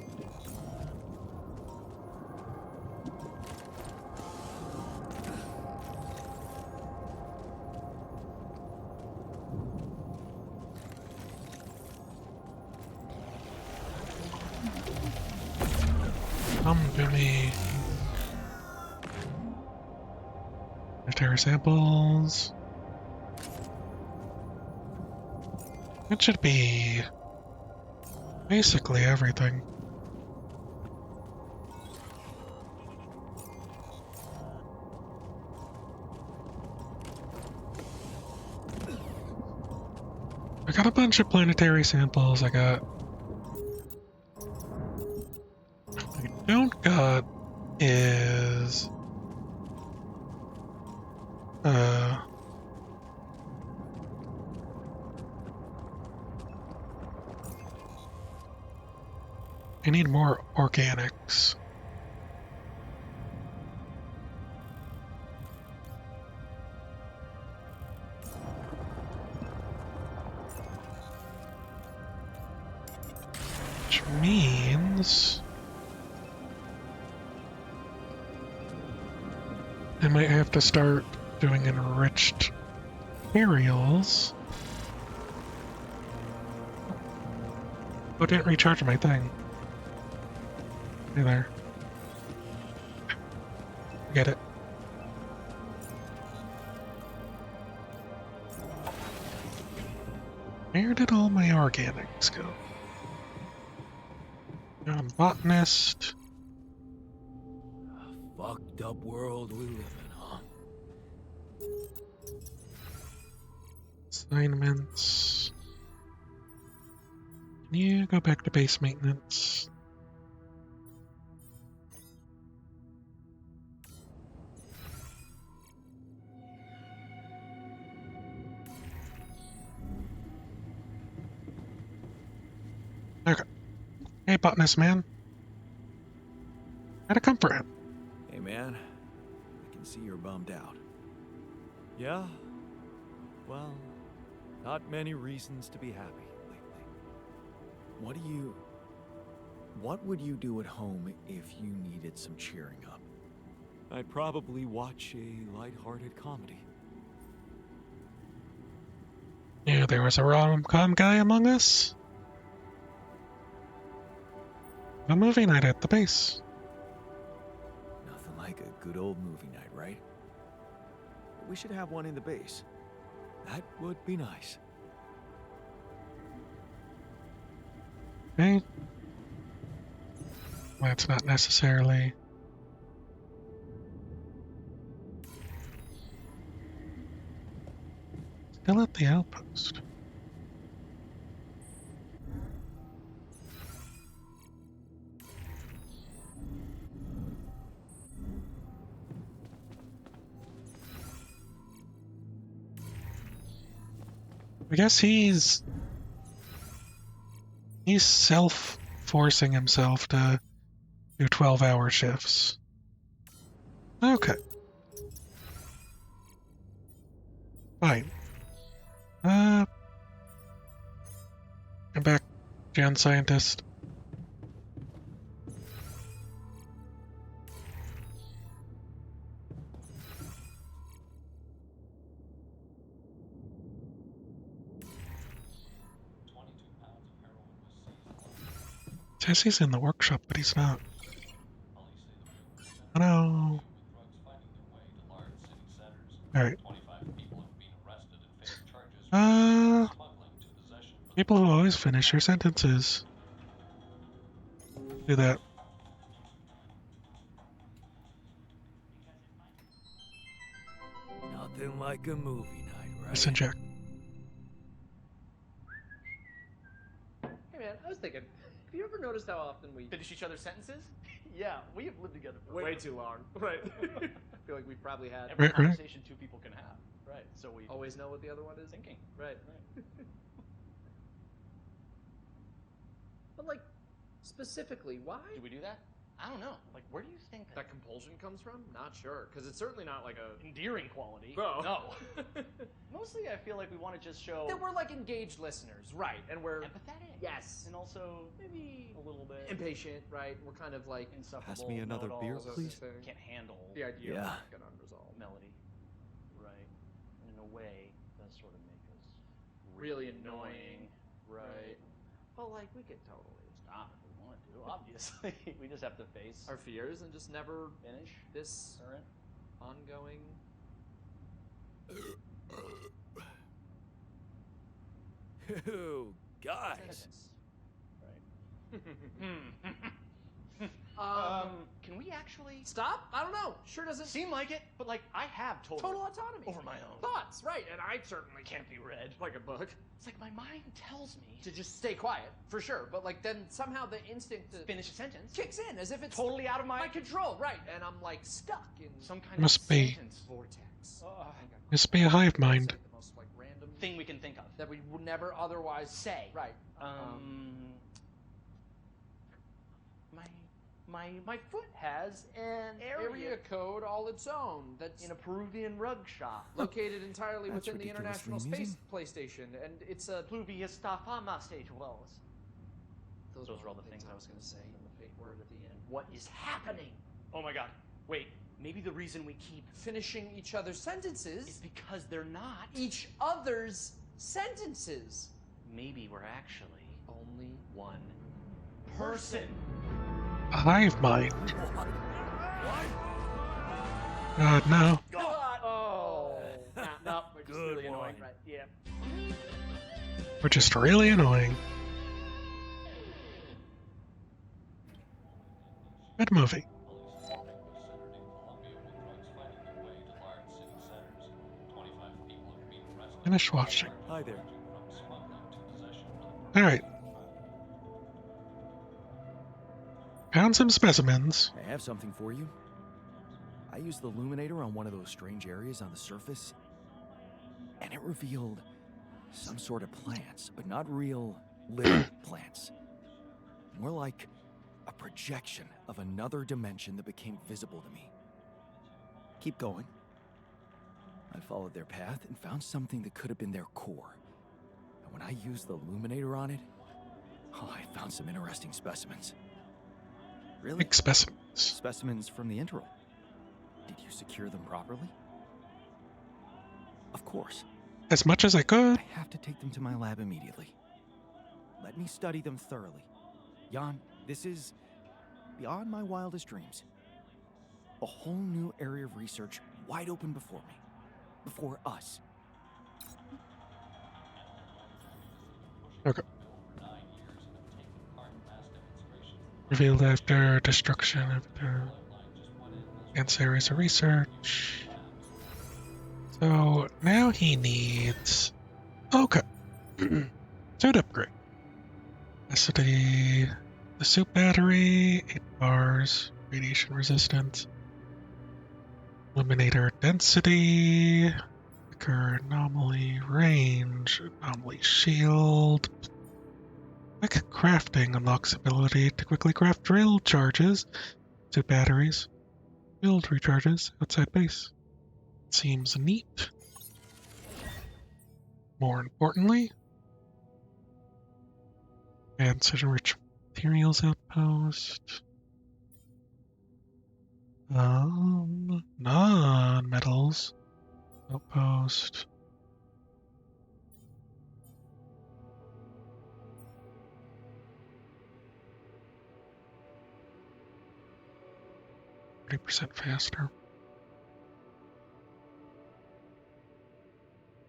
Come to me. Planetary samples. That should be basically everything. I got a bunch of planetary samples. I don't got is I need more organics. Which means I might have to start doing enriched materials. Oh, it didn't recharge my thing. Hey there. Get it. Where did all my organics go? Botanist. Fucked up world we live in, huh? Assignments. Can you go back to base maintenance? Okay. Hey, botanist man. How'd it come for him? Hey, man. I can see you're bummed out. Yeah? Well, not many reasons to be happy lately. What would you do at home if you needed some cheering up? I'd probably watch a lighthearted comedy. Yeah, there was a rom-com guy among us. A movie night at the base. Nothing like a good old movie night, right? We should have one in the base. That would be nice. Okay. That's not necessarily... Still at the outpost. I guess he's self-forcing himself to do 12-hour shifts. Okay. Fine. I'm back, Gen Scientist. Says he's in the workshop, but he's not. Oh no. Alright. People who always finish your sentences. Do that. Nothing like a movie night, right? Listen, Jack. Hey man, I was thinking, have you ever noticed how often we Finish each other's sentences? Yeah, we have lived together for Way too long. Right. I feel like we've probably had Every Right. conversation two people can have. Right. So we Always know what the other one is. thinking. Right. But like, specifically, why? Do we do that? I don't know. Like, where do you think That compulsion comes from? Not sure, because it's certainly not like a endearing quality? No. No. Mostly, I feel like we want to just show that we're like engaged listeners, right? And we're empathetic. yes, And also maybe a little bit impatient, right? We're kind of like insufferable. Pass me another beer, know-it-alls. please. Can't handle the idea Yeah. of like an unresolved, melody. Right. And in a way, does sort of make us really annoying, Right. But like, we could totally Stop if we want to. Obviously, we just have to face our fears and just never finish this current. ongoing. Ew, guys. Sentence. Right. Can we actually Stop? I don't know. Sure doesn't seem like it? But like, I have total autonomy over my own thoughts, right? And I certainly can't be read. like a book It's like my mind tells me to just stay quiet for sure. But like, then somehow the instinct to finish a sentence kicks in as if it's totally out of my control, right? And I'm like stuck in some kind Must of be. sentence vortex. Must be a hive mind. The most like random thing we can think of. that we would never otherwise Say. Right. My foot has an Area code all its own. That's in a Peruvian rug shop. located entirely That's within the ridiculously International Space amusing. PlayStation, and it's a. Pluvi está fama stage wells. Those are all the things I was going to say. And the fate word at the end. What is happening? Oh my god. Wait, maybe the reason we keep Finishing each other's is sentences. because they're not. Each other's sentences. Maybe we're actually Only one person. A hive mind. God, no. God. Oh. No, we're just Good really annoying. one. Right? Yeah. We're just really annoying. Good movie. Finished watching. Hi there. Alright. Found some specimens. I have something for you. I used the illuminator on one of those strange areas on the surface, and it revealed some sort of plants, but not real living plants. More like a projection of another dimension that became visible to me. Keep going. I followed their path and found something that could have been their core. And when I used the illuminator on it, I found some interesting specimens. Really? Big specimens. Specimens from the interval. Did you secure them properly? Of course. as much as I could. I have to take them to my lab immediately. Let me study them thoroughly. Jan, this is beyond my wildest dreams. A whole new area of research wide open before me. Before us. Okay. Revealed after destruction of the advanced areas of research. So now he needs. Okay. Suit upgrade. Capacity. The suit battery, 8 bars, radiation resistance. Eliminator density. Quicker anomaly range. Anomaly shield. Quick crafting unlocks ability to quickly craft drill charges, suit batteries, build recharges outside base. Seems neat. More importantly, advanced enriched materials outpost. Non-metals outpost. %30 faster.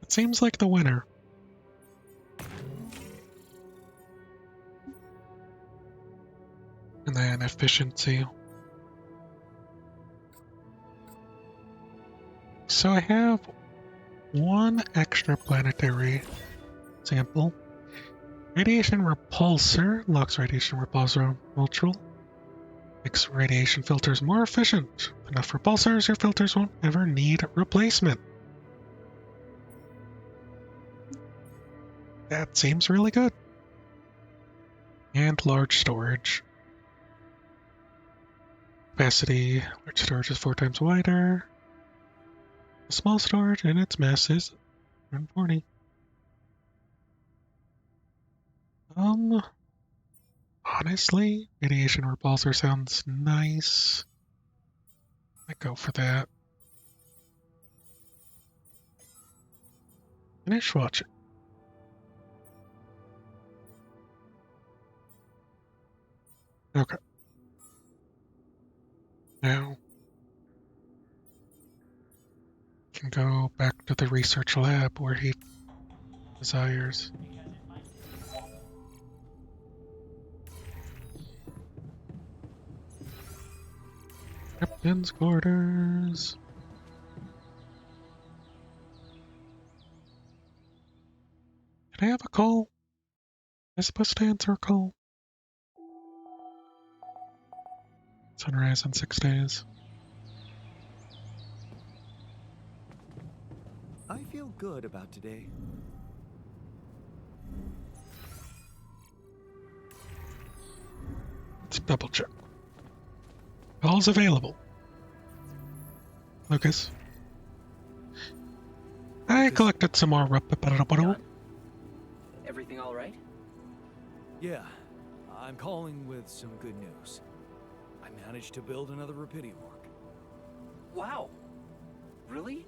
It seems like the winner. And then efficiency. So I have one extra planetary sample. Radiation repulsor locks radiation repulsor neutral. Makes radiation filters more efficient. Enough repulsors, your filters won't ever need replacement. That seems really good. And large storage. Capacity, large storage is 4 times wider. Small storage and its mass is 140. Honestly, radiation repulsor sounds nice. I go for that. Finish watching. Okay. Now, can go back to the research lab where he desires. Captain's quarters. Can I have a call? Am I supposed to answer a call? Sunrise in 6 days. I feel good about today. Let's double check. Calls available. Lucas. I collected some more Everything all right? Yeah, I'm calling with some good news. I managed to build another Rapidium arc. Wow. Really?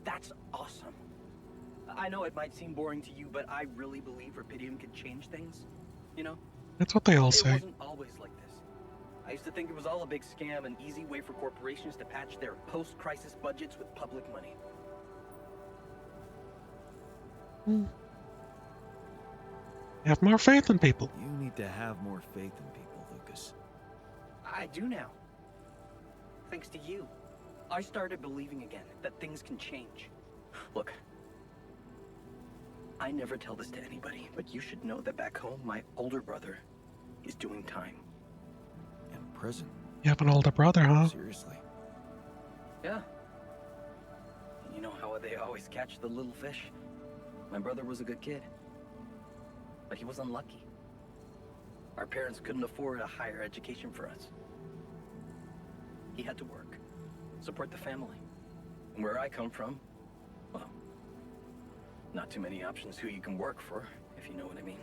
That's awesome. I know it might seem boring to you, but I really believe Rapidium could change things. You know? That's what they all say. It wasn't always like this. I used to think it was all a big scam, an easy way for corporations to patch their post-crisis budgets with public money. Have more faith in people. You need to have more faith in people, Lucas. I do now. Thanks to you. I started believing again that things can change. Look, I never tell this to anybody, but you should know that back home, my older brother is doing time. In prison? You have an older brother, huh? Seriously? Yeah. You know how they always catch the little fish? My brother was a good kid, but he was unlucky. Our parents couldn't afford a higher education for us. He had to work, support the family. And where I come from, well, not too many options who you can work for, if you know what I mean.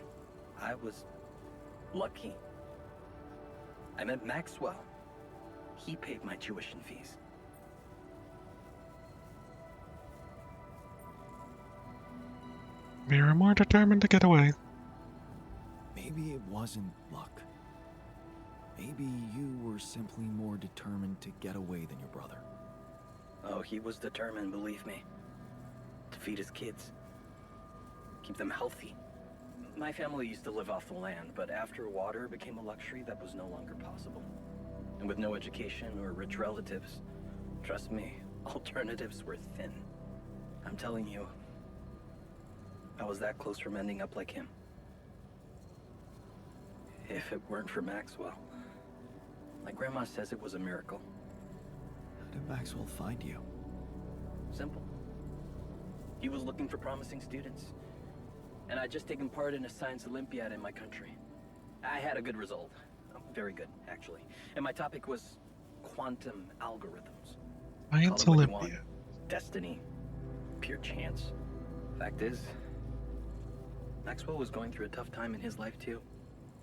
I was lucky. I met Maxwell. He paid my tuition fees. We were more determined to get away. Maybe it wasn't luck. Maybe you were simply more determined to get away than your brother. Oh, he was determined, believe me. To feed his kids. Keep them healthy. My family used to live off the land, but after water became a luxury, that was no longer possible. And with no education or rich relatives, trust me, alternatives were thin. I'm telling you, I was that close from ending up like him. If it weren't for Maxwell. My grandma says it was a miracle. How did Maxwell find you? Simple. He was looking for promising students. And I'd just taken part in a science Olympiad in my country. I had a good result. Very good, actually. And my topic was quantum algorithms. Science Call it what you Olympia. want. Destiny. Pure chance. Fact is, Maxwell was going through a tough time in his life too.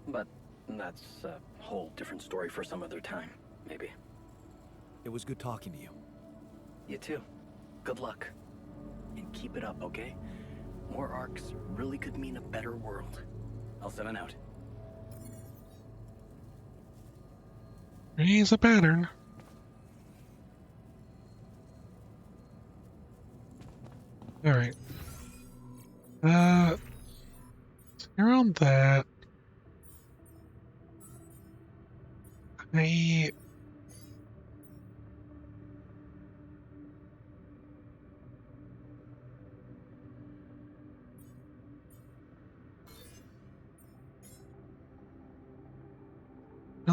But that's a whole different story for some other time, maybe. It was good talking to you. You too. Good luck. And keep it up, okay? More arcs really could mean a better world. I'll 7 out. He's a pattern. Alright. Around that, no,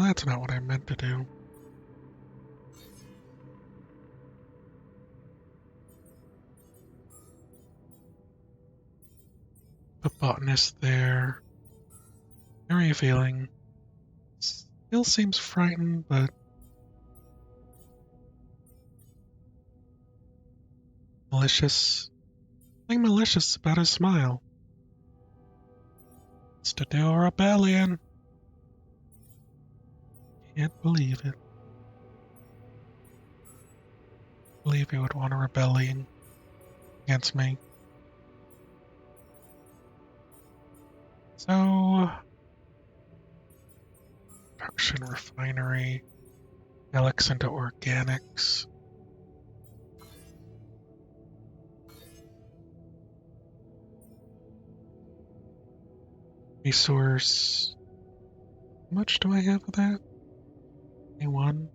that's not what I meant to do. The botanist there. How are you feeling? Still seems frightened, but malicious. Nothing malicious about his smile. It's to do a rebellion. Can't believe it. Believe he would want a rebellion against me. So, production refinery, Alex into organics. Resource. How much do I have of that? 21.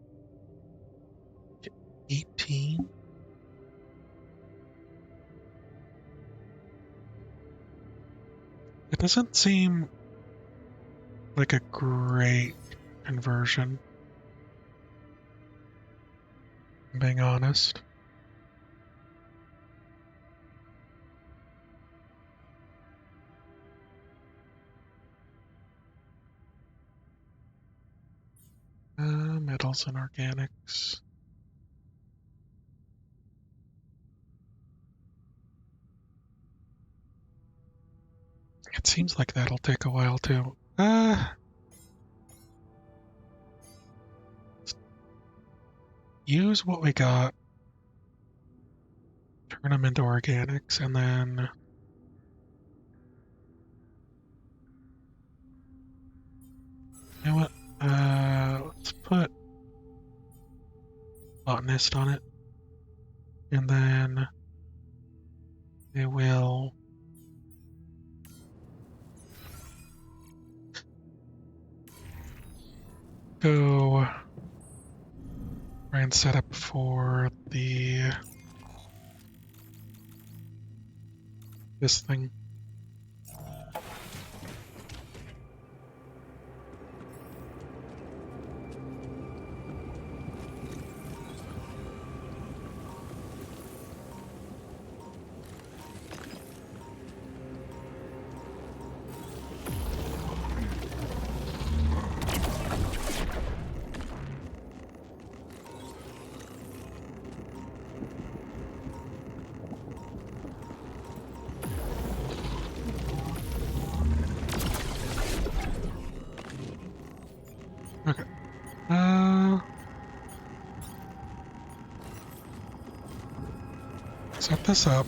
18. It doesn't seem like a great conversion, if I'm being honest. Metals and organics. It seems like that'll take a while too. Use what we got, turn them into organics, and then you know what? Let's put botanist on it, and then we will go try and set up for this thing. Okay. Set this up.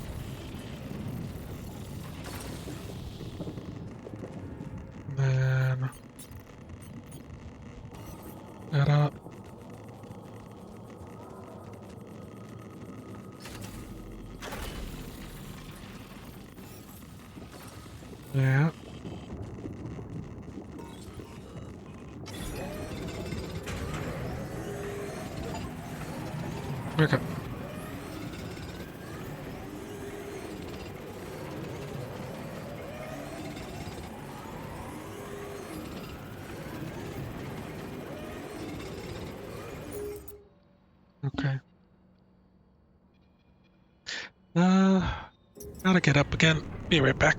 Okay. Okay. Gotta get up again. Be right back.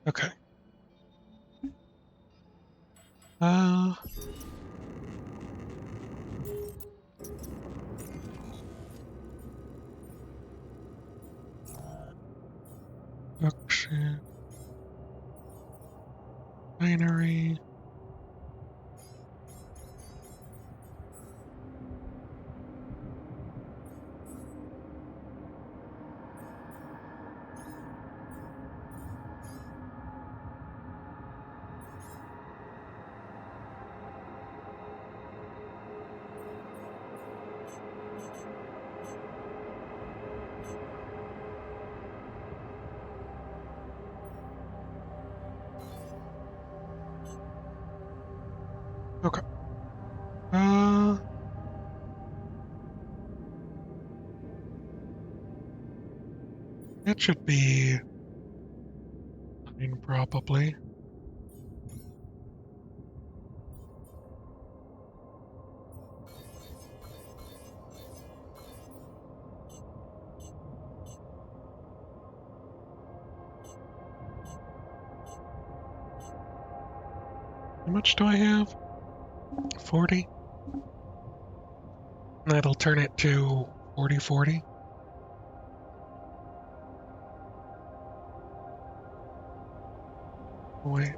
Okay. Uh, Production. Binary. Okay. It should be fine, probably. How much do I have? 40? That'll turn it to 40-40. Wait.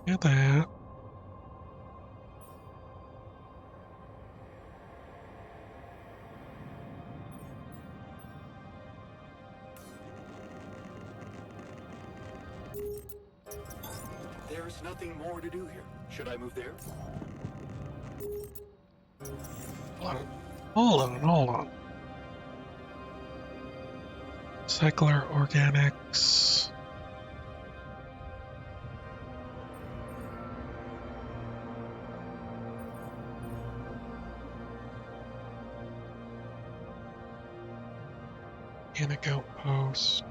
Get that. There's nothing more to do here. Should I move there? Hold on. Cycler Organics. Organic Outpost.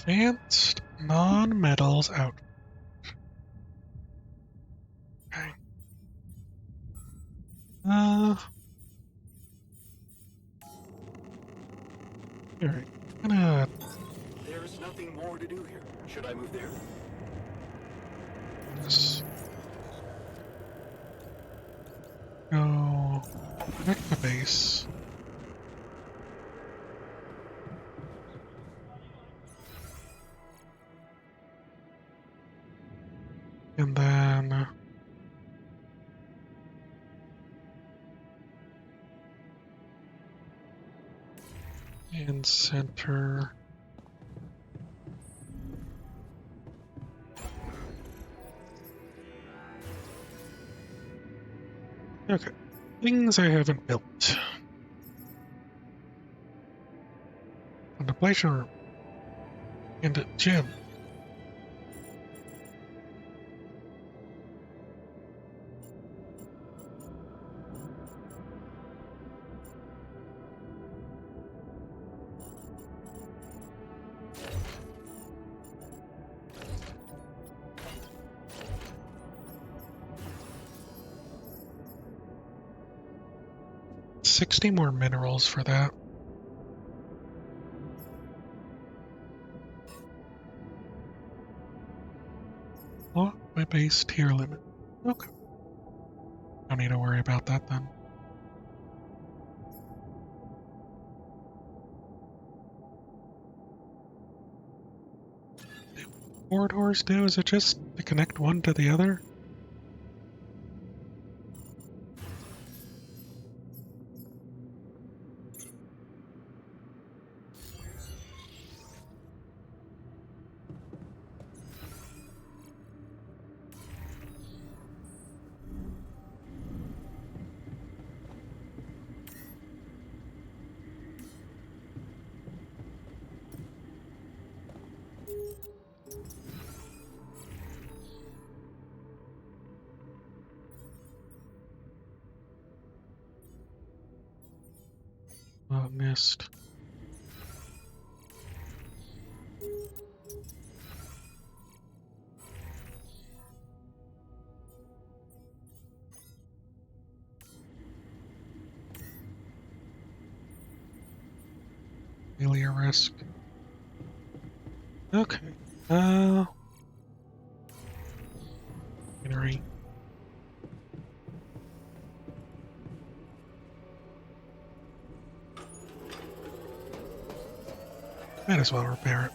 Advanced non-metals out. Okay. Alright. There's nothing more to do here. Should I move there? Just go back to base. And then in center. Okay, things I haven't built. Contemplation room and a gym. $60 more minerals for that. Oh, my base tier limit. Okay. Don't need to worry about that then. Corridors do? Is it just to connect one to the other? Missed. failure risk. Okay. Machinery. Might as well repair it.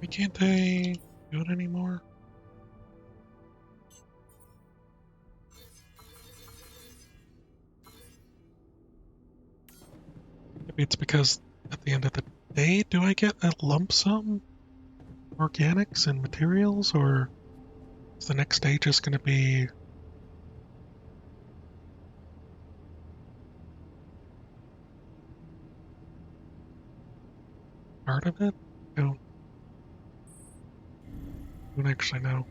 Why can't I do it anymore? Maybe it's because at the end of the day, do I get a lump sum? Organics and materials, or is the next day just going to be part of it? I don't actually know.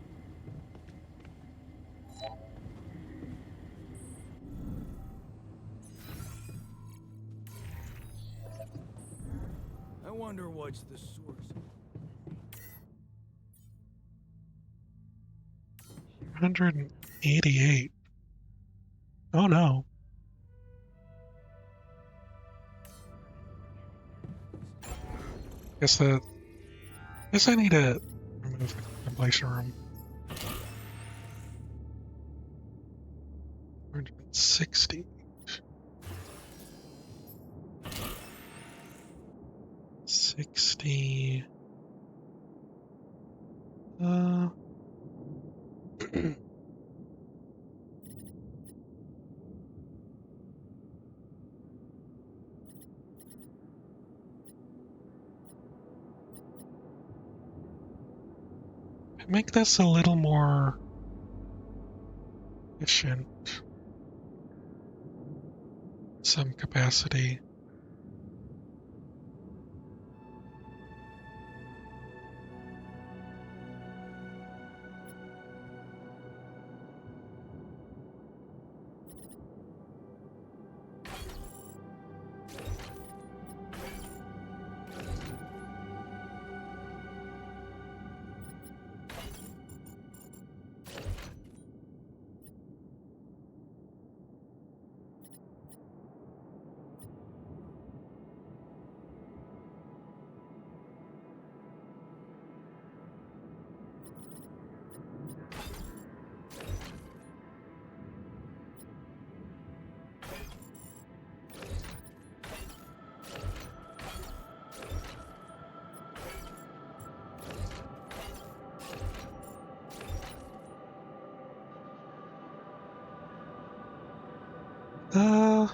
I wonder what's the source. 188. Oh no. Guess I need to remove the contemplation room. 160. 60. Make this a little more efficient. Some capacity. Uh,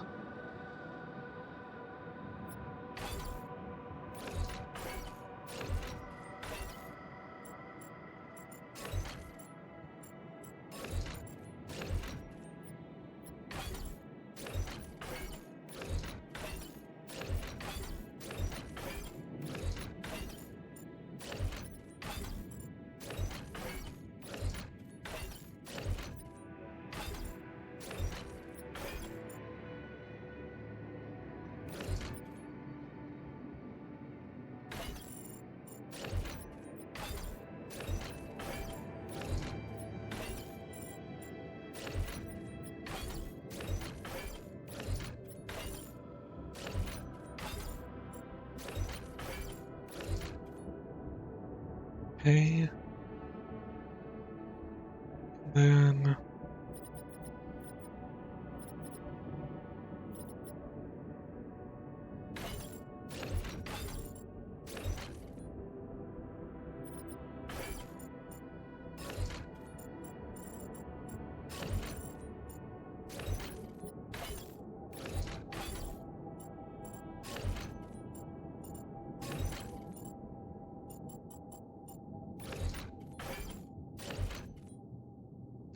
okay. Then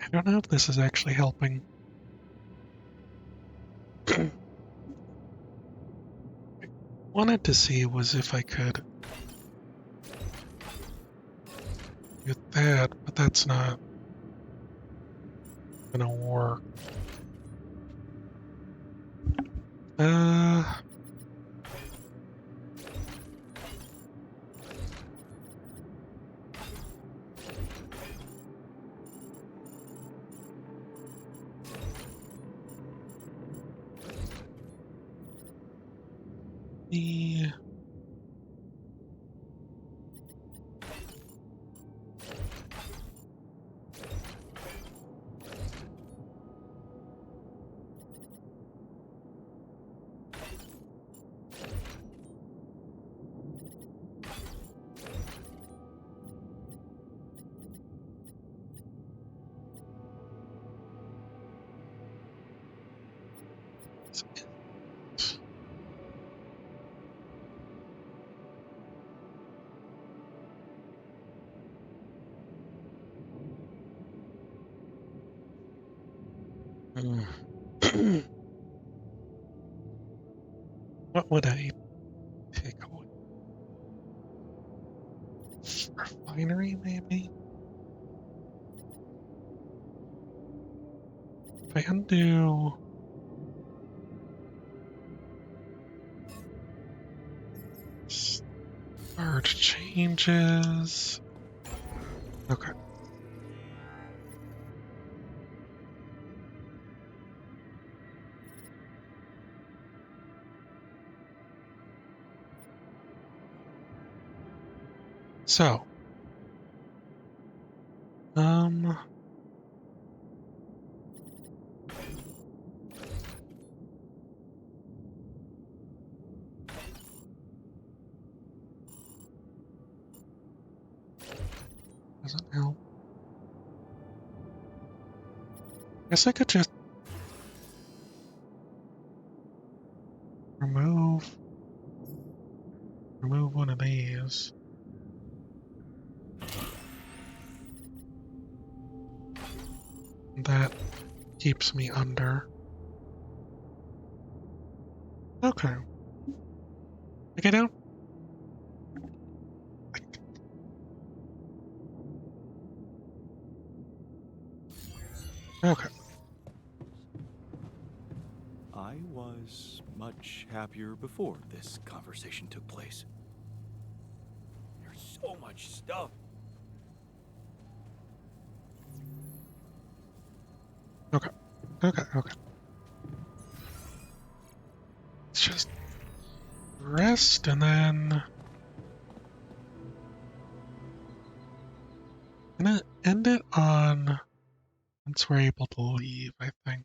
I don't know if this is actually helping. Wanted to see was if I could do that, but that's not gonna work. The what would I take away? Refinery, maybe? If I undo... Start changes... Okay. So... Doesn't help. Guess I could just remove one of these. That keeps me under. Okay. Like I don't... Okay. I was much happier before this conversation took place. There's so much stuff. Okay. Okay. Let's just rest and then... I'm gonna end it on... Once we're able to leave, I think.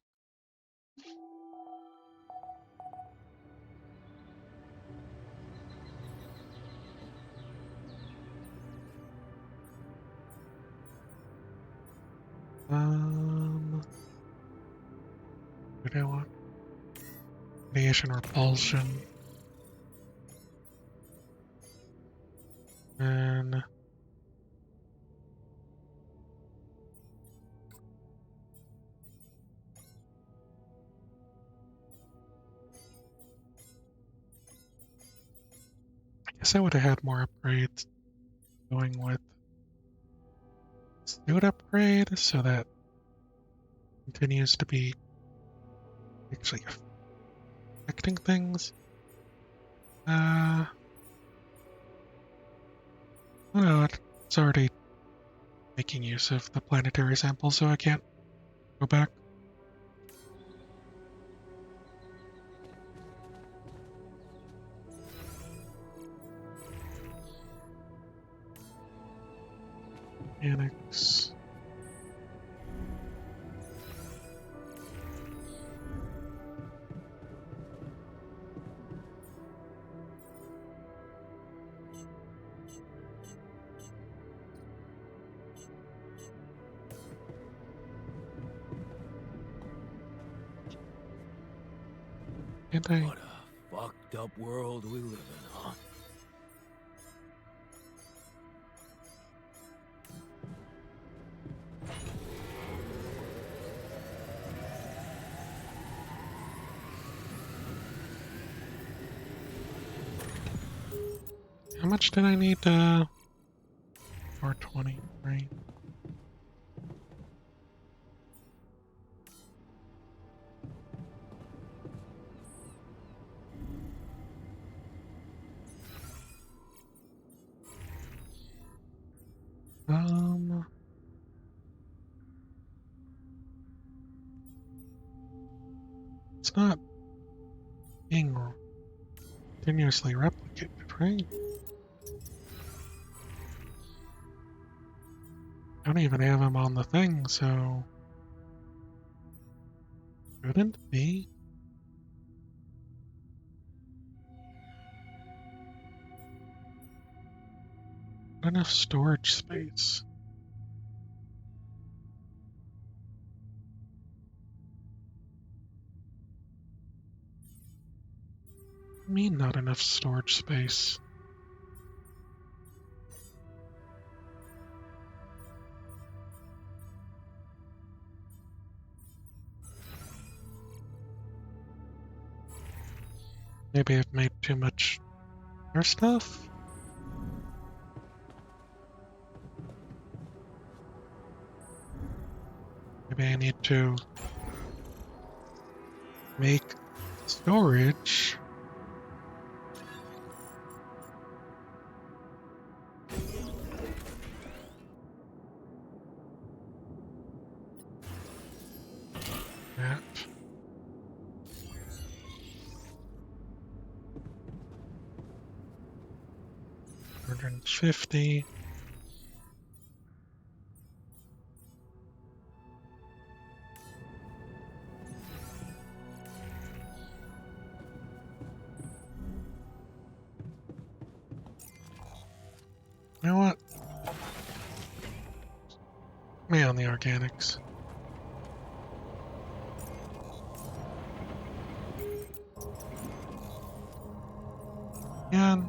What do I want? Radiation repulsion. And... I guess I would have had more upgrades going with suit upgrade so that continues to be actually affecting things. Oh no, it's already making use of the planetary sample, so I can't go back. Mechanics. What a fucked up world we live in, huh? How much did I need? 420, right? It's not being continuously replicated, right? I don't even have him on the thing, so shouldn't be. Not enough storage space. What do you mean not enough storage space? Maybe I've made too much other stuff? Maybe I need to make storage. That. 150. You know what? Me on the organics. And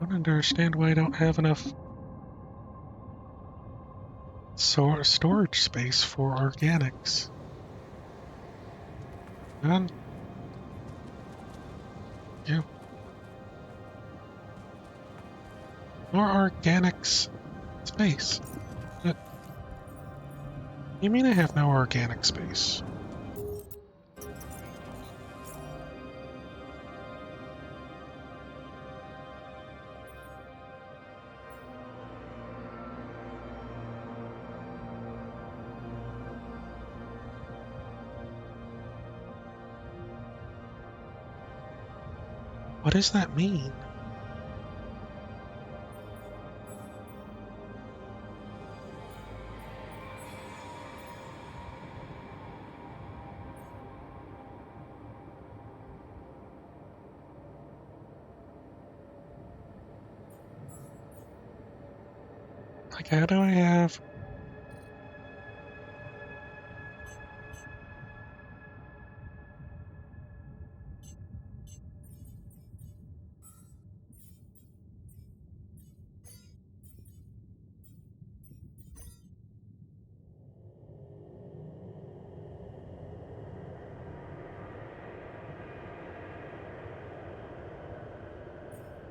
I don't understand why I don't have enough storage space for organics. And you. More organics space. But you mean I have no organic space? What does that mean? Like, how do I have...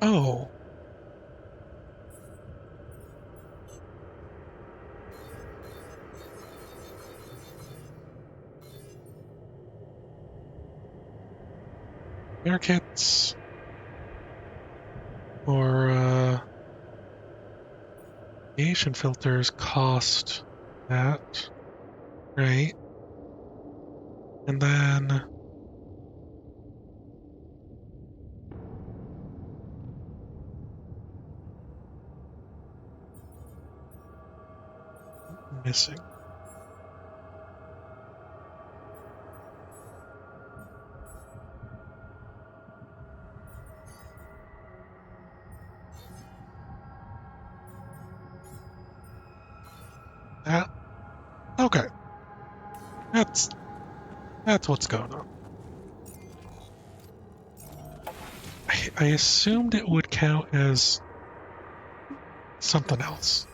Oh. Air kits. Or, radiation filters cost that. Right. And then... missing. That? Okay. That's what's going on. I assumed it would count as something else.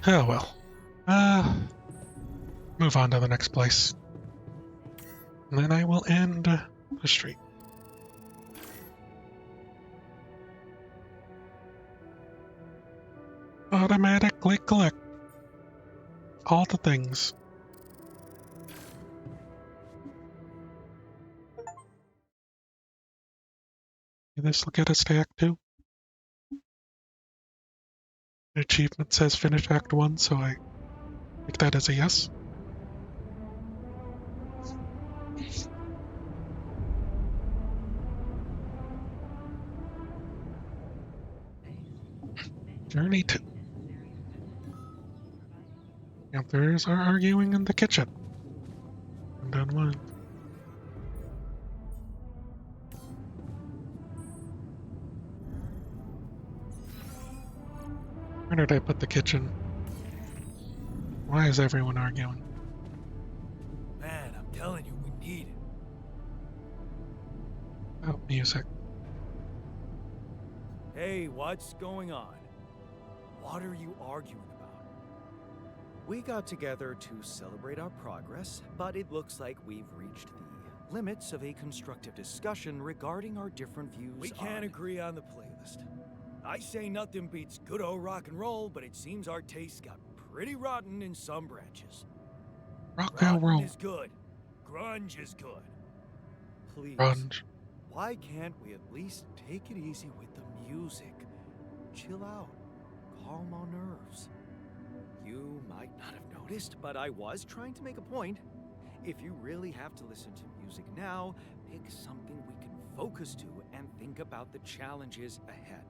Oh well. Move on to the next place. And then I will end the stream. Automatically collect all the things. This will get us to Act 2. The achievement says finish Act 1, so I take that as a yes. Journey 2. Panthers are arguing in the kitchen. I'm done one. Where did I put the kitchen? Why is everyone arguing? Man, I'm telling you, we need it. Oh, music. Hey, what's going on? What are you arguing about? We got together to celebrate our progress, but it looks like we've reached the limits of a constructive discussion regarding our different views We can't on... agree on the playlist. I say nothing beats good old rock and roll, but it seems our tastes got pretty rotten in some branches. Rock and roll. is good. Grunge is good. Please. Grunge. Why can't we at least take it easy with the music? Chill out. Calm our nerves. You might not have noticed, but I was trying to make a point. If you really have to listen to music now, pick something we can focus to and think about the challenges ahead.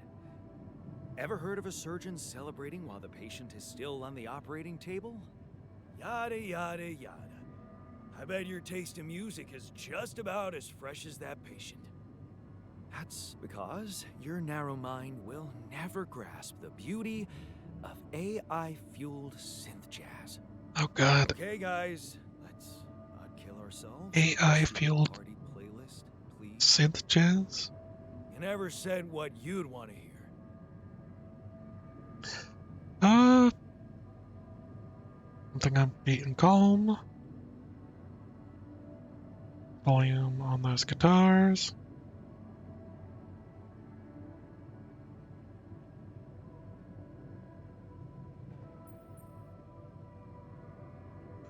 Ever heard of a surgeon celebrating while the patient is still on the operating table? Yada, yada, yada. I bet your taste in music is just about as fresh as that patient. That's because your narrow mind will never grasp the beauty of AI-fueled synth jazz. Oh god. Okay, guys, let's not kill ourselves. AI-fueled Party playlist, please. synth jazz? You never said what you'd want to hear. Something upbeat and calm. Volume on those guitars.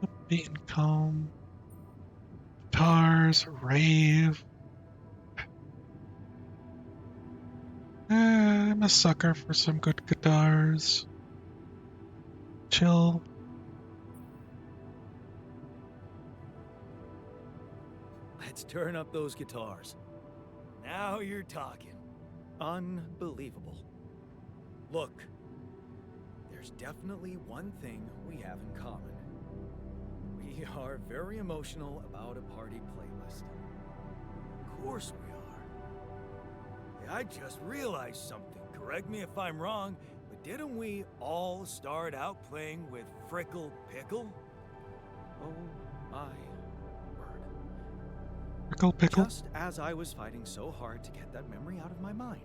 Upbeat and calm. Guitars, rave. I'm a sucker for some good guitars. Chill. Let's turn up those guitars. Now you're talking. Unbelievable. Look, there's definitely one thing we have in common. We are very emotional about a party playlist. Of course we are. Hey, I just realized something. Correct me if I'm wrong, but didn't we all start out playing with Frickle Pickle? Oh my word. Pickle, pickle. Just as I was fighting so hard to get that memory out of my mind.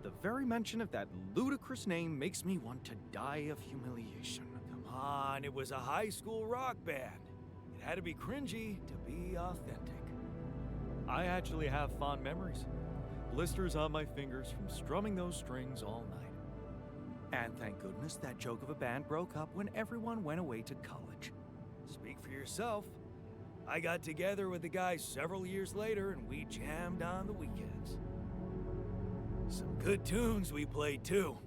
The very mention of that ludicrous name makes me want to die of humiliation. Come on, it was a high school rock band. It had to be cringy to be authentic. I actually have fond memories. Blisters on my fingers from strumming those strings all night. And thank goodness that joke of a band broke up when everyone went away to college. Speak for yourself. I got together with the guys several years later and we jammed on the weekends. Some good tunes we played too.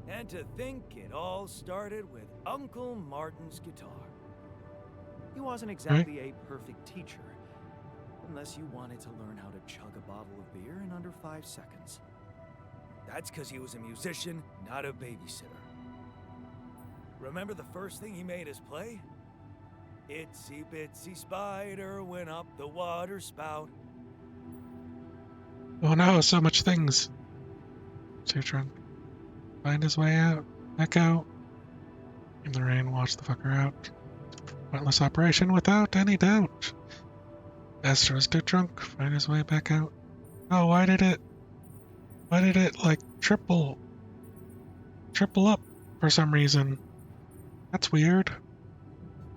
And to think it all started with Uncle Martin's guitar. He wasn't exactly a perfect teacher, unless you wanted to learn how to chug a bottle of beer in under 5 seconds. That's because he was a musician, not a babysitter. Remember the first thing he made us play? Itsy bitsy spider went up the water spout. Oh no, so much things. Too drunk. Find his way out. Back out. In the rain, watch the fucker out. Pointless operation without any doubt. Master was too drunk. Find his way back out. Oh, why did it like triple up for some reason? That's weird.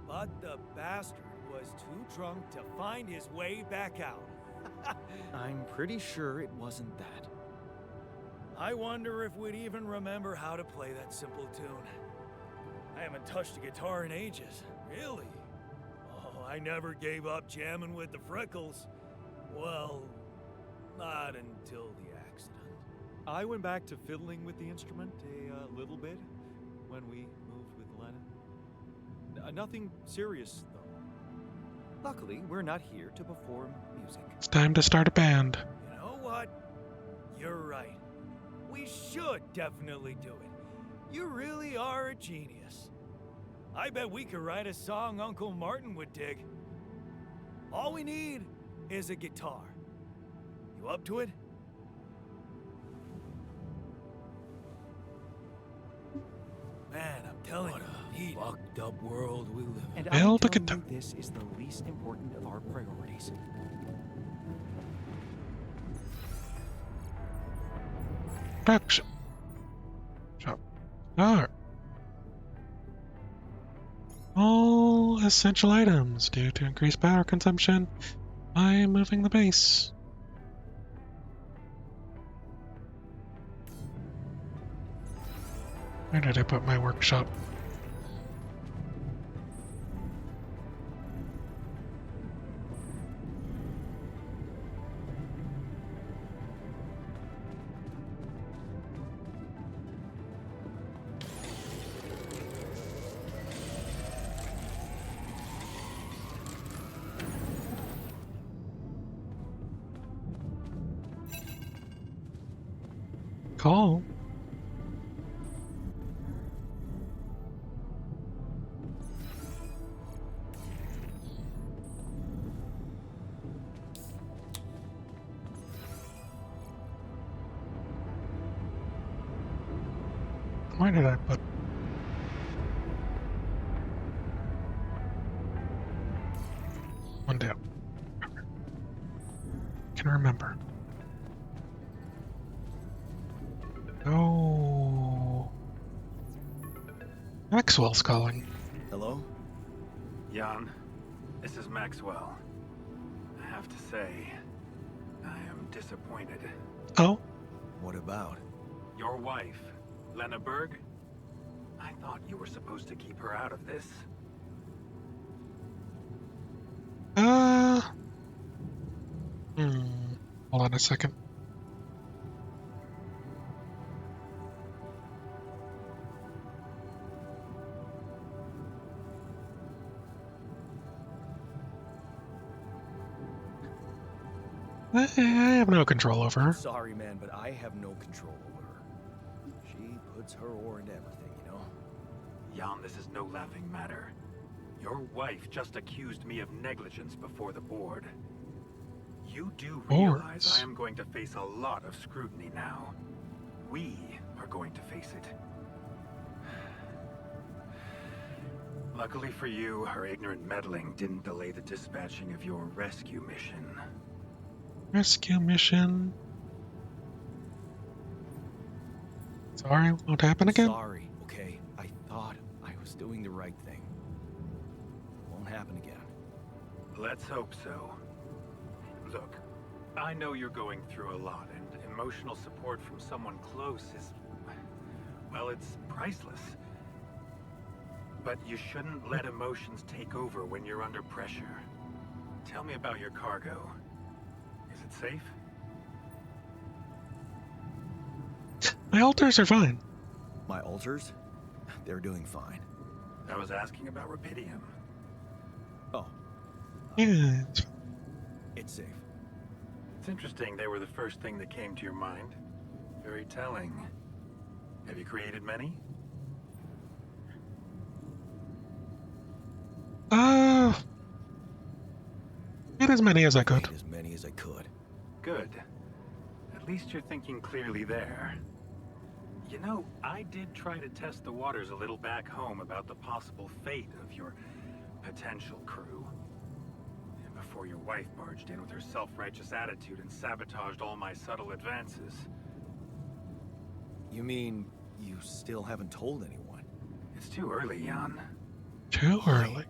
But the bastard was too trunk to find his way back out. I'm pretty sure it wasn't that. I wonder if we'd even remember how to play that simple tune. I haven't touched a guitar in ages, really. Oh, I never gave up jamming with the Freckles. Well, not until the accident. I went back to fiddling with the instrument a little bit when we moved with Lena. Nothing serious, though. Luckily, we're not here to perform music. It's time to start a band. You know what? You're right. We should definitely do it. You really are a genius. I bet we could write a song Uncle Martin would dig. All we need is a guitar. You up to it? Man, I'm telling you, fucked up world we live in. And Well, I'm look at telling you, this is the least important of our priorities. Production. Shop. Start. All essential items due to increased power consumption. I am moving the base. Where did I put my workshop? Call. Where did I put? One down. Can remember. Oh. Maxwell's calling. Hello? Jan, this is Maxwell. I have to say, I am disappointed. Oh? What about? Your wife, Lena Berg? I thought you were supposed to keep her out of this. Hold on a second. I have no control over her. Sorry, man, but I have no control over her. She puts her oar into everything, you know? Jan, this is no laughing matter. Your wife just accused me of negligence before the board. You do realize I am going to face a lot of scrutiny now. We are going to face it. Luckily for you, her ignorant meddling didn't delay the dispatching of your rescue mission. Rescue mission. Sorry, won't happen again? Sorry, okay? I thought I was doing the right thing. Won't happen again. Let's hope so. Look, I know you're going through a lot, and emotional support from someone close is, well, it's priceless. But you shouldn't let emotions take over when you're under pressure. Tell me about your cargo. Is it safe? My altars are fine. My altars? They're doing fine. I was asking about Rapidium. Oh. Yeah, it's safe. It's interesting they were the first thing that came to your mind. Very telling. Have you created many? Did as many as I could. As many as I could. Good. At least you're thinking clearly there. You know, I did try to test the waters a little back home about the possible fate of your potential crew. And before your wife barged in with her self-righteous attitude and sabotaged all my subtle advances. You mean you still haven't told anyone? It's too early, Jan. Too early.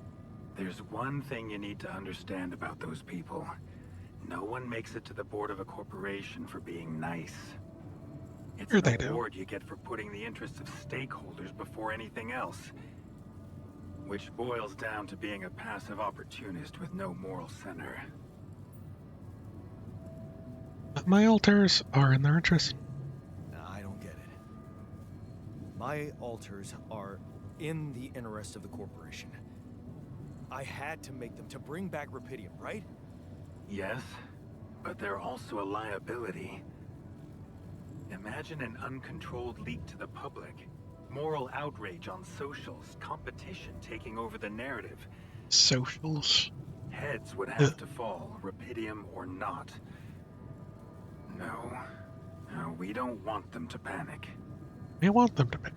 There's one thing you need to understand about those people. No one makes it to the board of a corporation for being nice. It's Sure an they do. award you get for putting the interests of stakeholders before anything else. Which boils down to being a passive opportunist with no moral center. But my alters are in their interest. I don't get it. My alters are in the interest of the corporation. I had to make them to bring back Rapidium, right? Yes, but they're also a liability. Imagine an uncontrolled leak to the public. Moral outrage on socials, competition taking over the narrative. Socials? Heads would have to fall, Rapidium or not. No. No, we don't want them to panic. We want them to panic.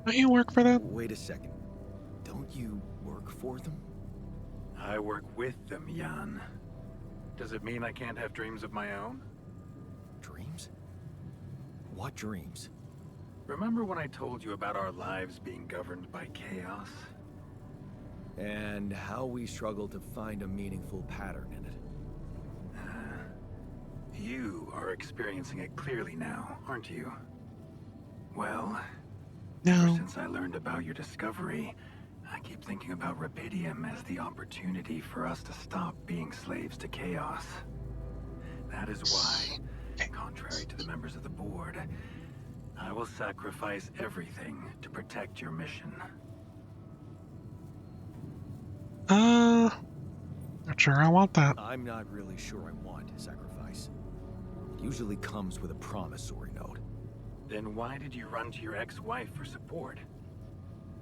Don't you work for them? Wait a second. Don't you work for them? I work with them, Jan. Does it mean I can't have dreams of my own? Dreams? What dreams? Remember when I told you about our lives being governed by chaos? And how we struggle to find a meaningful pattern in it. You are experiencing it clearly now, aren't you? Well, no. Ever since I learned about your discovery, I keep thinking about Rapidium as the opportunity for us to stop being slaves to chaos. That is why, contrary to the members of the board, I will sacrifice everything to protect your mission. Not sure I want that. I'm not really sure I want sacrifice. It usually comes with a promissory note. Then why did you run to your ex-wife for support?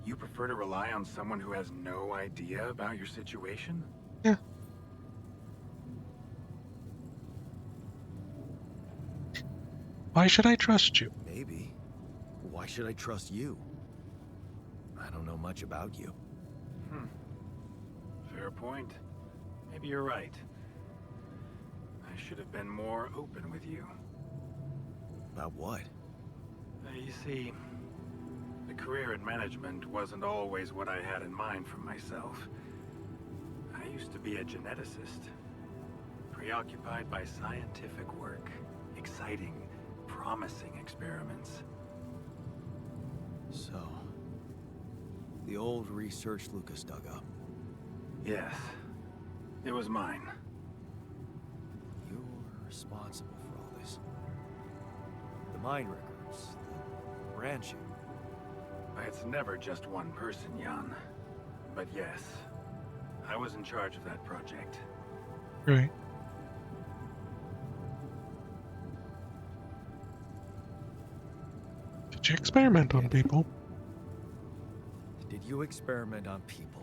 You prefer to rely on someone who has no idea about your situation? Yeah. Why should I trust you? Maybe. Why should I trust you? I don't know much about you. Fair point. Maybe you're right. I should have been more open with you. About what? You see, the career in management wasn't always what I had in mind for myself. I used to be a geneticist, preoccupied by scientific work, exciting, promising experiments. So, the old research Lucas dug up. Yes, it was mine. You were responsible for all this. The mine records, the branching. It's never just one person, Jan. But yes, I was in charge of that project. Right. Did you experiment on people? Did you experiment on people?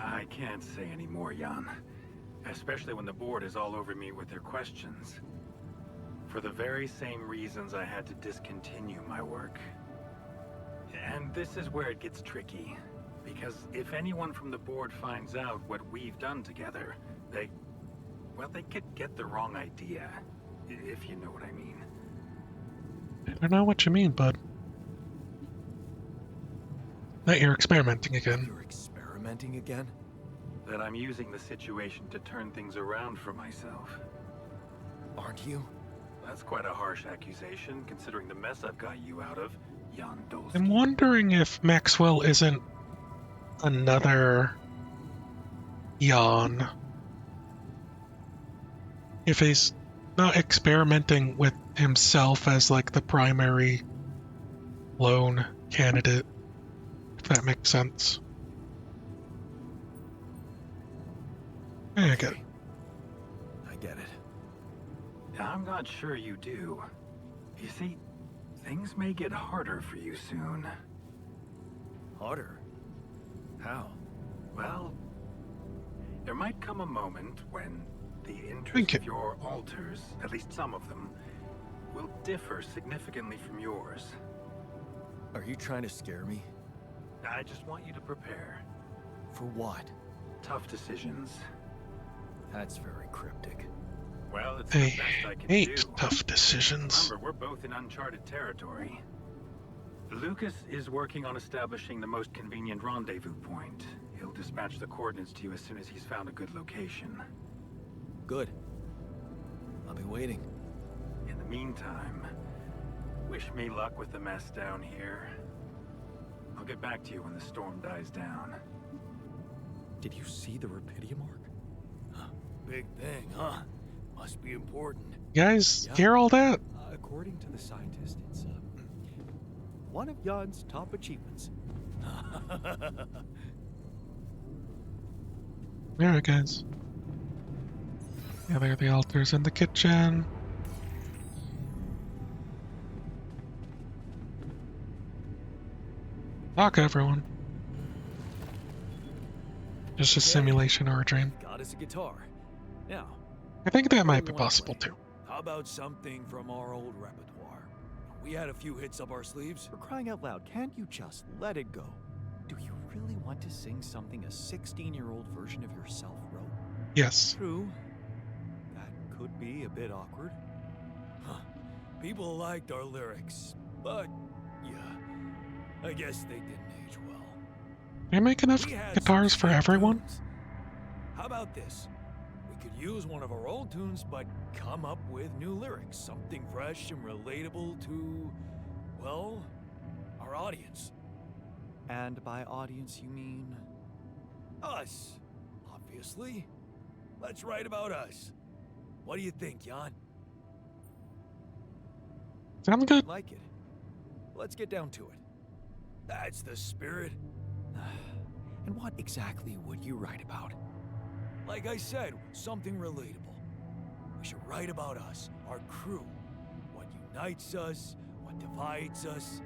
I can't say any more, Jan. Especially when the board is all over me with their questions. For the very same reasons I had to discontinue my work. And this is where it gets tricky. Because if anyone from the board finds out what we've done together, they could get the wrong idea. If you know what I mean. I don't know what you mean, bud. That you're experimenting again. You're experimenting again? That I'm using the situation to turn things around for myself. Aren't you? That's quite a harsh accusation, considering the mess I've got you out of, Jan Dolsky. I'm wondering if Maxwell isn't another Jan. If he's not experimenting with himself as like the primary lone candidate, if that makes sense. I get it. I get it. I'm not sure you do. You see, things may get harder for you soon. Harder? How? Well, there might come a moment when the interests of your alters, at least some of them, will differ significantly from yours. Are you trying to scare me? I just want you to prepare. For what? Tough decisions. That's very cryptic. Well, it's I the best I can hate do. tough decisions. Remember, we're both in uncharted territory. Lucas is working on establishing the most convenient rendezvous point. He'll dispatch the coordinates to you as soon as he's found a good location. Good. I'll be waiting. In the meantime, wish me luck with the mess down here. I'll get back to you when the storm dies down. Did you see the Rapidia mark? Big thing, huh? Must be important. You guys hear all that? According to the scientist, it's one of Jan's top achievements. Alright, guys. Yeah, there are the altars in the kitchen. Talk, everyone. Just a simulation or a dream. Got us a guitar. Now, I think that might what be do we wanna possible play? too. How about something from our old repertoire? We had a few hits up our sleeves. For crying out loud, can't you just let it go? Do you really want to sing something a 16-year-old version of yourself wrote? Yes. True. That could be a bit awkward. People liked our lyrics, but yeah, I guess they didn't age well. Can you make enough We had guitars some for shit everyone? tunes. How about this? We could use one of our old tunes, but come up with new lyrics. Something fresh and relatable to, well, our audience. And by audience, you mean? Us, obviously. Let's write about us. What do you think, Jan? Sounds good. Like it. Let's get down to it. That's the spirit. And what exactly would you write about? Like I said, something relatable. We should write about us, our crew. What unites us, what divides us.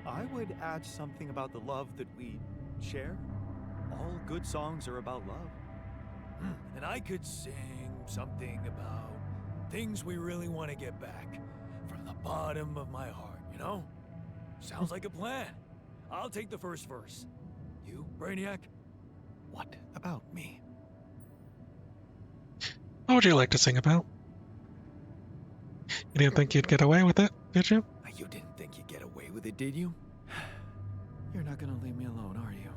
I would add something about the love that we share. All good songs are about love. And I could sing something about things we really want to get back. From the bottom of my heart, you know? Sounds like a plan. I'll take the first verse. You, Brainiac? What about me? What would you like to sing about? You didn't think you'd get away with it, did you? You didn't think you'd get away with it, did you? You're not gonna leave me alone, are you?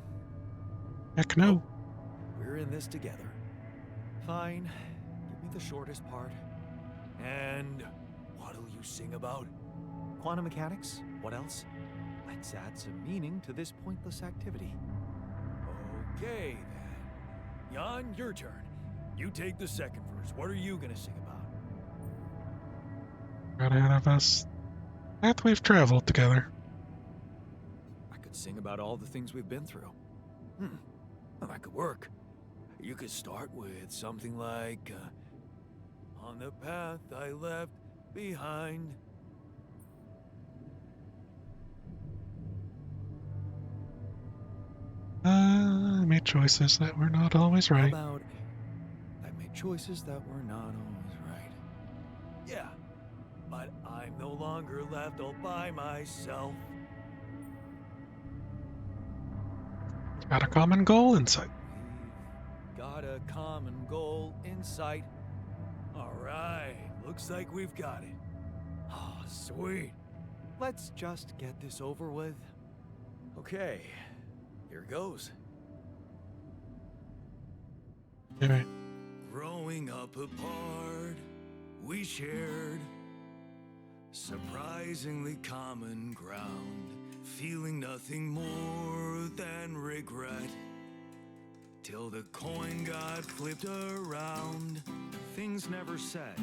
Heck no. We're in this together. Fine. Give me the shortest part. And what'll you sing about? Quantum mechanics? What else? Let's add some meaning to this pointless activity. Okay, then. Jan, your turn. You take the second verse. What are you gonna sing about? Right ahead of us. Path we've traveled together. I could sing about all the things we've been through. Well, that could work. You could start with something like, on the path I left behind. I made choices that were not always right. How about, I made choices that were not always right. Yeah, but I'm no longer left all by myself. Got a common goal in sight. Got a common goal in sight. All right, looks like we've got it. Oh, sweet. Let's just get this over with. Okay, here goes. Alright. Growing up apart, we shared surprisingly common ground, feeling nothing more than regret. Till the coin got flipped around. Things never said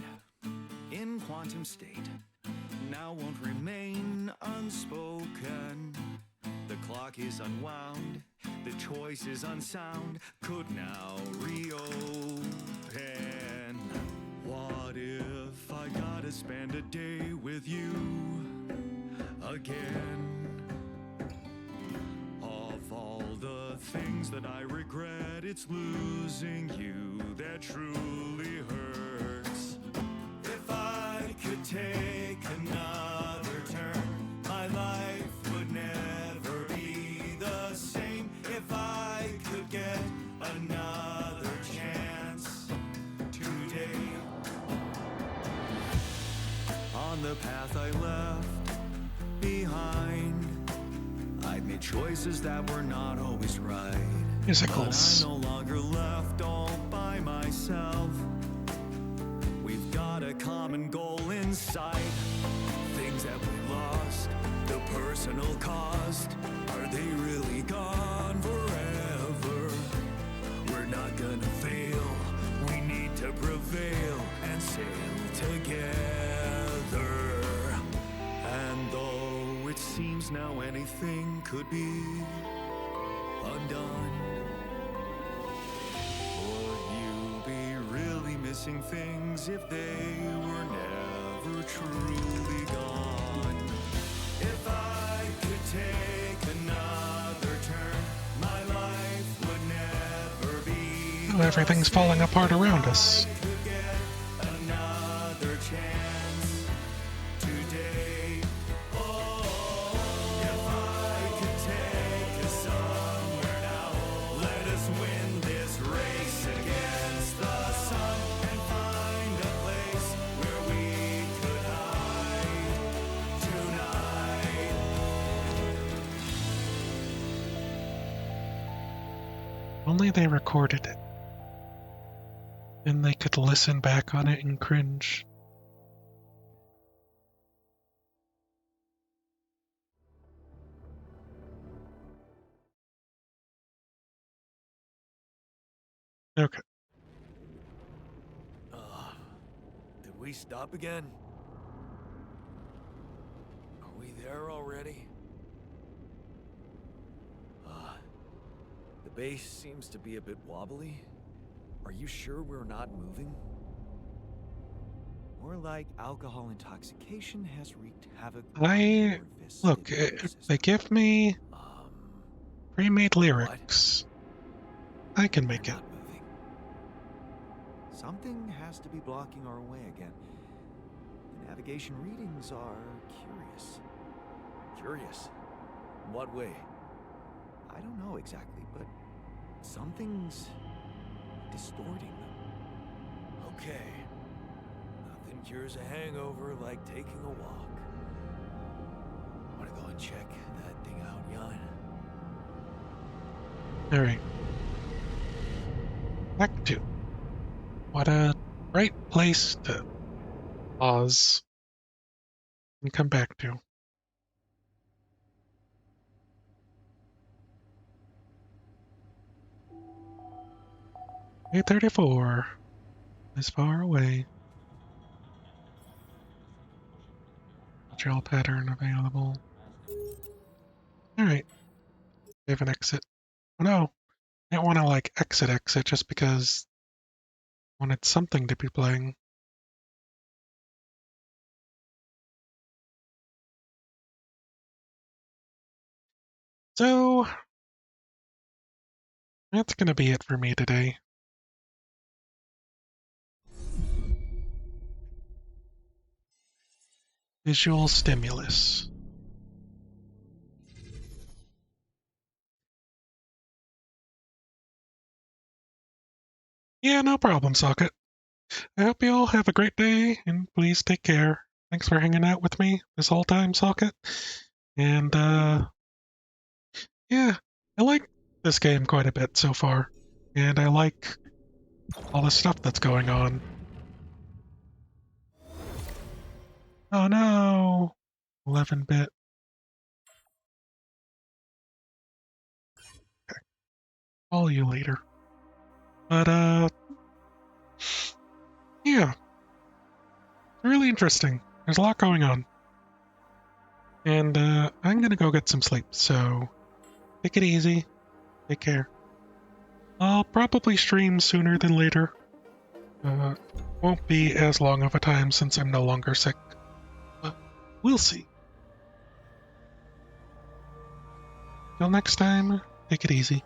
in quantum state now won't remain unspoken. The clock is unwound, the choice is unsound, could now reopen. What if I gotta spend a day with you again? Of all the things that I regret, it's losing you that truly hurts. If I could take another turn, my life would never be the same. If I could get another chance today, places that were not always right. Musicals. But I'm no longer left all by myself. We've got a common goal in sight. Things that we lost, the personal cost. Are they really gone forever? We're not gonna fail. We need to prevail and sail together. And though it seems now anything could be undone, would you be really missing things if they were never truly gone? If I could take another turn, my life would never be. Oh, everything's falling apart around us. Another chance today. Oh, if I could take us somewhere now, let us win this race against the sun and find a place where we could hide tonight. Only they recorded it. Then they could listen back on it and cringe. Okay. Did we stop again? Are we there already? The base seems to be a bit wobbly. Are you sure we're not moving? More like alcohol intoxication has wreaked havoc. Look, they give me pre-made lyrics. I can make it. Something has to be blocking our way again. The navigation readings are curious. Curious? In what way? I don't know exactly, but something's distorting them. Okay. Nothing cures a hangover like taking a walk. Wanna go and check that thing out, Jan? Alright. Back to. What a great place to pause and come back to. A34 is far away. Gel pattern available. Alright. We have an exit. Oh no. I don't want to like exit just because I wanted something to be playing. So that's gonna be it for me today. Visual stimulus. Yeah, no problem, Socket. I hope you all have a great day, and please take care. Thanks for hanging out with me this whole time, Socket. And, yeah, I like this game quite a bit so far. And I like all the stuff that's going on. Oh no! 11-bit. Okay. Call you later. But, yeah. It's really interesting. There's a lot going on. And, I'm gonna go get some sleep, so take it easy. Take care. I'll probably stream sooner than later. Won't be as long of a time since I'm no longer sick. But we'll see. Till next time, take it easy.